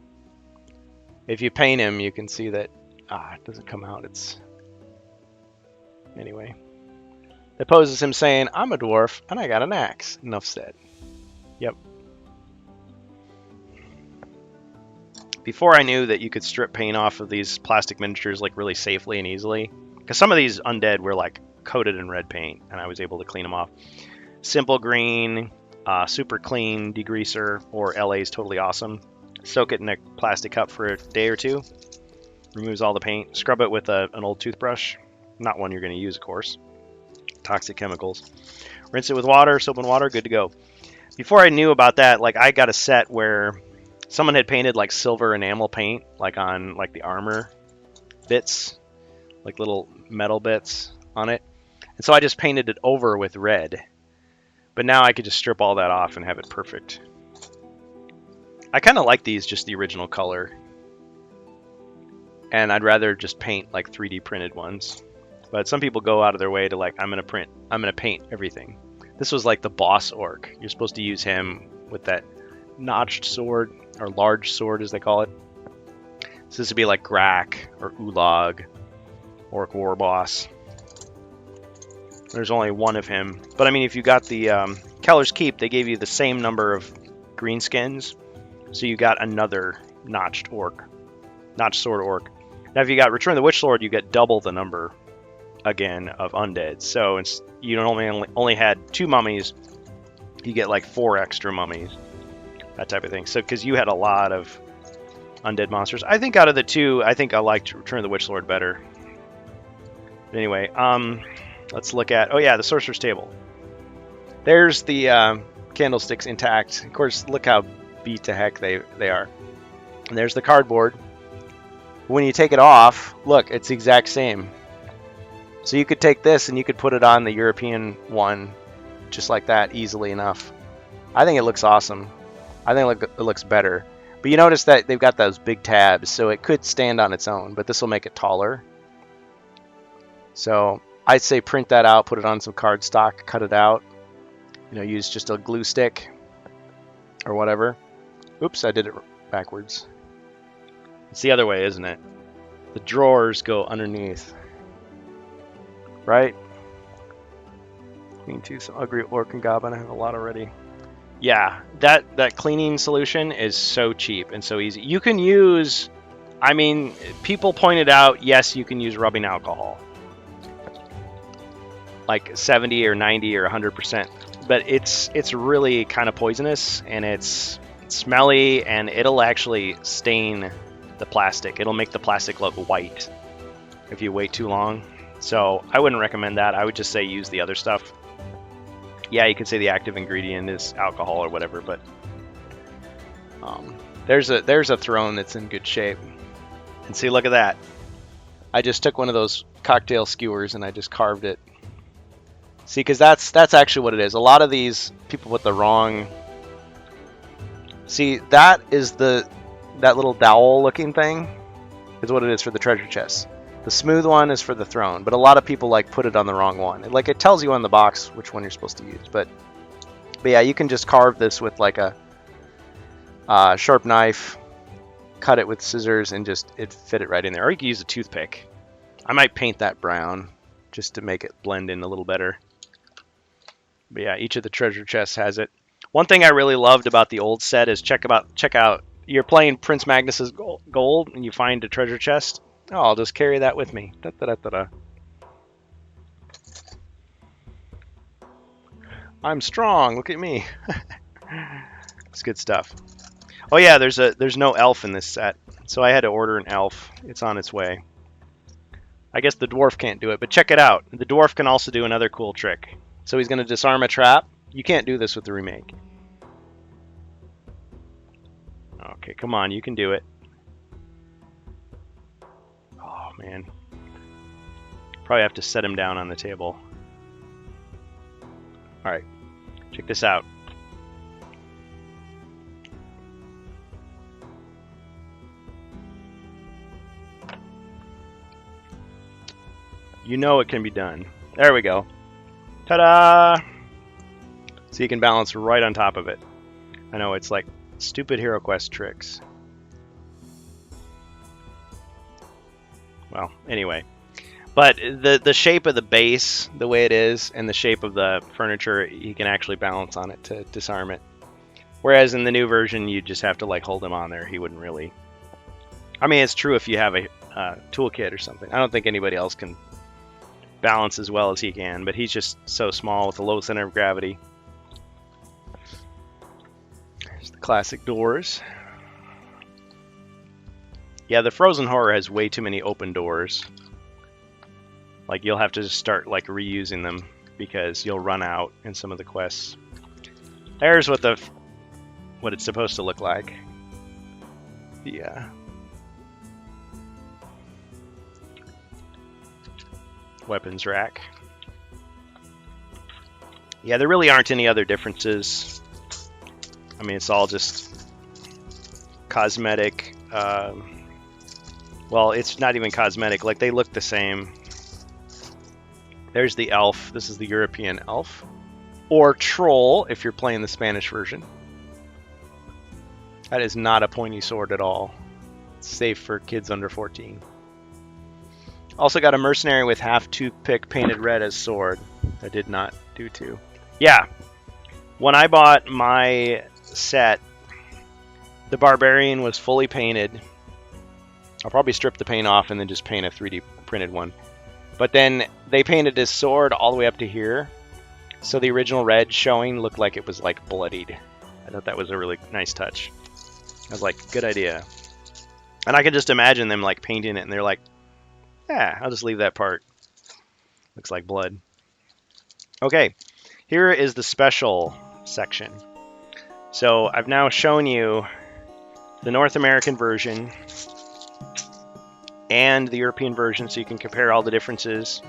If you paint him, you can see that, it doesn't come out. It's, anyway. The pose is him saying, I'm a dwarf, and I got an axe. Enough said. Yep. Before I knew that you could strip paint off of these plastic miniatures, like, really safely and easily, because some of these undead were, like, coated in red paint, and I was able to clean them off. Simple green, super clean degreaser, or LA is totally awesome. Soak it in a plastic cup for a day or two. Removes all the paint. Scrub it with an old toothbrush. Not one you're going to use, of course. Toxic chemicals. Rinse it with water, soap and water, good to go. Before I knew about that, like I got a set where someone had painted like silver enamel paint, like on like the armor bits, like little metal bits on it. And so I just painted it over with red. But now I could just strip all that off and have it perfect. I kind of like these, just the original color. and I'd rather just paint like 3D printed ones. But some people go out of their way to like, I'm gonna paint everything. This was like the boss orc. You're supposed to use him with that notched sword, or large sword as they call it. So this would be like Grak or Ulag, Orc War Boss. There's only one of him. But I mean, if you got the Keller's Keep, they gave you the same number of greenskins. So you got another notched orc. Notched sword orc. Now if you got Return of the Witch Lord, you get double the number again of undead. So you only had 2 mummies, you get like 4 extra mummies. That type of thing. So because you had a lot of undead monsters. I think out of the 2, I think I liked Return of the Witch Lord better. But anyway, let's look at, oh yeah, the Sorcerer's Table. There's the candlesticks intact. Of course, look how beat to heck they are. And there's the cardboard. When you take it off, look, it's the exact same. So you could take this and you could put it on the European one just like that easily enough. I think it looks awesome. I think it looks better. But you notice that they've got those big tabs, so it could stand on its own, but this will make it taller. So I'd say print that out, put it on some cardstock, cut it out. You know, use just a glue stick or whatever. Oops, I did it backwards. It's the other way, isn't it? The drawers go underneath. Right? Clean tooth, some ugly orc and goblin. I have a lot already. Yeah, that cleaning solution is so cheap and so easy. You can use, I mean, people pointed out, yes, you can use rubbing alcohol. Like 70 or 90 or 100%. But it's really kind of poisonous, and it's smelly, and it'll actually stain the plastic. It'll make the plastic look white if you wait too long. So I wouldn't recommend that. I would just say use the other stuff. Yeah, you could say the active ingredient is alcohol or whatever, but there's a throne that's in good shape. And see, look at that. I just took one of those cocktail skewers and I just carved it. See, because that's actually what it is. A lot of these people with the wrong. See, that is that little dowel looking thing is what it is for the treasure chest. The smooth one is for the throne, but a lot of people like put it on the wrong one. Like it tells you on the box which one you're supposed to use, but yeah, you can just carve this with like a sharp knife, cut it with scissors, and just fit it right in there. Or you can use a toothpick. I might paint that brown just to make it blend in a little better. But yeah, each of the treasure chests has it. One thing I really loved about the old set is check out. You're playing Prince Magnus's Gold, and you find a treasure chest. Oh, I'll just carry that with me. Da-da-da-da-da. I'm strong. Look at me. It's good stuff. Oh yeah, there's no elf in this set, so I had to order an elf. It's on its way. I guess the dwarf can't do it, but check it out. The dwarf can also do another cool trick. So he's going to disarm a trap. You can't do this with the remake. Okay, come on, you can do it. Oh, man. Probably have to set him down on the table. Alright, check this out. You know it can be done. There we go. Ta-da! So you can balance right on top of it. I know, it's like stupid HeroQuest tricks. Well, anyway. But the shape of the base, the way it is, and the shape of the furniture, you can actually balance on it to disarm it. Whereas in the new version, you just have to like hold him on there. He wouldn't really... I mean, it's true if you have a toolkit or something. I don't think anybody else can balance as well as he can, but he's just so small with a low center of gravity. There's the classic doors. Yeah, the Frozen Horror has way too many open doors. Like, you'll have to just start like reusing them because you'll run out in some of the quests. There's what it's supposed to look like. Yeah. Weapons rack. Yeah, there really aren't any other differences. I mean, it's all just cosmetic Well, it's not even cosmetic. Like, they look the same. There's the elf. This is the European elf. Or troll, if you're playing the Spanish version. That is not a pointy sword at all. It's safe for kids under 14. Also got a mercenary with half toothpick painted red as sword. I did not do too. Yeah. When I bought my set, the barbarian was fully painted. I'll probably strip the paint off and then just paint a 3D printed one. But then they painted his sword all the way up to here. So the original red showing looked like it was like bloodied. I thought that was a really nice touch. I was like, good idea. And I could just imagine them like painting it and they're like, yeah, I'll just leave that part. Looks like blood. Okay, here is the special section. So I've now shown you the North American version and the European version so you can compare all the differences.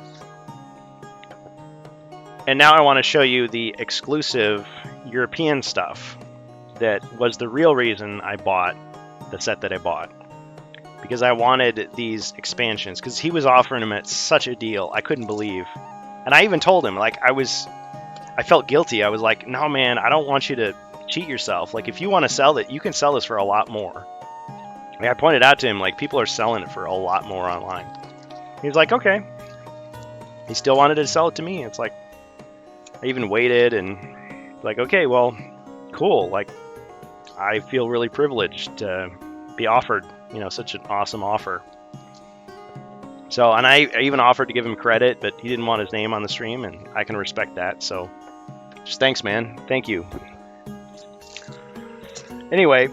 And now I want to show you the exclusive European stuff that was the real reason I bought the set that I bought. Because I wanted these expansions, because he was offering them at such a deal I couldn't believe. And I even told him, like, I felt guilty. I was like, no man, I don't want you to cheat yourself. Like, if you want to sell it, you can sell this for a lot more. I pointed out to him, like, people are selling it for a lot more online. He was like, okay. He still wanted to sell it to me. It's like, I even waited and like, okay, well, cool. Like, I feel really privileged to be offered, you know, such an awesome offer. So, and I even offered to give him credit, but he didn't want his name on the stream, and I can respect that. So, just thanks, man. Thank you. Anyway,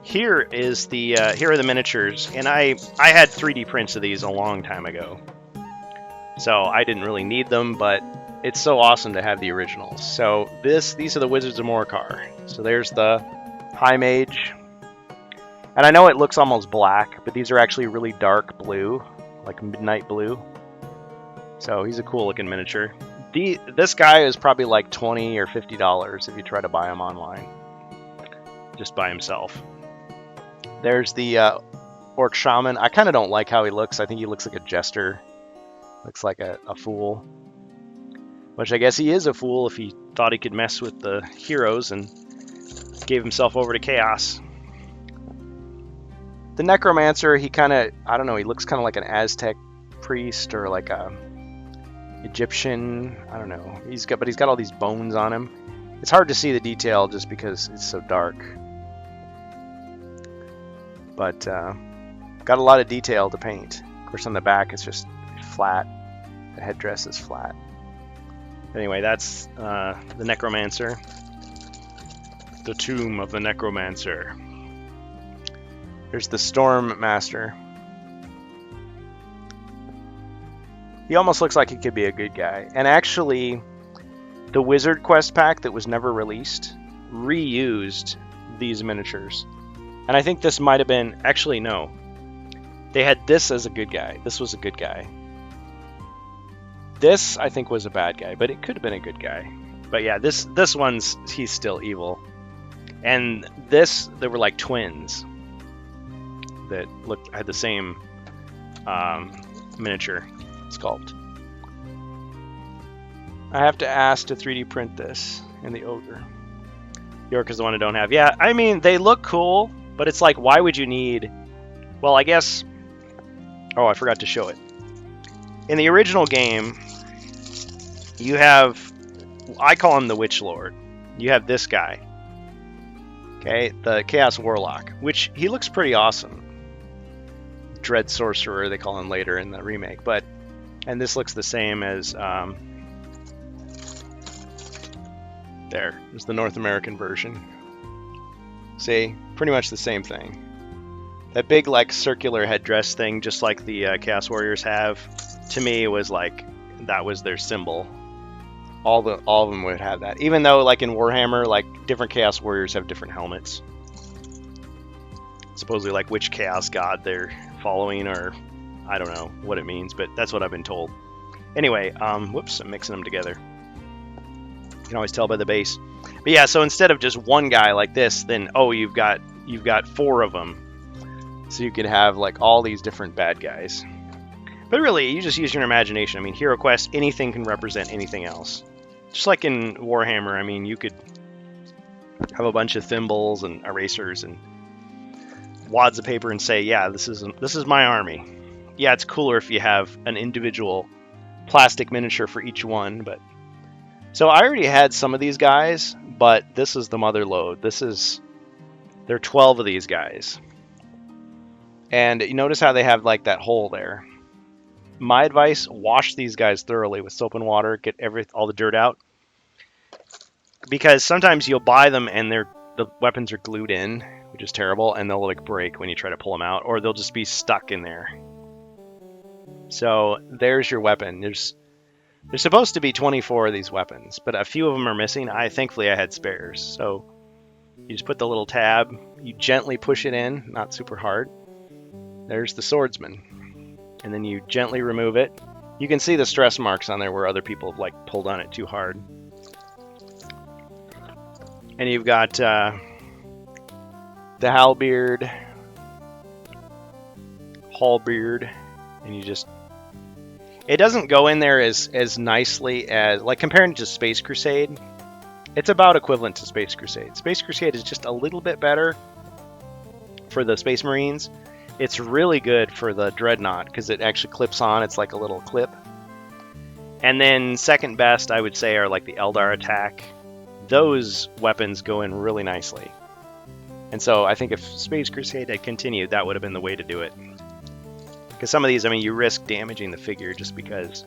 here is the here are the miniatures, and I had 3D prints of these a long time ago, so I didn't really need them, but it's so awesome to have the originals. So these are the Wizards of Morcar. So there's the High Mage. And I know it looks almost black, but these are actually really dark blue, like midnight blue. So he's a cool looking miniature. This guy is probably like $20 or $50 if you try to buy him online. Just by himself. There's the Orc Shaman. I kind of don't like how he looks. I think he looks like a jester. Looks like a fool. Which I guess he is a fool if he thought he could mess with the heroes and gave himself over to chaos. The Necromancer, he kind of, I don't know, he looks kind of like an Aztec priest or like a Egyptian, I don't know. But he's got all these bones on him. It's hard to see the detail just because it's so dark. But got a lot of detail to paint. Of course, on the back it's just flat. The headdress is flat. Anyway, that's the Necromancer. The Tomb of the Necromancer. There's the Storm Master. He almost looks like he could be a good guy. And actually, the Wizard Quest pack that was never released reused these miniatures. And I think this might have been... Actually, no. They had this as a good guy. This was a good guy. This, I think, was a bad guy, but it could have been a good guy. But yeah, this one's, he's still evil. And this, they were like twins that had the same miniature sculpt. I have to ask to 3D print this in the Ogre. York is the one I don't have. Yeah, I mean, they look cool, but it's like, why would you need... Well, I guess... Oh, I forgot to show it. In the original game, you have, I call him the Witch Lord. You have this guy, okay, the Chaos Warlock, which he looks pretty awesome. Dread Sorcerer, they call him later in the remake, and this looks the same as, there's the North American version. See, pretty much the same thing. That big, like, circular headdress thing, just like the Chaos Warriors have, to me was like, that was their symbol. All of them would have that. Even though, like, in Warhammer, like, different Chaos Warriors have different helmets. Supposedly, like, which Chaos God they're following, or I don't know what it means, but that's what I've been told. Anyway, whoops, I'm mixing them together. You can always tell by the base. But yeah, so instead of just one guy like this, then, oh, you've got 4 of them. So you could have like all these different bad guys. But really, you just use your imagination. I mean, Hero Quest, anything can represent anything else. Just like in Warhammer, I mean, you could have a bunch of thimbles and erasers and wads of paper and say, yeah, this is my army. Yeah, it's cooler if you have an individual plastic miniature for each one, but so I already had some of these guys, but this is the mother load. There are 12 of these guys. And you notice how they have like that hole there. My advice, wash these guys thoroughly with soap and water, get all the dirt out. Because sometimes you'll buy them and the weapons are glued in, which is terrible, and they'll like break when you try to pull them out, or they'll just be stuck in there. So there's your weapon. There's supposed to be 24 of these weapons, but a few of them are missing. Thankfully I had spares. So you just put the little tab, you gently push it in, not super hard. There's the swordsman. And then you gently remove it. You can see the stress marks on there where other people have like pulled on it too hard. And you've got the halberd, and you just... It doesn't go in there as nicely as... Like, comparing it to Space Crusade, it's about equivalent to Space Crusade. Space Crusade is just a little bit better for the Space Marines. It's really good for the Dreadnought, because it actually clips on. It's like a little clip. And then second best, I would say, are like the Eldar Attack. Those weapons go in really nicely. And so I think if Space Crusade had continued, that would have been the way to do it. Because some of these, I mean, you risk damaging the figure just because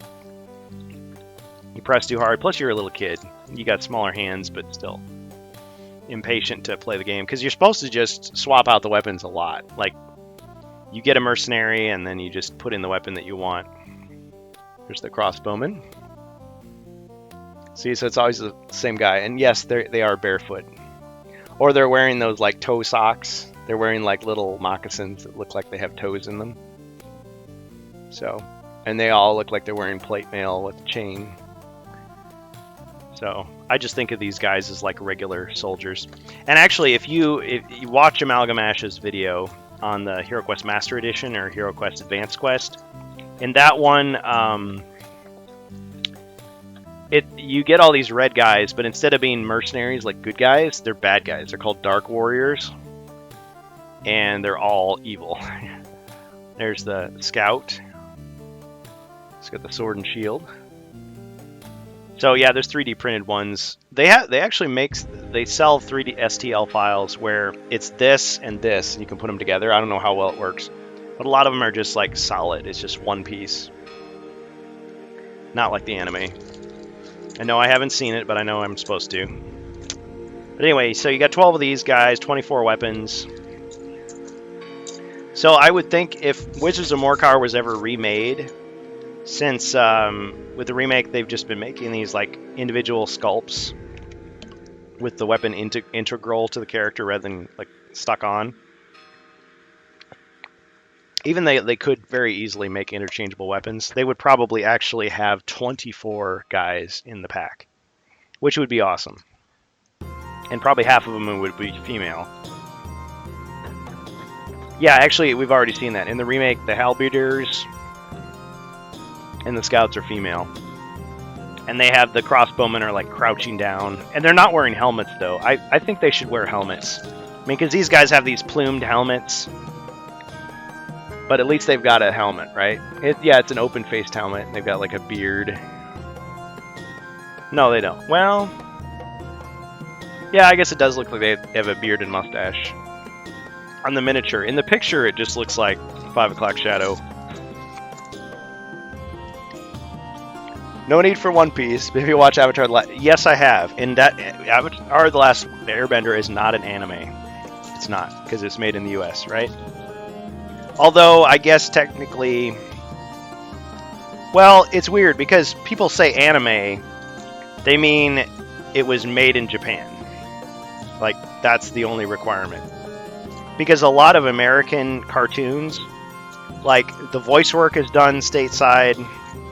you press too hard. Plus, you're a little kid. You got smaller hands, but still impatient to play the game. Because you're supposed to just swap out the weapons a lot. Like, you get a mercenary, and then you just put in the weapon that you want. There's the crossbowman. See, so it's always the same guy. And yes, they are barefoot. Or they're wearing those, like, toe socks. They're wearing, like, little moccasins that look like they have toes in them. So, and they all look like they're wearing plate mail with a chain. So, I just think of these guys as, like, regular soldiers. And actually, if you watch Amalgamash's video on the Hero Quest Master Edition or Hero Quest Advanced Quest, in that one, you get all these red guys, but instead of being mercenaries like good guys, they're bad guys. They're called Dark Warriors, and they're all evil. There's the Scout. It's got the sword and shield. So yeah, there's 3D printed ones. They actually sell 3D STL files where it's this and this, and you can put them together. I don't know how well it works, but a lot of them are just like solid. It's just one piece, not like the anime. I know I haven't seen it, but I know I'm supposed to. But anyway, so you got 12 of these guys, 24 weapons. So I would think if Wizards of Morkar was ever remade, since with the remake they've just been making these like individual sculpts with the weapon integral to the character rather than like stuck on. Even they could very easily make interchangeable weapons. They would probably actually have 24 guys in the pack, which would be awesome. And probably half of them would be female. Yeah, actually, we've already seen that. In the remake, the halberders and the scouts are female. And they have the crossbowmen are like crouching down. And they're not wearing helmets, though. I think they should wear helmets. I mean, because these guys have these plumed helmets. But at least they've got a helmet, right? Yeah, it's an open-faced helmet. They've got like a beard. No, they don't. Well, yeah, I guess it does look like they have a beard and mustache. On the miniature. In the picture, it just looks like 5 o'clock shadow. No need for One Piece. If you watch Avatar, yes, I have. And that Avatar: The Last Airbender is not an anime. It's not, because it's made in the U.S., right? Although, I guess technically... Well, it's weird, because people say anime, they mean it was made in Japan. Like, that's the only requirement. Because a lot of American cartoons, like, the voice work is done stateside,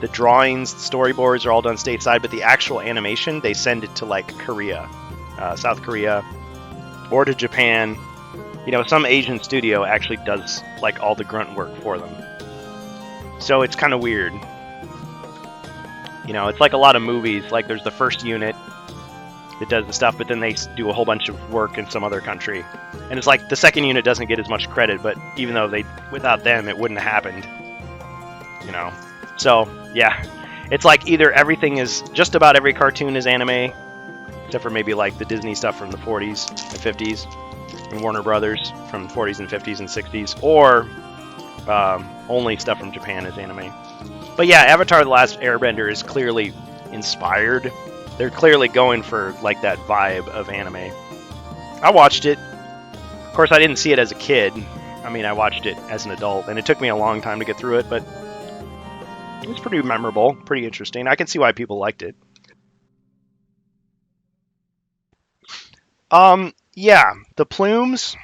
the drawings, the storyboards are all done stateside, but the actual animation, they send it to, like, Korea, South Korea, or to Japan. some Asian studio actually does like all the grunt work for them. So it's kind of weird. It's like a lot of movies. Like there's the first unit that does the stuff, but then they do a whole bunch of work in some other country. And it's like the second unit doesn't get as much credit, but even though without them, it wouldn't have happened. So yeah, it's like either just about every cartoon is anime, except for maybe like the Disney stuff from the 40s and 50s, and Warner Brothers from the 40s and 50s and 60s, or only stuff from Japan is anime. But yeah, Avatar: The Last Airbender is clearly inspired. They're clearly going for like that vibe of anime. I watched it. Of course, I didn't see it as a kid. I watched it as an adult, and it took me a long time to get through it, but it was pretty memorable, pretty interesting. I can see why people liked it. Yeah, the plumes,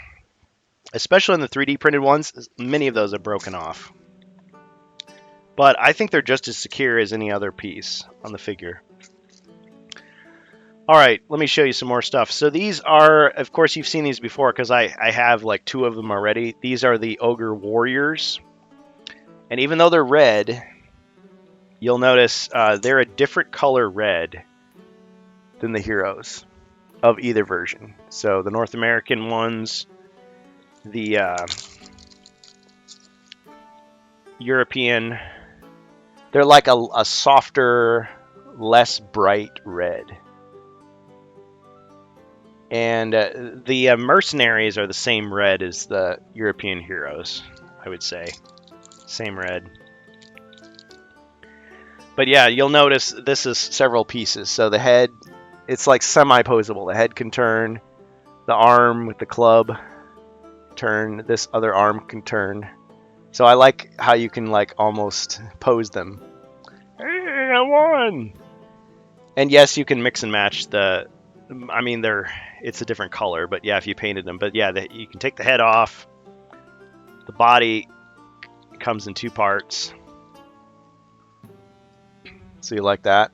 especially in the 3D printed ones, many of those are broken off. But I think they're just as secure as any other piece on the figure. All right, let me show you some more stuff. So these are, of course, you've seen these before because I have like 2 of them already. These are the Ogre Warriors. And even though they're red, you'll notice they're a different color red than the heroes of either version. So the North American ones, the European, they're like a softer, less bright red. And the mercenaries are the same red as the European heroes, I would say. Same red. But yeah, you'll notice this is several pieces. So the head, it's like semi-posable. The head can turn. The arm with the club turn. This other arm can turn. So I like how you can like almost pose them. Hey, I won! And yes, you can mix and match it's a different color, but yeah, if you painted them. But yeah, you can take the head off. The body comes in 2 parts. So you like that?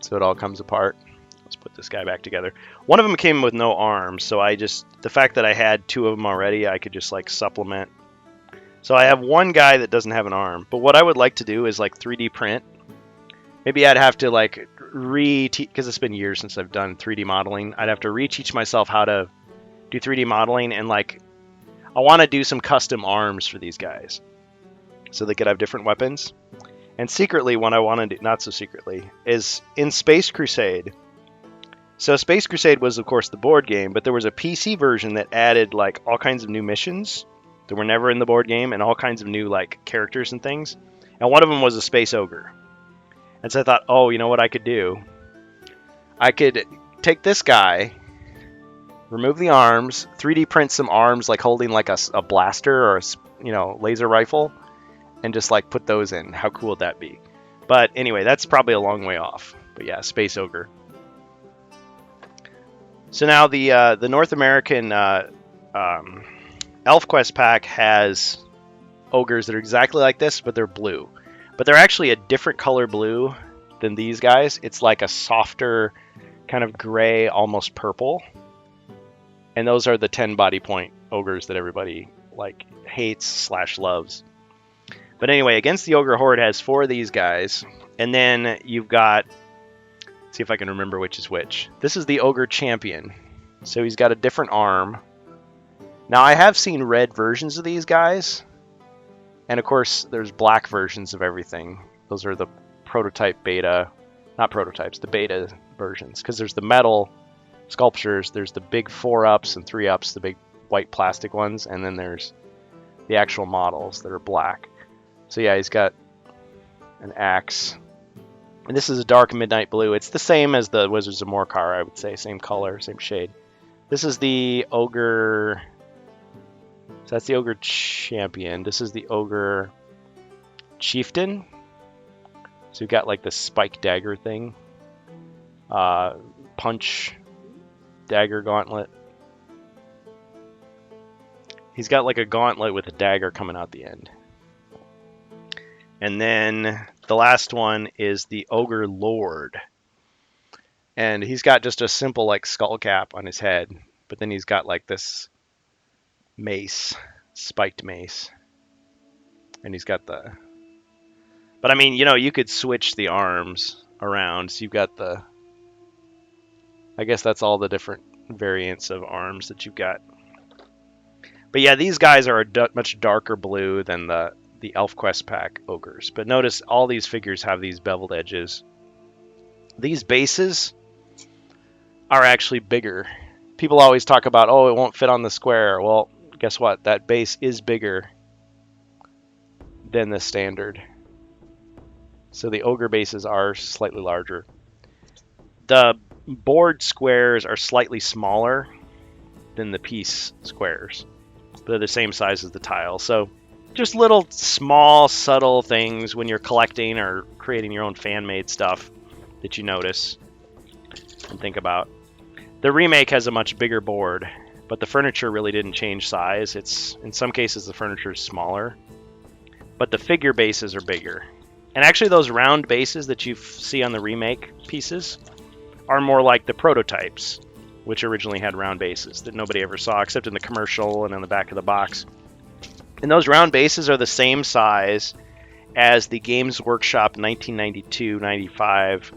So it all comes apart. Let's put this guy back together. One of them came with no arms, so the fact that I had 2 of them already, I could just like supplement. So I have one guy that doesn't have an arm, but what I would like to do is like 3D print. Maybe I'd have to like because it's been years since I've done 3D modeling. I'd have to reteach myself how to do 3D modeling, and like I want to do some custom arms for these guys so they could have different weapons. And secretly, what I want to do, not so secretly, is in Space Crusade. So Space Crusade was, of course, the board game, but there was a PC version that added like all kinds of new missions that were never in the board game, and all kinds of new like characters and things. And one of them was a space ogre. And so I thought, oh, you know what I could do? I could take this guy, remove the arms, 3D print some arms like holding like a blaster or a laser rifle, and just like put those in. How cool would that be? But anyway, that's probably a long way off. But yeah, space ogre. So now the North American ElfQuest pack has ogres that are exactly like this, but they're blue. But they're actually a different color blue than these guys. It's like a softer kind of gray, almost purple. And those are the 10 body point ogres that everybody like hates / loves. But anyway, against the Ogre Horde has 4 of these guys. And then you've got, see if I can remember which is which. This is the Ogre Champion. So he's got a different arm. Now I have seen red versions of these guys. And of course, there's black versions of everything. Those are the prototype beta, not prototypes, the beta versions. Because there's the metal sculptures, there's the big 4-ups and 3-ups, the big white plastic ones, and then there's the actual models that are black. So yeah, he's got an axe. And this is a dark midnight blue. It's the same as the Wizards of Morkar, I would say. Same color, same shade. This is the Ogre... So that's the Ogre Champion. This is the Ogre Chieftain. So we've got like the spike dagger thing. Punch dagger gauntlet. He's got like a gauntlet with a dagger coming out the end. And then the last one is the Ogre Lord. And he's got just a simple like skull cap on his head. But then he's got like this mace, spiked mace. And he's got the... But I mean, you could switch the arms around. So you've got the... I guess that's all the different variants of arms that you've got. But yeah, these guys are a much darker blue than the ElfQuest pack ogres. But notice all these figures have these beveled edges. These bases are actually bigger. People always talk about, oh, it won't fit on the square. Well, guess what? That base is bigger than the standard. So the ogre bases are slightly larger. The board squares are slightly smaller than the piece squares. They're the same size as the tile. So just little small subtle things when you're collecting or creating your own fan-made stuff that you notice and think about. The remake has a much bigger board, but the furniture really didn't change size. It's, in some cases, the furniture is smaller, but the figure bases are bigger. And actually those round bases that you see on the remake pieces are more like the prototypes, which originally had round bases that nobody ever saw except in the commercial and on the back of the box. And those round bases are the same size as the Games Workshop 1992-95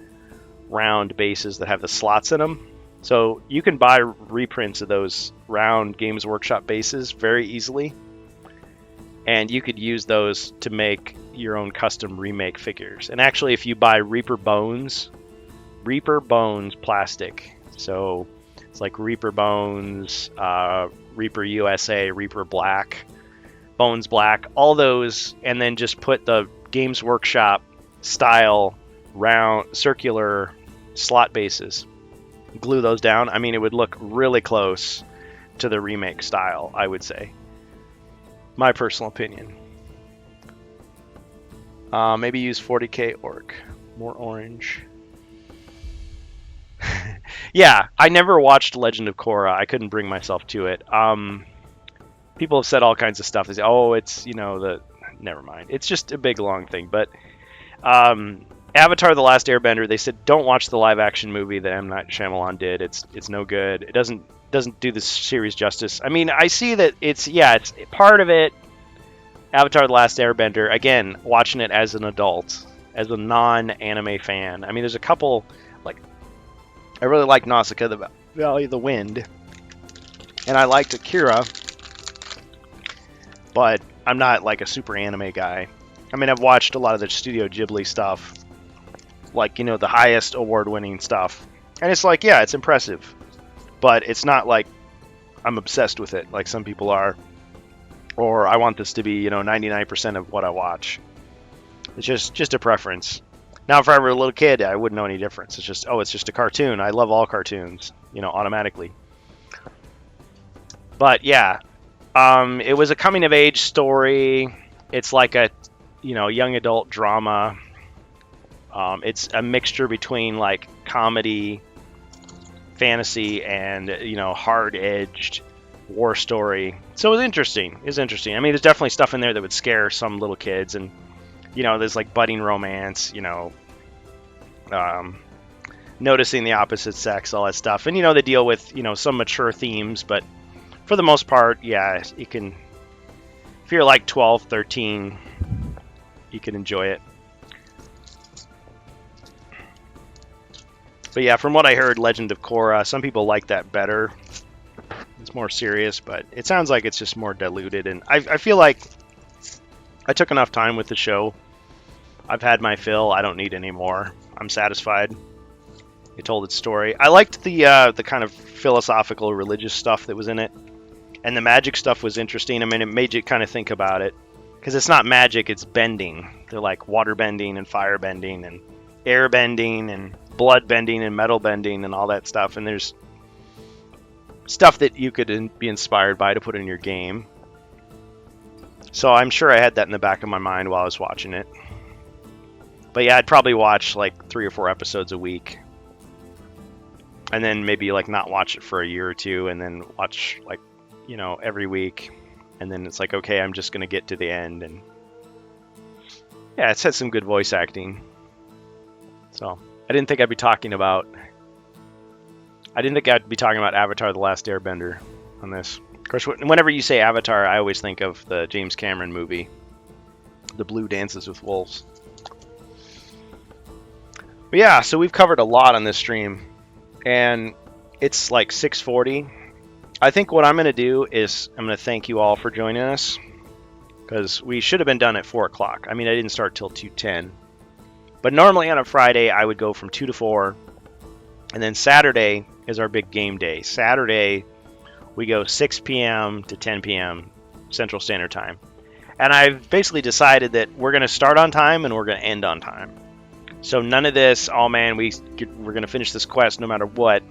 round bases that have the slots in them. So you can buy reprints of those round Games Workshop bases very easily. And you could use those to make your own custom remake figures. And actually, if you buy Reaper Bones plastic, so it's like Reaper Bones, Reaper USA, Reaper Black, Bones Black, all those, and then just put the Games Workshop style round circular slot bases, glue those down. I mean, it would look really close to the remake style, I would say. My personal opinion. Maybe use 40k orc. More orange. Yeah, I never watched Legend of Korra. I couldn't bring myself to it. People have said all kinds of stuff. They say, oh, it's, never mind. It's just a big, long thing. But Avatar The Last Airbender, they said, don't watch the live-action movie that M. Night Shyamalan did. It's no good. It doesn't do the series justice. I mean, I see that it's part of it. Avatar The Last Airbender, again, watching it as an adult, as a non-anime fan. I mean, there's a couple, I really like Nausicaa, the Valley of the Wind, and I liked Akira, but I'm not like a super anime guy. I mean, I've watched a lot of the Studio Ghibli stuff, the highest award-winning stuff, and it's it's impressive, but it's not like I'm obsessed with it like some people are, or I want this to be 99% of what I watch. It's just a preference. Now, if I were a little kid, I wouldn't know any difference. It's just a cartoon. I love all cartoons, automatically. But yeah, it was a coming-of-age story. It's like a young adult drama. It's a mixture between comedy, fantasy, and hard-edged war story. So it was interesting. I mean, there's definitely stuff in there that would scare some little kids, and there's budding romance, noticing the opposite sex, all that stuff, and they deal with some mature themes, but for the most part, yeah, you can, if you're 12, 13, you can enjoy it. But yeah, from what I heard, Legend of Korra, some people like that better. It's more serious, but it sounds like it's just more diluted, and I feel like I took enough time with the show. I've had my fill. I don't need any more. I'm satisfied. It told its story. I liked the kind of philosophical, religious stuff that was in it, and the magic stuff was interesting. I mean, it made you kind of think about it, because it's not magic, it's bending. They're like water bending and fire bending and air bending and blood bending and metal bending and all that stuff, and there's stuff that you could be inspired by to put in your game. So I'm sure I had that in the back of my mind while I was watching it. But yeah, I'd probably watch 3 or 4 episodes a week, and then maybe not watch it for a year or two, and then watch every week, and then it's okay, I'm just gonna get to the end. And yeah, it's had some good voice acting. So I didn't think I'd be talking about Avatar The Last Airbender on this. course, whenever you say Avatar, I always think of the James Cameron movie, The Blue Dances with Wolves. But yeah, so we've covered a lot on this stream, and it's like 6:40. I think what I'm going to do is I'm going to thank you all for joining us, because we should have been done at 4 o'clock. I mean, I didn't start till 2:10. But normally on a Friday, I would go from 2 to 4, and then Saturday is our big game day. Saturday, we go 6 p.m. to 10 p.m. Central Standard Time. And I've basically decided that we're going to start on time and we're going to end on time. So none of this, oh man, we're going to finish this quest no matter what.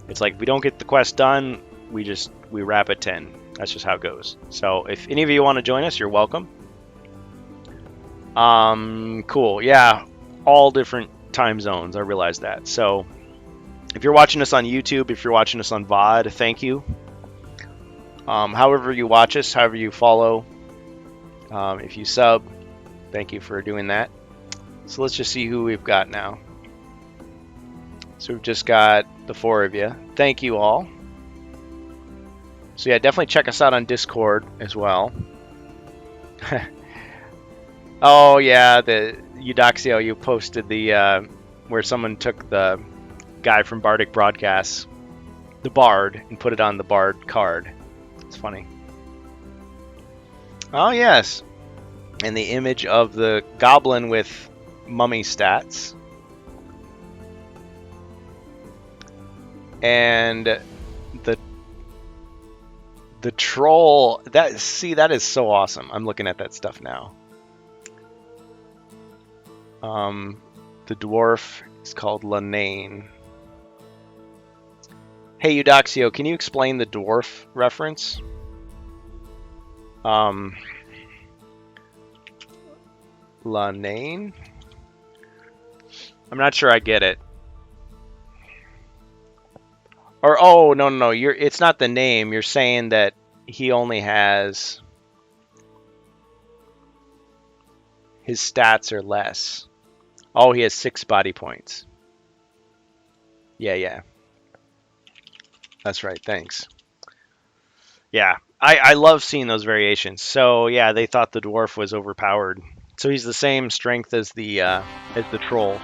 It's like, if we don't get the quest done, we wrap at 10. That's just how it goes. So if any of you want to join us, you're welcome. Cool. Yeah, all different time zones. I realize that. So if you're watching us on YouTube, if you're watching us on VOD, thank you. However you watch us, however you follow, if you sub, thank you for doing that. So let's just see who we've got now. So we've just got the 4 of you. Thank you all. So yeah, definitely check us out on Discord as well. Oh yeah, the Eudoxio, you posted the where someone took the guy from Bardic Broadcasts, the Bard, and put it on the Bard card. It's funny. Oh yes, and the image of the goblin with mummy stats. And the troll, that is so awesome. I'm looking at that stuff now. The dwarf is called Lanane. Hey Eudoxio, can you explain the dwarf reference? Lanane? I'm not sure I get it. Or oh no, it's not the name. You're saying that he only has, his stats are less. Oh, he has 6 body points. Yeah. That's right, thanks. Yeah, I love seeing those variations. So yeah, they thought the dwarf was overpowered. So he's the same strength as the troll.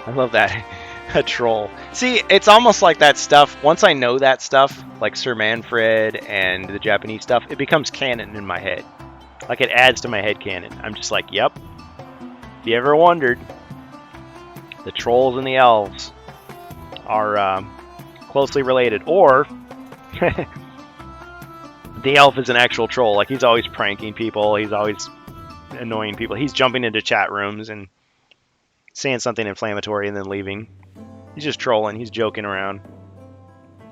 I love that. A troll. See, it's almost like that stuff. Once I know that stuff, like Sir Manfred and the Japanese stuff, it becomes canon in my head. Like it adds to my head canon. I'm just like, yep. If you ever wondered, the trolls and the elves are closely related. Or the elf is an actual troll. Like he's always pranking people. He's always annoying people. He's jumping into chat rooms and saying something inflammatory and then leaving. He's just trolling. He's joking around.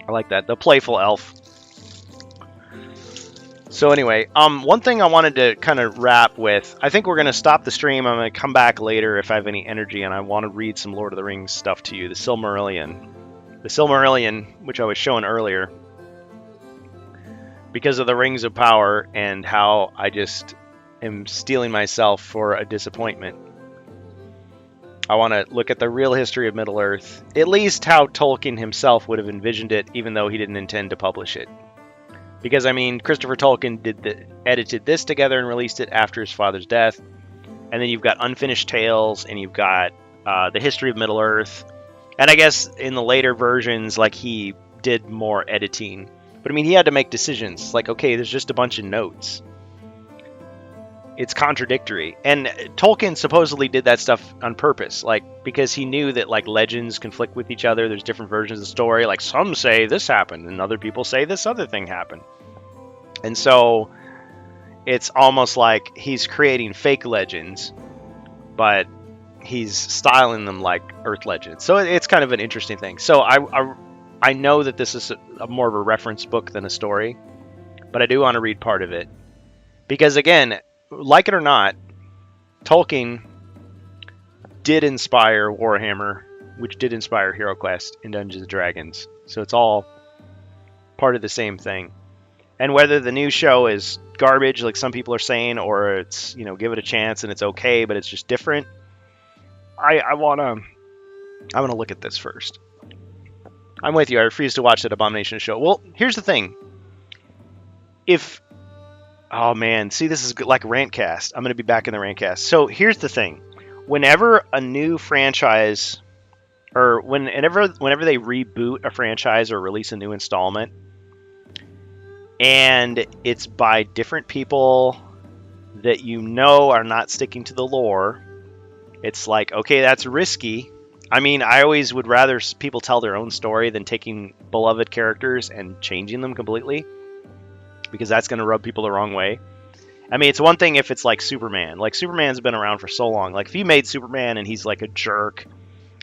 I like that. The playful elf. So anyway, one thing I wanted to kind of wrap with, I think we're going to stop the stream. I'm going to come back later if I have any energy, and I want to read some Lord of the Rings stuff to you. The Silmarillion. The Silmarillion, which I was showing earlier, because of the Rings of Power and how I just am steeling myself for a disappointment. I want to look at the real history of Middle-earth, at least how Tolkien himself would have envisioned it, even though he didn't intend to publish it. Because, I mean, Christopher Tolkien edited this together and released it after his father's death. And then you've got Unfinished Tales, and you've got the history of Middle-earth. And I guess in the later versions, like, he did more editing. But, I mean, he had to make decisions. Like, okay, there's just a bunch of notes. It's contradictory. And Tolkien supposedly did that stuff on purpose, like, because he knew that, like, legends conflict with each other. There's different versions of the story. Like, some say this happened, and other people say this other thing happened. And so it's almost like he's creating fake legends, but he's styling them like Earth legends. So it's kind of an interesting thing. So I know that this is more of a reference book than a story, but I do want to read part of it. Because, again, like it or not, Tolkien did inspire Warhammer, which did inspire HeroQuest and Dungeons & Dragons. So it's all part of the same thing. And whether the new show is garbage, like some people are saying, or it's, you know, give it a chance and it's okay, but it's just different, I want to look at this first. I'm with you. I refuse to watch that Abomination show. Well, here's the thing. if oh man, see, this is like Rantcast. I'm going to be back in the Rantcast. So here's the thing: whenever a new franchise, or whenever they reboot a franchise or release a new installment, and it's by different people that you know are not sticking to the lore, it's like, okay, that's risky. I mean, I always would rather people tell their own story than taking beloved characters and changing them completely, because that's going to rub people the wrong way. I mean, it's one thing if it's like Superman. Like, Superman's been around for so long. Like, if you made Superman and he's like a jerk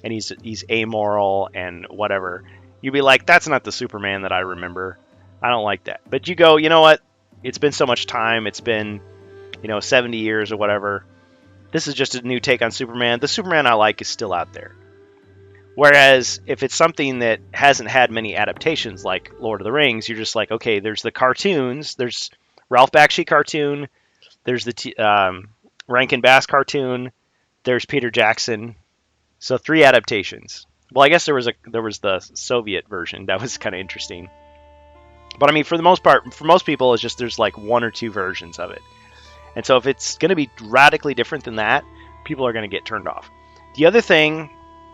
and he's amoral and whatever, you'd be like, that's not the Superman that I remember. I don't like that. But you go, you know what? It's been so much time. It's been, 70 years or whatever. This is just a new take on Superman. The Superman I like is still out there. Whereas if it's something that hasn't had many adaptations, like Lord of the Rings, you're just like, okay, there's the cartoons. There's Ralph Bakshi cartoon. There's the Rankin Bass cartoon. There's Peter Jackson. So 3 adaptations. Well, I guess there was the Soviet version. That was kind of interesting. But I mean, for the most part, for most people, it's just there's like 1 or 2 versions of it. And so if it's going to be radically different than that, people are going to get turned off. The other thing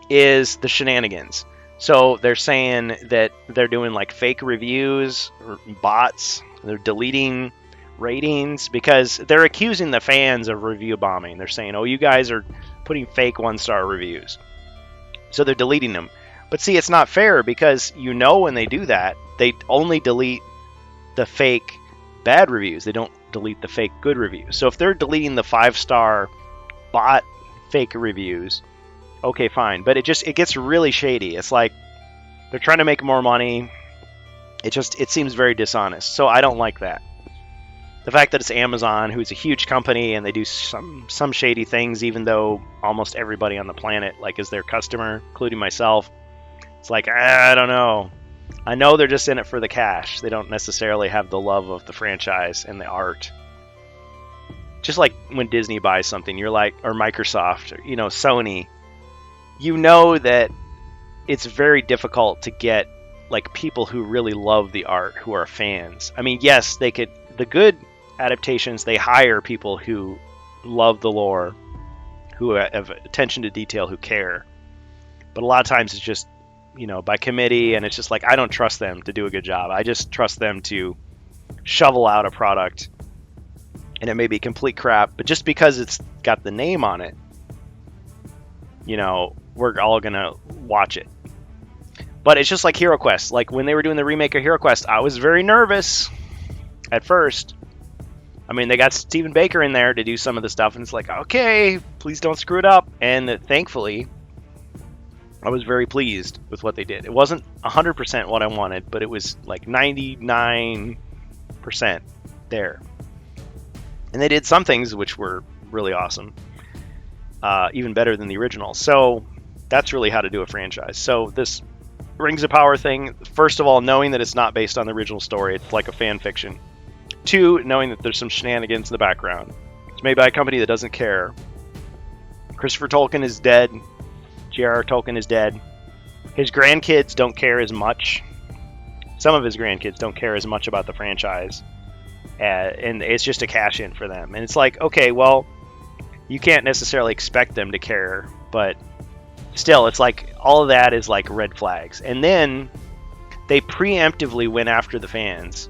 is the shenanigans. So they're saying that they're doing like fake reviews or bots. They're deleting ratings because they're accusing the fans of review bombing. They're saying, oh, you guys are putting fake 1-star reviews. So they're deleting them. But see, it's not fair, because when they do that, they only delete the fake bad reviews. They don't delete the fake good reviews. So if they're deleting the 5-star bot fake reviews, okay, fine. But it gets really shady. It's like they're trying to make more money. It seems very dishonest. So I don't like that. The fact that it's Amazon, who's a huge company, and they do some shady things, even though almost everybody on the planet is their customer, including myself. It's like, I don't know. I know they're just in it for the cash. They don't necessarily have the love of the franchise and the art. Just like when Disney buys something, you're like, or Microsoft, or, Sony, that it's very difficult to get people who really love the art, who are fans. I mean, yes, the good adaptations, they hire people who love the lore, who have attention to detail, who care. But a lot of times it's just, by committee, and it's just like, I don't trust them to do a good job. I just trust them to shovel out a product, and it may be complete crap, but just because it's got the name on it, we're all gonna watch it. But it's just like Hero Quest. Like when they were doing the remake of Hero Quest, I was very nervous at first. I mean, they got Stephen Baker in there to do some of the stuff, and it's like, okay, please don't screw it up. And thankfully, I was very pleased with what they did. It wasn't 100% what I wanted, but it was like 99% there. And they did some things which were really awesome, even better than the original. So that's really how to do a franchise. So this Rings of Power thing, first of all, knowing that it's not based on the original story, it's like a fan fiction. 2, knowing that there's some shenanigans in the background. It's made by a company that doesn't care. Christopher Tolkien is dead. J.R.R. Tolkien is dead. His grandkids don't care as much. Some of his grandkids don't care as much about the franchise. And it's just a cash in for them. And it's like, okay, well, you can't necessarily expect them to care, but still, it's like all of that is like red flags. And then they preemptively went after the fans.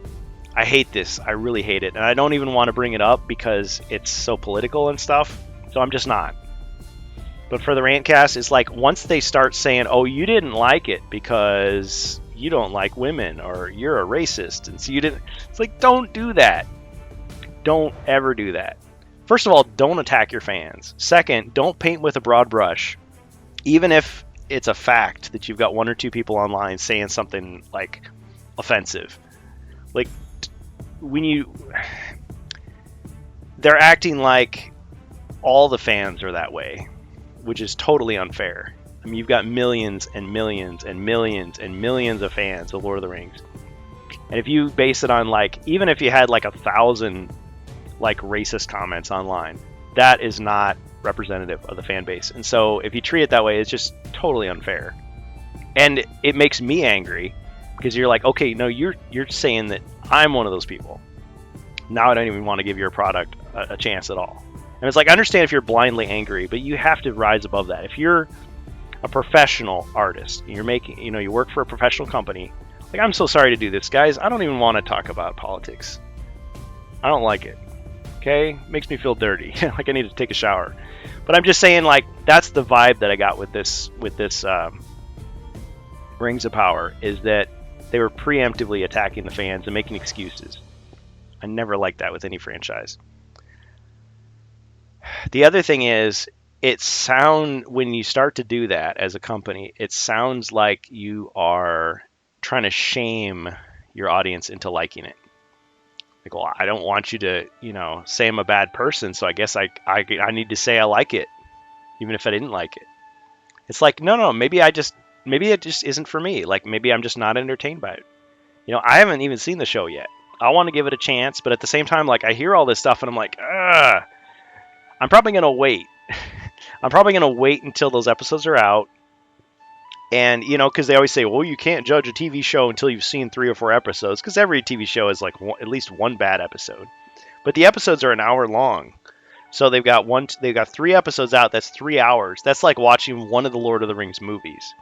I hate this. I really hate it. And I don't even want to bring it up because it's so political and stuff. So I'm just not. But for the Rantcast, it's like once they start saying, oh, you didn't like it because you don't like women or you're a racist. And so you didn't. It's like, don't do that. Don't ever do that. First of all, don't attack your fans. Second, don't paint with a broad brush. Even if it's a fact that you've got 1 or 2 people online saying something like offensive. Like they're acting like all the fans are that way, which is totally unfair. I mean, you've got millions and millions and millions and millions of fans of Lord of the Rings. And if you base it on even if you had 1,000 racist comments online, that is not representative of the fan base. And so if you treat it that way, it's just totally unfair. And it makes me angry because you're like, okay, no, you're saying that I'm one of those people. Now I don't even want to give your product a chance at all. And it's like, I understand if you're blindly angry, but you have to rise above that. If you're a professional artist, you're making, you work for a professional company. Like, I'm so sorry to do this, guys. I don't even want to talk about politics. I don't like it. Okay? Makes me feel dirty. Like I need to take a shower. But I'm just saying, like, that's the vibe that I got with this Rings of Power, is that they were preemptively attacking the fans and making excuses. I never liked that with any franchise. The other thing is, when you start to do that as a company, it sounds like you are trying to shame your audience into liking it. Like, well, I don't want you to, say I'm a bad person, so I guess I need to say I like it, even if I didn't like it. It's like, no, maybe it just isn't for me. Like, maybe I'm just not entertained by it. I haven't even seen the show yet. I want to give it a chance, but at the same time, like, I hear all this stuff and I'm like, I'm probably going to wait. I'm probably going to wait until those episodes are out. And, because they always say, well, you can't judge a TV show until you've seen 3 or 4 episodes, because every TV show is like at least one bad episode. But the episodes are an hour long. So they've got 3 episodes out. That's 3 hours. That's like watching one of the Lord of the Rings movies.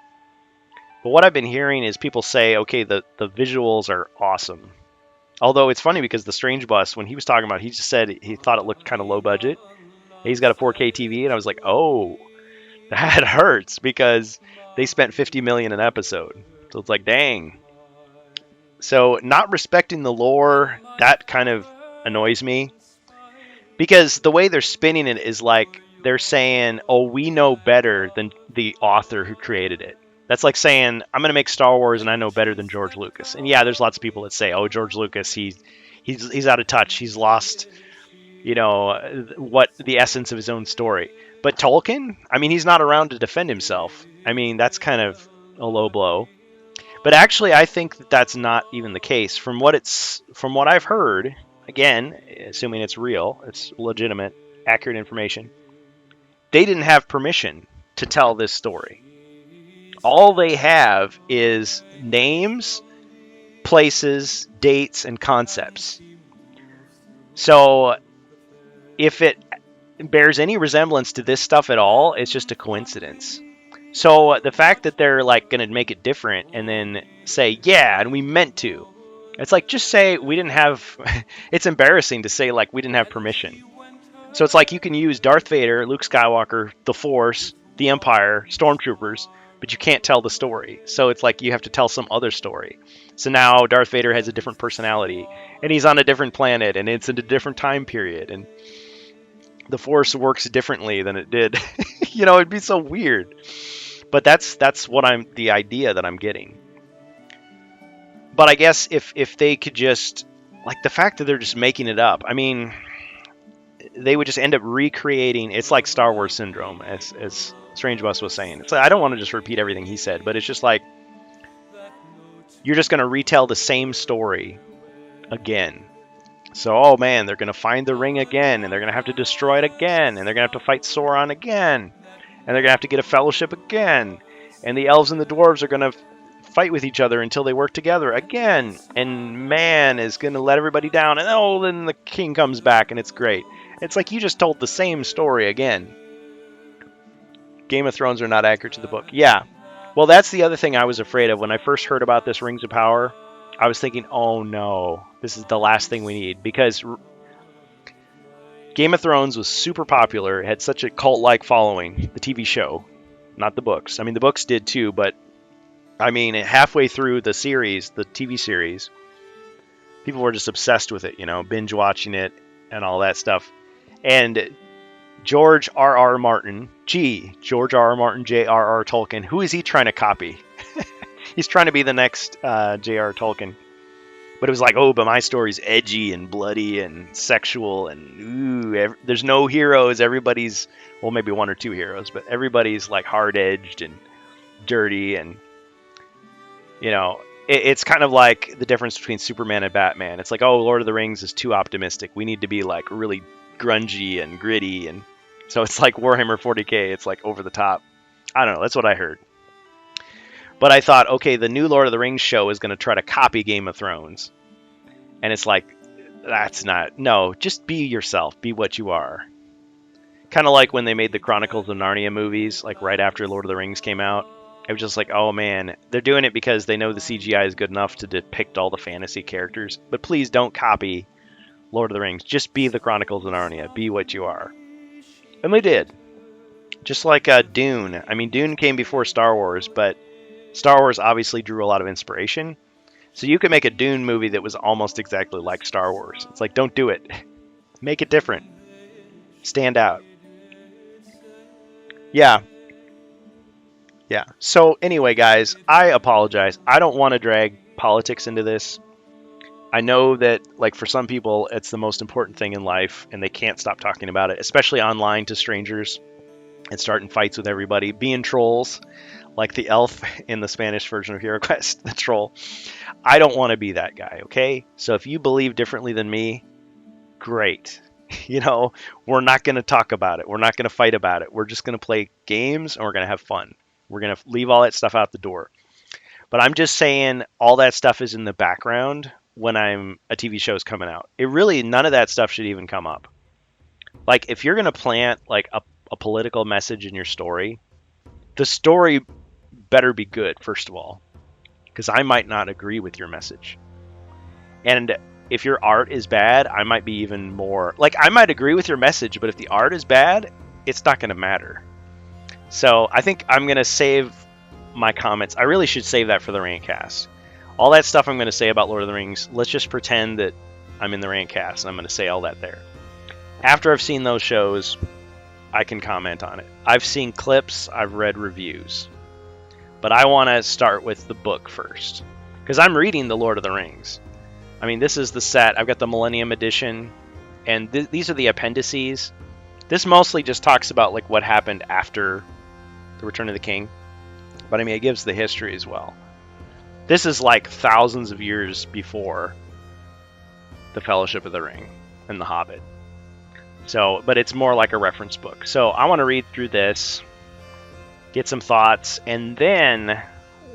But what I've been hearing is people say, okay, the visuals are awesome. Although it's funny because the Strange Bus, when he was talking about it, he just said he thought it looked kind of low budget. He's got a 4K TV, and I was like, oh, that hurts, because they spent $50 million an episode. So it's like, dang. So not respecting the lore, that kind of annoys me, because the way they're spinning it is like they're saying, oh, we know better than the author who created it. That's like saying, I'm going to make Star Wars and I know better than George Lucas. And yeah, there's lots of people that say, oh, George Lucas, he's out of touch. He's lost, what the essence of his own story. But Tolkien, I mean, he's not around to defend himself. I mean, that's kind of a low blow. But actually, I think that that's not even the case. From what I've heard, again, assuming it's real, it's legitimate, accurate information, they didn't have permission to tell this story. All they have is names, places, dates, and concepts. So if it bears any resemblance to this stuff at all, it's just a coincidence. So the fact that they're like going to make it different and then say, yeah, and we meant to. It's like, just say we didn't have, it's embarrassing to say like we didn't have permission. So it's like you can use Darth Vader, Luke Skywalker, the Force, the Empire, Stormtroopers, but you can't tell the story. So it's like you have to tell some other story. So now Darth Vader has a different personality, and he's on a different planet, and it's in a different time period, and the Force works differently than it did. It'd be so weird. But that's the idea that I'm getting. But I guess if they could just, like, the fact that they're just making it up, I mean, they would just end up recreating, it's like Star Wars syndrome, as Strange Bus was saying. It's like, I don't want to just repeat everything he said, but it's just like, you're just going to retell the same story again. So, oh man, they're going to find the ring again, and they're going to have to destroy it again, and they're going to have to fight Sauron again, and they're going to have to get a fellowship again, and the elves and the dwarves are going to fight with each other until they work together again, and man is going to let everybody down, and then the king comes back, and it's great. It's like you just told the same story again. Game of Thrones are not accurate to the book. Yeah. Well, that's the other thing I was afraid of when I first heard about this Rings of Power. I was thinking, oh no, this is the last thing we need, because Game of Thrones was super popular. It had such a cult-like following, the TV show, not the books. I mean, the books did too, but I mean, halfway through the series, the TV series, people were just obsessed with it, binge watching it and all that stuff. And George R.R. Martin, J.R.R. Tolkien, who is he trying to copy? He's trying to be the next J.R.R. Tolkien. But it was like, oh, but my story's edgy and bloody and sexual, and there's no heroes. Everybody's, well, maybe 1 or 2 heroes, but everybody's like hard-edged and dirty, and it's kind of like the difference between Superman and Batman. It's like, oh, Lord of the Rings is too optimistic. We need to be like really grungy and gritty, and so it's like Warhammer 40K. It's like over the top. I don't know. That's what I heard. But I thought, okay, the new Lord of the Rings show is going to try to copy Game of Thrones. And it's like, That's not. No, just be yourself. Be what you are. Kind of like when they made the Chronicles of Narnia movies, like right after Lord of the Rings came out. I was just like, oh man, they're doing it because they know the CGI is good enough to depict all the fantasy characters. But please don't copy Lord of the Rings. Just be the Chronicles of Narnia. Be what you are. And they did. Just like Dune. I mean, Dune came before Star Wars, but Star Wars obviously drew a lot of inspiration. So you could make a Dune movie that was almost exactly like Star Wars. It's like, don't do it. Make it different. Stand out. Yeah. Yeah. So anyway, guys, I apologize. I don't want to drag politics into this. I know that, like, for some people, it's the most important thing in life, and they can't stop talking about it, especially online to strangers and starting fights with everybody, being trolls, like the elf in the Spanish version of Hero Quest, the troll. I don't want to be that guy, okay? So if you believe differently than me, great. You know, we're not going to talk about it. We're not going to fight about it. We're just going to play games, and we're going to have fun. We're going to leave all that stuff out the door. But I'm just saying all that stuff is in the background when a TV show is coming out. It really, none of that stuff should even come up. Like, if you're going to plant, like, a political message in your story, the story better be good, first of all, because I might not agree with your message. And if your art is bad, I might be even more... Like, I might agree with your message, but if the art is bad, it's not going to matter. So I think I'm going to save my comments. I really should save that for the Rantcast. All that stuff I'm going to say about Lord of the Rings, let's just pretend that I'm in the Rantcast and I'm going to say all that there. After I've seen those shows, I can comment on it. I've seen clips, I've read reviews. But I want to start with the book first, because I'm reading The Lord of the Rings. I mean, this is the set. I've got the Millennium Edition, and these are the appendices. This mostly just talks about, like, what happened after the Return of the King. But I mean, it gives the history as well. This is like thousands of years before the Fellowship of the Ring and the Hobbit. So, but it's more like a reference book. So I want to read through this, get some thoughts, and then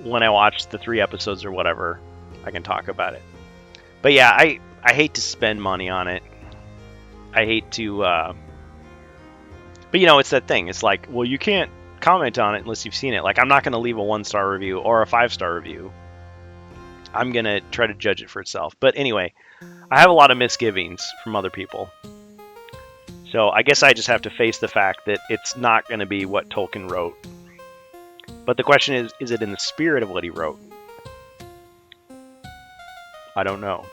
when I watch the 3 episodes or whatever, I can talk about it. But yeah, I hate to spend money on it. I hate to, but you know, it's that thing. It's like, well, you can't comment on it unless you've seen it. Like, I'm not going to leave a 1-star review or a 5-star review. I'm going to try to judge it for itself. But anyway, I have a lot of misgivings from other people. So I guess I just have to face the fact that it's not going to be what Tolkien wrote. But the question is it in the spirit of what he wrote? I don't know.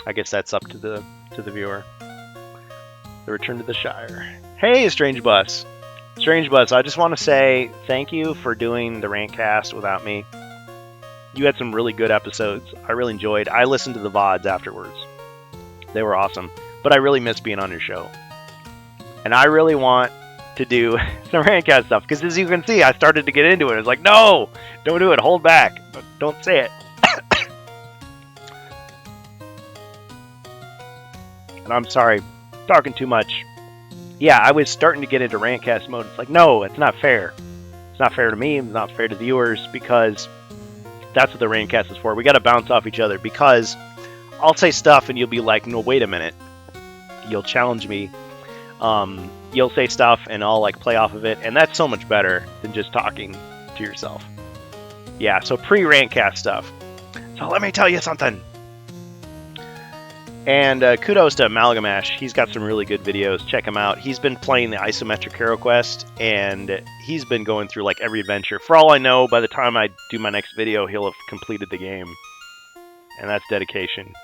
I guess that's up to the viewer. The Return to the Shire. Hey, Strange Bus. Strange Bus, I just want to say thank you for doing the Rantcast without me. You had some really good episodes. I really enjoyed. I listened to the VODs afterwards. They were awesome. But I really miss being on your show. And I really want to do some Rantcast stuff. Because as you can see, I started to get into it. It's like, no! Don't do it. Hold back. Don't say it. And I'm sorry. Talking too much. Yeah, I was starting to get into Rantcast mode. It's like, no, it's not fair. It's not fair to me. It's not fair to viewers. Because that's what the Rantcast is for. We got to bounce off each other. Because I'll say stuff and you'll be like, no, wait a minute. You'll challenge me. You'll say stuff and I'll like play off of it, and that's so much better than just talking to yourself. Yeah, so pre-Rantcast stuff. So let me tell you something. And kudos to Amalgamash. He's got some really good videos. Check him out. He's been playing the isometric Hero Quest, and he's been going through like every adventure. For all I know, by the time I do my next video, he'll have completed the game. And that's dedication.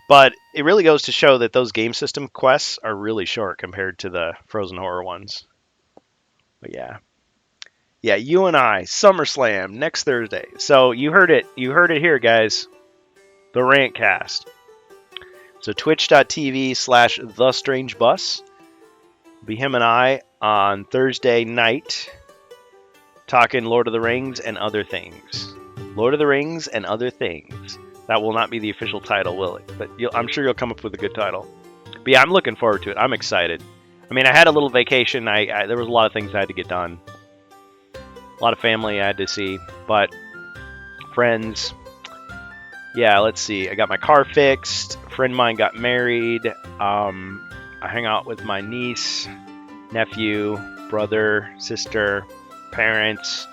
But it really goes to show that those game system quests are really short compared to the Frozen Horror ones. But yeah. Yeah, you and I, SummerSlam, next Thursday. So you heard it. You heard it here, guys. The Rantcast. So twitch.tv/TheStrangeBus. Be him and I on Thursday night talking Lord of the Rings and other things. Lord of the Rings and other things. That will not be the official title, will it? But I'm sure you'll come up with a good title. But yeah, I'm looking forward to it. I'm excited. I mean, I had a little vacation. There was a lot of things I had to get done. A lot of family I had to see. But friends, yeah, let's see. I got my car fixed. A friend of mine got married. I hang out with my niece, nephew, brother, sister, parents.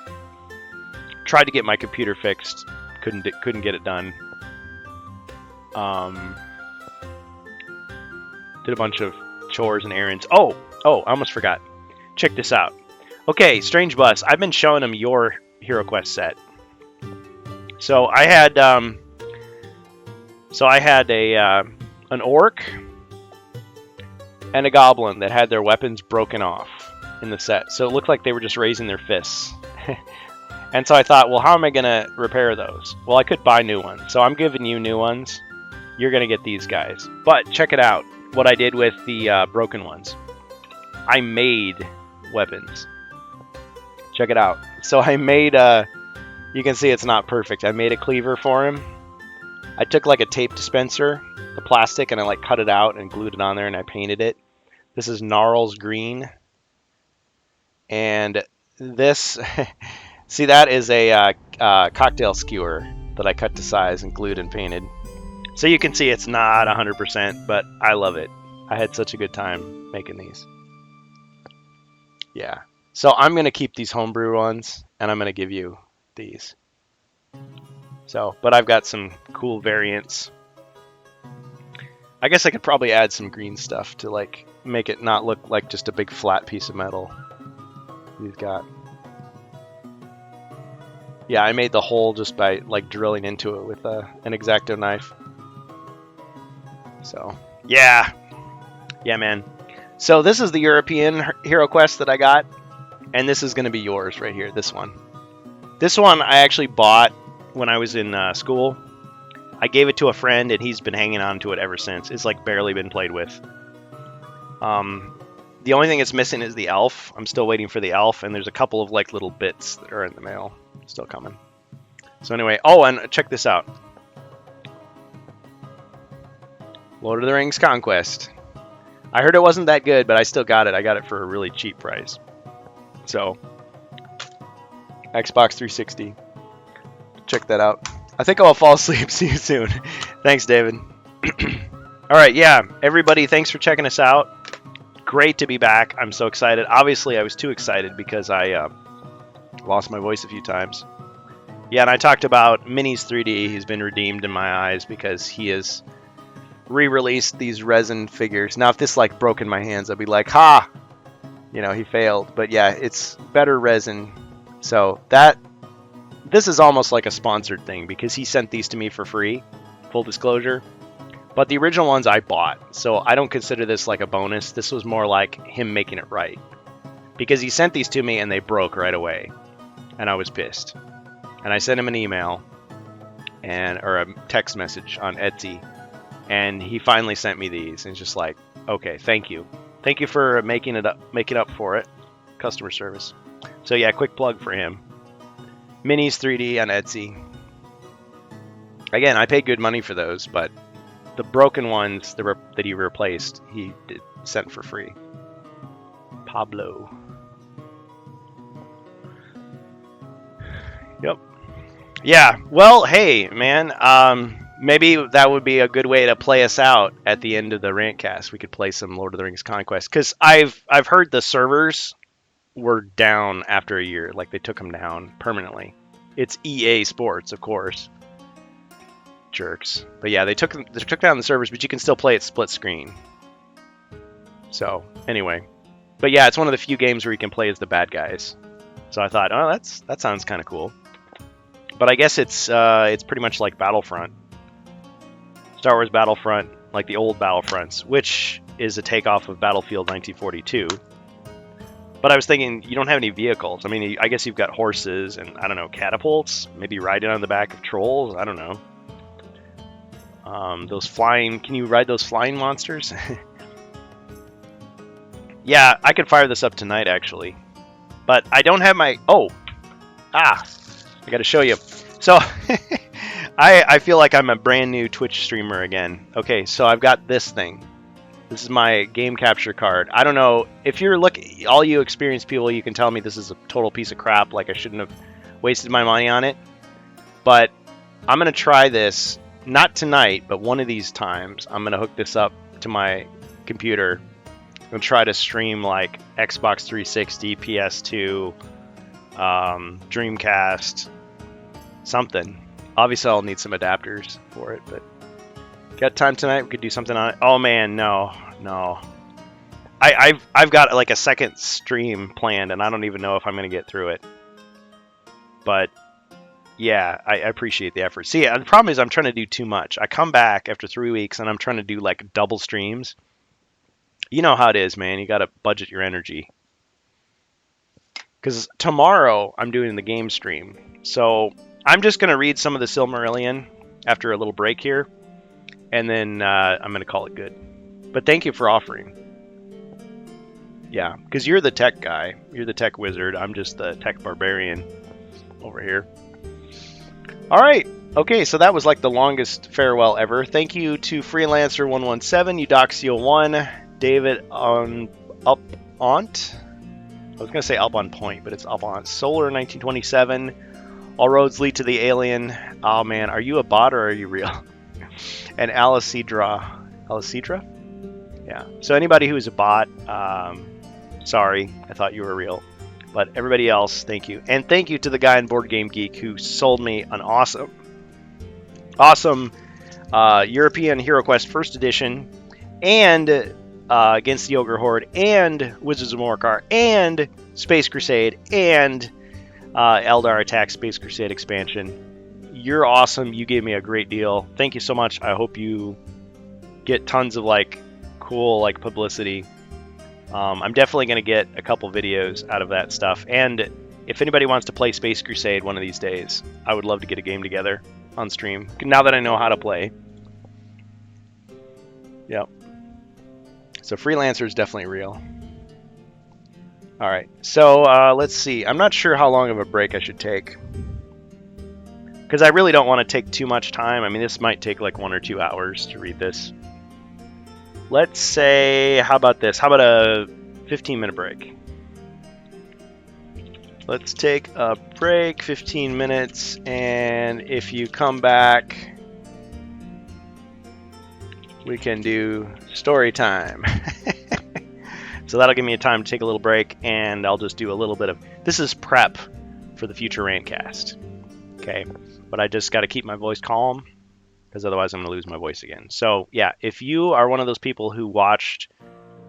Tried to get my computer fixed. Couldn't get it done. Did a bunch of chores and errands. Oh, I almost forgot. Check this out. Okay, Strange Bus. I've been showing him your Hero Quest set. So I had an orc and a goblin that had their weapons broken off in the set. So it looked like they were just raising their fists. And so I thought, well, how am I going to repair those? Well, I could buy new ones. So I'm giving you new ones. You're going to get these guys. But check it out, what I did with the broken ones. I made weapons. Check it out. So I made, you can see it's not perfect. I made a cleaver for him. I took like a tape dispenser, the plastic, and I like cut it out and glued it on there and I painted it. This is Gnarls Green. And this, see, that is a cocktail skewer that I cut to size and glued and painted. So you can see it's not 100%, but I love it. I had such a good time making these. Yeah. So I'm going to keep these homebrew ones, and I'm going to give you these. So, but I've got some cool variants. I guess I could probably add some green stuff to like make it not look like just a big flat piece of metal. He's got. Yeah, I made the hole just by like drilling into it with an X-Acto knife. So, yeah, man. So this is the European Hero Quest that I got, and this is going to be yours right here. This one I actually bought when I was in school. I gave it to a friend, and he's been hanging on to it ever since. It's like barely been played with. The only thing it's missing is the elf. I'm still waiting for the elf, and there's a couple of like little bits that are in the mail still coming. So anyway, oh, and check this out. Lord of the Rings Conquest. I heard it wasn't that good, but I still got it. I got it for a really cheap price. So, Xbox 360. Check that out. I think I'll fall asleep. See you soon. Thanks, David. All right, yeah. Everybody, thanks for checking us out. Great to be back. I'm so excited. Obviously, I was too excited because I lost my voice a few times. Yeah, and I talked about Minis 3D. He's been redeemed in my eyes because he has re-released these resin figures. Now, if this like broke in my hands, I'd be like, ha! You know, he failed. But yeah, it's better resin. So this is almost like a sponsored thing because he sent these to me for free, full disclosure. But the original ones I bought, so I don't consider this like a bonus. This was more like him making it right. Because he sent these to me and they broke right away. And I was pissed. And I sent him an email or a text message on Etsy. And he finally sent me these. And it's just like, okay, thank you. Thank you for making up for it. Customer service. So yeah, quick plug for him. Minis 3D on Etsy. Again, I paid good money for those, but the broken ones that he replaced, he sent for free. Pablo. Yep. Yeah. Well, hey, man. Maybe that would be a good way to play us out at the end of the Rantcast. We could play some Lord of the Rings Conquest because I've heard the servers were down after a year. Like they took them down permanently. It's EA Sports, of course. Jerks. But yeah, they took down the servers, but you can still play it split screen. So anyway, but yeah, it's one of the few games where you can play as the bad guys. So I thought, oh, that sounds kind of cool. But I guess it's pretty much like Battlefront. Star Wars Battlefront, like the old Battlefronts, which is a takeoff of Battlefield 1942. But I was thinking, you don't have any vehicles. I mean, I guess you've got horses and, I don't know, catapults. Maybe riding on the back of trolls. I don't know. Those flying... Can you ride those flying monsters? Yeah, I could fire this up tonight, actually. But I don't have my... Oh! I got to show you. So... I feel like I'm a brand new Twitch streamer again. Okay, so I've got this thing. This is my game capture card. I don't know if you're all you experienced people, you can tell me this is a total piece of crap. Like I shouldn't have wasted my money on it. But I'm gonna try this not tonight, but one of these times, I'm gonna hook this up to my computer and try to stream like Xbox 360, PS2, Dreamcast, something. Obviously, I'll need some adapters for it, but got time tonight? We could do something on it. Oh man, no. I've got like a second stream planned, and I don't even know if I'm gonna get through it. But yeah, I appreciate the effort. See, the problem is I'm trying to do too much. I come back after 3 weeks, and I'm trying to do like double streams. You know how it is, man. You got to budget your energy. Because tomorrow I'm doing the game stream. So I'm just going to read some of the Silmarillion after a little break here. And then I'm going to call it good. But thank you for offering. Yeah, because you're the tech guy. You're the tech wizard. I'm just the tech barbarian over here. All right. Okay, so that was like the longest farewell ever. Thank you to Freelancer117, Eudoxia1, David on Up Aunt. I was gonna say Up on Point, but it's Up on Solar 1927. All roads lead to the alien. Oh man, are you a bot or are you real? And Alicidra. Yeah. So anybody who's a bot, sorry, I thought you were real. But everybody else, thank you. And thank you to the guy in Board Game Geek who sold me an awesome European Hero Quest First Edition, and Against the Ogre Horde, and Wizards of Morkar, and Space Crusade, and Eldar Attack Space Crusade expansion. You're awesome. You gave me a great deal. Thank you so much. I hope you get tons of like cool like publicity. I'm definitely going to get a couple videos out of that stuff. And if anybody wants to play Space Crusade one of these days, I would love to get a game together on stream. Now that I know how to play. Yep. So Freelancer is definitely real. All right. So let's see. I'm not sure how long of a break I should take, because I really don't want to take too much time. I mean, this might take like 1 or 2 hours to read this. Let's say, how about this? How about a 15-minute break? Let's take a break, 15 minutes, and if you come back, we can do story time. So that'll give me a time to take a little break, and I'll just do a little bit of... This is prep for the future Rantcast. Okay, but I just got to keep my voice calm, because otherwise I'm going to lose my voice again. So yeah, if you are one of those people who watched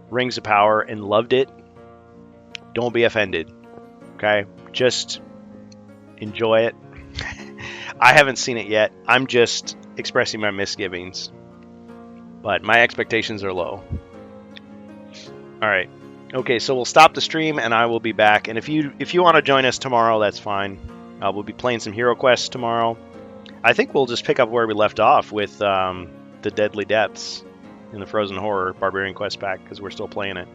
Rings of Power and loved it, don't be offended. Okay, just enjoy it. I haven't seen it yet. I'm just expressing my misgivings, but my expectations are low. All right. Okay, so we'll stop the stream and I will be back. And if you want to join us tomorrow, that's fine. We'll be playing some Hero Quest tomorrow. I think we'll just pick up where we left off with the Deadly Depths in the Frozen Horror Barbarian Quest pack, because we're still playing it.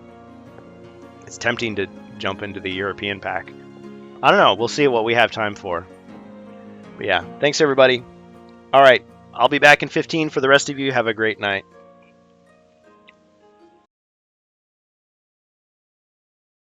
It's tempting to jump into the European pack. I don't know. We'll see what we have time for. But yeah, thanks everybody. All right, I'll be back in 15. For the rest of you, have a great night.